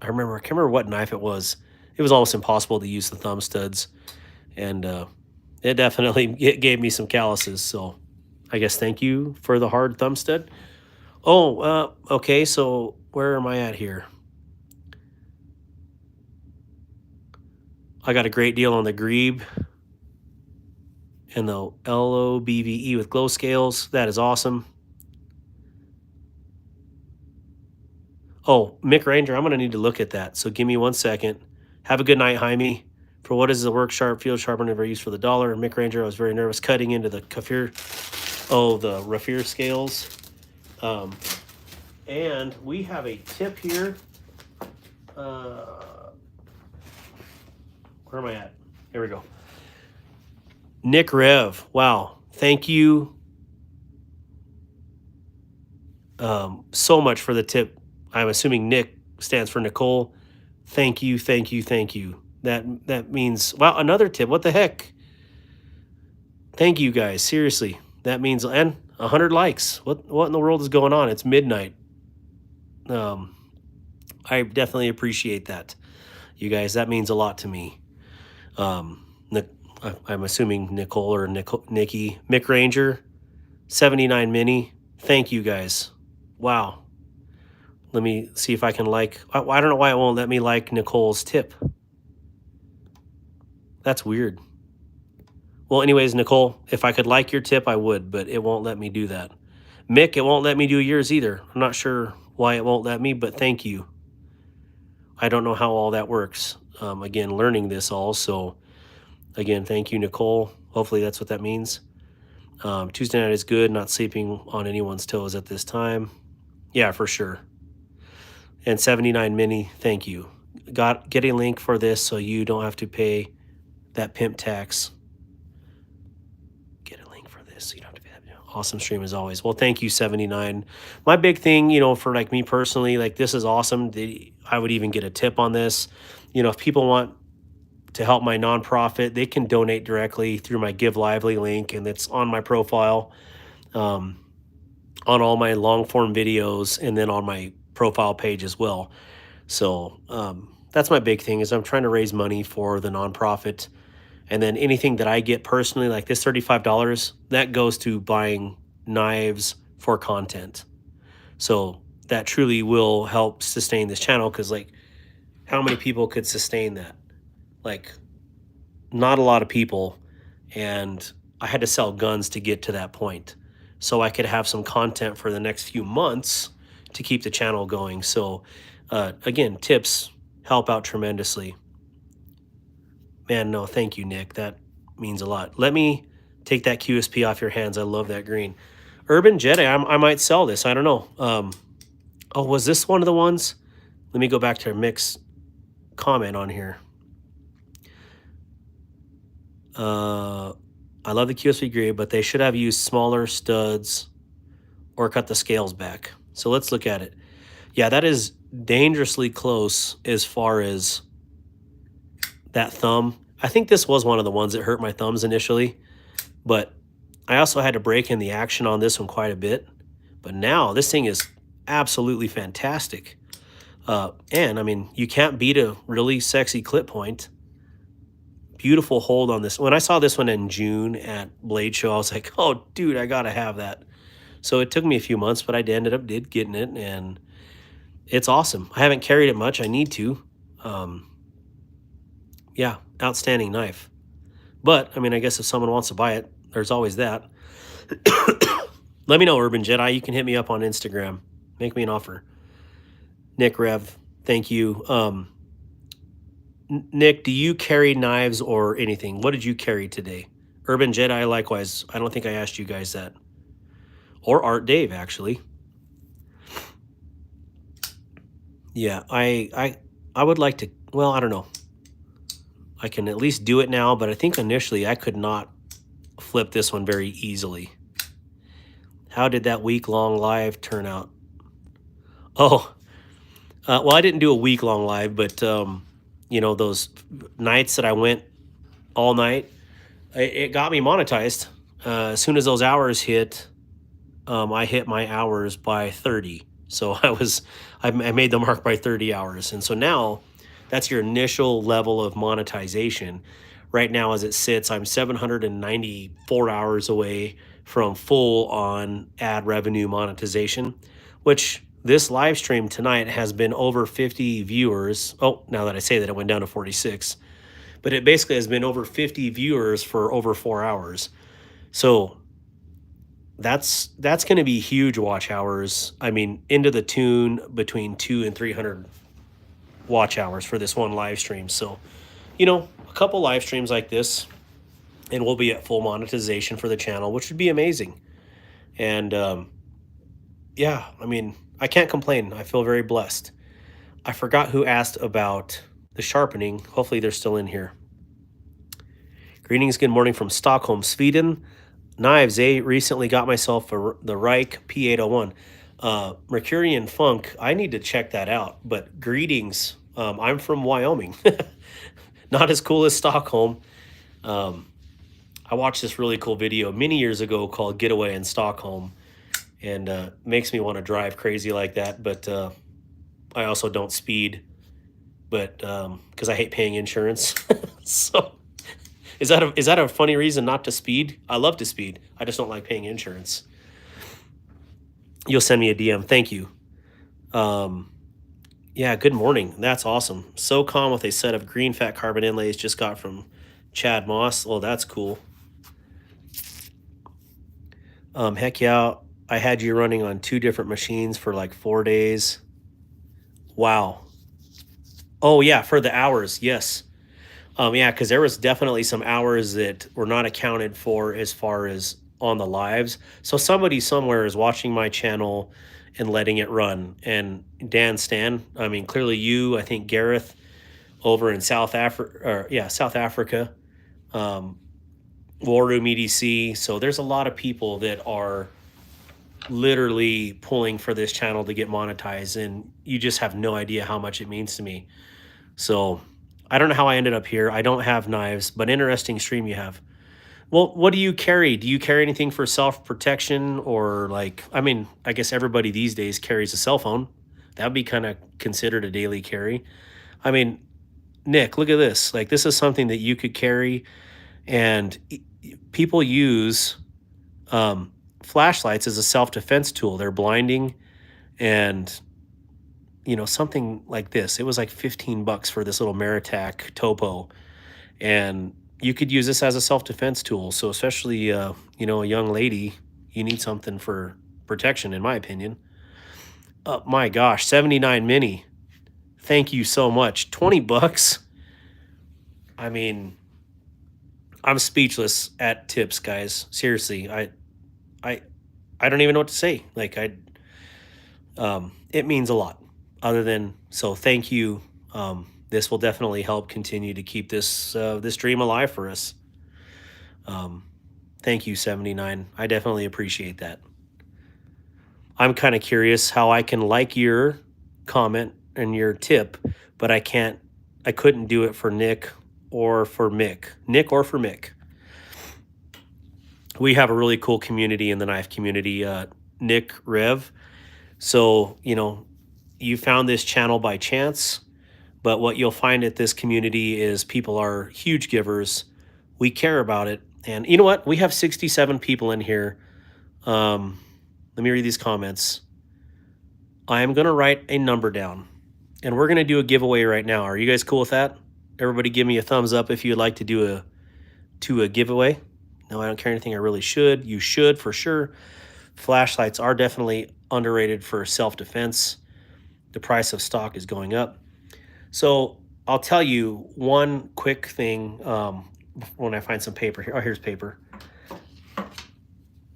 A: I can't remember what knife it was. It was almost impossible to use the thumb studs, and it definitely gave me some calluses. So I guess thank you for the hard thumb stud. Oh, okay. So where am I at here? I got a great deal on the Grebe and the LOBVE with glow scales. That is awesome. Oh, Mick Ranger, I'm going to need to look at that. So give me 1 second. Have a good night, Jaime. For what is the work sharp field sharpener never used for the dollar? And Mick Ranger, I was very nervous cutting into the Kafir. Oh, the Rafir scales. And we have a tip here. Where am I at? Here we go. Nick Rev. Wow. Thank you so much for the tip. I'm assuming Nick stands for Nicole. Thank you, thank you, thank you. That means, wow, another tip. What the heck? Thank you guys. Seriously. That means, and 100 likes. What in the world is going on? It's midnight. I definitely appreciate that. You guys, that means a lot to me. I'm assuming Nicole or Nikki. Mick Ranger, 79 Mini. Thank you guys. Wow. Let me see if I can like. I don't know why it won't let me like Nicole's tip. That's weird. Well, anyways, Nicole, if I could like your tip, I would, but it won't let me do that. Mick, it won't let me do yours either. I'm not sure why it won't let me, but thank you. I don't know how all that works. Again, learning this all. So, again, thank you, Nicole. Hopefully that's what that means. Tuesday night is good. Not sleeping on anyone's toes at this time. Yeah, for sure. And 79 Mini, thank you. Get a link for this so you don't have to pay that pimp tax. Get a link for this so you don't have to pay that. Awesome stream as always. Well, thank you, 79. My big thing, for like me personally, like this is awesome. I would even get a tip on this. If people want to help my nonprofit, they can donate directly through my Give Lively link, and it's on my profile, on all my long form videos, and then on my profile page as well. So that's my big thing, is I'm trying to raise money for the nonprofit. And then anything that I get personally, like this $35, that goes to buying knives for content. So that truly will help sustain this channel, because like how many people could sustain that? Like not a lot of people. And I had to sell guns to get to that point, so I could have some content for the next few months to keep the channel going. So again, tips help out tremendously. Man, no, thank you, Nick. That means a lot. Let me take that QSP off your hands. I love that green. Urban Jedi, I might sell this. I don't know. Oh, was this one of the ones? Let me go back to Mick's comment on here. I love the QSP grade, but they should have used smaller studs or cut the scales back. So let's look at it. Yeah, that is dangerously close as far as that thumb. I think this was one of the ones that hurt my thumbs initially, but I also had to break in the action on this one quite a bit. But now this thing is absolutely fantastic. And I mean, you can't beat a really sexy clip point. Beautiful hold on this. When I saw this one in June at Blade Show, I was like, oh, dude, I got to have that. So it took me a few months, but I ended up getting it, and it's awesome. I haven't carried it much. I need to. Yeah, outstanding knife. But, I mean, I guess if someone wants to buy it, there's always that. Let me know, Urban Jedi. You can hit me up on Instagram. Make me an offer. Nick Rev, thank you. Nick, do you carry knives or anything? What did you carry today? Urban Jedi, likewise. I don't think I asked you guys that. Or Art Dave, actually. Yeah, I would like to, well, I don't know. I can at least do it now, but I think initially I could not flip this one very easily. How did that week-long live turn out? Oh, well, I didn't do a week-long live, but, those nights that I went all night, it got me monetized. as soon as those hours hit, I hit my hours by 30. So I made the mark by 30 hours. And so now that's your initial level of monetization. Right now, as it sits, I'm 794 hours away from full on ad revenue monetization, which this live stream tonight has been over 50 viewers. Oh, now that I say that, it went down to 46, but it basically has been over 50 viewers for over 4 hours. So that's going to be huge watch hours. I mean, into the tune between 200 and 300 watch hours for this one live stream. So, a couple live streams like this, and we'll be at full monetization for the channel, which would be amazing. And yeah, I mean, I can't complain. I feel very blessed. I forgot who asked about the sharpening. Hopefully they're still in here. Greetings, good morning from Stockholm, Sweden. Knives, recently got myself the Reich P801. Mercurian Funk, I need to check that out. But greetings, I'm from Wyoming. Not as cool as Stockholm. I watched this really cool video many years ago called Getaway in Stockholm, and makes me want to drive crazy like that. But I also don't speed, but because I hate paying insurance. So is that a funny reason not to speed? I love to speed. I just don't like paying insurance. You'll send me a DM. Thank you. Yeah, good morning. That's awesome. So calm with a set of green fat carbon inlays just got from Chad Moss. Oh, that's cool. Heck yeah. I had you running on 2 different machines for like 4 days. Wow. Oh yeah, for the hours. Yes. Yeah, because there was definitely some hours that were not accounted for as far as on the lives. So somebody somewhere is watching my channel and letting it run. And Dan Stan, I mean, clearly you, I think Gareth over in South Africa, War Room EDC. So there's a lot of people that are literally pulling for this channel to get monetized, and you just have no idea how much it means to me. So I don't know how I ended up here. I don't have knives, but interesting stream you have. Well, what do you carry? Do you carry anything for self-protection, or I guess everybody these days carries a cell phone. That would be kind of considered a daily carry. I mean, Nick, look at this. Like, this is something that you could carry, and people use flashlights as a self-defense tool. They're blinding, and something like this. It was like $15 for this little Maritac Topo, and you could use this as a self-defense tool. So especially, a young lady, you need something for protection, in my opinion. My gosh, 79 mini. Thank you so much. $20. I mean, I'm speechless at tips, guys. Seriously, I don't even know what to say. Like, it means a lot. Other than, so thank you. This will definitely help continue to keep this dream alive for us. Thank you, 79. I definitely appreciate that. I'm kind of curious how I can like your comment and your tip, but I couldn't do it for Nick or for Mick. We have a really cool community in the knife community, Nick Rev. So, you found this channel by chance, but what you'll find at this community is people are huge givers. We care about it. And you know what? We have 67 people in here. Let me read these comments. I am going to write a number down, and we're going to do a giveaway right now. Are you guys cool with that? Everybody give me a thumbs up if you'd like to do a giveaway. No, I don't care anything. I really should. You should, for sure. Flashlights are definitely underrated for self-defense. The price of stock is going up. So I'll tell you one quick thing when I find some paper here. Oh, here's paper.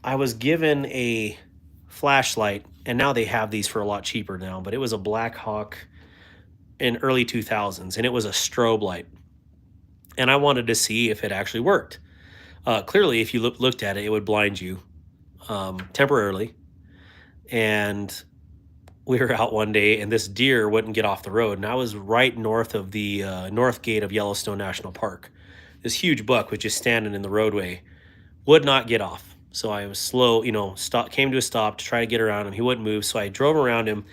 A: I was given a flashlight, and now they have these for a lot cheaper now, but it was a Black Hawk in early 2000s, and it was a strobe light. And I wanted to see if it actually worked. Clearly, if you looked at it, it would blind you temporarily. And we were out one day, and this deer wouldn't get off the road, and I was right north of the north gate of Yellowstone National Park. This huge buck was just standing in the roadway would not get off. So I was slow, you know, came to a stop to try to get around him. He wouldn't move. So I drove around him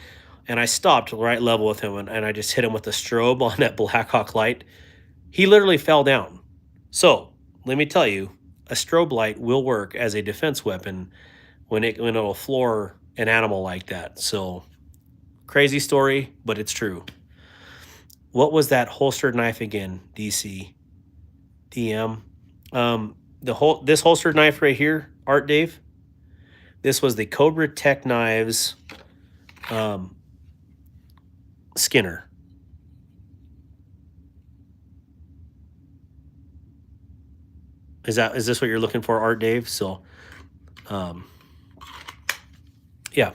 A: and I stopped right level with him and I just hit him with the strobe on that Blackhawk light. He literally fell down. So let me tell you, a strobe light will work as a defense weapon when it'll floor an animal like that. So crazy story, but it's true. What was that holstered knife again? DC, DM. This holstered knife right here, Art Dave. This was the Cobra Tech Knives Skinner. Is this what you're looking for, Art Dave? So, yeah.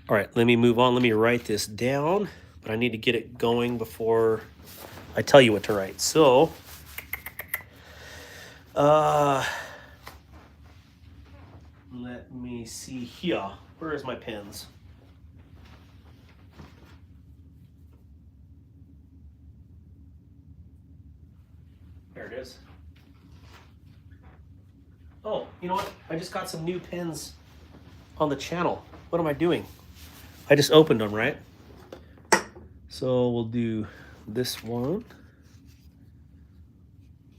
A: All right, let me move on. Let me write this down, but I need to get it going before I tell you what to write. So, let me see here. Where is my pens? There it is. Oh, you know what? I just got some new pens on the channel. What am I doing? I just opened them, right? So we'll do this one.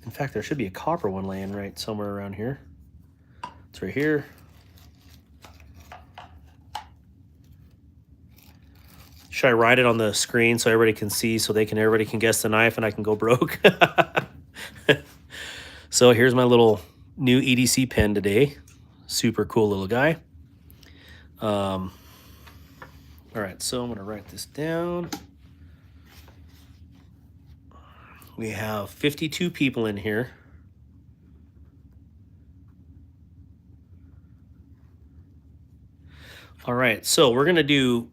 A: In fact, there should be a copper one laying right somewhere around here. It's right here. Should I write it on the screen so everybody can see, so everybody can guess the knife and I can go broke? So here's my little new EDC pen today. Super cool little guy. All right, so I'm gonna write this down. We have 52 people in here. All right, so we're gonna do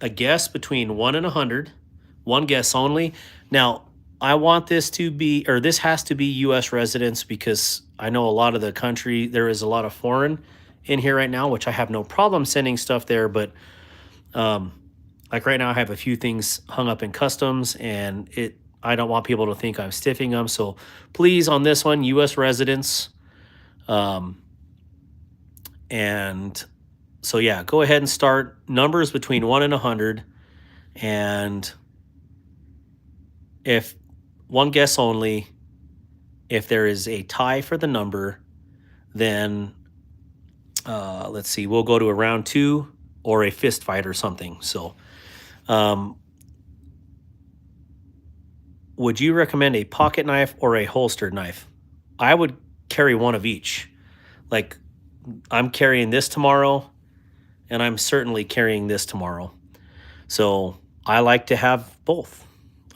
A: a guess between 1 and 100, one guess only. Now, I want this to be, or this has to be U.S. residents, because I know a lot of the country, there is a lot of foreign in here right now, which I have no problem sending stuff there, but like right now I have a few things hung up in customs, and I don't want people to think I'm stiffing them. So please, on this one, U.S. residents. And so, yeah, go ahead and start. Numbers between 1 and 100. And if one guess only, if there is a tie for the number, then let's see, we'll go to a round 2 or a fist fight or something. So would you recommend a pocket knife or a holstered knife? I would carry one of each. Like, I'm carrying this tomorrow, and I'm certainly carrying this tomorrow. So I like to have both.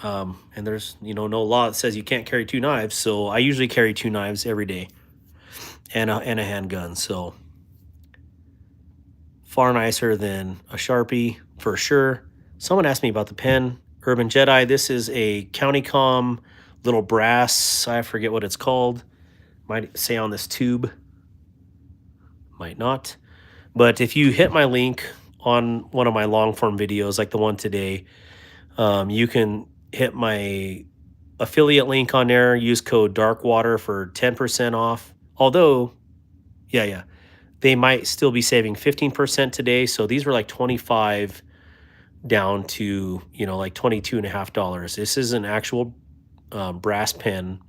A: And there's, no law that says you can't carry 2 knives. So I usually carry 2 knives every day, and a handgun. So far nicer than a Sharpie for sure. Someone asked me about the pen. Urban Jedi. This is a County-Com little brass. I forget what it's called. Might say on this tube. Might not. But if you hit my link on one of my long form videos, like the one today, you can hit my affiliate link on there. Use code DARKWATER for 10% off. Although, yeah, they might still be saving 15% today. So these were like 25 down to, like $22.50. This is an actual brass pen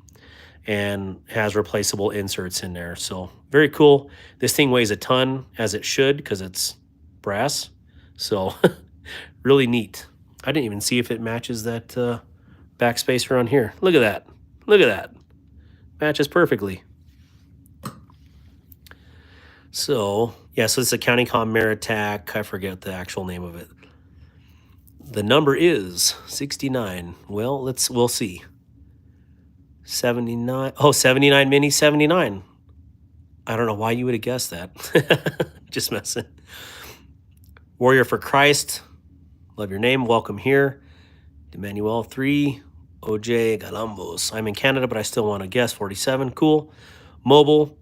A: and has replaceable inserts in there. So very cool. This thing weighs a ton, as it should, because it's brass. So really neat. I didn't even see if it matches that backspacer on here. Look at that. Look at that. Matches perfectly. So, yeah, so it's a County-Com Meritac. I forget the actual name of it. The number is 69. Well, we'll see. 79. Oh, 79 mini 79. I don't know why you would have guessed that. Just messing. Warrior for Christ. Love your name. Welcome here. Emmanuel 3. OJ Galambos. I'm in Canada, but I still want to guess. 47. Cool. Mobile.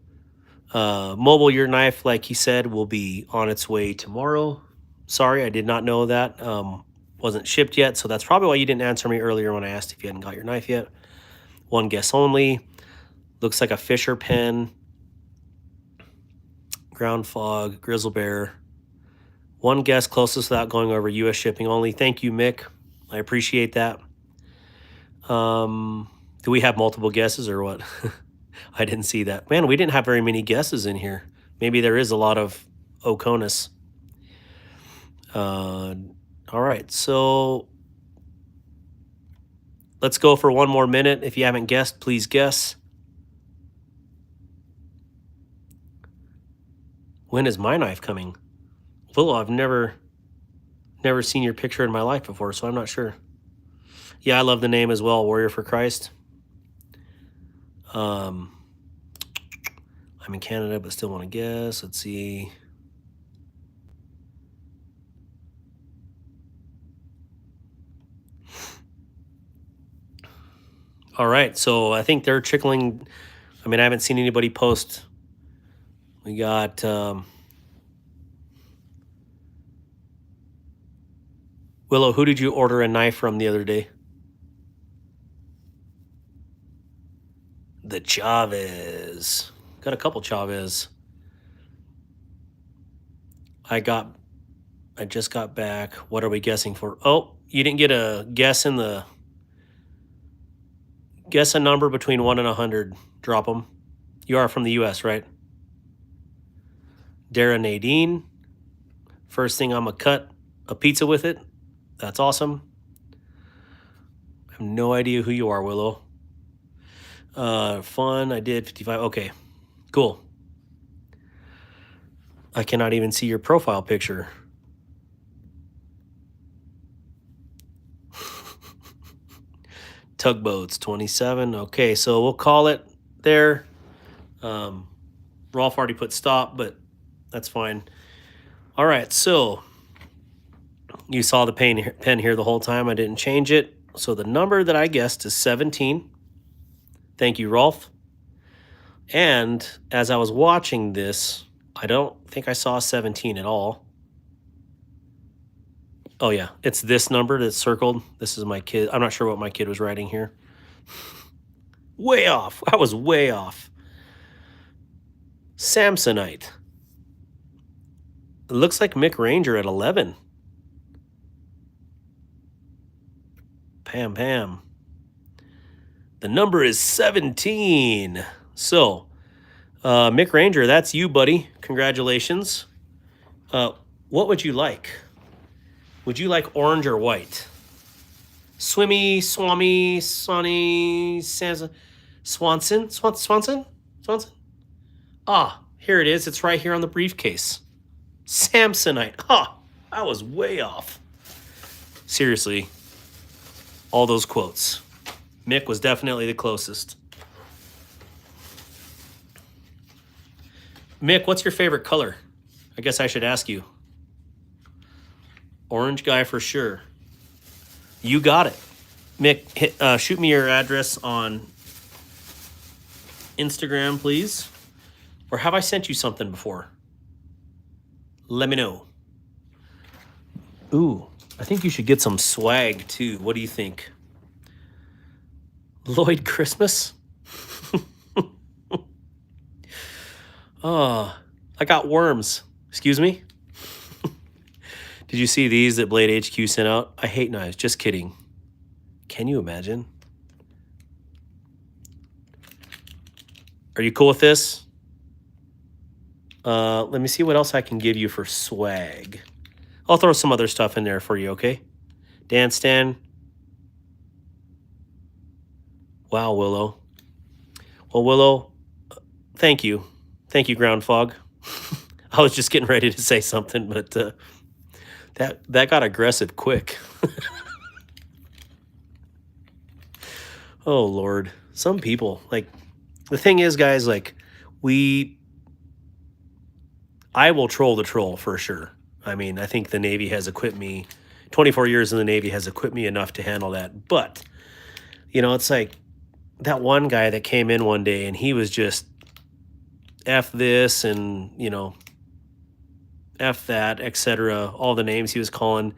A: Mobile, your knife, like he said, will be on its way tomorrow. Sorry, I did not know that. Wasn't shipped yet, so that's probably why you didn't answer me earlier when I asked if you hadn't got your knife yet. One guess only. Looks like a Fisher pen. Ground Fog, Grizzle Bear. One guest closest without going over U.S. shipping only. Thank you, Mick. I appreciate that. Do we have multiple guesses or what? I didn't see that. Man, we didn't have very many guesses in here. Maybe there is a lot of Oconus. All right, so let's go for one more minute. If you haven't guessed, please guess. When is my knife coming? Willow, I've never seen your picture in my life before, so I'm not sure. Yeah, I love the name as well, Warrior for Christ. I'm in Canada, but still want to guess. Let's see. All right, so I think they're trickling. I mean, I haven't seen anybody post. We got Willow, who did you order a knife from the other day? The Chavez. Got a couple Chavez. I just got back. What are we guessing for? Oh, you didn't get a guess in the... Guess a number between 1 and 100. Drop them. You are from the U.S., right? Dara Nadine. First thing, I'm going to cut a pizza with it. That's awesome. I have no idea who you are, Willow. Fun. I did 55. Okay, cool. I cannot even see your profile picture. Tugboats 27. Okay, so we'll call it there. Rolf already put stop, but that's fine. All right, so you saw the pen here the whole time. I didn't change it. So the number that I guessed is 17. Thank you, Rolf. And as I was watching this, I don't think I saw 17 at all. Oh, yeah, it's this number that's circled. This is my kid. I'm not sure what my kid was writing here. Way off. I was way off. Samsonite. It looks like Mick Ranger at 11. Pam. The number is 17. So, Mick Ranger, that's you, buddy. Congratulations. What would you like? Would you like orange or white? Swimmy, Swami, Sonny, Swanson? Swanson? Ah, here it is. It's right here on the briefcase. Samsonite. Ha! I was way off. Seriously, all those quotes. Mick was definitely the closest. Mick, what's your favorite color? I guess I should ask you. Orange guy for sure. You got it. Mick, shoot me your address on Instagram, please. Or have I sent you something before? Let me know. Ooh, I think you should get some swag too. What do you think? Lloyd Christmas? Oh, I got worms. Excuse me? Did you see these that Blade HQ sent out? I hate knives. Just kidding. Can you imagine? Are you cool with this? Let me see what else I can give you for swag. I'll throw some other stuff in there for you, okay? Dance stand. Wow, Willow. Well, Willow, thank you. Thank you, Ground Fog. I was just getting ready to say something, but that got aggressive quick. Oh, Lord. Some people, like, the thing is, guys, like, I will troll the troll for sure. I mean, I think the Navy has equipped me, 24 years in the Navy has equipped me enough to handle that. But, you know, it's like that one guy that came in one day and he was just F this and, you know, F that, etc. All the names he was calling.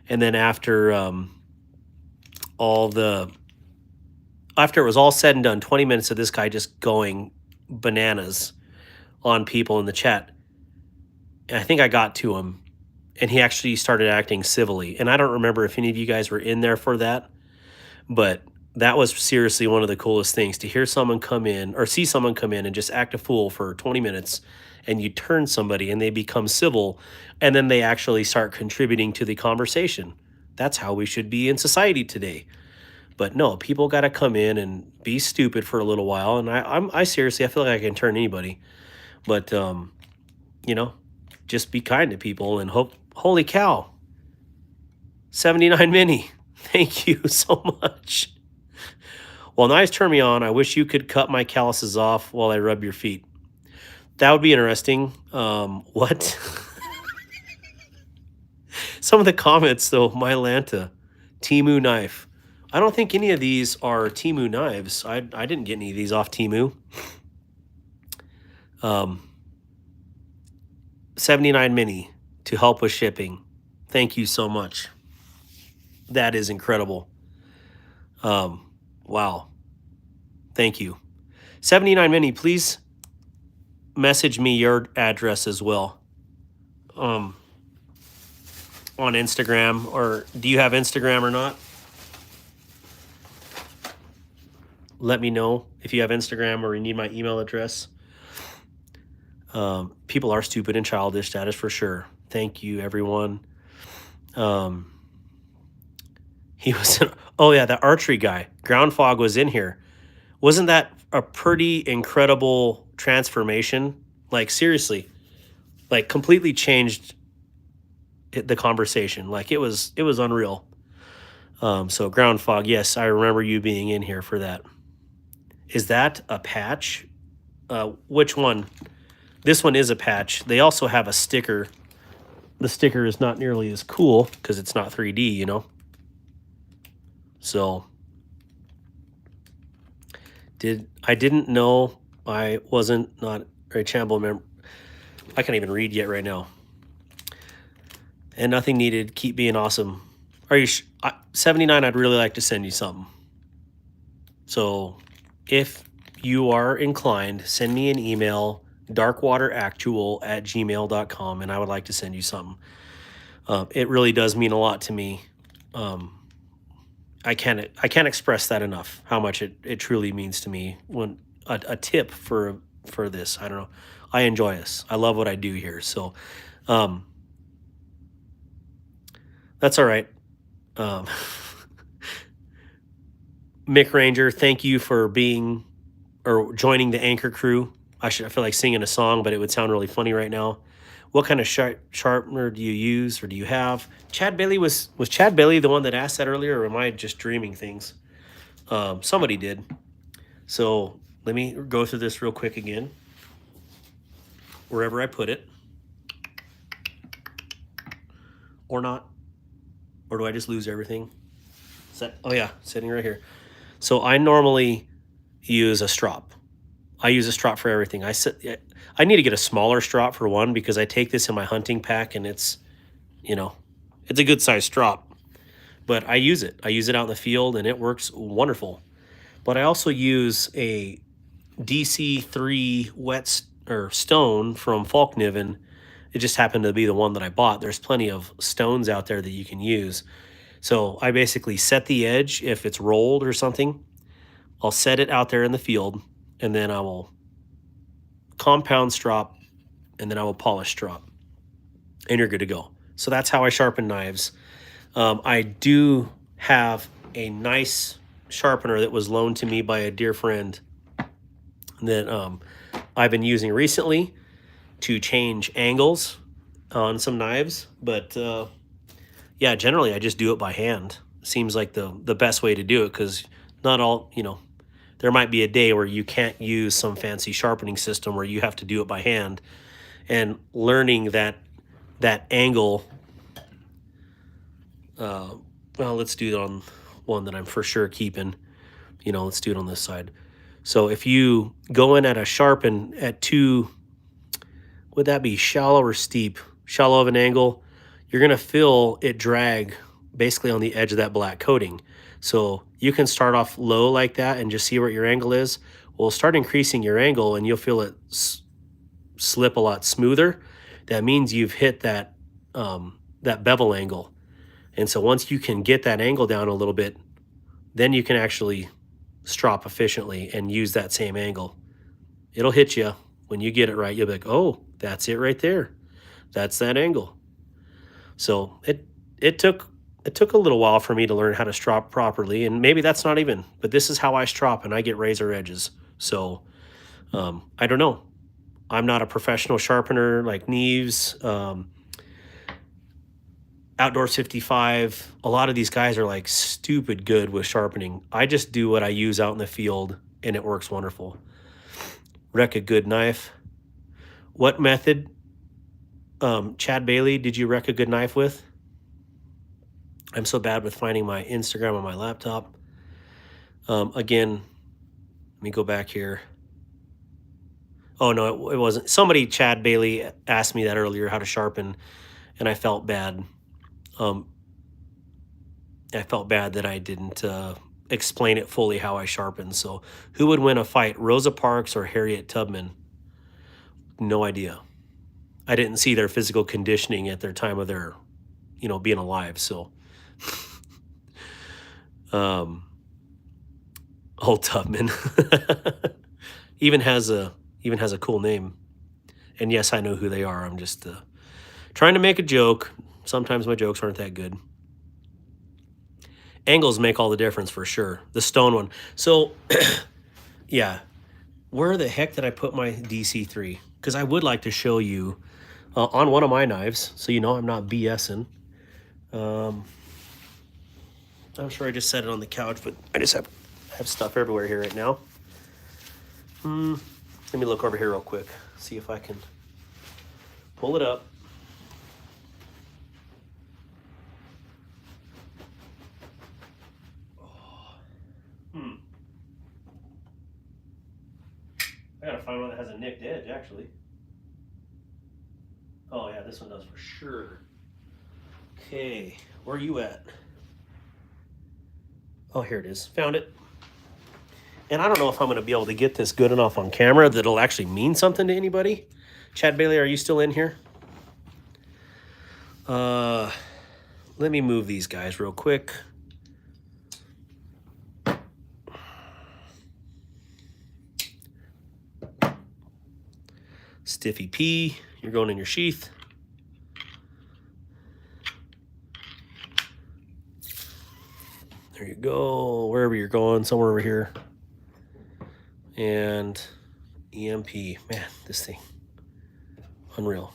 A: And then after after it was all said and done, 20 minutes of this guy just going bananas on people in the chat. And I think I got to him, and he actually started acting civilly. And I don't remember if any of you guys were in there for that, but that was seriously one of the coolest things to hear someone come in or see someone come in and just act a fool for 20 minutes, and you turn somebody and they become civil, and then they actually start contributing to the conversation. That's how we should be in society today. But no, people got to come in and be stupid for a little while. And I seriously, I feel like I can turn anybody, but you know, just be kind to people and hope. Holy cow, 79 mini. Thank you so much. Well, knives turn me on. I wish you could cut my calluses off while I rub your feet. That would be interesting. What? Some of the comments, though, Mylanta, Temu knife. I don't think any of these are Temu knives. I didn't get any of these off Temu. 79 mini to help with shipping. Thank you so much. That is incredible. Wow. Thank you. 79 mini, please message me your address as well. On Instagram, or do you have Instagram or not? Let me know if you have Instagram or you need my email address. People are stupid and childish, that is for sure. Thank you, everyone. He was, oh yeah, the archery guy. Ground Fog was in here. Wasn't that a pretty incredible transformation? Like, seriously, like completely changed the conversation. Like, it was unreal. So Ground Fog, yes, I remember you being in here for that. Is that a patch? Which one? This one is a patch. They also have a sticker. The sticker is not nearly as cool because it's not 3D, you know? So I didn't know I wasn't not a Chamble member. I can't even read yet right now. And nothing needed. Keep being awesome. Are you 79? I'd really like to send you something. So if you are inclined, send me an email, darkwateractual@gmail.com, and I would like to send you something. It really does mean a lot to me. I can't express that enough, how much it truly means to me. When a tip for this, I don't know. I enjoy this. I love what I do here. So that's all right. Mick Ranger, thank you for being or joining the anchor crew. I feel like singing a song, but it would sound really funny right now. What kind of sharpener do you use or do you have? Chad Bailey was Chad Bailey the one that asked that earlier, or am I just dreaming things? Somebody did. So let me go through this real quick again. Wherever I put it. Or not. Or do I just lose everything? Oh yeah, sitting right here. So I normally use a strop. I use a strop for everything. I need to get a smaller strop for one because I take this in my hunting pack and it's, you know, it's a good size strop. But I use it. I use it out in the field and it works wonderful. But I also use a DC3 wet or stone from Falkniven. It just happened to be the one that I bought. There's plenty of stones out there that you can use. So I basically set the edge if it's rolled or something. I'll set it out there in the field, and then I will compound strop, and then I will polish strop, and you're good to go. So that's how I sharpen knives. I do have a nice sharpener that was loaned to me by a dear friend that I've been using recently to change angles on some knives. But yeah, generally I just do it by hand. Seems like the best way to do it because not all, you know, there might be a day where you can't use some fancy sharpening system where you have to do it by hand. And learning that angle, well, let's do it on one that I'm for sure keeping. You know, let's do it on this side. So if you go in at a sharpen at two, would that be shallow or steep? Shallow of an angle, you're going to feel it drag basically on the edge of that black coating. So you can start off low like that and just see what your angle is. Well, start increasing your angle and you'll feel it slip a lot smoother. that means you've hit that that bevel angle. And so once you can get that angle down a little bit, then you can actually strop efficiently and use that same angle. It'll hit you when you get it right. You'll be like, oh, that's it right there. That's that angle. So it took a little while for me to learn how to strop properly, and maybe that's not even, but this is how I strop, and I get razor edges. So I don't know. I'm not a professional sharpener like Neves, Outdoors 55. A lot of these guys are like stupid good with sharpening. I just do what I use out in the field, and it works wonderful. Wreck a good knife. What method, Chad Bailey, did you wreck a good knife with? I'm so bad with finding my Instagram on my laptop. Again, let me go back here. Oh, no, it wasn't. Somebody, Chad Bailey, asked me that earlier, how to sharpen, and I felt bad. I felt bad that I didn't explain it fully how I sharpen. So who would win a fight, Rosa Parks or Harriet Tubman? No idea. I didn't see their physical conditioning at their time of their, being alive. So, old Tubman even has a cool name. And yes, I know who they are. I'm just trying to make a joke. Sometimes my jokes aren't that good. Angles make all the difference for sure. The stone one. So, yeah. Where the heck did I put my DC3? Because I would like to show you on one of my knives, so you know I'm not BSing. I'm sure I just set it on the couch, but I just have stuff everywhere here right now. Let me look over here real quick, see if I can pull it up. I gotta find one that has a nicked edge, actually. Oh yeah, this one does for sure. Okay, where are you at? Oh, here it is. Found it. And I don't know if I'm going to be able to get this good enough on camera that it'll actually mean something to anybody. Chad Bailey, are you still in here? Let me move these guys real quick. Stiffy P, you're going in your sheath. There you go, wherever you're going, somewhere over here. And EMP, man, this thing, unreal.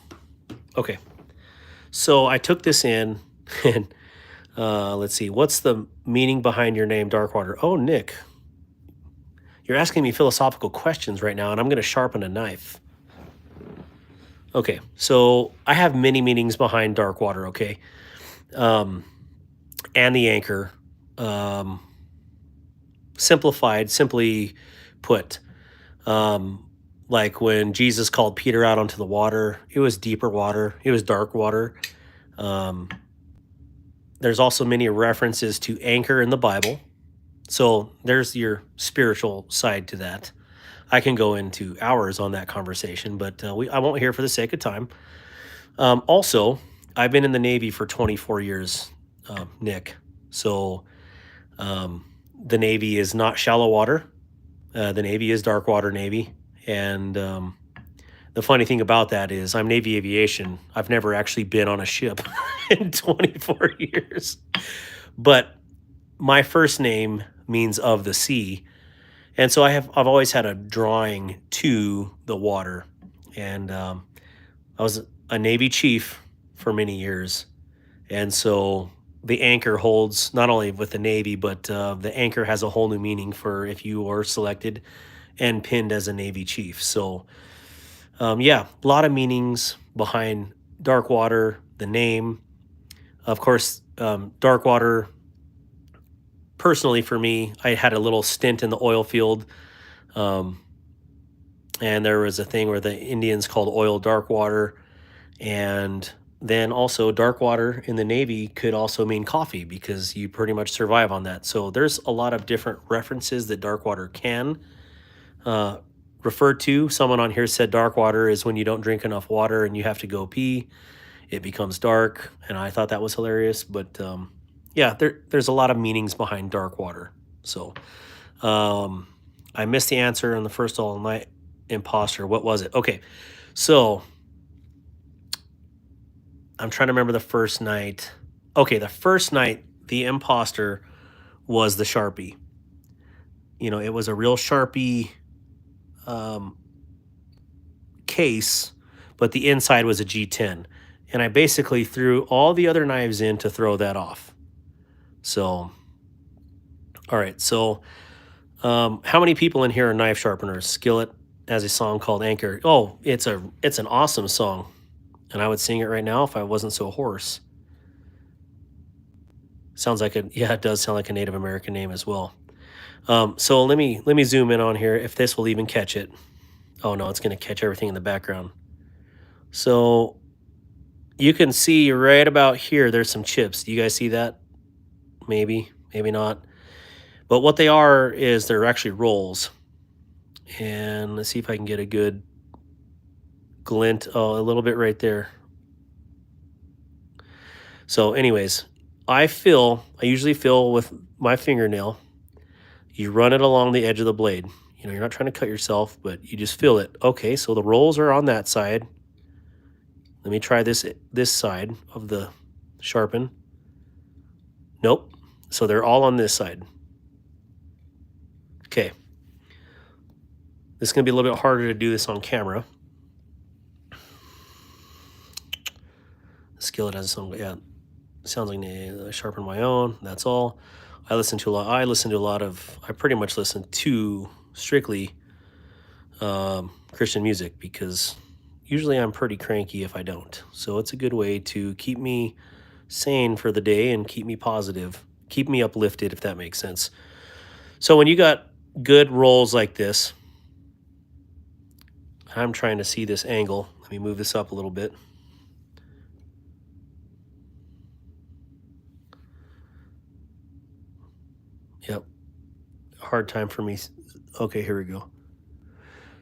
A: Okay, so I took this in, and let's see, what's the meaning behind your name, Darkwater? Oh, Nick, you're asking me philosophical questions right now, and I'm going to sharpen a knife. Okay, so I have many meanings behind Darkwater, okay? And the anchor. Simplified, simply put, like when Jesus called Peter out onto the water, it was deeper water, it was dark water. There's also many references to anchor in the Bible. So there's your spiritual side to that. I can go into hours on that conversation, but I won't here for the sake of time. Also, I've been in the Navy for 24 years, Nick. So the Navy is not shallow water. The Navy is dark water Navy. And the funny thing about that is I'm Navy aviation. I've never actually been on a ship in 24 years. But my first name means of the sea. And so I've always had a drawing to the water. And I was a Navy chief for many years. And so the anchor holds not only with the Navy, but the anchor has a whole new meaning for if you are selected and pinned as a Navy chief. So yeah, a lot of meanings behind Darkwater, the name. Of course, Darkwater, personally for me, I had a little stint in the oil field. And there was a thing where the Indians called oil dark water. And then also dark water in the Navy could also mean coffee because you pretty much survive on that. So there's a lot of different references that dark water can referred to. Someone on here said dark water is when you don't drink enough water and you have to go pee. It becomes dark, and I thought that was hilarious. But yeah, there's a lot of meanings behind dark water. So I missed the answer on the first all night imposter. What was it? Okay, so I'm trying to remember the first night. Okay, the first night, the imposter was the Sharpie. You know, it was a real Sharpie case, but the inside was a G10. And I basically threw all the other knives in to throw that off. So, all right. So, how many people in here are knife sharpeners? Skillet has a song called Anchor. Oh, it's an awesome song. And I would sing it right now if I wasn't so hoarse. Sounds like yeah, it does sound like a Native American name as well. So let me zoom in on here if this will even catch it. Oh no, it's going to catch everything in the background. So you can see right about here, there's some chips. Do you guys see that? Maybe, maybe not. But what they are is they're actually rolls. And let's see if I can get a good glint. Oh, a little bit right there. So anyways, I usually fill with my fingernail. You run it along the edge of the blade. You know, you're not trying to cut yourself, but you just feel it. Okay, so the rolls are on that side. Let me try this side of the sharpen. Nope. So they're all on this side. Okay. This is going to be a little bit harder to do this on camera. The skillet has some, yeah, sounds like I sharpen my own. That's all. I pretty much listen to strictly Christian music because usually I'm pretty cranky if I don't. So it's a good way to keep me sane for the day and keep me positive, keep me uplifted, if that makes sense. So when you got good rolls like this, I'm trying to see this angle. Let me move this up a little bit. Yep. Hard time for me. Okay, here we go.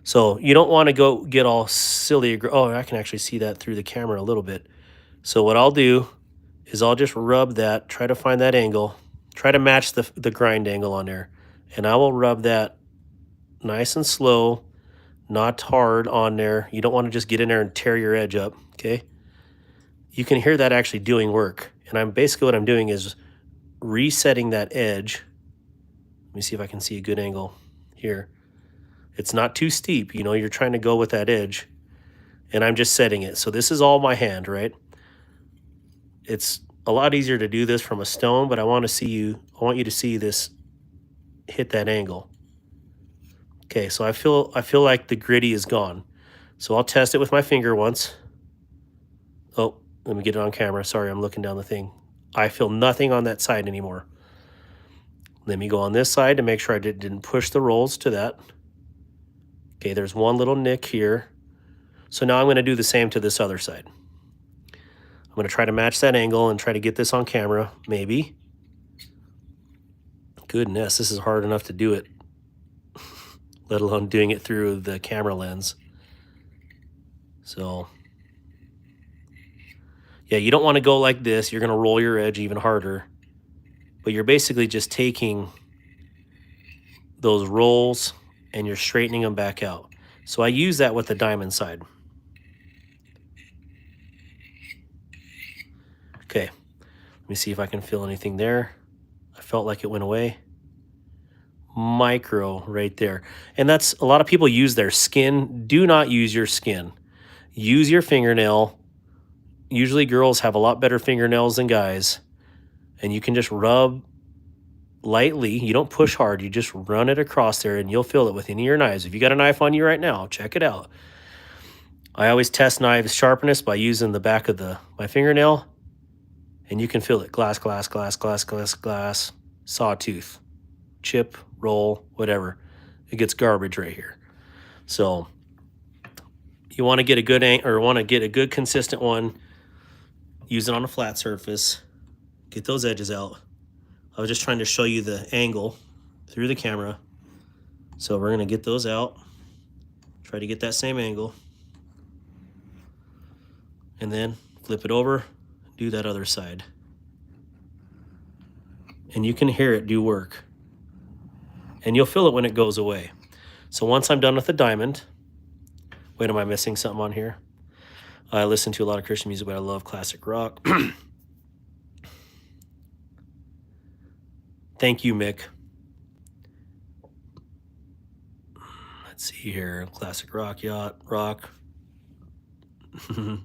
A: So you don't want to go get all silly. Oh, I can actually see that through the camera a little bit. So what I'll do is I'll just rub that, try to find that angle, try to match the grind angle on there. And I will rub that nice and slow, not hard on there. You don't want to just get in there and tear your edge up, okay? You can hear that actually doing work. And basically what I'm doing is resetting that edge. Let me see if I can see a good angle here. It's not too steep, you know, you're trying to go with that edge. And I'm just setting it. So this is all my hand, right? It's a lot easier to do this from a stone, but I want you to see this hit that angle. Okay, so I feel like the gritty is gone. So I'll test it with my finger once. Oh, let me get it on camera. Sorry, I'm looking down the thing. I feel nothing on that side anymore. Let me go on this side to make sure I didn't push the rolls to that. Okay, there's one little nick here. So now I'm going to do the same to this other side. I'm going to try to match that angle and try to get this on camera, maybe. Goodness, this is hard enough to do it, let alone doing it through the camera lens. So, yeah, you don't want to go like this. You're going to roll your edge even harder. But you're basically just taking those rolls and you're straightening them back out. So I use that with the diamond side. Okay, let me see if I can feel anything there. I felt like it went away. Micro right there. And that's, a lot of people use their skin. Do not use your skin. Use your fingernail. Usually girls have a lot better fingernails than guys. And you can just rub lightly. You don't push hard. You just run it across there and you'll feel it with any of your knives. If you got a knife on you right now, check it out. I always test knives sharpness by using the back of my fingernail. And you can feel it. Glass, glass, glass, glass, glass, glass, sawtooth, chip, roll, whatever. It gets garbage right here. So you want to get a good consistent one. Use it on a flat surface. Get those edges out. I was just trying to show you the angle through the camera. So we're going to get those out. Try to get that same angle. And then flip it over, do that other side. And you can hear it do work. And you'll feel it when it goes away. So once I'm done with the diamond, wait, am I missing something on here? I listen to a lot of Christian music, but I love classic rock. Thank you, Mick. Let's see here. Classic rock, yacht, rock. I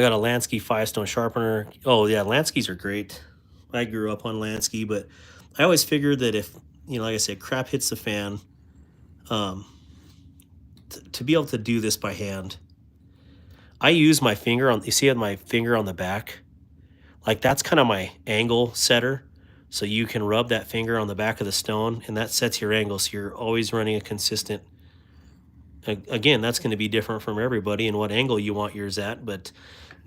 A: got a Lansky 5-stone sharpener. Oh, yeah, Lanskys are great. I grew up on Lansky, but I always figured that if, you know, like I said, crap hits the fan, to be able to do this by hand, I use my finger on, you see my finger on the back? Like that's kind of my angle setter. So you can rub that finger on the back of the stone and that sets your angle. So you're always running a consistent, again, that's going to be different from everybody and what angle you want yours at. But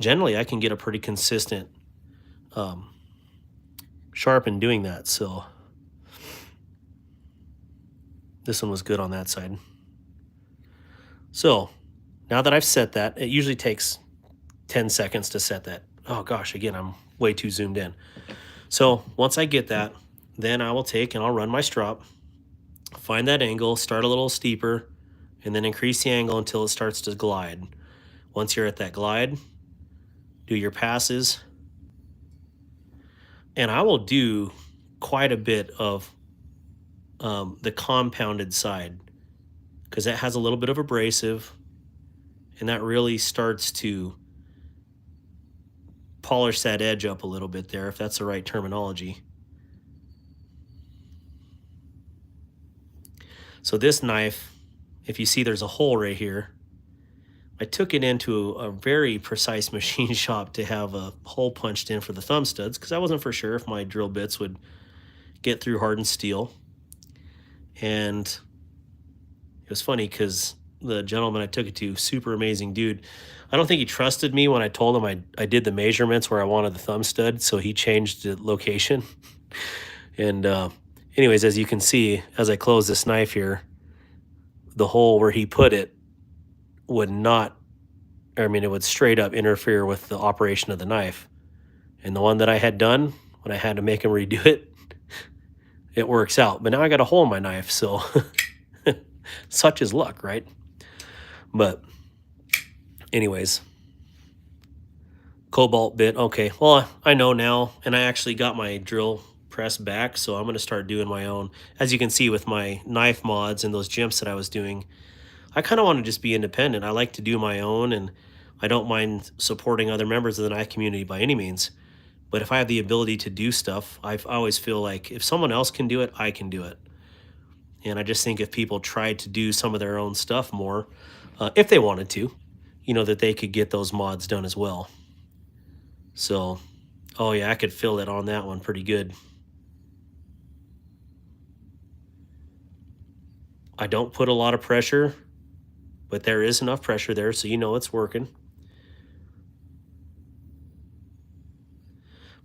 A: generally I can get a pretty consistent sharp in doing that. So this one was good on that side. So now that I've set that, it usually takes 10 seconds to set that. Oh gosh, again, I'm way too zoomed in. So once I get that, then I will take and I'll run my strop, find that angle, start a little steeper, and then increase the angle until it starts to glide. Once you're at that glide, do your passes. And I will do quite a bit of the compounded side because that has a little bit of abrasive and that really starts to polish that edge up a little bit there, if that's the right terminology. So this knife, if you see there's a hole right here, I took it into a very precise machine shop to have a hole punched in for the thumb studs because I wasn't for sure if my drill bits would get through hardened steel. And it was funny because the gentleman I took it to, super amazing dude. I don't think he trusted me when I told him I did the measurements where I wanted the thumb stud, so he changed the location. And anyways, as you can see, as I close this knife here, the hole where he put it would not, I mean, it would straight up interfere with the operation of the knife. And the one that I had done, when I had to make him redo it, it works out. But now I got a hole in my knife, so such is luck, right? But anyways, cobalt bit. Okay, well, I know now, and I actually got my drill press back, so I'm going to start doing my own. As you can see with my knife mods and those jimps that I was doing, I kind of want to just be independent. I like to do my own, and I don't mind supporting other members of the knife community by any means. But if I have the ability to do stuff, I always feel like if someone else can do it, I can do it. And I just think if people tried to do some of their own stuff more, if they wanted to, you know, that they could get those mods done as well. So, oh yeah, I could feel it on that one pretty good. I don't put a lot of pressure, but there is enough pressure there, so you know it's working.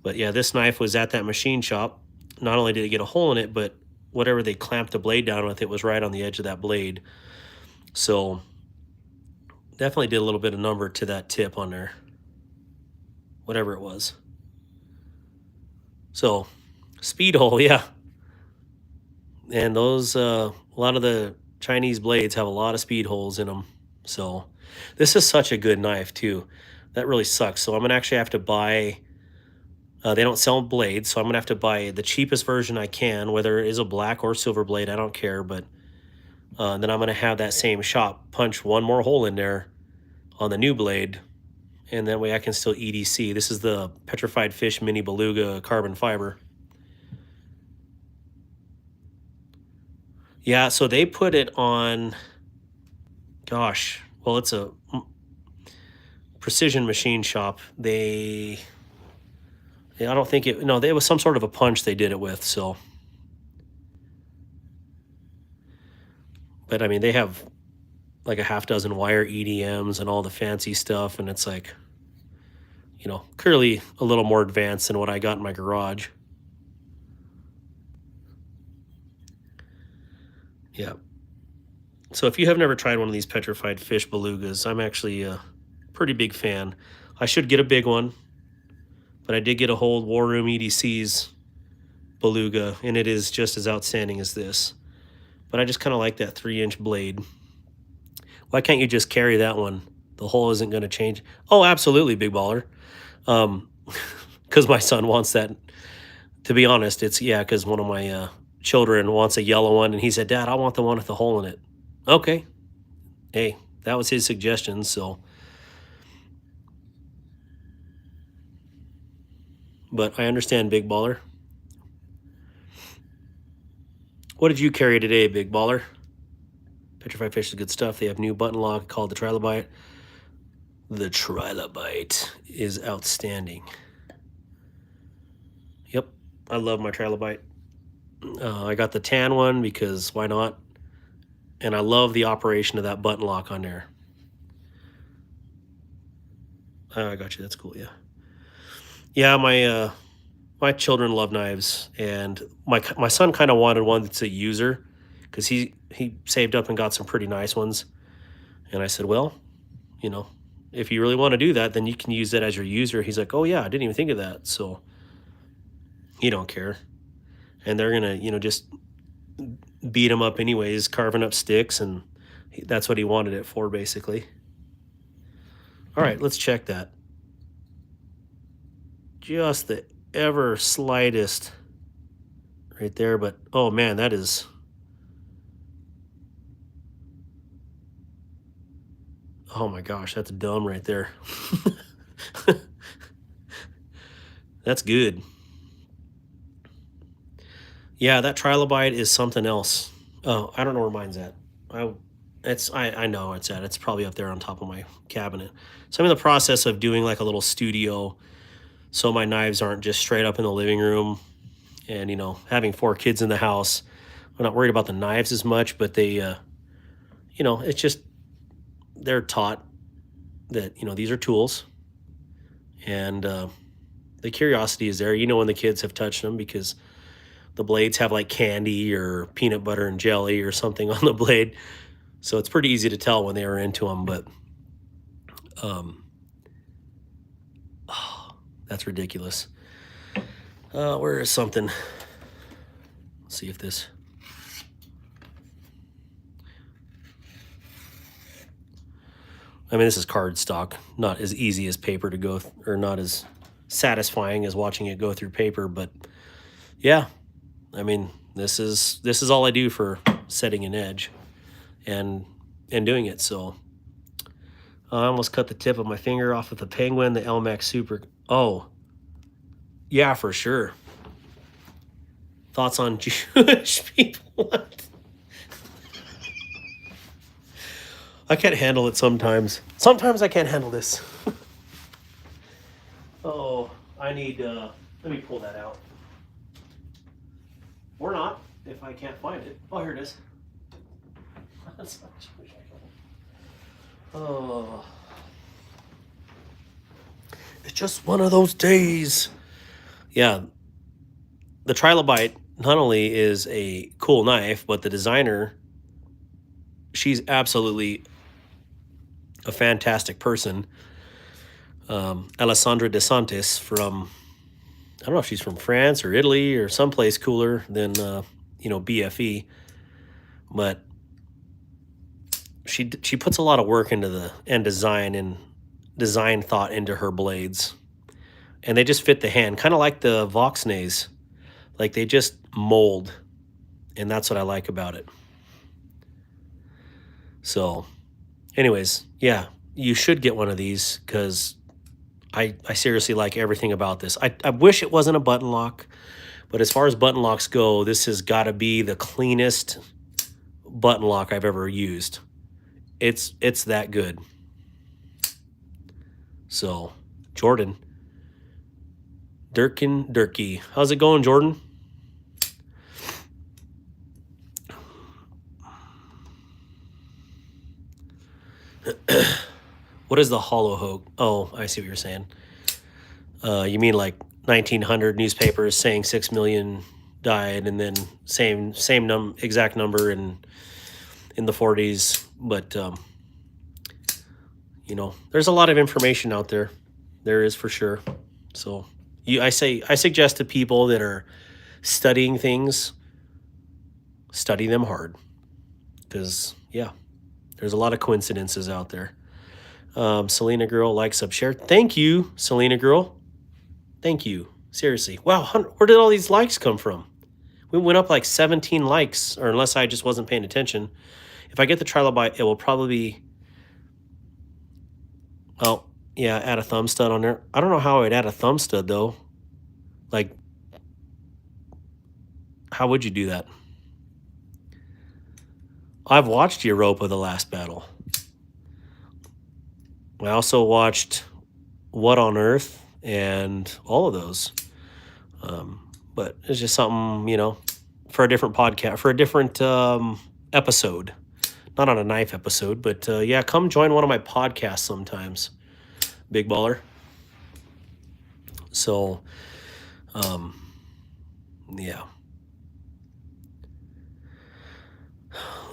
A: But yeah, this knife was at that machine shop. Not only did it get a hole in it, but whatever they clamped the blade down with, it was right on the edge of that blade. So definitely did a little bit of number to that tip on there, whatever it was. So speed hole, yeah. And those, a lot of the Chinese blades have a lot of speed holes in them. So this is such a good knife too. That really sucks. So I'm gonna actually have to buy, they don't sell blades, so I'm gonna have to buy the cheapest version I can, whether it is a black or silver blade, I don't care. But then I'm gonna have that same shop punch one more hole in there on the new blade, and that way I can still EDC. This is the Petrified Fish Mini Beluga carbon fiber. Yeah, so they put it on, gosh, well, it's a precision machine shop. I don't think it, no, it was some sort of a punch they did it with, so. But I mean, they have like a half dozen wire EDMs and all the fancy stuff, and it's like, you know, clearly a little more advanced than what I got in my garage. Yeah. So if you have never tried one of these petrified fish belugas, I'm actually a pretty big fan. I should get a big one, but I did get a whole War Room EDC's beluga, and it is just as outstanding as this. But I just kind of like that 3-inch blade. Why can't you just carry that one? The hole isn't going to change. Oh, absolutely, big baller. Because my son wants that. To be honest, it's, yeah, because one of my children wants a yellow one, and he said, Dad, I want the one with the hole in it. Okay. Hey, that was his suggestion, so. But I understand, big baller. What did you carry today, big baller? Petrified fish is good stuff. They have new button lock called the Trilobite. The Trilobite is outstanding. Yep, I love my Trilobite. I got the tan one because why not? And I love the operation of that button lock on there. I got you. That's cool. Yeah. Yeah, my children love knives, and my son kind of wanted one that's a user because he saved up and got some pretty nice ones. And I said, well, you know, if you really want to do that, then you can use that as your user. He's like, oh yeah, I didn't even think of that. So he don't care. And they're gonna, you know, just beat him up anyways, carving up sticks, and that's what he wanted it for, basically. All right, let's check that. Just the ever slightest right there, but oh man, that is, oh my gosh, that's dumb right there. That's good. Yeah, that Trilobite is something else. Oh, I don't know where mine's at. I know it's at. It's probably up there on top of my cabinet. So I'm in the process of doing like a little studio, so my knives aren't just straight up in the living room. And you know, having 4 kids in the house, I'm not worried about the knives as much. But they, you know, it's just they're taught that, you know, these are tools, and the curiosity is there. You know, when the kids have touched them, because the blades have like candy or peanut butter and jelly or something on the blade. So it's pretty easy to tell when they were into them, but oh, that's ridiculous. Where is something? Let's see if this. I mean, this is cardstock, not as easy as paper to go, or not as satisfying as watching it go through paper, but yeah. I mean, this is all I do for setting an edge and doing it. So I almost cut the tip of my finger off with the Penguin, the LMAX Super. Oh, yeah, for sure. Thoughts on Jewish people? I can't handle it sometimes. Sometimes I can't handle this. Oh, I need, let me pull that out. Or not, if I can't find it. Oh, here it is. That's not Jewish. Oh. It's just one of those days. Yeah. The Trilobite not only is a cool knife, but the designer, she's absolutely a fantastic person. Alessandra De Santis from, I don't know if she's from France or Italy or someplace cooler than, you know, BFE. But she puts a lot of work into the design thought into her blades. And they just fit the hand, kind of like the Voxnays. Like they just mold. And that's what I like about it. So, anyways, yeah, you should get one of these because I seriously like everything about this. I wish it wasn't a button lock, but as far as button locks go, this has got to be the cleanest button lock I've ever used. It's that good. So, Jordan. Durkee. How's it going, Jordan? What is the hollow hoax? Oh, I see what you're saying. You mean like 1900 newspapers saying 6 million died, and then same exact number in in the 40s, but you know, there's a lot of information out there. There is for sure. So I suggest to people that are studying things, study them hard, because yeah, there's a lot of coincidences out there. Selena Girl likes up share. Thank you, Selena Girl. Thank you. Seriously. Wow, where did all these likes come from? We went up like 17 likes, or unless I just wasn't paying attention. If I get the trilobite, it will probably be, well, yeah, add a thumb stud on there. I don't know how I'd add a thumb stud though. Like, how would you do that? I've watched Europa the Last Battle. I also watched What on Earth and all of those. But it's just something, you know, for a different podcast, for a different episode. Not on a knife episode, but yeah, come join one of my podcasts sometimes, Big Baller. So, yeah.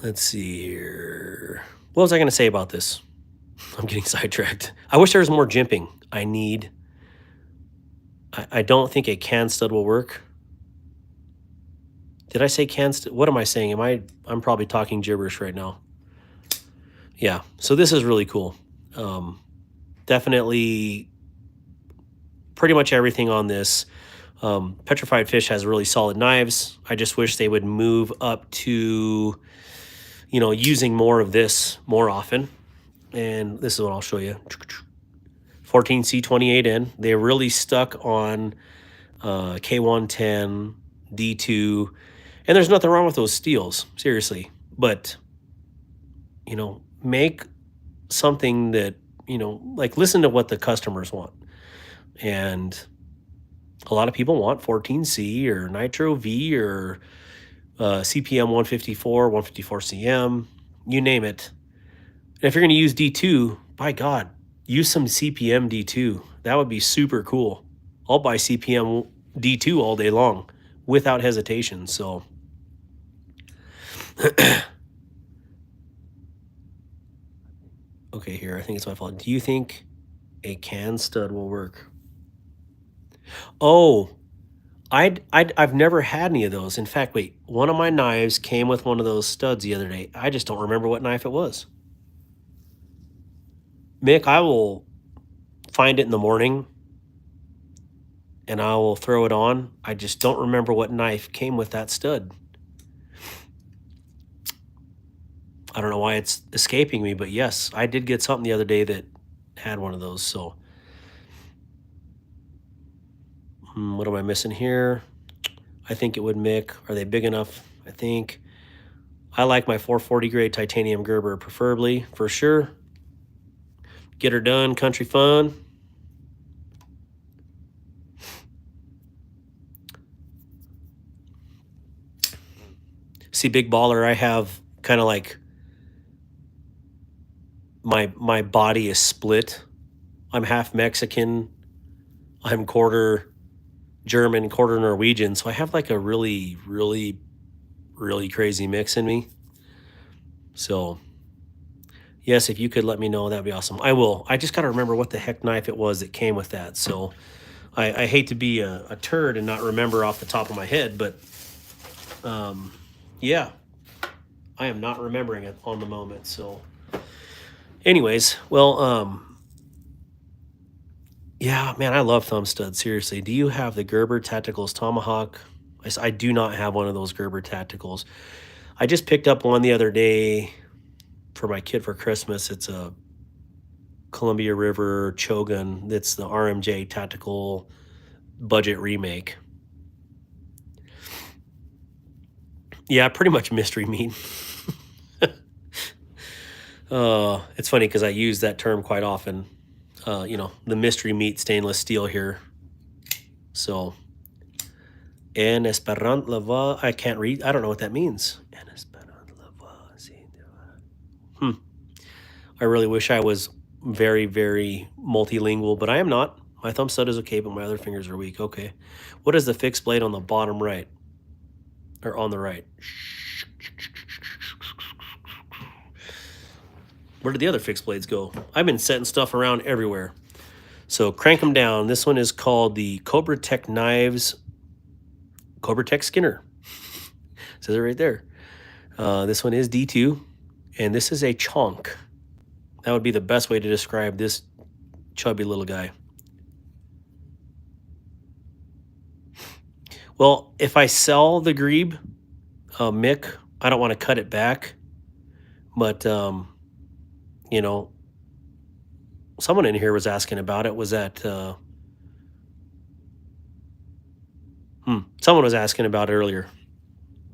A: Let's see here. What was I going to say about this? I'm getting sidetracked. I wish there was more jimping. I don't think a can stud will work. Did I say can stud? What am I saying? I'm probably talking gibberish right now. Yeah, so this is really cool. Definitely pretty much everything on this. Petrified Fish has really solid knives. I just wish they would move up to, you know, using more of this more often. And this is what I'll show you. 14C28N. They're really stuck on K110, D2. And there's nothing wrong with those steels, seriously. But, you know, make something that, you know, like listen to what the customers want. And a lot of people want 14C or Nitro V or CPM 154, 154CM, you name it. And if you're going to use D2, by God, use some CPM D2. That would be super cool. I'll buy CPM D2 all day long without hesitation. So, okay, here, I think it's my fault. Do you think a can stud will work? Oh, I've never had any of those. In fact, wait, one of my knives came with one of those studs the other day. I just don't remember what knife it was. Mick, I will find it in the morning and I will throw it on. I just don't remember what knife came with that stud. I don't know why it's escaping me, but yes, I did get something the other day that had one of those. So what am I missing here? I think it would, Mick. Are they big enough? I think. I like my 440 grade titanium Gerber, preferably, for sure. Get her done, country fun. See, Big Baller, I have kind of like my body is split. I'm half Mexican. I'm quarter German, quarter Norwegian. So I have like a really, really, really crazy mix in me. So yes, if you could let me know, that'd be awesome. I will. I just got to remember what the heck knife it was that came with that. So I hate to be a turd and not remember off the top of my head, but yeah, I am not remembering it on the moment. So anyways, well, yeah, man, I love thumb studs. Seriously. Do you have the Gerber Tacticals Tomahawk? I do not have one of those Gerber Tacticals. I just picked up one the other day for my kid for Christmas. It's a Columbia River Chogun. It's the RMJ Tactical Budget Remake. Yeah, pretty much mystery meat. It's funny because I use that term quite often. You know, the mystery meat stainless steel here. So, en esperant lava, I can't read. I don't know what that means. En esperant lava. I really wish I was very, very multilingual, but I am not. My thumb stud is okay, but my other fingers are weak. Okay. What is the fixed blade on the bottom right? Or on the right? Where did the other fixed blades go? I've been setting stuff around everywhere. So crank them down. This one is called the Cobra Tech Knives, Cobra Tech Skinner. Says it right there. This one is D2, and this is a chonk. That would be the best way to describe this chubby little guy. Well, if I sell the Grebe, Mick, I don't want to cut it back, but you know, someone in here was asking about it. Was that someone was asking about it earlier.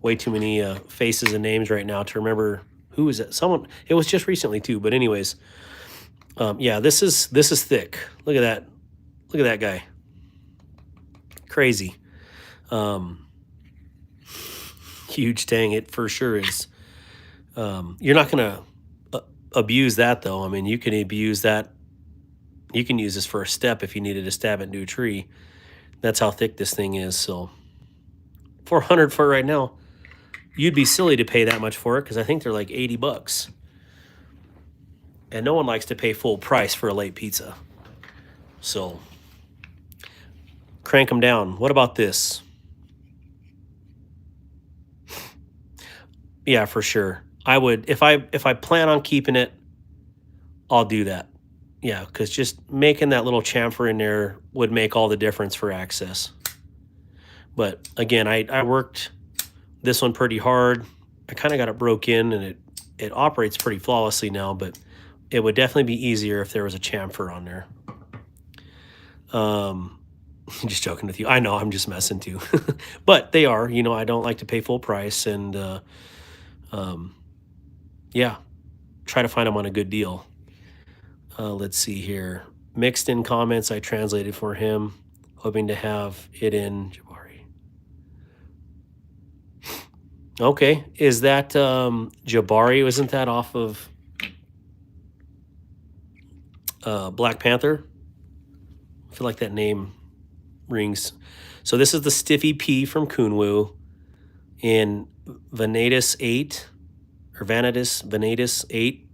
A: Way too many faces and names right now to remember who is it. Someone, it was just recently too, but anyways, yeah, this is thick. Look at that. Look at that guy. Crazy. Huge tang, it for sure is. You're not gonna abuse that though. I mean, you can abuse that. You can use this for a step if you needed to stab into a tree. That's how thick this thing is. So 400 for it right now. You'd be silly to pay that much for it because I think they're like 80 bucks. And no one likes to pay full price for a late pizza. So crank them down. What about this? Yeah, for sure. I would, if I plan on keeping it, I'll do that. Yeah, because just making that little chamfer in there would make all the difference for access. But again, I worked this one pretty hard. I kind of got it broke in, and it operates pretty flawlessly now, but it would definitely be easier if there was a chamfer on there. Just joking with you. I know, I'm just messing too. But they are, you know, I don't like to pay full price, and yeah, try to find them on a good deal. Let's see here. Mixed in comments, I translated for him, hoping to have it in Jabari. Okay, is that Jabari? Wasn't that off of Black Panther? I feel like that name rings. So this is the Stiffy P from Kunwu in Vanatus 8, or Vanatus 8,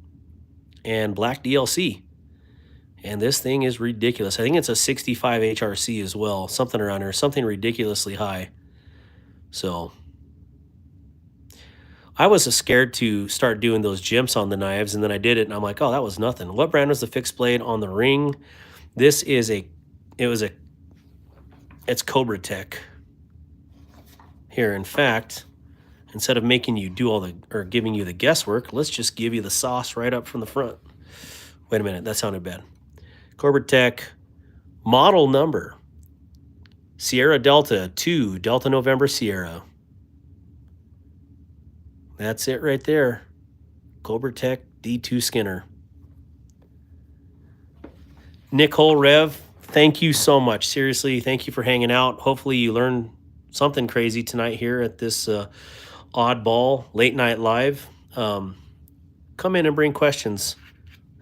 A: and Black DLC. And this thing is ridiculous. I think it's a 65 HRC as well, something around there, something ridiculously high. So I was scared to start doing those jimps on the knives, and then I did it, and I'm like, oh, that was nothing. What brand was the fixed blade on the ring? This is it's Cobra Tech. Here, in fact, instead of making you do or giving you the guesswork, let's just give you the sauce right up from the front. Wait a minute, that sounded bad. Cobra Tech, model number, Sierra Delta 2, Delta November Sierra. That's it right there. Cobra Tech D2 Skinner. Nicole Rev, thank you so much. Seriously, thank you for hanging out. Hopefully you learned something crazy tonight here at this oddball late night live. Come in and bring questions.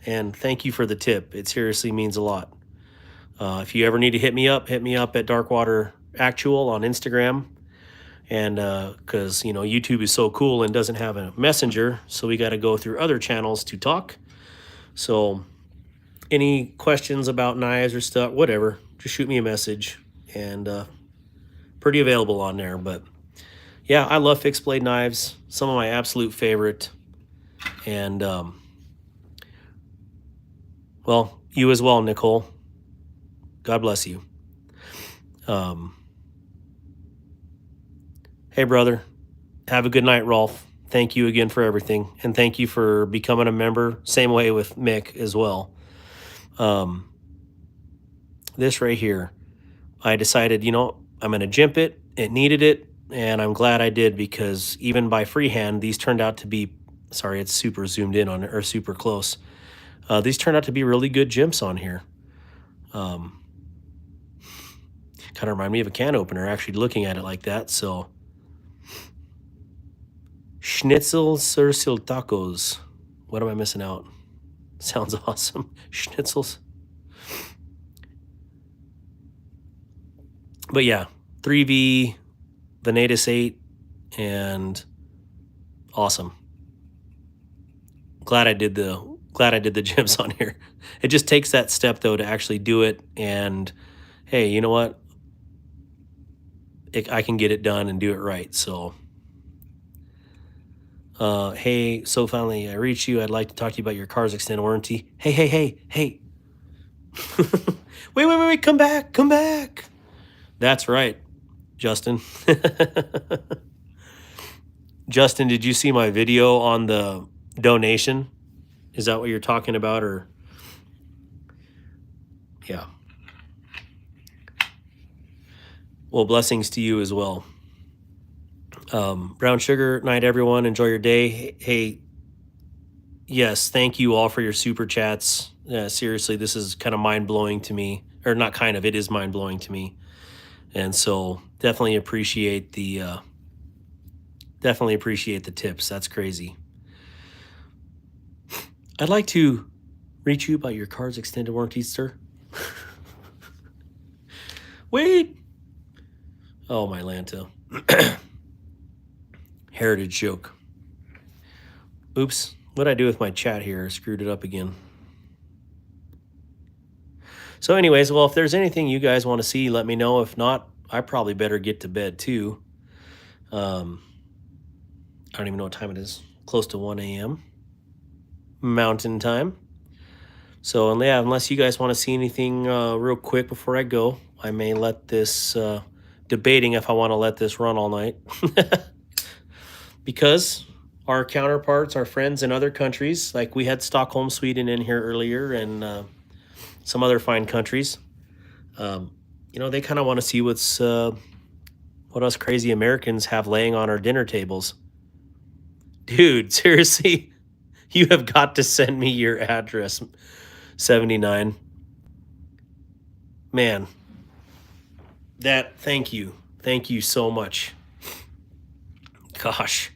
A: And thank you for the tip. It seriously means a lot. If you ever need to hit me up at Darkwater Actual on Instagram. And because, you know, YouTube is so cool and doesn't have a messenger, so we got to go through other channels to talk. So any questions about knives or stuff, whatever, just shoot me a message. And pretty available on there. But yeah, I love fixed blade knives. Some of my absolute favorite. And well, you as well, Nicole. God bless you. Hey, brother. Have a good night, Rolf. Thank you again for everything. And thank you for becoming a member. Same way with Mick as well. This right here, I decided, you know, I'm going to jimp it. It needed it. And I'm glad I did, because even by freehand, these turned out to be, sorry, it's super zoomed in on it, or super close. These turned out to be really good jimps on here. Kind of remind me of a can opener, actually looking at it like that. So, Schnitzel Sursil Tacos. What am I missing out? Sounds awesome. Schnitzels. But yeah, 3V, Vanatus 8, and awesome. Glad I did the glad I did the gyms on here. It just takes that step though to actually do it. And hey, you know what? I can get it done and do it right. So, hey, so finally I reach you. I'd like to talk to you about your car's extended warranty. Hey. wait, come back. That's right, Justin. Justin, did you see my video on the donation? Is that what you're talking about, or? Yeah. Well, blessings to you as well. Brown sugar night, everyone. Enjoy your day. Hey, yes, thank you all for your super chats. Seriously, this is kind of mind blowing to me, or not kind of. It is mind blowing to me, and so definitely appreciate the tips. That's crazy. I'd like to reach you about your car's extended warranty, sir. Wait. Oh, my Lanta. Heritage joke. Oops. What'd I do with my chat here? I screwed it up again. So anyways, well, if there's anything you guys want to see, let me know. If not, I probably better get to bed too. I don't even know what time it is. Close to 1 a.m. Mountain time. So yeah, unless you guys want to see anything real quick before I go, I may let this, debating if I want to let this run all night. Because our counterparts, our friends in other countries, like we had Stockholm, Sweden in here earlier, and some other fine countries, they kind of want to see what us crazy Americans have laying on our dinner tables. Dude, seriously, you have got to send me your address, 79. Man, thank you. Thank you so much. Gosh.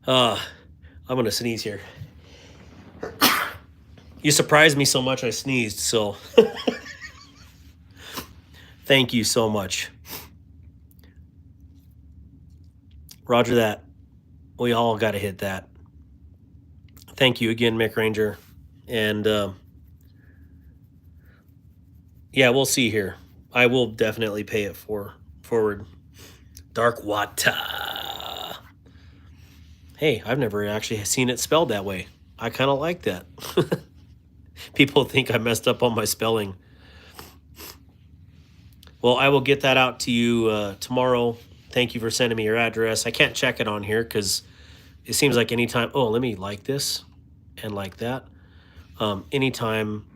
A: I'm going to sneeze here. You surprised me so much I sneezed, so thank you so much. Roger that. We all got to hit that. Thank you again, Mick Ranger. And yeah, we'll see here. I will definitely pay it forward. Dark water. Hey, I've never actually seen it spelled that way. I kind of like that. People think I messed up on my spelling. Well, I will get that out to you tomorrow. Thank you for sending me your address. I can't check it on here because it seems like anytime. Oh, let me like this and like that. Anytime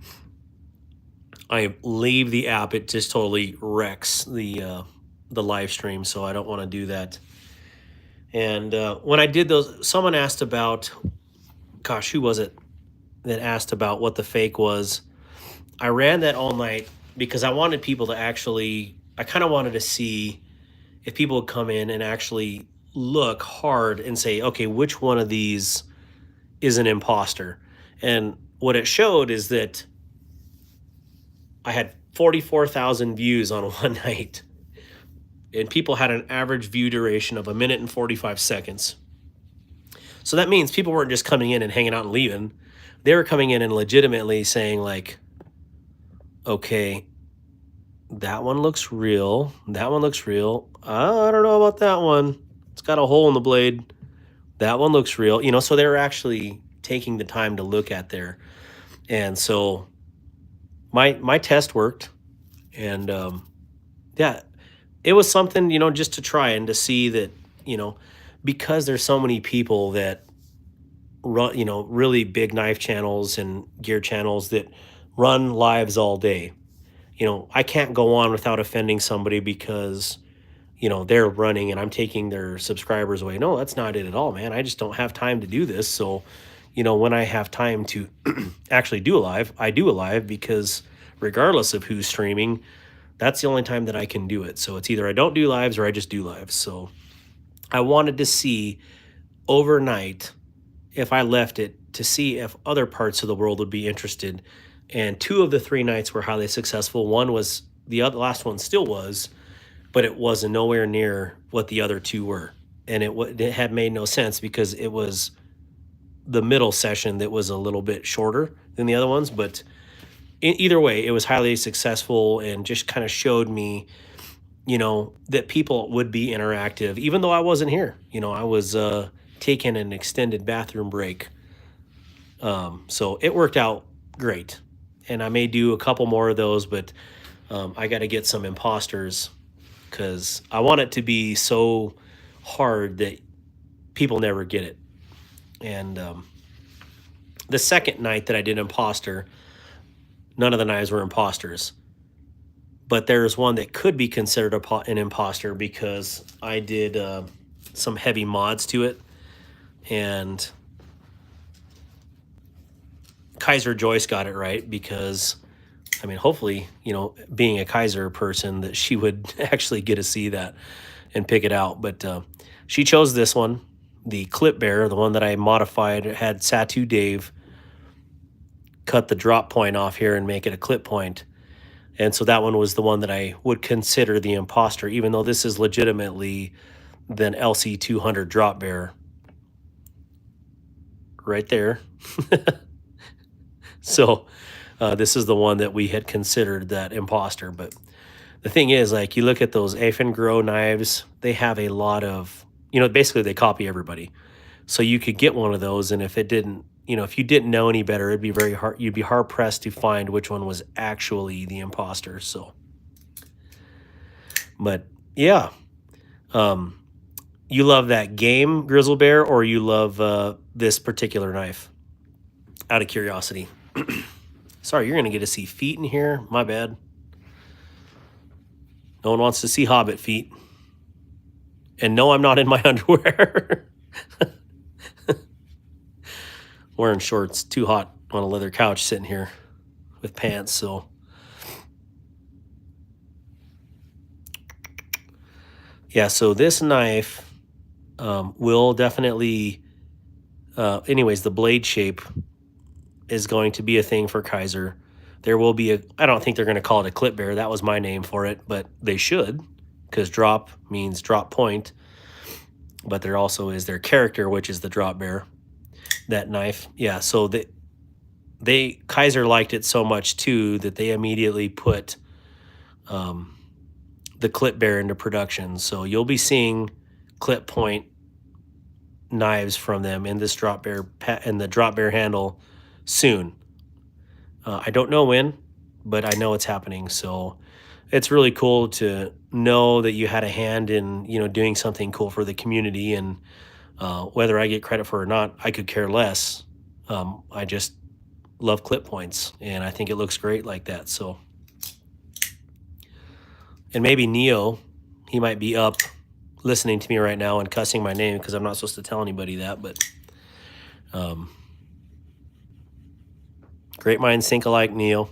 A: I leave the app, it just totally wrecks the live stream. So I don't want to do that. And when I did those, someone asked about, gosh, who was it that asked about what the fake was? I ran that all night because I wanted people to actually, I kind of wanted to see if people would come in and actually look hard and say, okay, which one of these is an imposter? And what it showed is that I had 44,000 views on one night. And people had an average view duration of 1 minute and 45 seconds. So that means people weren't just coming in and hanging out and leaving. They were coming in and legitimately saying like, okay, that one looks real. That one looks real. I don't know about that one. It's got a hole in the blade. That one looks real. So they were actually taking the time to look at there. And so my test worked. And yeah, it was something, just to try and to see that, because there's so many people that run, really big knife channels and gear channels that run lives all day. I can't go on without offending somebody because, they're running and I'm taking their subscribers away. No, that's not it at all, man. I just don't have time to do this. So, when I have time to actually do a live, I do a live because regardless of who's streaming, that's the only time that I can do it. So it's either I don't do lives or I just do lives. So I wanted to see overnight, if I left it, to see if other parts of the world would be interested. And 2 of the 3 nights were highly successful. One was, the last one still was, but it wasn't nowhere near what the other 2 were. And it had made no sense because it was the middle session that was a little bit shorter than the other ones, but either way, it was highly successful and just kind of showed me, you know, that people would be interactive, even though I wasn't here. You know, I was taking an extended bathroom break. So it worked out great. And I may do a couple more of those, but I got to get some imposters because I want it to be so hard that people never get it. And the second night that I did imposter, none of the knives were imposters. But there's one that could be considered an imposter because I did some heavy mods to it. And Kizer Joyce got it right because, I mean, hopefully, you know, being a Kizer person, that she would actually get to see that and pick it out. But she chose this one, the clip bear, the one that I modified. It had Satu Dave cut the drop point off here and make it a clip point. And so that one was the one that I would consider the imposter, even though this is legitimately the LC200 drop bear right there. So this is the one that we had considered that imposter. But the thing is, like, you look at those Grow knives, they have a lot of, you know, basically they copy everybody. So you could get one of those, and if it didn't, you know, if you didn't know any better, it'd be very hard. You'd be hard pressed to find which one was actually the imposter. So, but yeah, you love that game, Grizzle Bear, or you love this particular knife? Out of curiosity. Sorry, you're gonna get to see feet in here. My bad. No one wants to see Hobbit feet. And no, I'm not in my underwear. Wearing shorts, too hot on a leather couch sitting here with pants. So yeah, so this knife will definitely, anyways, the blade shape is going to be a thing for Kizer. There will be I don't think they're going to call it a clip bear. That was my name for it, but they should, because drop means drop point. But there also is their character, which is the drop bear. That knife, yeah. So Kizer liked it so much too that they immediately put the clip bear into production. So you'll be seeing clip point knives from them in this drop bear and the drop bear handle soon. I don't know when, but I know it's happening. So it's really cool to know that you had a hand in, you know, doing something cool for the community. And whether I get credit for it or not, I could care less. I just love clip points, and I think it looks great like that. So, and maybe Neo, he might be up listening to me right now and cussing my name because I'm not supposed to tell anybody that, but great minds think alike, Neo.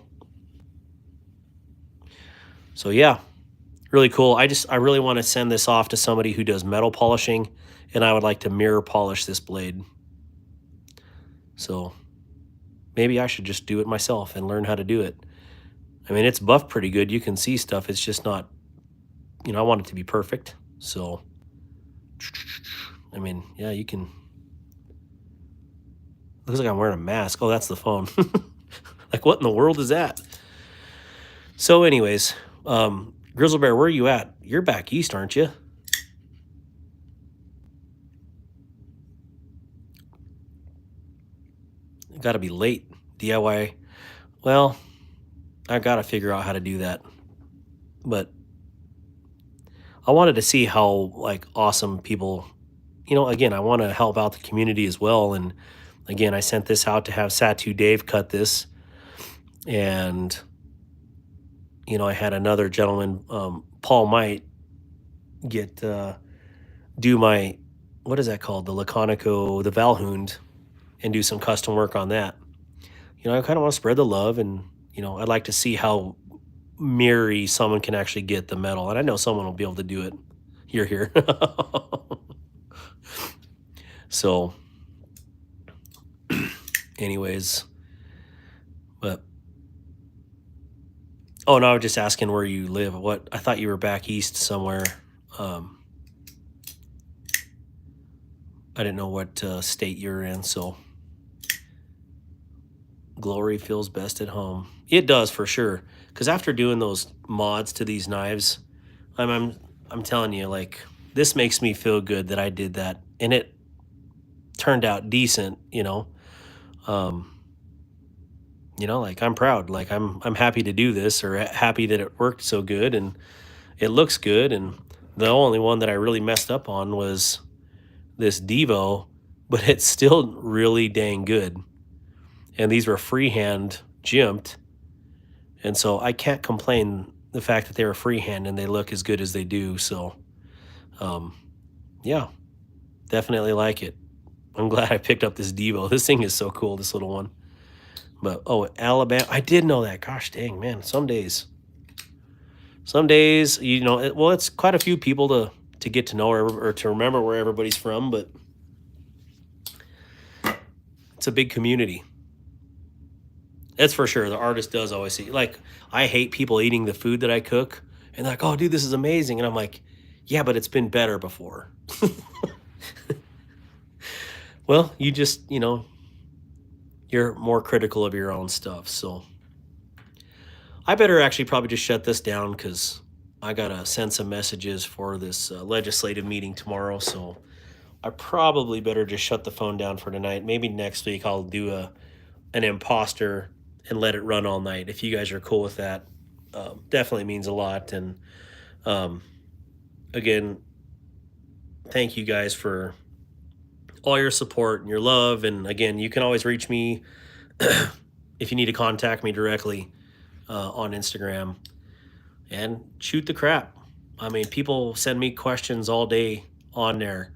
A: So yeah, really cool. I really want to send this off to somebody who does metal polishing, and I would like to mirror polish this blade. So maybe I should just do it myself and learn how to do it. I mean, it's buffed pretty good. You can see stuff. It's just not, you know, I want it to be perfect. So, I mean, yeah, you can. Looks like I'm wearing a mask. Oh, that's the phone. Like, what in the world is that? So anyways, Grizzle Bear, where are you at? You're back east, aren't you? Got to be late. DIY. Well, I got to figure out how to do that. But I wanted to see how, like, awesome people, you know, again, I want to help out the community as well. And again, I sent this out to have Satu Dave cut this. And, you know, I had another gentleman, Paul Might, do my, what is that called? The Laconico, the Valhound, and do some custom work on that. You know, I kind of want to spread the love, and, you know, I'd like to see how mirrory someone can actually get the metal. And I know someone will be able to do it. You're here. So, anyways, but, oh, no, I was just asking where you live. What, I thought you were back east somewhere. I didn't know what state you're in, so Glory feels best at home. It does for sure. Because after doing those mods to these knives, I'm telling you, like, this makes me feel good that I did that, and it turned out decent. Like, I'm proud. Like, I'm happy to do this, or happy that it worked so good and it looks good. And the only one that I really messed up on was this Devo, but it's still really dang good. And these were freehand jimped, and so I can't complain the fact that they were freehand and they look as good as they do. So, yeah, definitely like it. I'm glad I picked up this Devo. This thing is so cool, this little one. But, oh, Alabama, I did know that. Gosh dang, man, some days, well, it's quite a few people to get to know or to remember where everybody's from, but it's a big community. That's for sure. The artist does always see. Like, I hate people eating the food that I cook, and they're like, "Oh, dude, this is amazing," and I'm like, "Yeah, but it's been better before." Well, you just, you're more critical of your own stuff. So I better actually probably just shut this down because I gotta send some messages for this legislative meeting tomorrow. So I probably better just shut the phone down for tonight. Maybe next week I'll do an imposter and let it run all night. If you guys are cool with that, definitely means a lot. And again, thank you guys for all your support and your love. And again, you can always reach me if you need to contact me directly on Instagram and shoot the crap. I mean, people send me questions all day on there,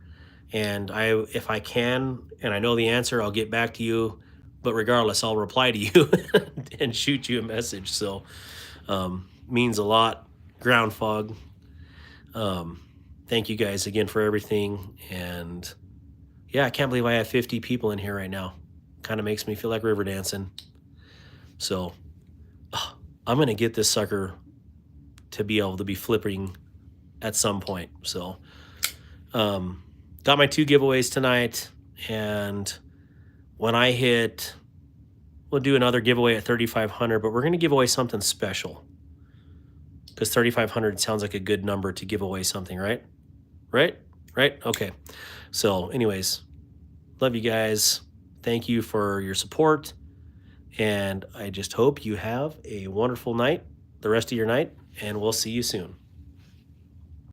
A: and if I can and I know the answer, I'll get back to you. But regardless, I'll reply to you and shoot you a message. So means a lot. Ground fog. Thank you guys again for everything. And yeah, I can't believe I have 50 people in here right now. Kind of makes me feel like river dancing. So I'm going to get this sucker to be able to be flipping at some point. So got my 2 giveaways tonight, and when I hit, we'll do another giveaway at 3,500, but we're going to give away something special because 3,500 sounds like a good number to give away something, right? Right? Okay. So anyways, love you guys. Thank you for your support, and I just hope you have a wonderful night, the rest of your night, and we'll see you soon.